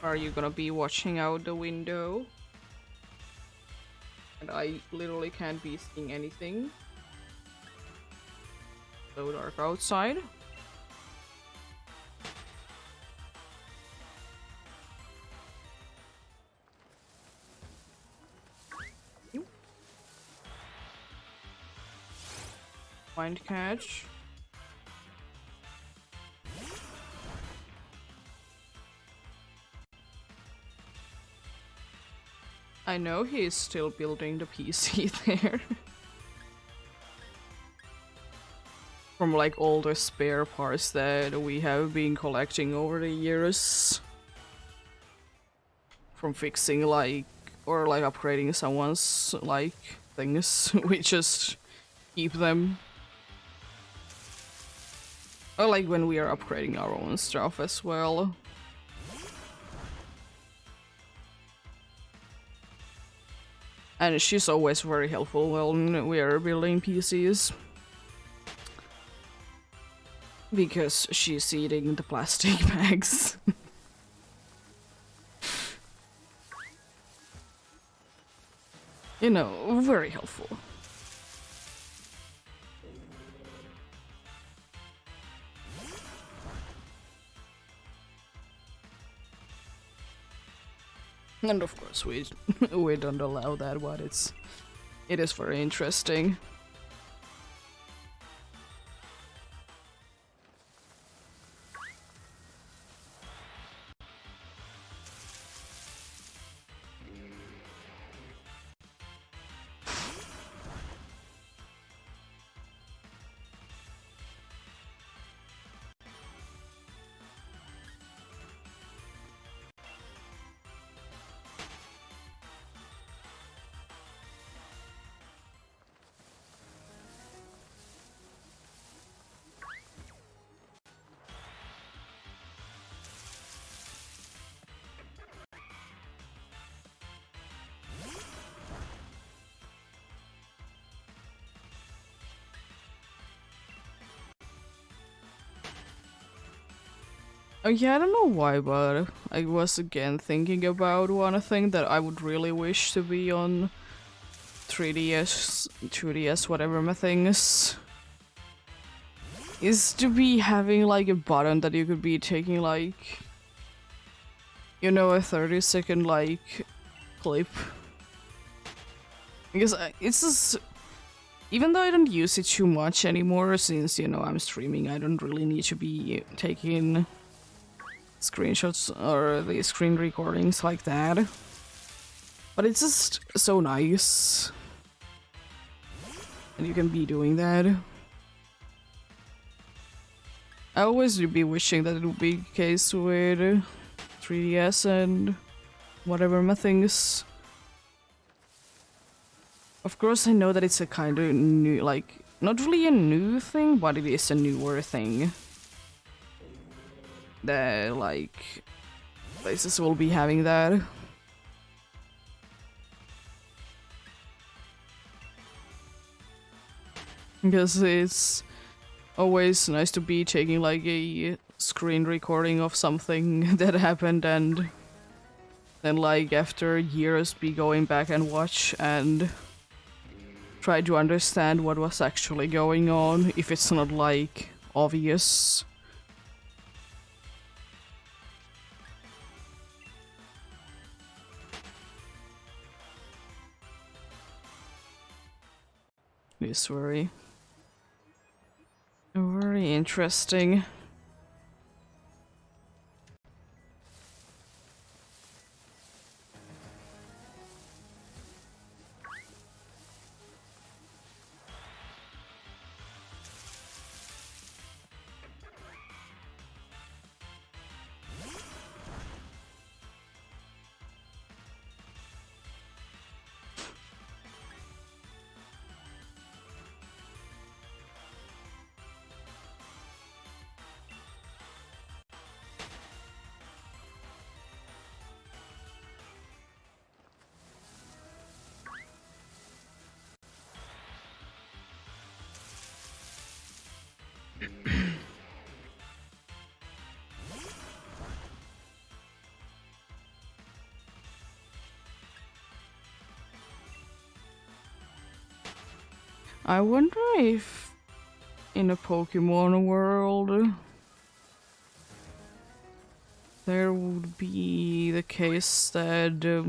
Are you gonna be watching out the window? And I literally can't be seeing anything. So dark outside. Find catch. I know he is still building the PC there. From like all the spare parts that we have been collecting over the years. From fixing like, or like upgrading someone's like things. We just keep them. Or like when we are upgrading our own stuff as well. And she's always very helpful when we are building PCs. Because she's eating the plastic bags. You know, very helpful. And of course we we don't allow that, but it is very interesting. Oh yeah, I don't know why, but I was again thinking about one thing that I would really wish to be on 3DS, 2DS, whatever my thing is to be having like a button that you could be taking like, you know, a 30-second like clip. Because it's just, even though I don't use it too much anymore, since, you know, I'm streaming, I don't really need to be taking screenshots or the screen recordings like that. But it's just so nice. And you can be doing that. I always would be wishing that it would be the case with 3DS and whatever my things. Of course I know that it's a kind of new, like, not really a new thing, but it is a newer thing. That, like, places will be having that. Because it's always nice to be taking like a screen recording of something that happened and then like after years be going back and watch and try to understand what was actually going on if it's not like obvious. It's very interesting. I wonder if in a Pokemon world there would be the case that there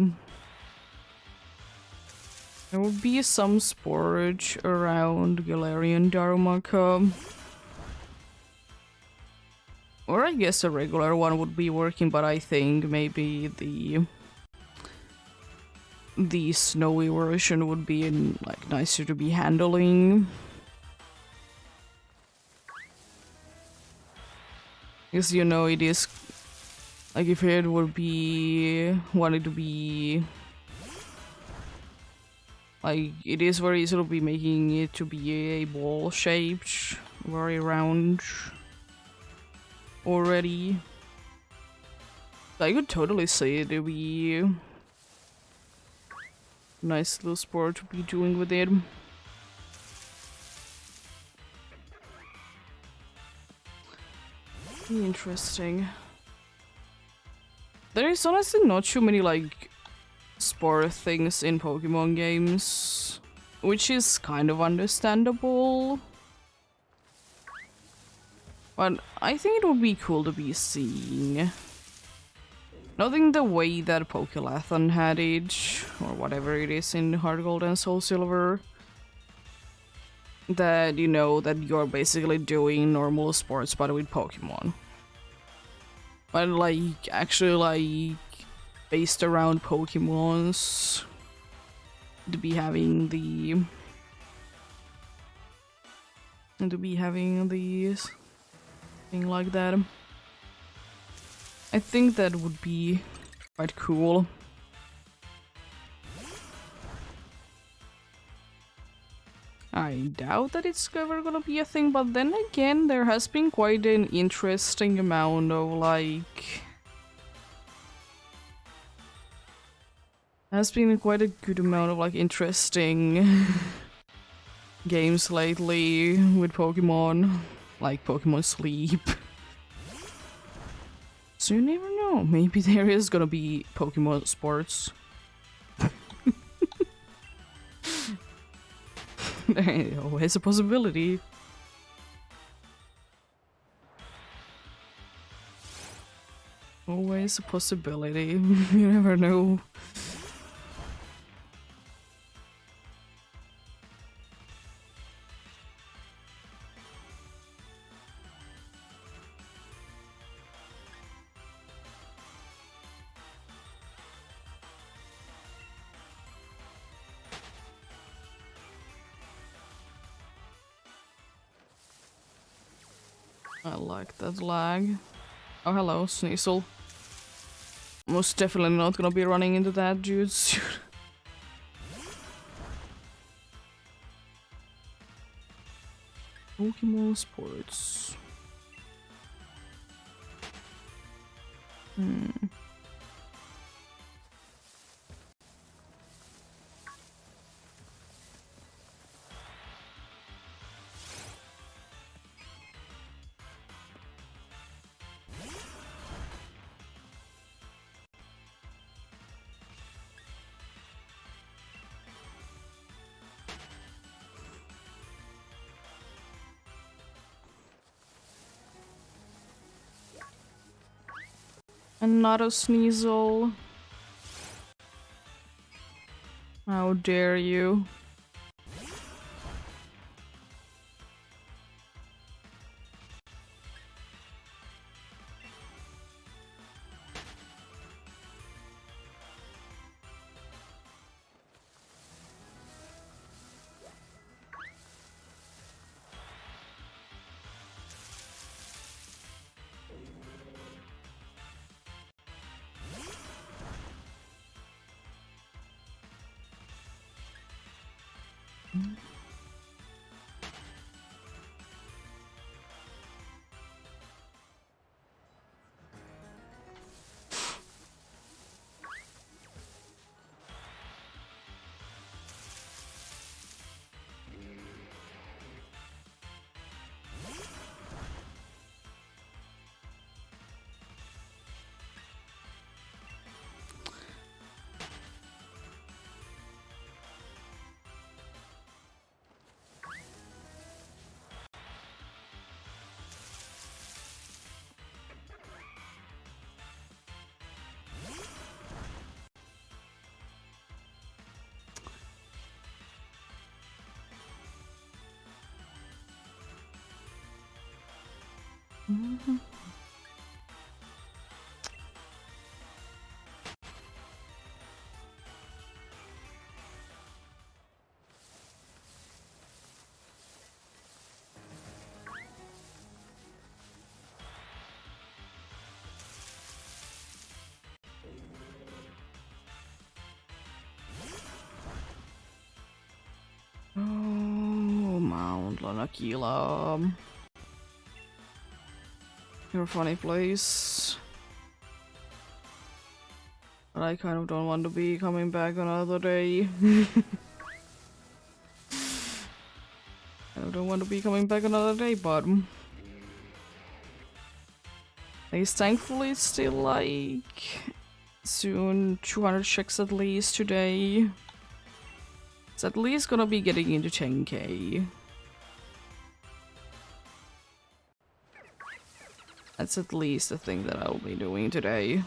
would be some sporage around Galarian Darumaka. Or I guess a regular one would be working, but I think maybe the snowy version would be like nicer to be handling. Because, you know, it is like if it would be wanted to be like, it is very easy to be making it to be a ball shaped, very round. already. I could totally see it to be a nice little sport to be doing with it. Interesting. There is honestly not too many like sport things in Pokemon games, which is kind of understandable. But I think it would be cool to be seeing. Not in the way that Pokelathon had it, or whatever it is in Heart Gold and Soul Silver. That, you know, that you're basically doing normal sports but with Pokemon. But like, actually like, based around Pokemons. To be having the... And to be having these... thing like that. I think that would be quite cool. I doubt that it's ever gonna be a thing, but then again, there has been quite an interesting amount of like... Has been quite a good amount of like interesting games lately with Pokemon, like Pokemon Sleep. So you never know, maybe there is gonna be Pokemon Sports. Always a possibility. Always a possibility. You never know. I like that lag. Oh, hello, Sneasel. Most definitely not gonna be running into that dude soon. Pokemon Sports. And not a Sneasel. How dare you? Oh, Mount Lanakila. You're a funny place. But I kind of don't want to be coming back another day. I don't want to be coming back another day, but at least thankfully it's still like soon 200 checks at least today. It's at least gonna be getting into 10k. That's at least the thing that I'll be doing today.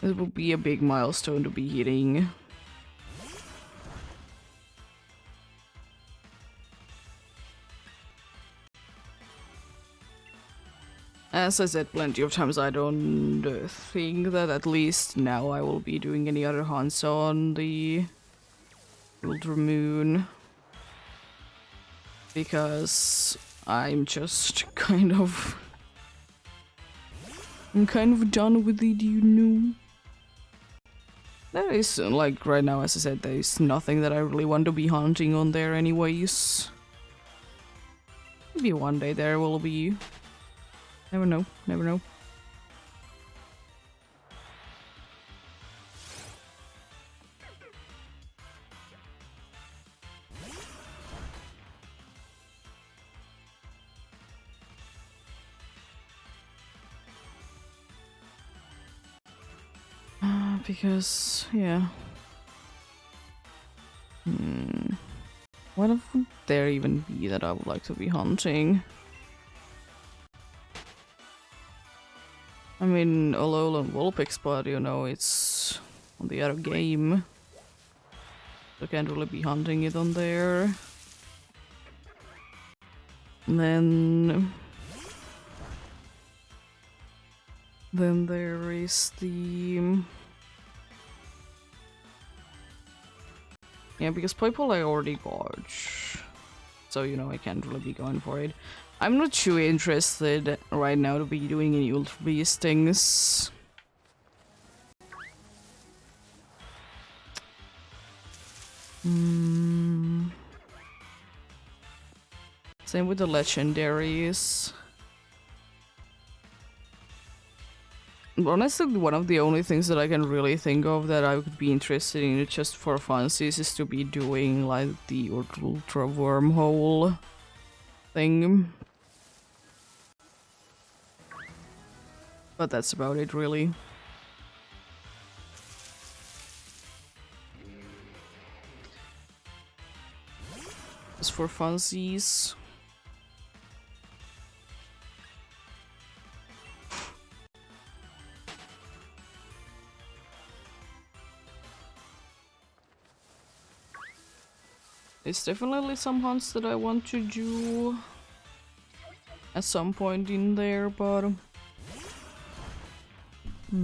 It will be a big milestone to be hitting. As I said plenty of times, I don't think that at least now I will be doing any other hunts on the Ultra Moon. Because I'm just I'm kind of done with it, you know. There is, like, right now, as I said, there is nothing that I really want to be hunting on there anyways. Maybe one day there will be. Never know, never know. Because, yeah. What would there even be that I would like to be hunting? I mean, Alolan Vulpix, but you know, it's on the other game. So I can't really be hunting it on there. And then there is the... Yeah, because Poipole I already got. So, you know, I can't really be going for it. I'm not too interested right now to be doing any Ultra Beast things. Same with the legendaries. Honestly, one of the only things that I can really think of that I would be interested in just for funsies is to be doing like the Ultra Wormhole thing. But that's about it, really. As for funsies... There's definitely some hunts that I want to do at some point in there, but... I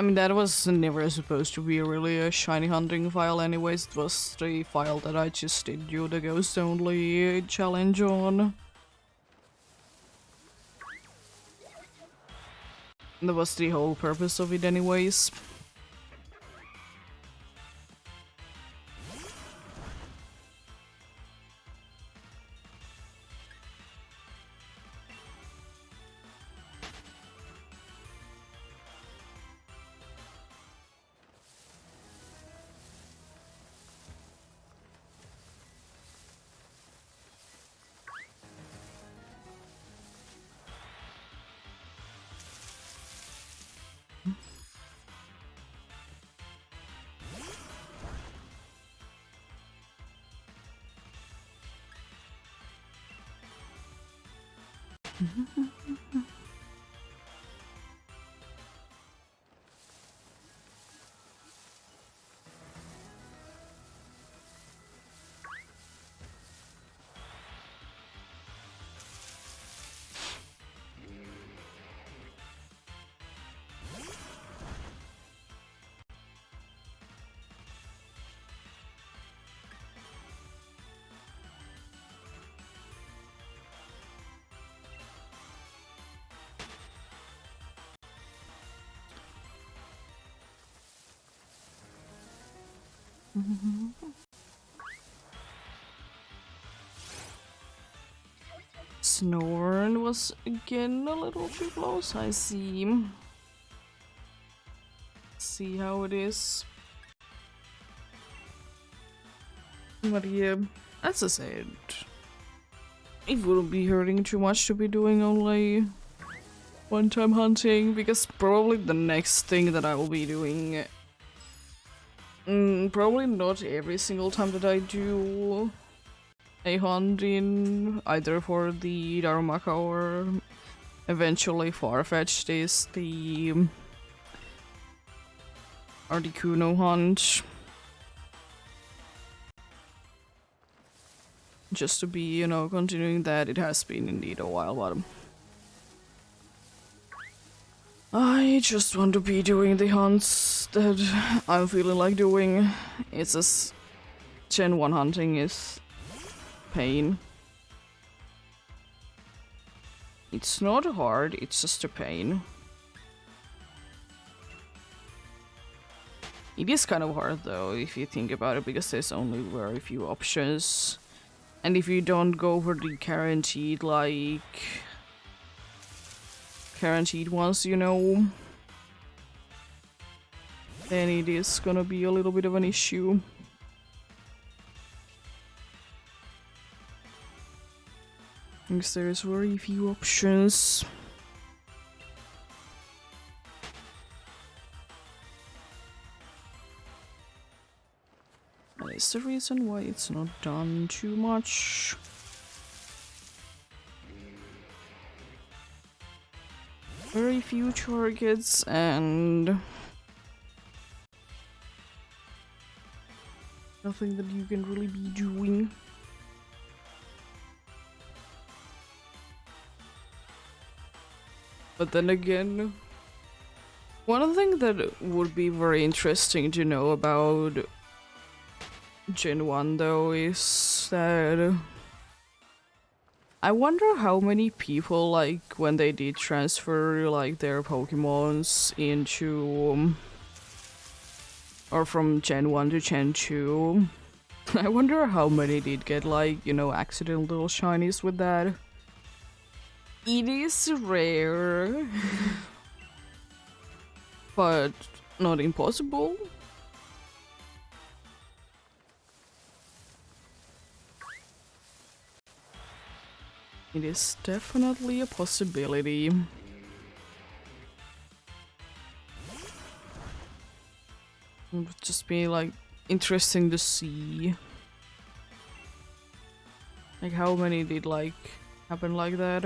mean, that was never supposed to be really a shiny hunting file anyways. It was the file that I just did do the ghost only challenge on. That was the whole purpose of it anyways. Snorn was again a little too close, I see. See how it is. But yeah, as I said, it wouldn't be hurting too much to be doing only one-time hunting, because probably the next thing that I will be doing, probably not every single time that I do a hunt in either for the Darumaka or eventually Farfetched, is the Articuno hunt. Just to be, you know, continuing that. It has been indeed a while, but I just want to be doing the hunts that I'm feeling like doing. It's as Gen 1 hunting is pain. It's not hard, it's just a pain. It is kind of hard though, if you think about it, because there's only very few options. And if you don't go for the guaranteed, like... guaranteed ones, you know, then it is gonna be a little bit of an issue. Because there's very few options. That is the reason why it's not done too much. Very few targets and nothing that you can really be doing. But then again, one thing that would be very interesting to know about Gen 1 though is that I wonder how many people, like, when they did transfer, like, their Pokemons into, or from Gen 1 to Gen 2, I wonder how many did get, like, you know, accidental little shinies with that. It is rare, but not impossible. It is definitely a possibility. It would just be like interesting to see. Like how many did like happen like that.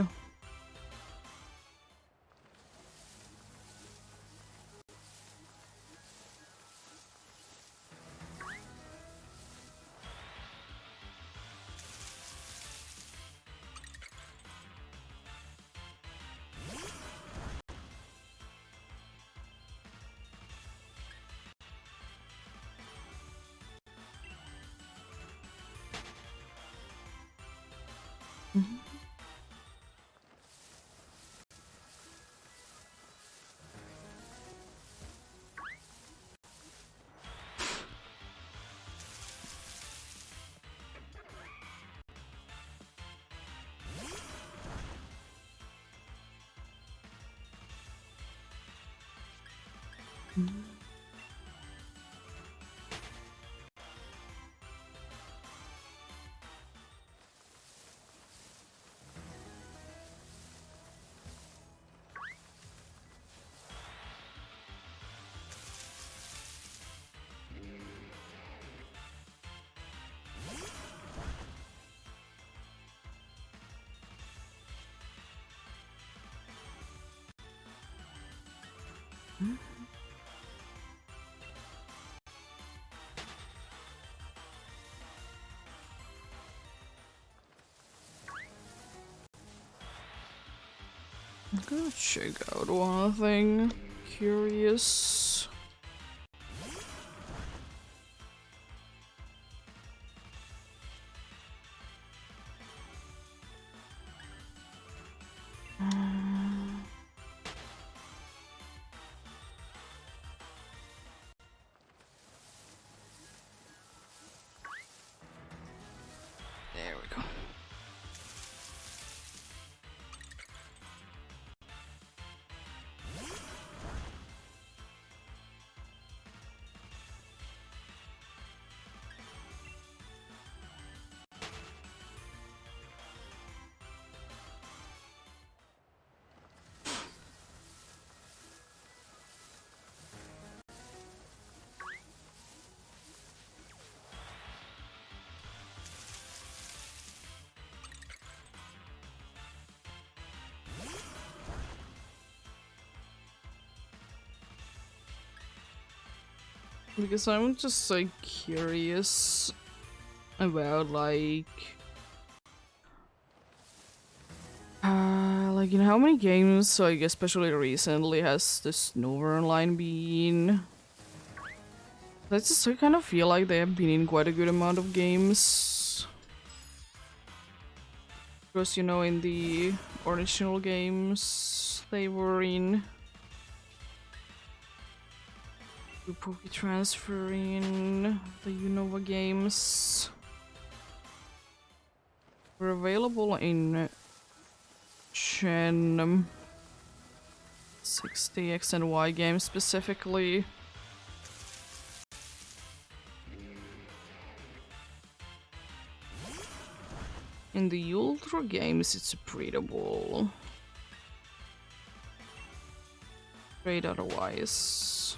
I'm gonna check out one thing. Curious. There we go. Because I'm just like curious about like in how many games, like especially recently, has the Snowver Online been? I just I kind of feel like they have been in quite a good amount of games. Because, you know, in the original games they were in. The Poke Transfer in the Unova games were available in Gen 60 X and Y games specifically. In the Ultra games, it's breedable. Great otherwise.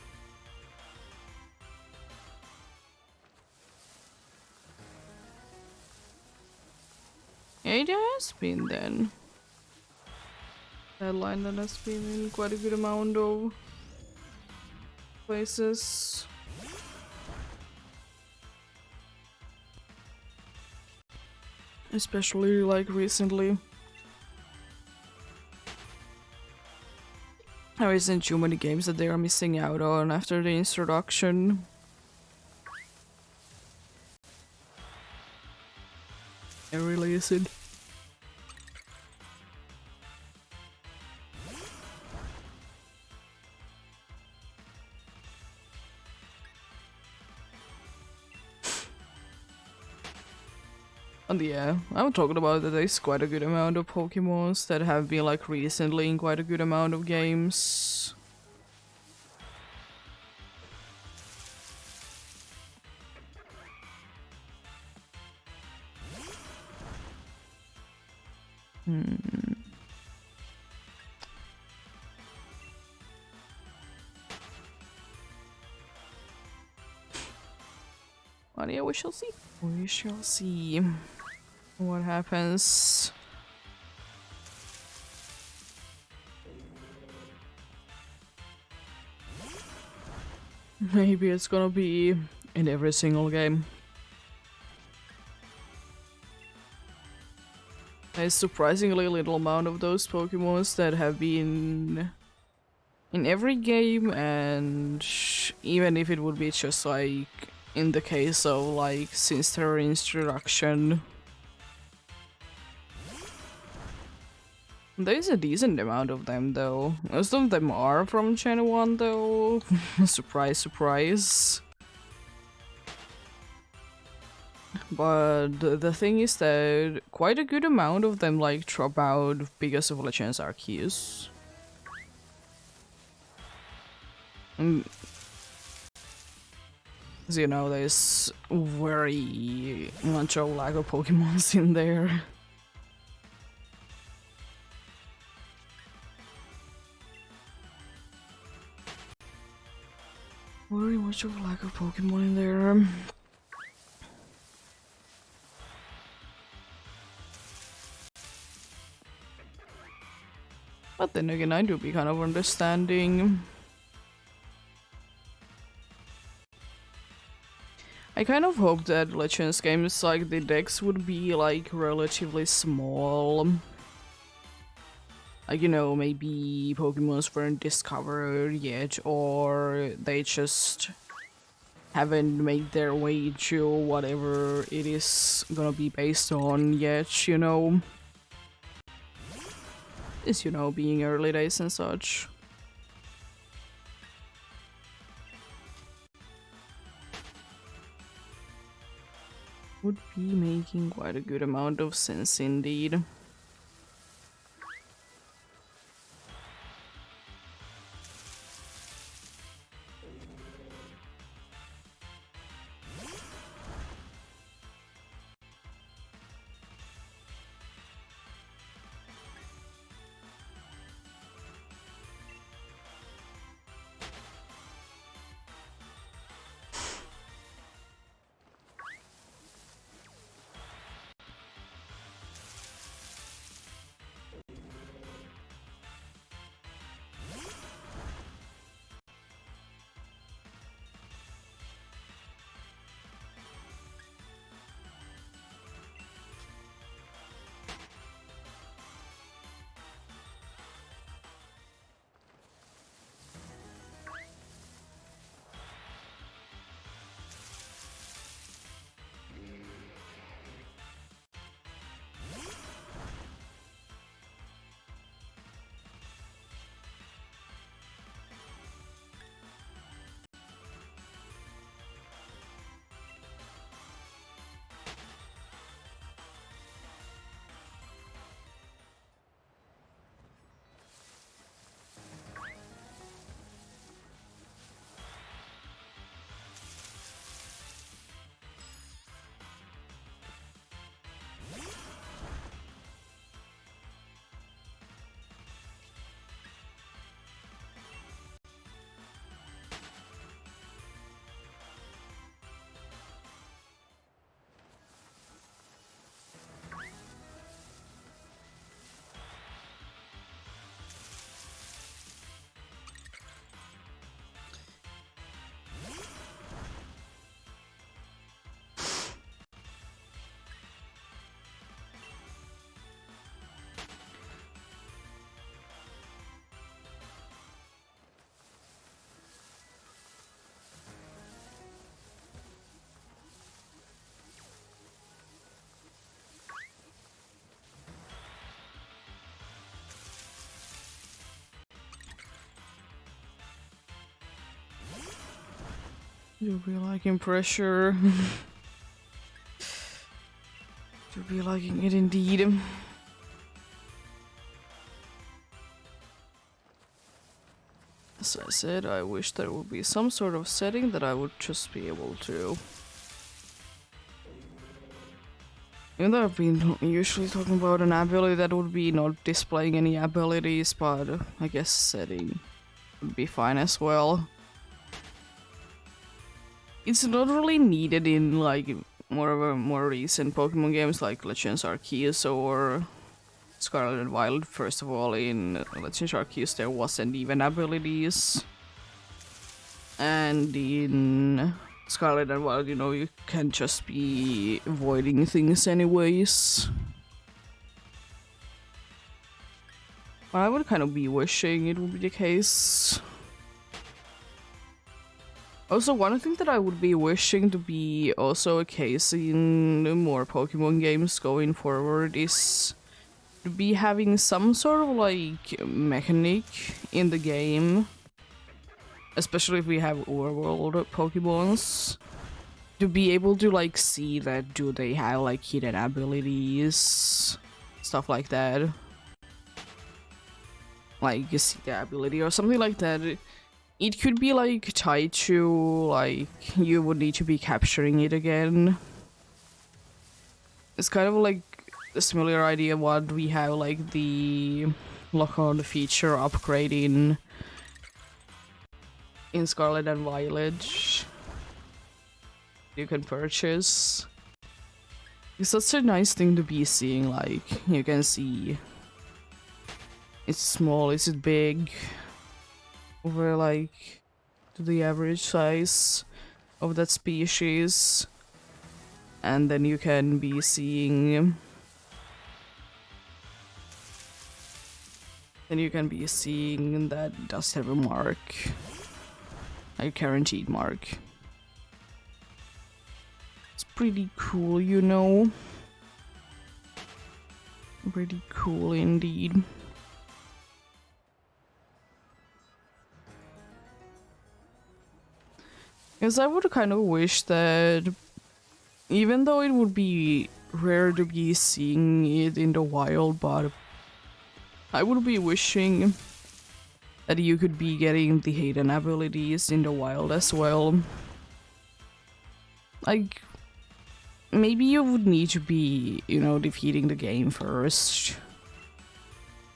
Yeah, it has been then. That line that has been in quite a good amount of places. Especially like recently. There isn't too many games that they are missing out on after the introduction. It really isn't. And yeah, I'm talking about that there's quite a good amount of Pokemons that have been like recently in quite a good amount of games. But yeah, we shall see. We shall see what happens. Maybe it's gonna be in every single game. There's surprisingly little amount of those Pokemons that have been in every game, and even if it would be just like in the case of like since their introduction, there's a decent amount of them though. Most of them are from Gen 1 though. Surprise, surprise. But the thing is that quite a good amount of them like drop out because of Legends Arceus. As you know, there's very much a lack of Pokemons in there. Very much of a lack of Pokemon in there. But then again, I do be kind of understanding. I kind of hope that Legends games like the decks would be like relatively small. Like, you know, maybe Pokemons weren't discovered yet, or they just haven't made their way to whatever it is gonna be based on yet, you know. Is, you know, being early days and such. Would be making quite a good amount of sense indeed. You'll be liking pressure. You'll be liking it indeed. As I said, I wish there would be some sort of setting that I would just be able to. Even though I've been usually talking about an ability that would be not displaying any abilities, but I guess setting would be fine as well. It's not really needed in like more recent Pokemon games like Legends Arceus or Scarlet and Violet. First of all, in Legends Arceus there wasn't even abilities, and in Scarlet and Violet, you know, you can just be avoiding things anyways. But I would kind of be wishing it would be the case. Also, one thing that I would be wishing to be also a case in more Pokemon games going forward is to be having some sort of like mechanic in the game, especially if we have overworld Pokemons, to be able to like see that do they have like hidden abilities, stuff like that. Like you see the ability or something like that. It could be like tied to like you would need to be capturing it again. It's kind of like a similar idea what we have like the lock-on feature upgrade in Scarlet and Violet. You can purchase. It's such a nice thing to be seeing, like you can see it's small, is it big? Over like to the average size of that species, and then you can be seeing that it does have a mark, a guaranteed mark. It's pretty cool, you know. Pretty cool indeed. Because I would kind of wish that, even though it would be rare to be seeing it in the wild, but I would be wishing that you could be getting the hidden abilities in the wild as well. Like, maybe you would need to be, you know, defeating the game first,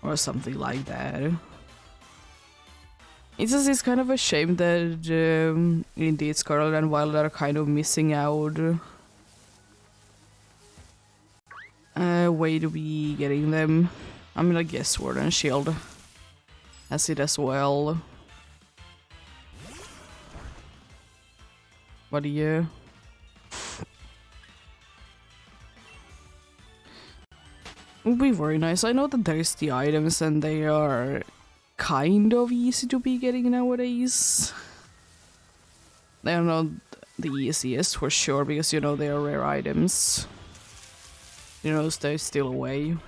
or something like that. It's kind of a shame that indeed Scarlet and Violet are kind of missing out a way to be getting them. I mean, I guess Sword and Shield has it as well. But yeah. It would be very nice. I know that there's the items and they are kind of easy to be getting nowadays. They are not the easiest for sure, because you know they are rare items. You know, stay still away.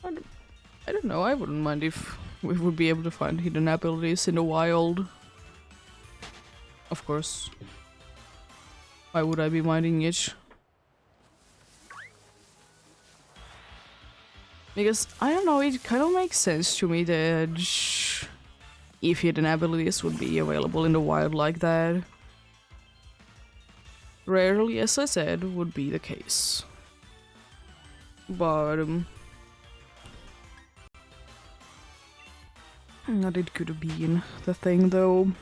I don't know, I wouldn't mind if we would be able to find hidden abilities in the wild. Of course. Why would I be minding it? Because, I don't know, it kind of makes sense to me that if hidden abilities would be available in the wild like that. Rarely, as I said, would be the case. But, that it could have been the thing though.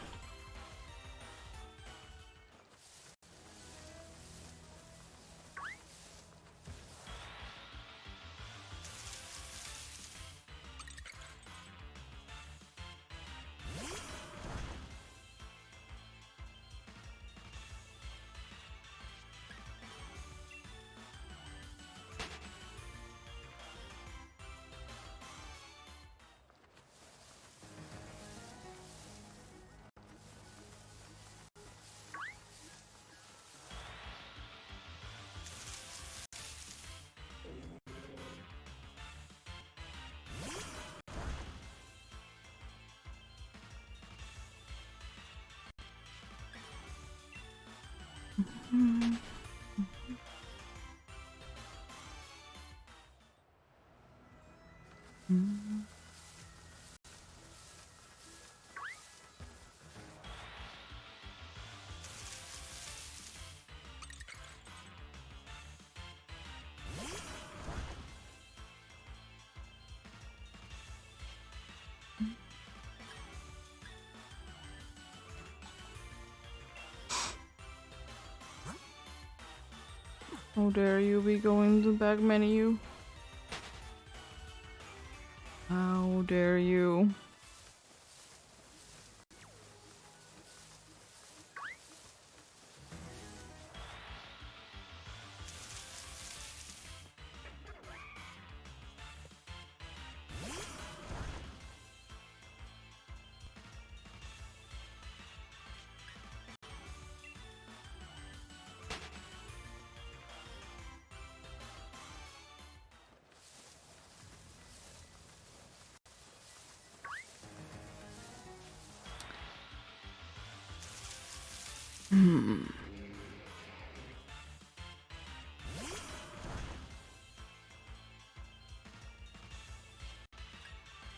How dare you be going to the back menu? How dare you?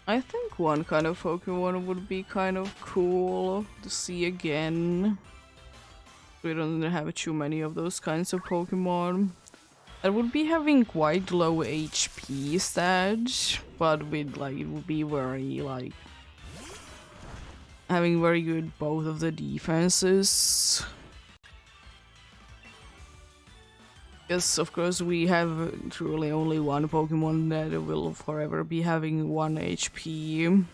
I think one kind of Pokemon would be kind of cool to see again. We don't have too many of those kinds of Pokemon. That would be having quite low HP stats, but with like it would be very like having very good both of the defenses. Yes, of course we have truly only one Pokemon that will forever be having 1 HP.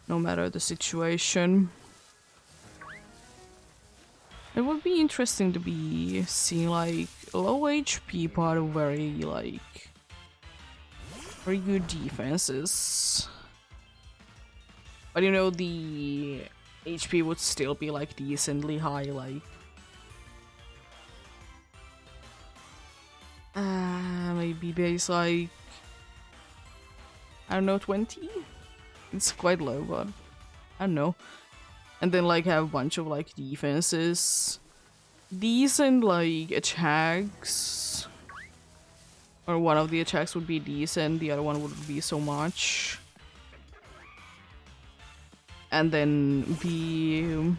No matter the situation. It would be interesting to be seeing like low HP part of very like very good defenses. But you know the HP would still be like decently high, like maybe base like I don't know 20? It's quite low, but I don't know. And then like have a bunch of like defenses. Decent like attacks. Or one of the attacks would be decent, the other one wouldn't be so much. And then be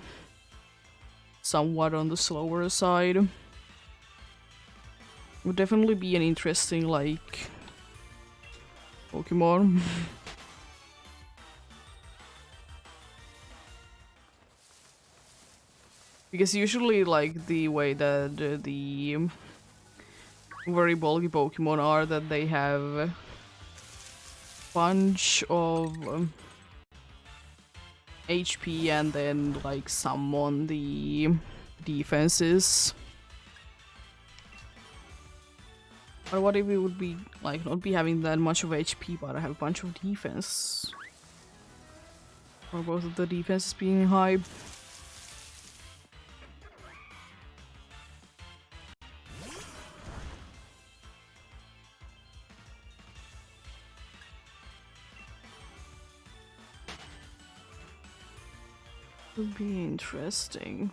somewhat on the slower side. Would definitely be an interesting like Pokemon. Because usually like the way that the very bulky Pokemon are that they have a bunch of HP and then like some on the defenses. But what if we would be like not be having that much of HP but have a bunch of defense? Or both of the defenses being high? Would be interesting.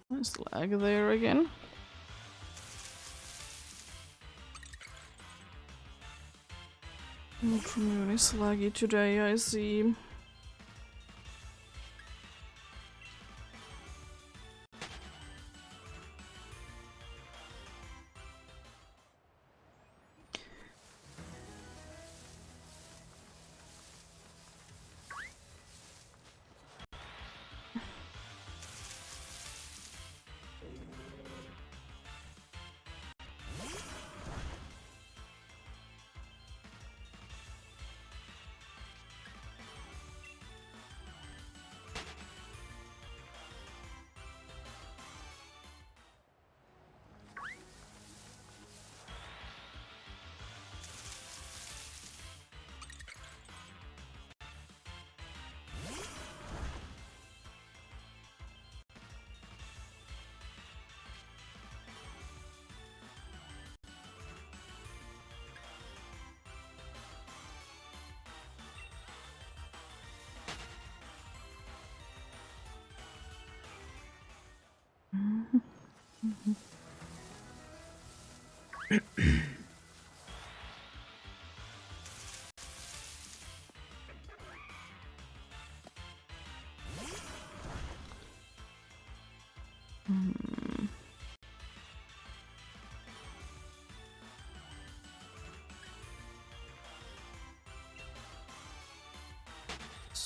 Nice lag there again. Moon is laggy today, I see.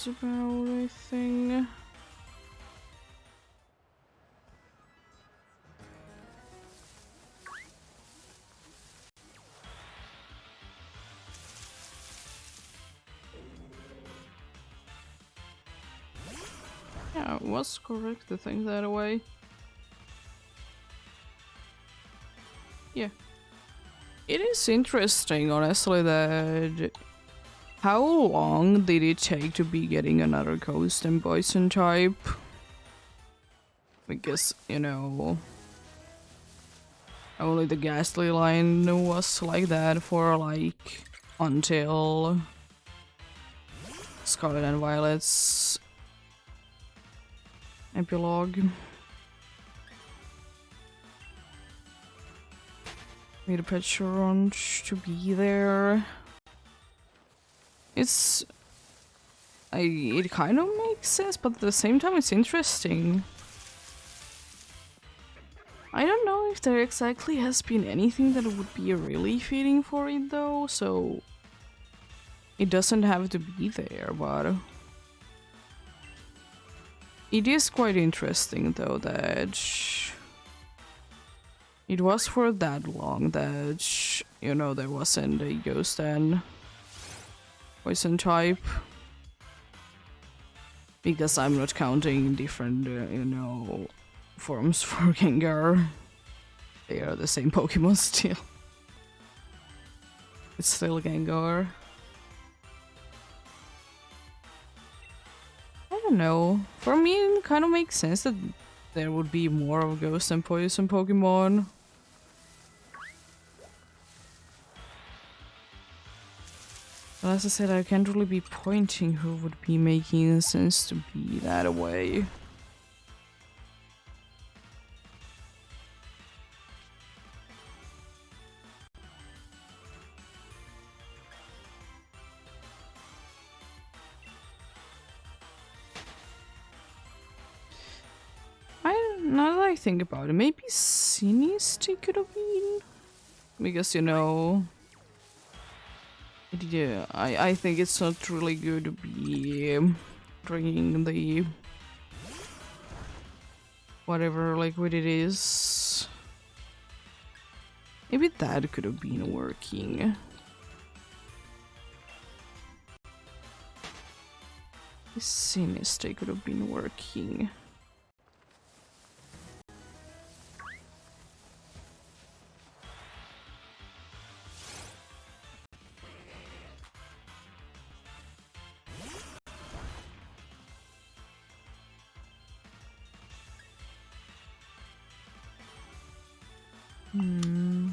That's about everything. Yeah, it was correct to think that away. Yeah. It is interesting, honestly, that how long did it take to be getting another ghost and poison type? Because, you know, only the ghastly line was like that for like until Scarlet and Violet's epilogue. Need a Petron to be there. It kind of makes sense, but at the same time it's interesting. I don't know if there exactly has been anything that would be really fitting for it though, so it doesn't have to be there, but it is quite interesting though that it was for that long that, you know, there wasn't a ghost and poison type. Because I'm not counting different, you know, forms for Gengar. They are the same Pokemon still. It's still Gengar. I don't know. For me, it kind of makes sense that there would be more of Ghost and Poison Pokemon. But as I said, I can't really be pointing who would be making sense to be that way. Now that I think about it, maybe Sinisty could have been? Because, you know... Yeah, I think it's not really good to be drinking the... whatever liquid it is. Maybe that could have been working. Sinisty could have been working. Hmm.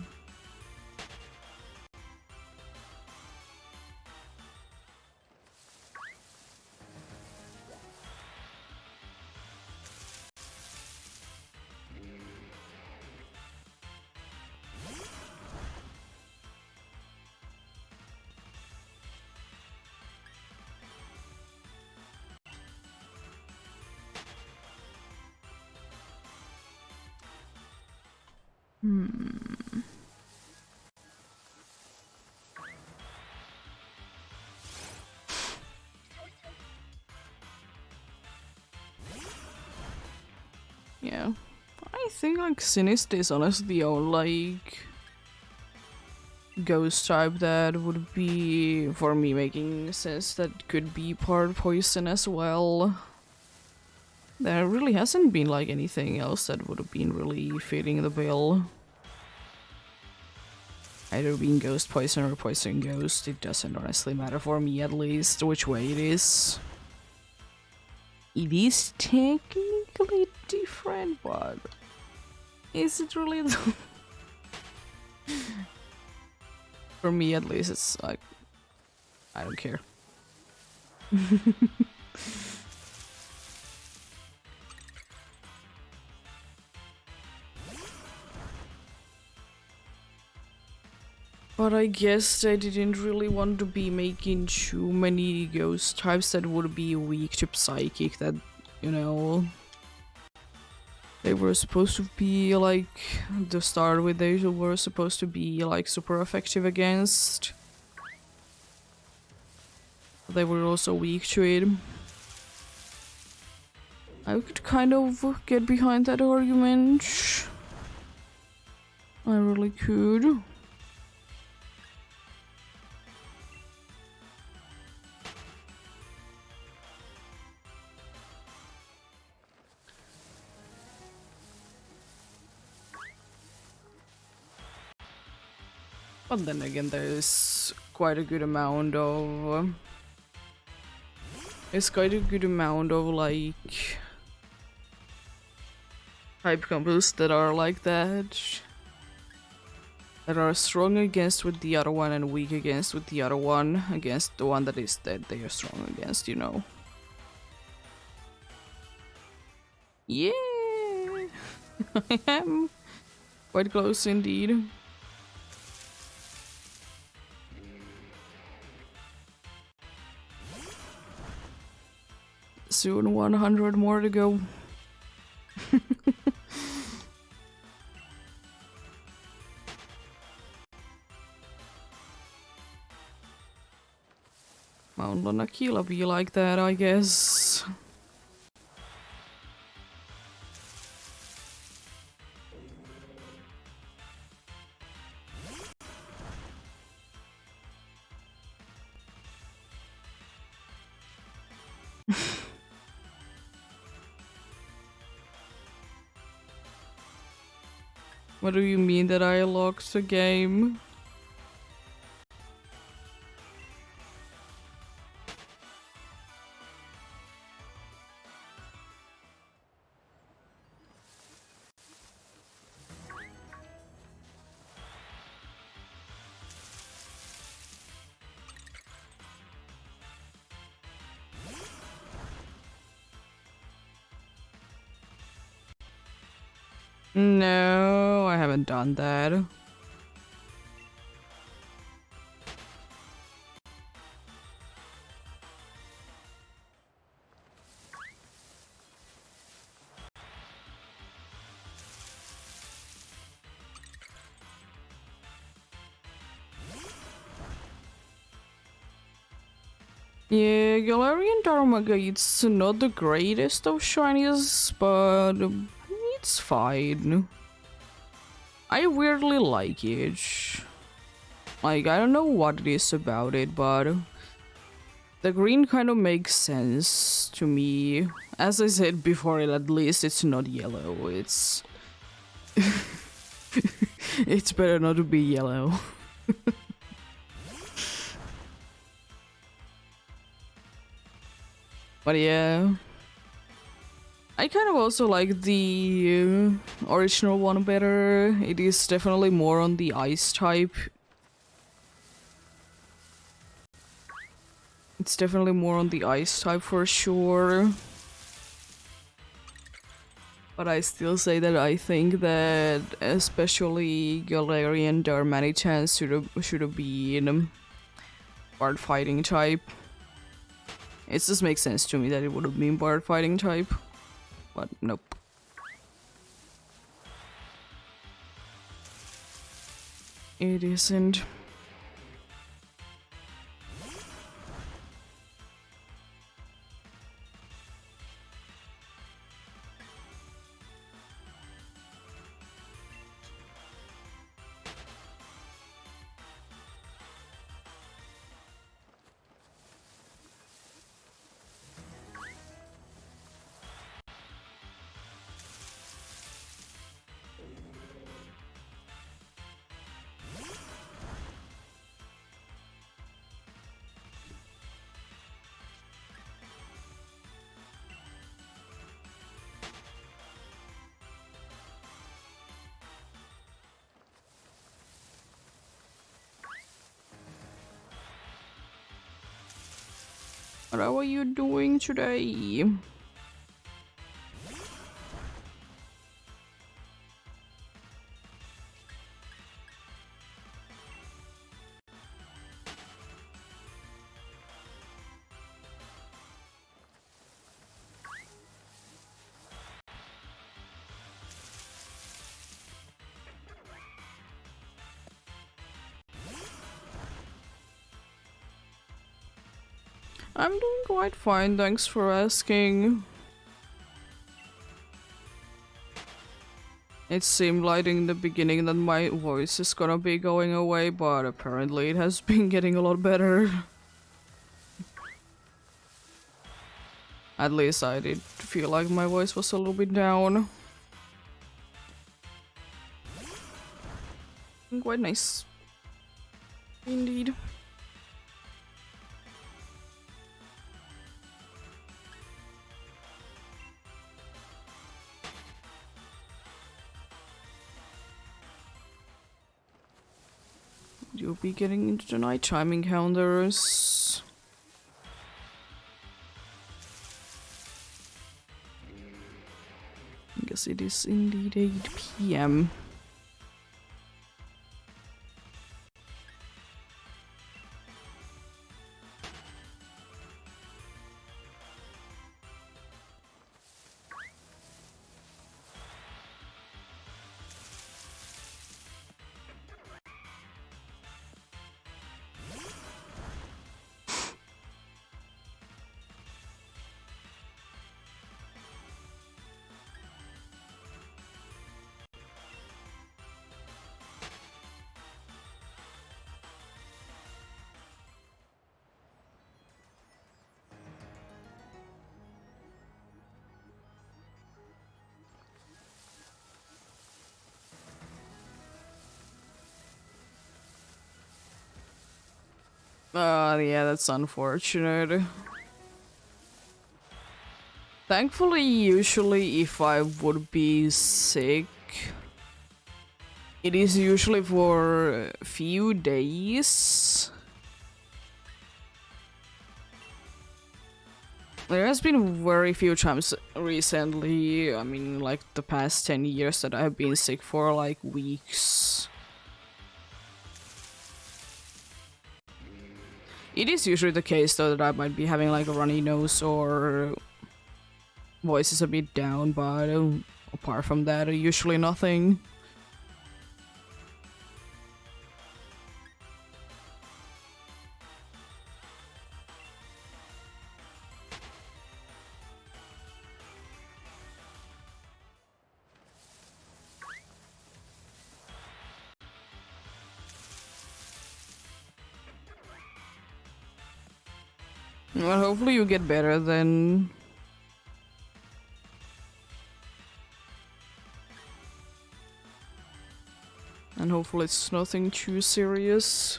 Hmm. Yeah. I think like Sinister is honestly the only like ghost type that would be for me making sense that could be part poison as well. There really hasn't been like anything else that would have been really fitting the bill. Either being ghost poison or poison ghost, it doesn't honestly matter for me at least which way it is. It is technically different, but is it really? For me at least, it's like I don't care. But I guess I didn't really want to be making too many ghost types that would be weak to psychic that, you know, they were supposed to be like, to start with, they were supposed to be like super effective against. They were also weak to it. I could kind of get behind that argument. I really could. But then again, there's quite a good amount of... It's quite a good amount of like... type combos that are like that. That are strong against with the other one and weak against with the other one. Against the one that is dead, they are strong against, you know. Yeah! I am quite close indeed. Soon 100 more to go. Mount Lonakila be like that, I guess. What do you mean that I locked the game? No, I haven't done that. Yeah, Galarian Darmagate's not the greatest of shinies, but it's fine. I weirdly like it. Like, I don't know what it is about it, but the green kind of makes sense to me. As I said before, at least it's not yellow. It's... it's better not to be yellow. But yeah. I kind of also like the original one better. It is definitely more on the ice type. It's definitely more on the ice type for sure. But I still say that I think that especially Galarian Darmanitan should have been Bard fighting type. It just makes sense to me that it would have been Bard fighting type. But nope. It isn't. How are you doing today? I'm doing quite fine, thanks for asking. It seemed like in the beginning that my voice is gonna be going away, but apparently it has been getting a lot better. At least I did feel like my voice was a little bit down. Quite nice. Indeed. You'll be getting into the nighttime encounters. I guess it is indeed 8 PM. Yeah, that's unfortunate. Thankfully, usually if I would be sick, it is usually for a few days. There has been very few times recently, I mean like the past 10 years, that I have been sick for like weeks. It is usually the case though that I might be having like a runny nose or voice is a bit down, but apart from that, usually nothing. Well, hopefully you get better then. And hopefully it's nothing too serious.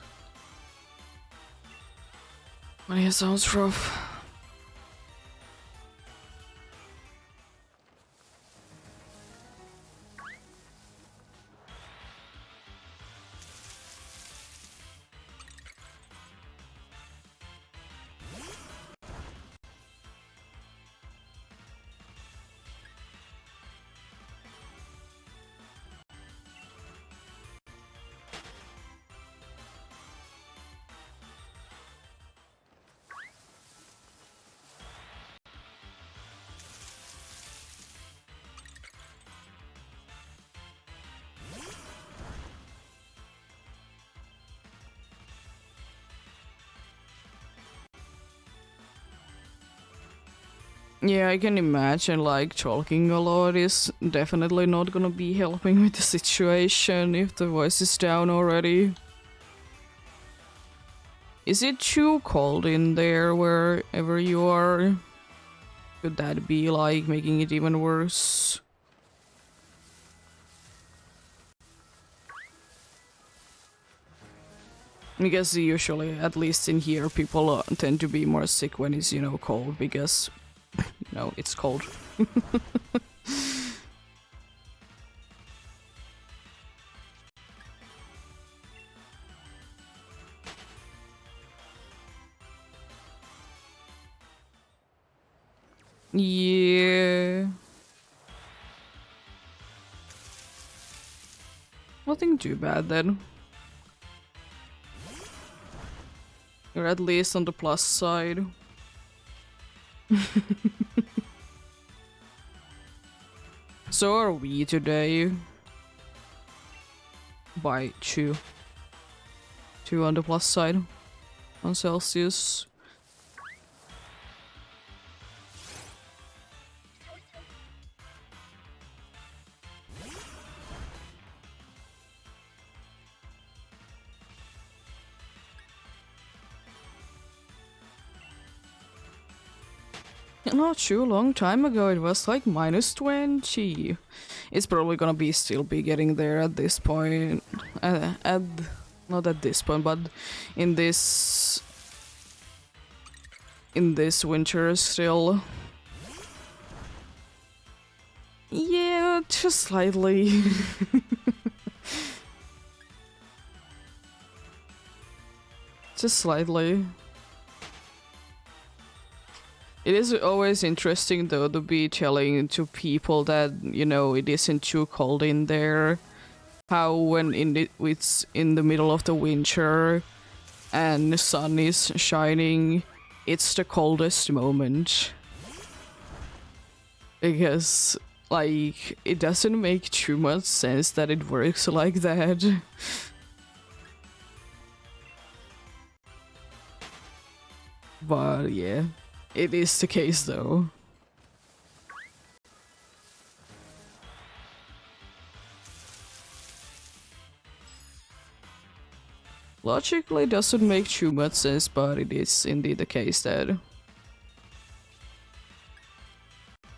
But yeah, sounds rough. Yeah, I can imagine like talking a lot is definitely not gonna be helping with the situation if the voice is down already. Is it too cold in there wherever you are? Could that be like making it even worse? Because usually, at least in here, people tend to be more sick when it's, cold because, it's cold. Yeah. Nothing too bad then. You're at least on the plus side. So are we today. By 2. 2 on the plus side. On Celsius. Not too long time ago, it was like -20. It's probably gonna be still be getting there at this point. Not at this point, but in this winter still. Yeah, just slightly. Just slightly. It is always interesting though to be telling to people that, it isn't too cold in there. How when it's in the middle of the winter and the sun is shining, it's the coldest moment. Because, like, it doesn't make too much sense that it works like that. But yeah. It is the case though. Logically doesn't make too much sense, but it is indeed the case that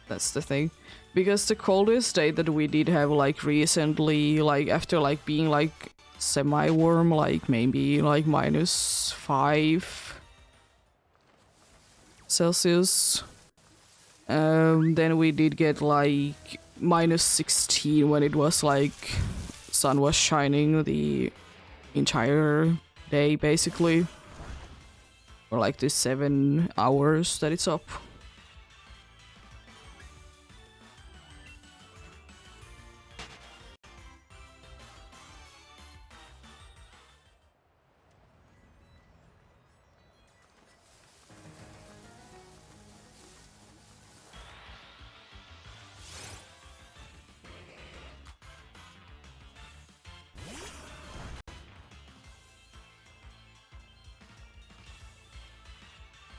that's the thing. Because the coldest day that we did have like recently, like after like being like semi-warm, like maybe like -5 Celsius. Then we did get like -16 when it was like sun was shining the entire day basically. Or like the 7 hours that it's up.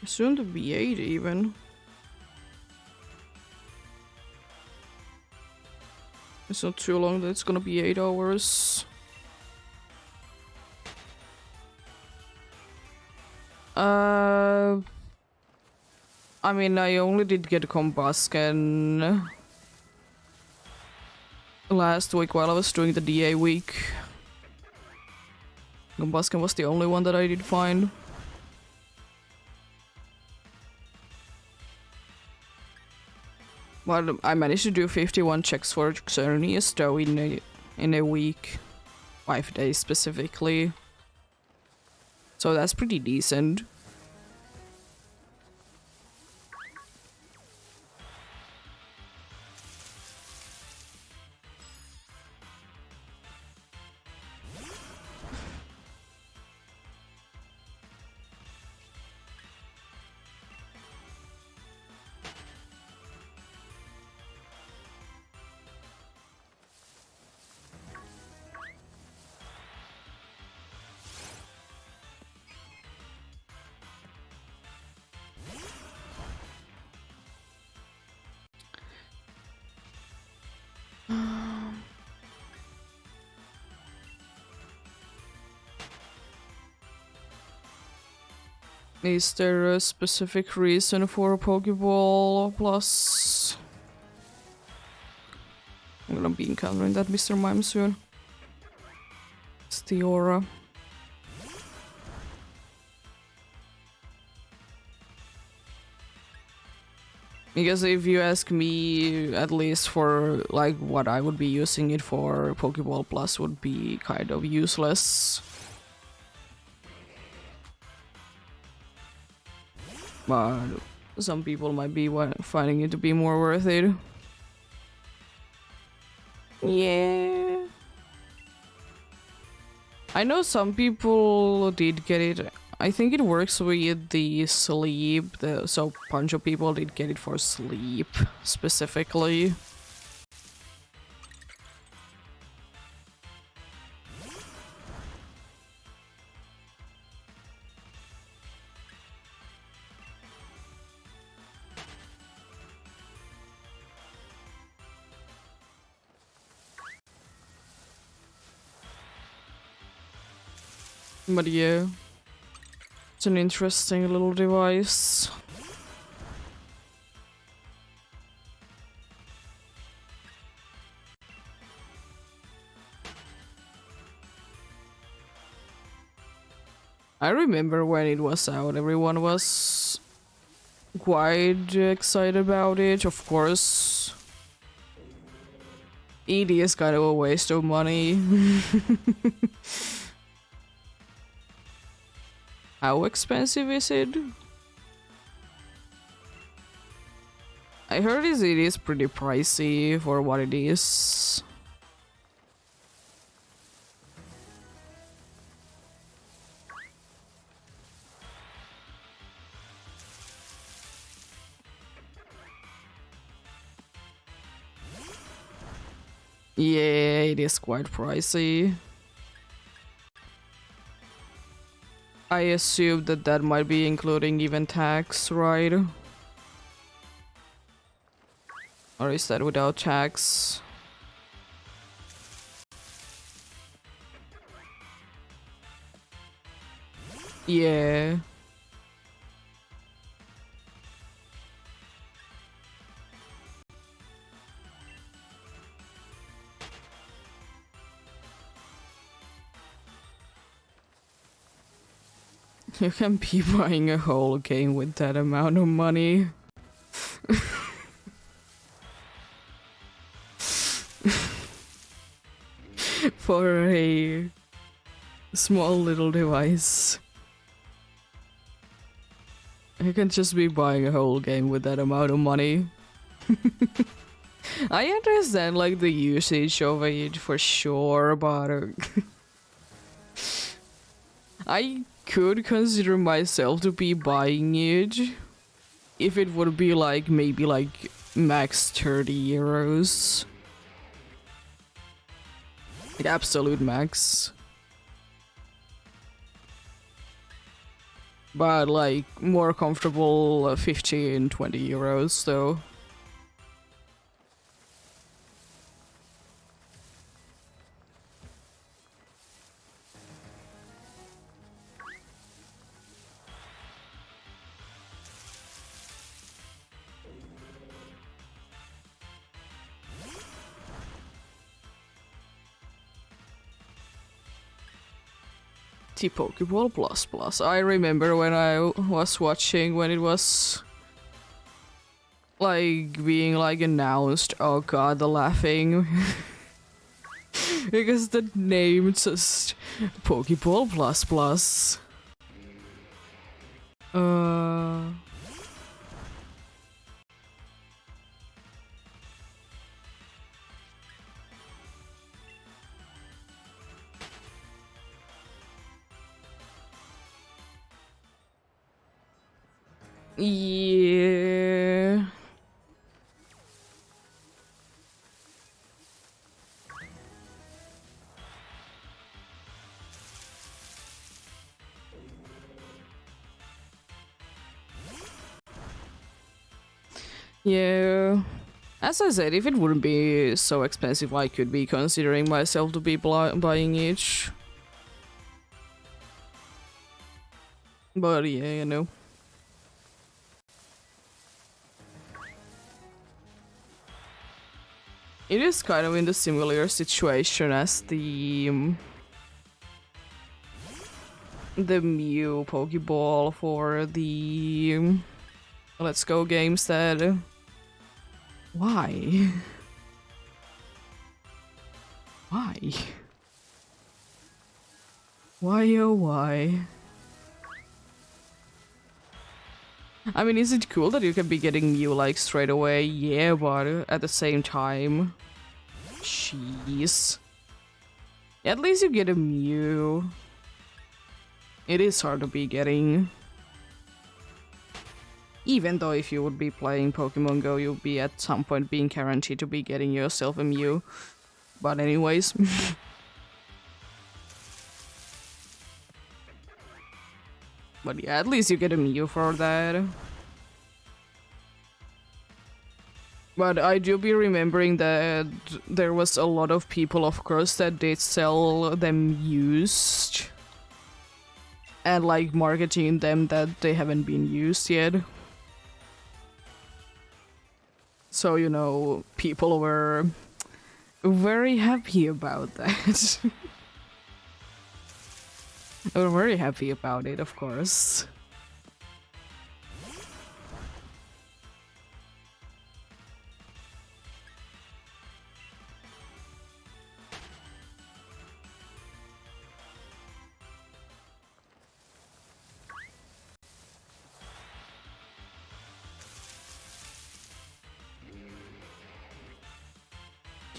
Soon to be 8 even. It's not too long that it's gonna be 8 hours. I mean, I only did get Combusken last week while I was doing the DA week. Combusken was the only one that I did find. But I managed to do 51 checks for Xerneas though in a week. 5 days specifically. So that's pretty decent. Is there a specific reason for Pokeball Plus? I'm gonna be encountering that Mr. Mime soon. It's the aura. Because if you ask me, at least for like what I would be using it for, Pokeball Plus would be kind of useless. But some people might be finding it to be more worth it. Yeah. I know some people did get it. I think it works with the sleep, so a bunch of people did get it for sleep, specifically. But yeah, it's an interesting little device. I remember when it was out, everyone was quite excited about it. Of course, it is kind of a waste of money. How expensive is it? I heard it is pretty pricey for what it is. Yeah, it is quite pricey. I assume that that might be including even tax, right? Or is that without tax? Yeah. You can be buying a whole game with that amount of money. For a small little device. You can just be buying a whole game with that amount of money. I understand like the usage of it for sure, but I could consider myself to be buying it if it would be like maybe like max 30 euros. Like absolute max. But like more comfortable 15, 20 euros though. The Pokeball Plus Plus. I remember when I was watching when it was like being like announced. Oh god, the laughing. Because the name just Pokeball Plus Plus. Yeah. Yeah. As I said, if it wouldn't be so expensive, I could be considering myself to be buying each. But yeah, you know. It is kind of in the similar situation as the Mew Pokeball for the Let's Go games that... Why? Why? Why oh why? I mean, is it cool that you can be getting Mew like straight away? Yeah, but at the same time... Jeez. At least you get a Mew. It is hard to be getting. Even though if you would be playing Pokemon Go, you'll be at some point being guaranteed to be getting yourself a Mew. But anyways. But yeah, at least you get a Mew for that. But I do be remembering that there was a lot of people, of course, that did sell them used. And like marketing them that they haven't been used yet. So, you know, people were very happy about that. They were very happy about it, of course.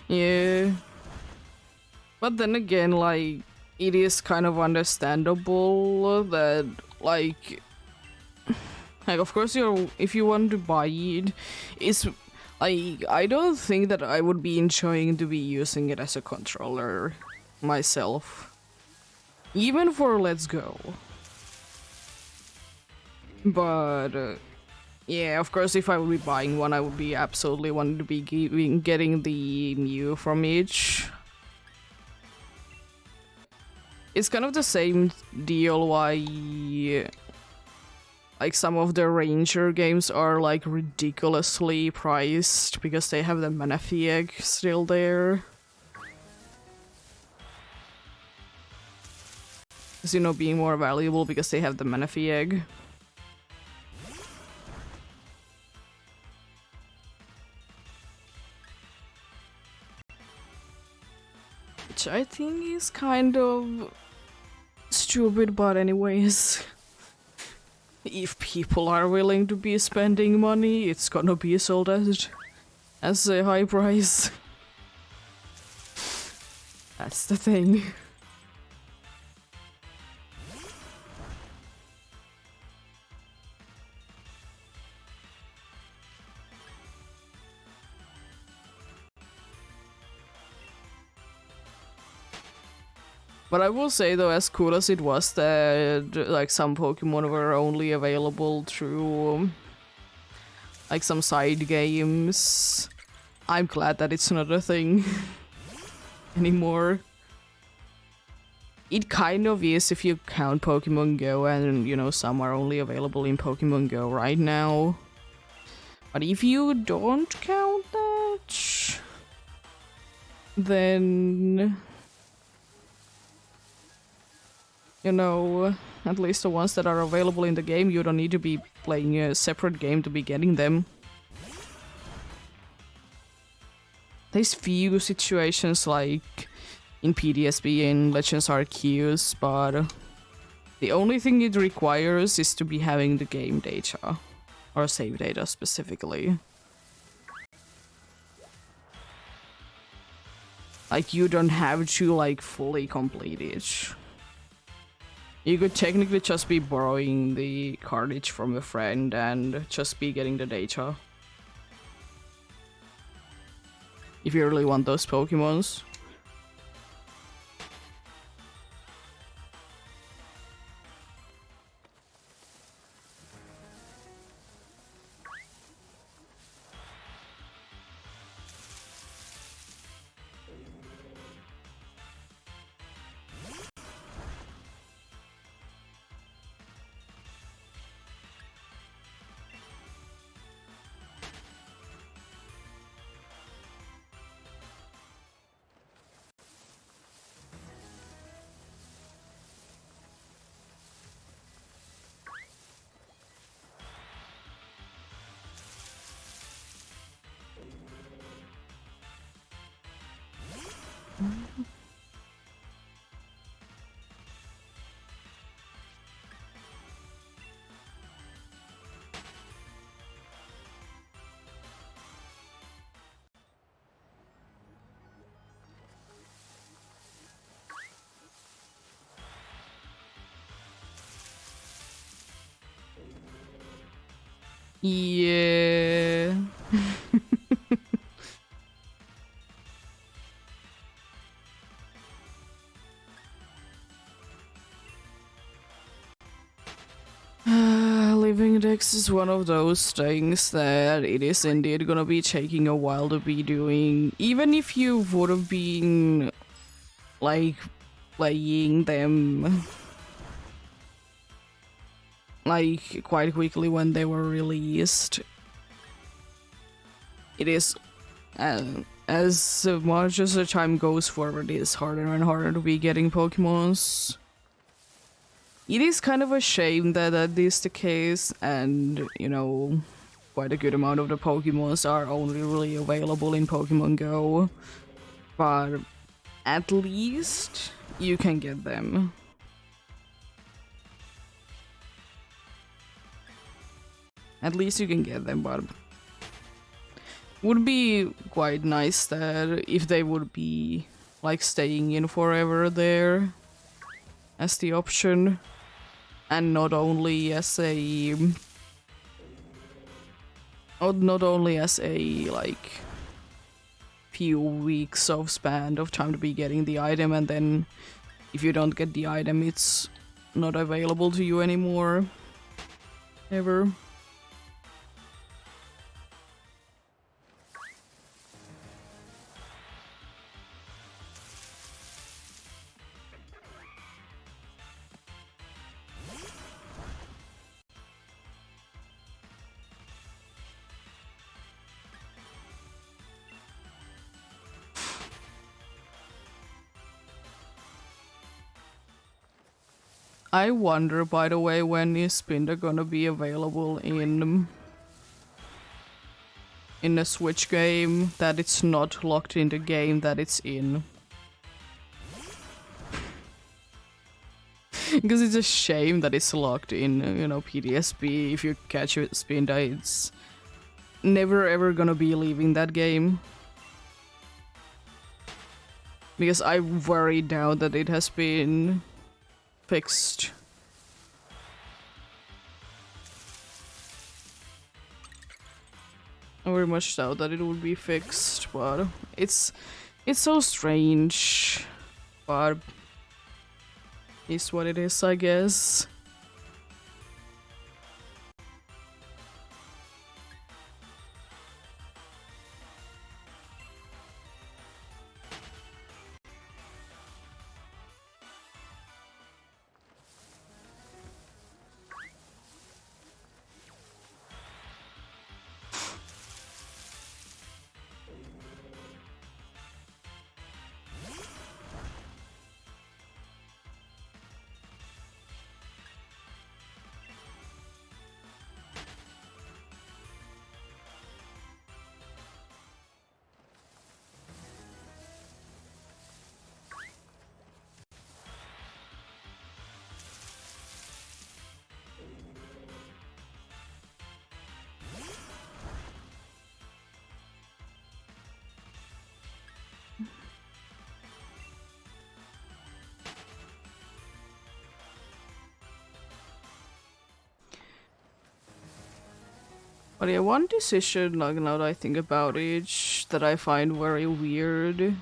Yeah. But then again, like, it is kind of understandable that, like, of course, if you want to buy it, it's like I don't think that I would be enjoying to be using it as a controller myself, even for Let's Go. But yeah, of course, if I would be buying one, I would be absolutely wanting to be getting the Mew from each. It's kind of the same deal why like some of the Ranger games are like ridiculously priced because they have the Manaphy egg still there. As you know, being more valuable because they have the Manaphy egg. Which I think is kind of stupid, but anyways. If people are willing to be spending money, it's gonna be sold as a high price. That's the thing. But I will say though, as cool as it was that like some Pokemon were only available through like some side games, I'm glad that it's not a thing anymore. It kind of is if you count Pokemon Go, and you know, some are only available in Pokemon Go right now. But if you don't count that, then you know, at least the ones that are available in the game, you don't need to be playing a separate game to be getting them. There's few situations like in PDSB and Legends Arceus, but the only thing it requires is to be having the game data, or save data specifically. Like, you don't have to like fully complete it. You could technically just be borrowing the cartridge from a friend and just be getting the data. If you really want those Pokemons. Yeah. Living Dex is one of those things that it is indeed gonna be taking a while to be doing. Even if you would have been like playing them like quite quickly when they were released, it is as much as the time goes forward, it is harder and harder to be getting Pokemons. It is kind of a shame that that is the case, and you know, quite a good amount of the Pokemons are only really available in Pokemon Go, but at least you can get them. At least you can get them, but would be quite nice that if they would be like staying in forever there as the option, and not only as a like few weeks of span of time to be getting the item, and then if you don't get the item, it's not available to you anymore ever. I wonder, by the way, when is Spinda gonna be available in a Switch game that it's not locked in the game that it's in. Because it's a shame that it's locked in, you know, PTSP. If you catch it, Spinda, it's never ever gonna be leaving that game. Because I very doubt that it has been fixed. I very much doubt that it would be fixed, but it's so strange. But it's what it is, I guess. But yeah, one decision, like now that I think about it, that I find very weird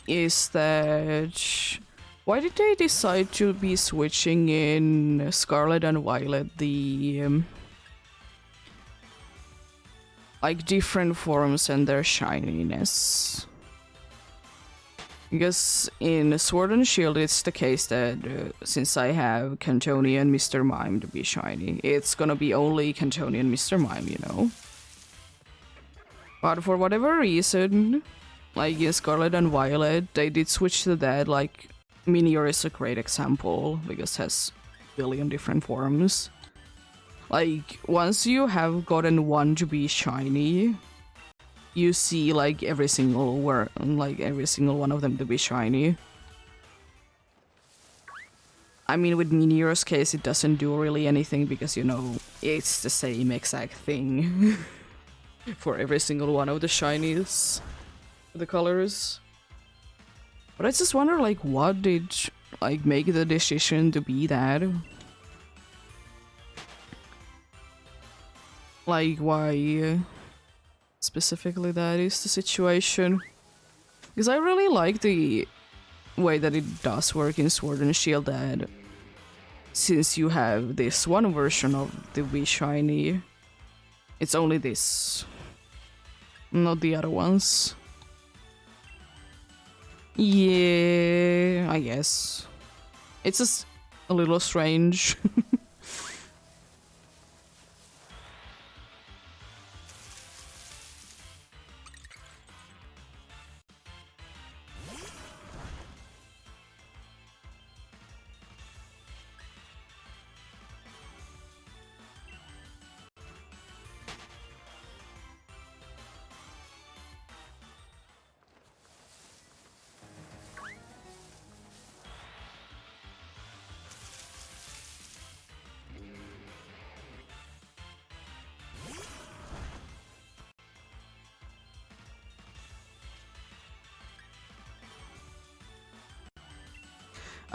is that why did they decide to be switching in Scarlet and Violet the like different forms and their shininess? Because in Sword and Shield, it's the case that since I have Cantoni and Mr. Mime to be shiny, it's gonna be only Cantoni and Mr. Mime, you know? But for whatever reason, like in Scarlet and Violet, they did switch to that. Like, Minior is a great example, because it has a billion different forms. Like, once you have gotten one to be shiny, you see like every single one of them to be shiny. I mean, with Meteor's case, it doesn't do really anything because, you know, it's the same exact thing for every single one of the shinies, the colors. But I just wonder, like, what did like make the decision to be that? like why specifically that is the situation. Because I really like the way that it does work in Sword and Shield, that since you have this one version of the Wii Shiny, it's only this, not the other ones. Yeah, I guess. It's just a little strange.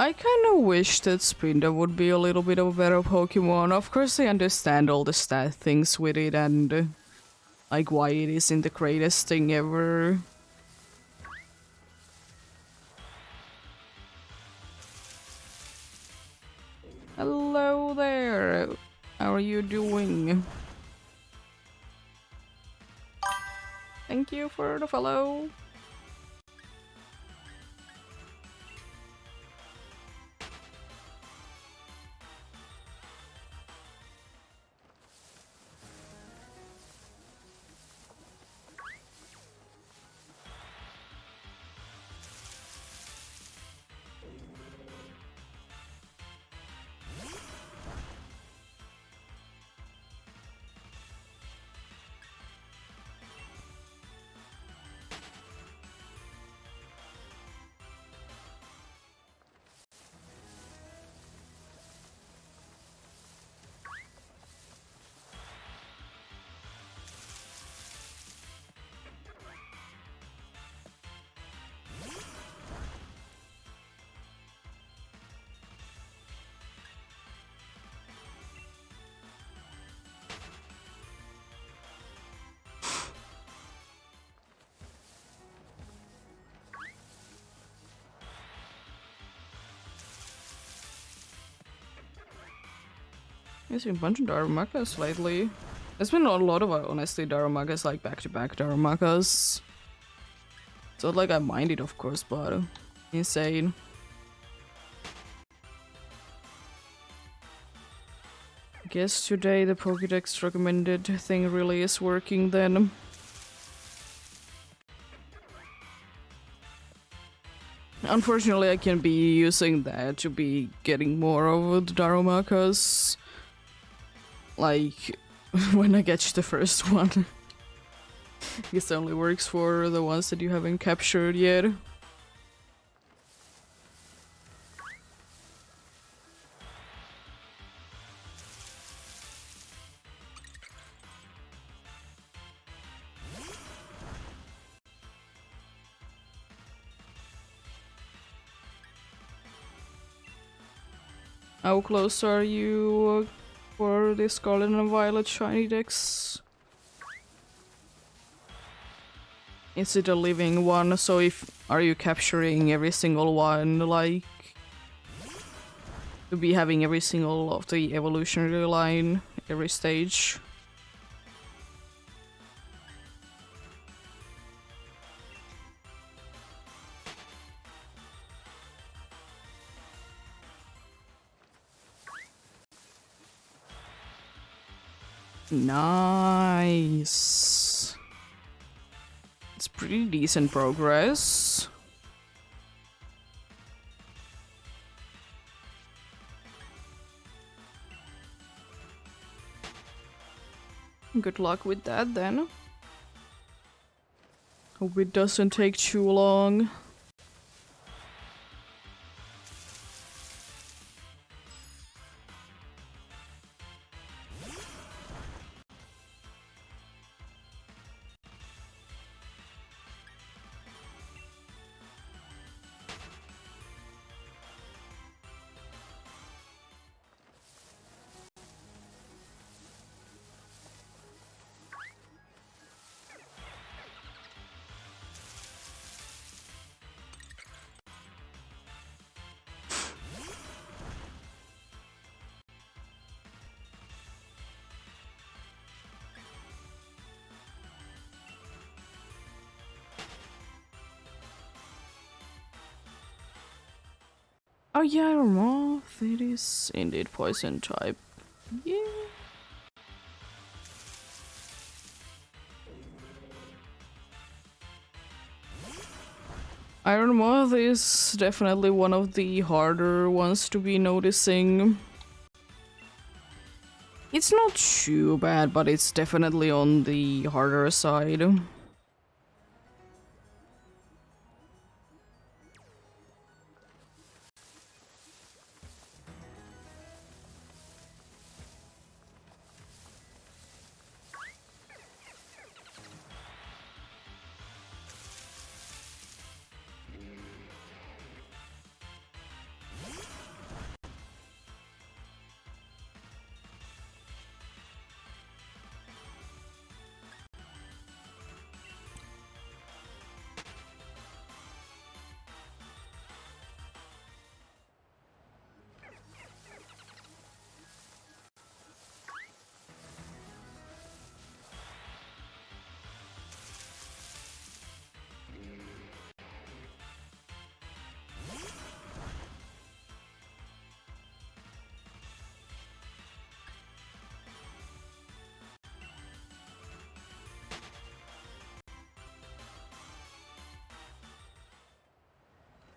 I kind of wish that Spinda would be a little bit of a better Pokemon. Of course, I understand all the stat things with it and like why it isn't the greatest thing ever. Hello there. How are you doing? Thank you for the follow. There's been a bunch of Darumaka lately. There's been a lot of, honestly, Darumakas, like back-to-back Darumakas. It's not like I mind it, of course, but insane. I guess today the Pokédex recommended thing really is working then. Unfortunately, I can be using that to be getting more of the Darumakas. Like, when I get the first one. This only works for the ones that you haven't captured yet. How close are you for the Scarlet and Violet shiny decks? Is it a living one? So are you capturing every single one, like to be having every single of the evolutionary line every stage? Nice. It's pretty decent progress. Good luck with that then. Hope it doesn't take too long. Oh yeah, moth. It is indeed poison type. Yeah. Iron Moth is definitely one of the harder ones to be noticing. It's not too bad, but it's definitely on the harder side.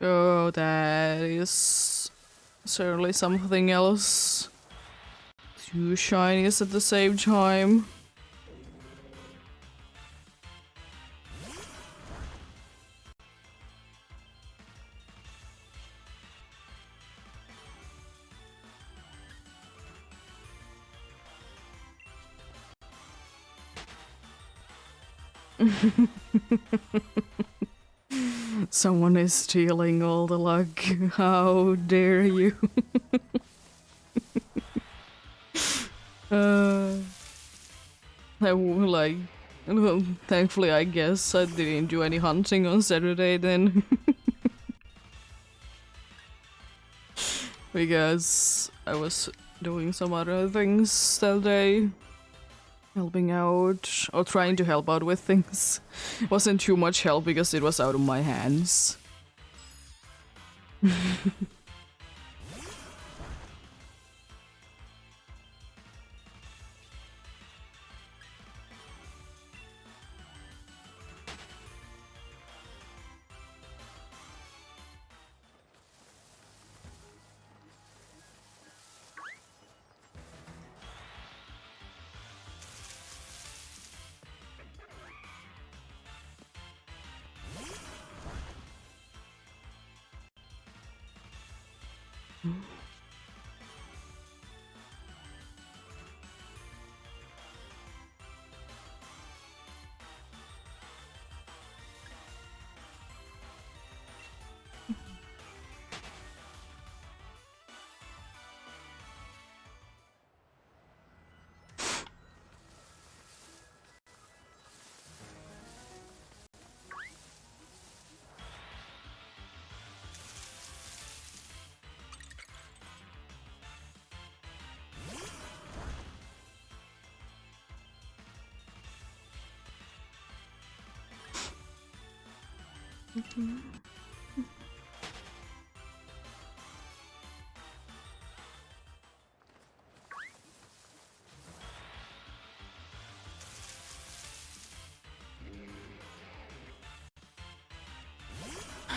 Oh, that is certainly something else. Two shinies at the same time. Someone is stealing all the luck. How dare you? uh, like, well, thankfully, I guess I didn't do any hunting on Saturday then. Because I was doing some other things that day. Helping out, or trying to help out with things. Wasn't too much help because it was out of my hands.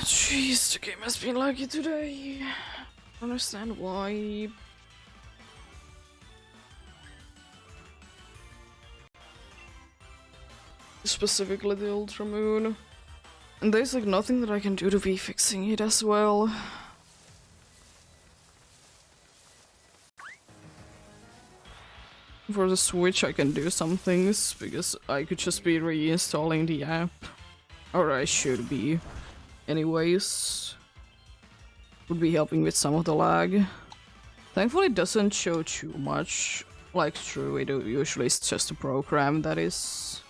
Jeez, the game has been lucky today. I understand why. Specifically the Ultra Moon. And there's like nothing that I can do to be fixing it as well. For the Switch I can do some things, because I could just be reinstalling the app. Or I should be. Anyways. Would be helping with some of the lag. Thankfully it doesn't show too much. Like true, it usually is just a program that is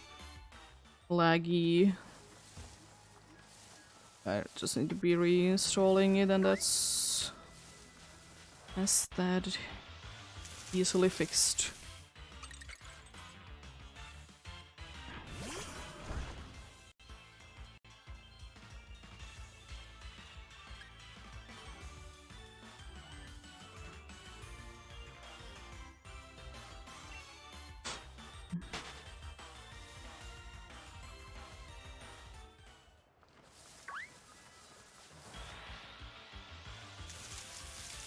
laggy. I just need to be reinstalling it, and that's that easily fixed.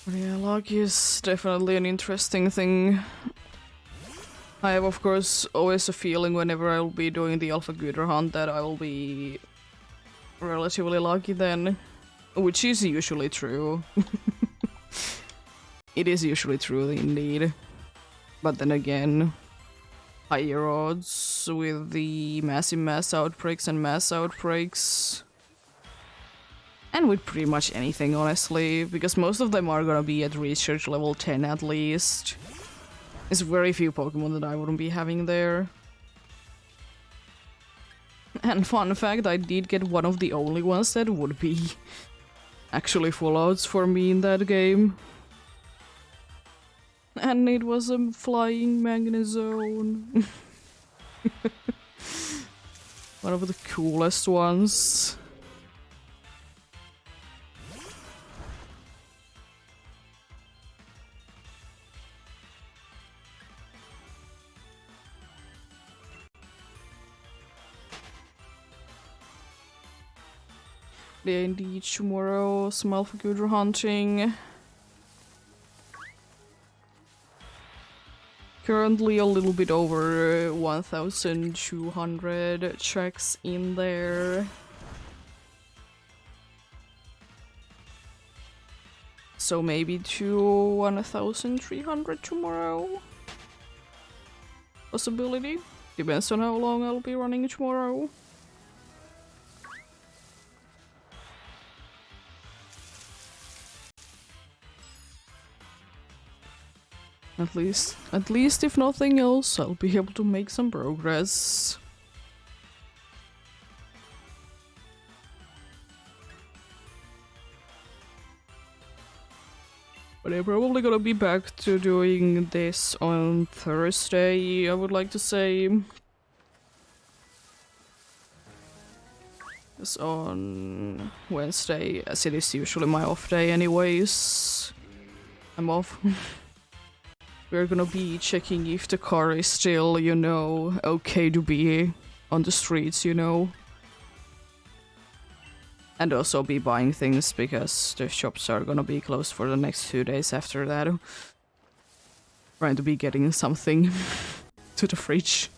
But yeah, luck is definitely an interesting thing. I have, of course, always a feeling whenever I will be doing the Alpha Gooder hunt that I will be relatively lucky then. Which is usually true. It is usually true, indeed. But then again, higher odds with the massive mass outbreaks and mass outbreaks. And with pretty much anything, honestly, because most of them are gonna be at research level 10 at least. There's very few Pokemon that I wouldn't be having there. And fun fact, I did get one of the only ones that would be actually full outs for me in that game. And it was a flying Magnezone. One of the coolest ones. Yeah, indeed, tomorrow some Alpha Gooder hunting. Currently a little bit over 1,200 checks in there. So maybe to 1,300 tomorrow. Possibility. Depends on how long I'll be running tomorrow. At least if nothing else, I'll be able to make some progress. But I'm probably gonna be back to doing this on Thursday, I would like to say. It's on Wednesday, as it is usually my off day anyways. I'm off. We're gonna be checking if the car is still, you know, okay to be on the streets, you know. And also be buying things because the shops are gonna be closed for the next 2 days after that. Trying to be getting something to the fridge.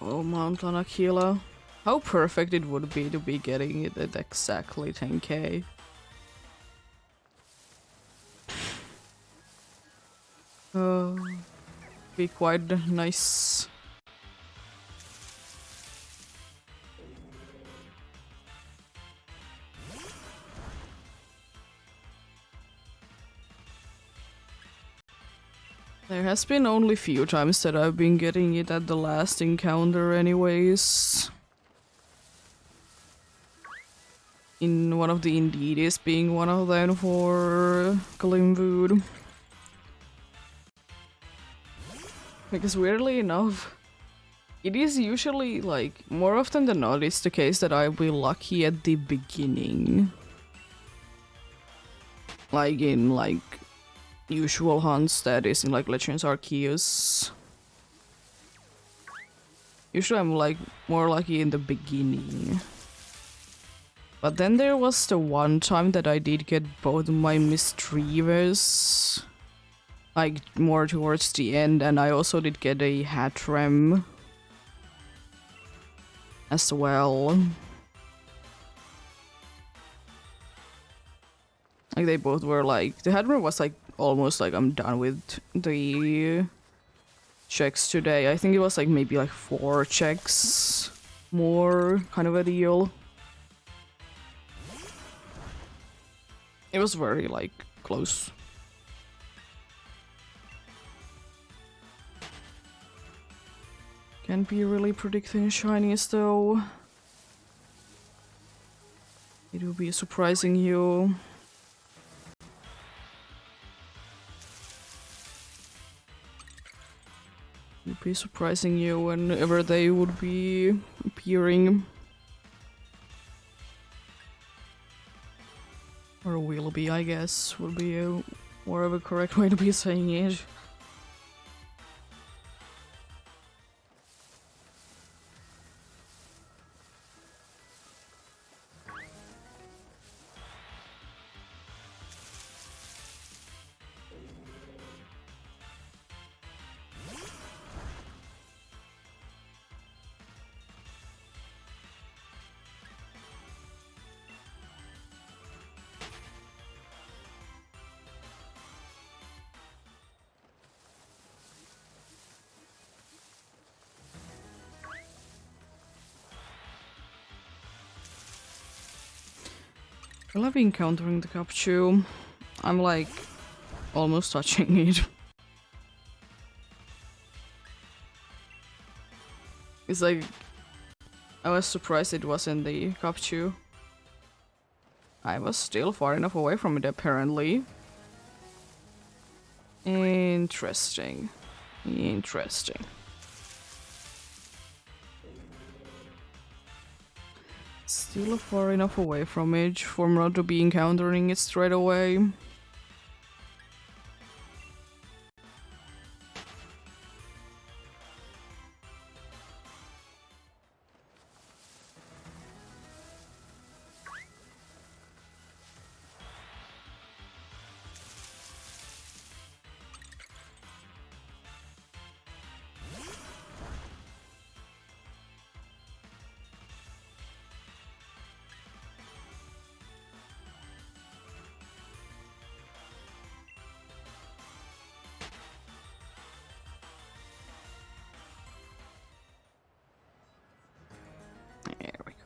Oh, Mount Lanakila. How perfect it would be to be getting it at exactly 10k. Be quite nice. There has been only few times that I've been getting it at the last encounter anyways. In one of the Indeedis being one of them for Glimwood. Because weirdly enough, it is usually, like, more often than not, it's the case that I'll be lucky at the beginning. Like in, like, usual hunts that is in, like, Legends Arceus. Usually I'm, like, more lucky in the beginning. But then there was the one time that I did get both my Misdreavers, like, more towards the end, and I also did get a Hattrem as well. Like, they both were like, the Hattrem was like almost like I'm done with the checks today. I think it was like maybe like 4 checks more, kind of a deal. It was very like close. Can't be really predicting shinies though. It will be surprising you. It would be surprising you whenever they would be appearing. Or will be, I guess, would be a more of a correct way to be saying it. I love encountering the Capchu. I'm like almost touching it. It's like I was surprised it wasn't the Capchu. I was still far enough away from it apparently. Interesting. Interesting. Still far enough away from it for me not to be encountering it straight away. There we go.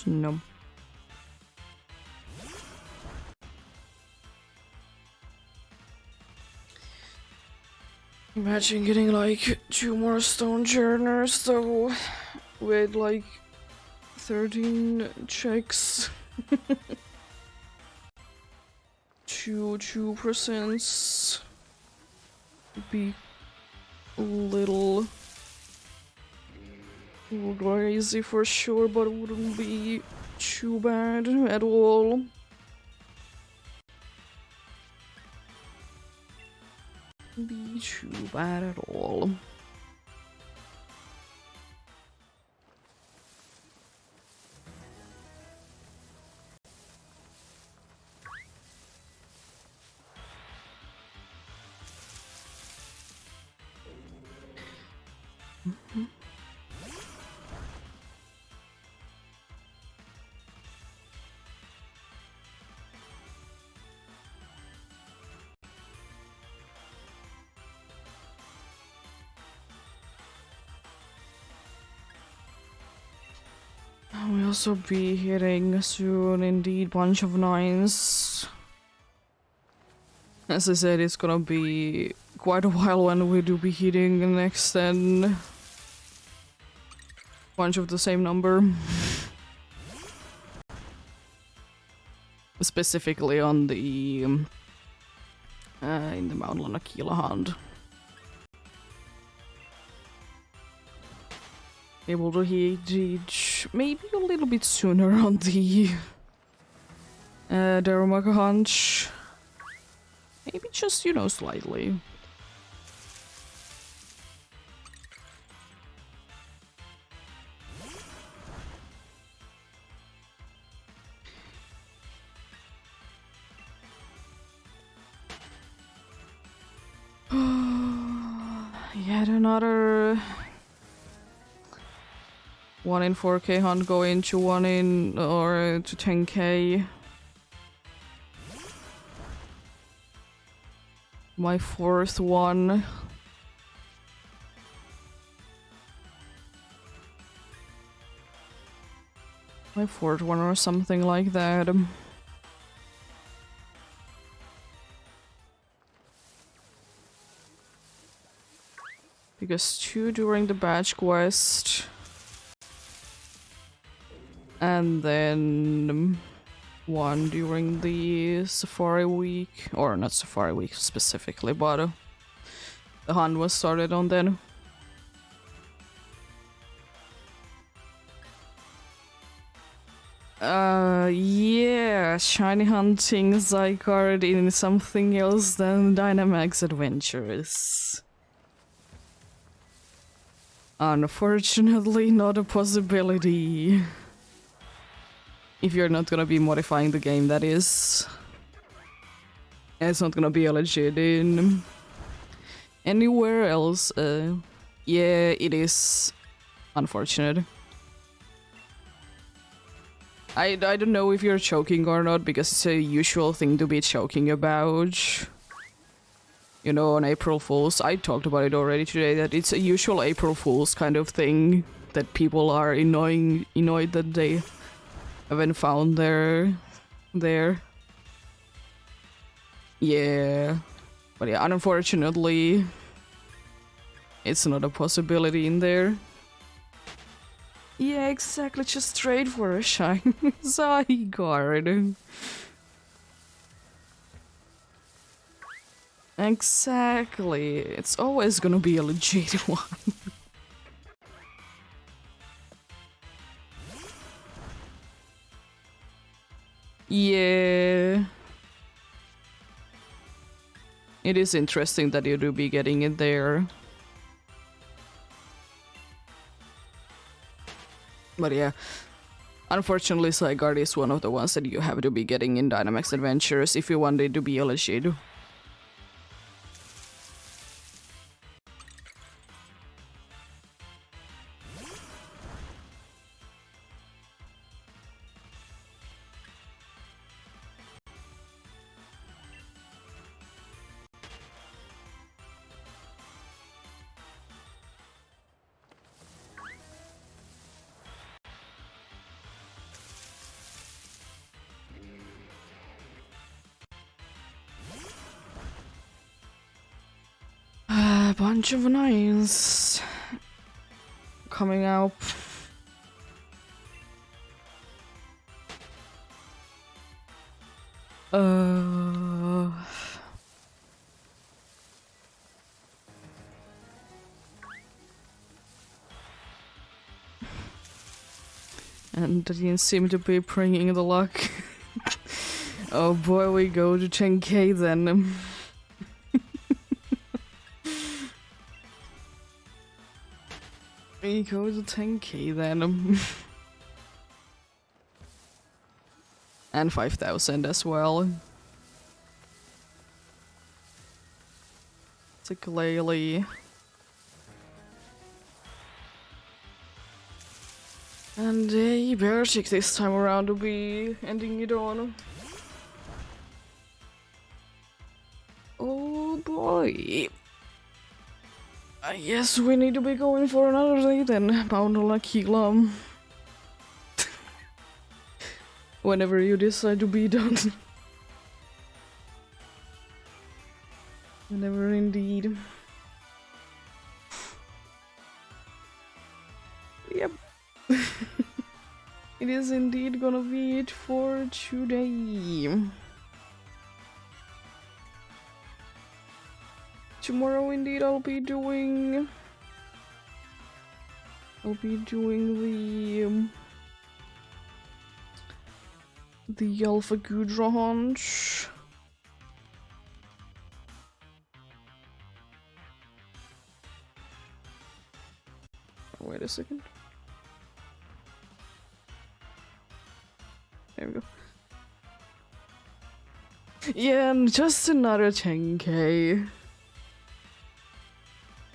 No. Imagine getting like 2 more stone journers though, with like 13 checks. 2% would be a little crazy for sure, but it wouldn't be too bad at all. Be too bad at all. We'll also be hitting soon, indeed, bunch of 9s. As I said, it's gonna be quite a while when we do be hitting the next 10. Bunch of the same number. Specifically on the in the Mount Lanakila hunt. Able to hit maybe a little bit sooner on the Darumaka hunt. Maybe just, you know, slightly. Yet another 1 in 4K hunt going to 1 in or to 10K. My 4th one. My 4th one or something like that. Because 2 during the badge quest. And then 1 during the Safari Week. Or not Safari Week specifically, but the hunt was started on then. Yeah, shiny hunting Zygarde in something else than Dynamax Adventures. Unfortunately, not a possibility. If you're not gonna be modifying the game, that is. It's not gonna be legit in anywhere else. Yeah, it is unfortunate. I don't know if you're choking or not, because it's a usual thing to be choking about. You know, on April Fools. I talked about it already today, that it's a usual April Fools kind of thing. That people are annoyed that they haven't found there. Yeah. But yeah, unfortunately, it's not a possibility in there. Yeah, exactly, just trade for a shiny Zygarde. Exactly, it's always gonna be a legit one. Yeah. It is interesting that you do be getting it there. But yeah, unfortunately Zygarde is one of the ones that you have to be getting in Dynamax Adventures if you want it to be a legit. A bunch of 9s coming up. And that didn't seem to be bringing the luck. Oh boy, we go to 10K then. We go to 10K then. And 5,000 as well. It's a Glalie. And a Bearchick this time around will be ending it on. Oh boy. I guess we need to be going for another day then, Mount Lanakila. Whenever you decide to be done. Whenever indeed. Yep. It is indeed gonna be it for today. tomorrow indeed I'll be doing the Alpha Gudra hunch. Oh, wait a second. There we go. Yeah, and just another 10k.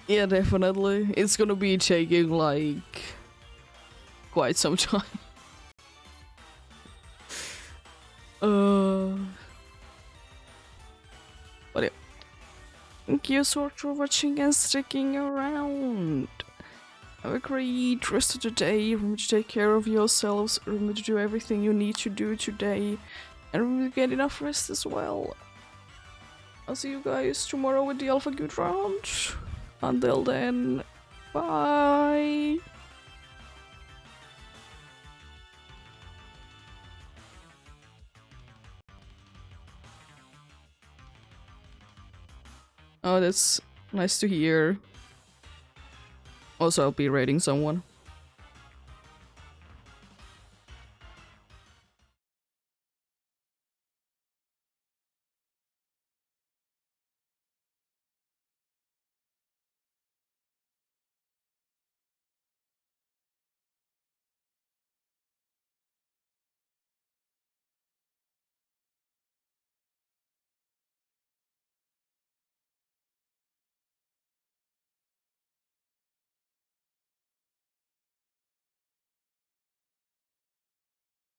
Yeah, definitely. It's gonna be taking like quite some time. But yeah. Thank you so much for watching and sticking around. Have a great rest of the day. Remember to take care of yourselves. Remember to do everything you need to do today. And remember to get enough rest as well. I'll see you guys tomorrow with the Alpha Good round. Until then, bye! Oh, that's nice to hear. Also, I'll be raiding someone.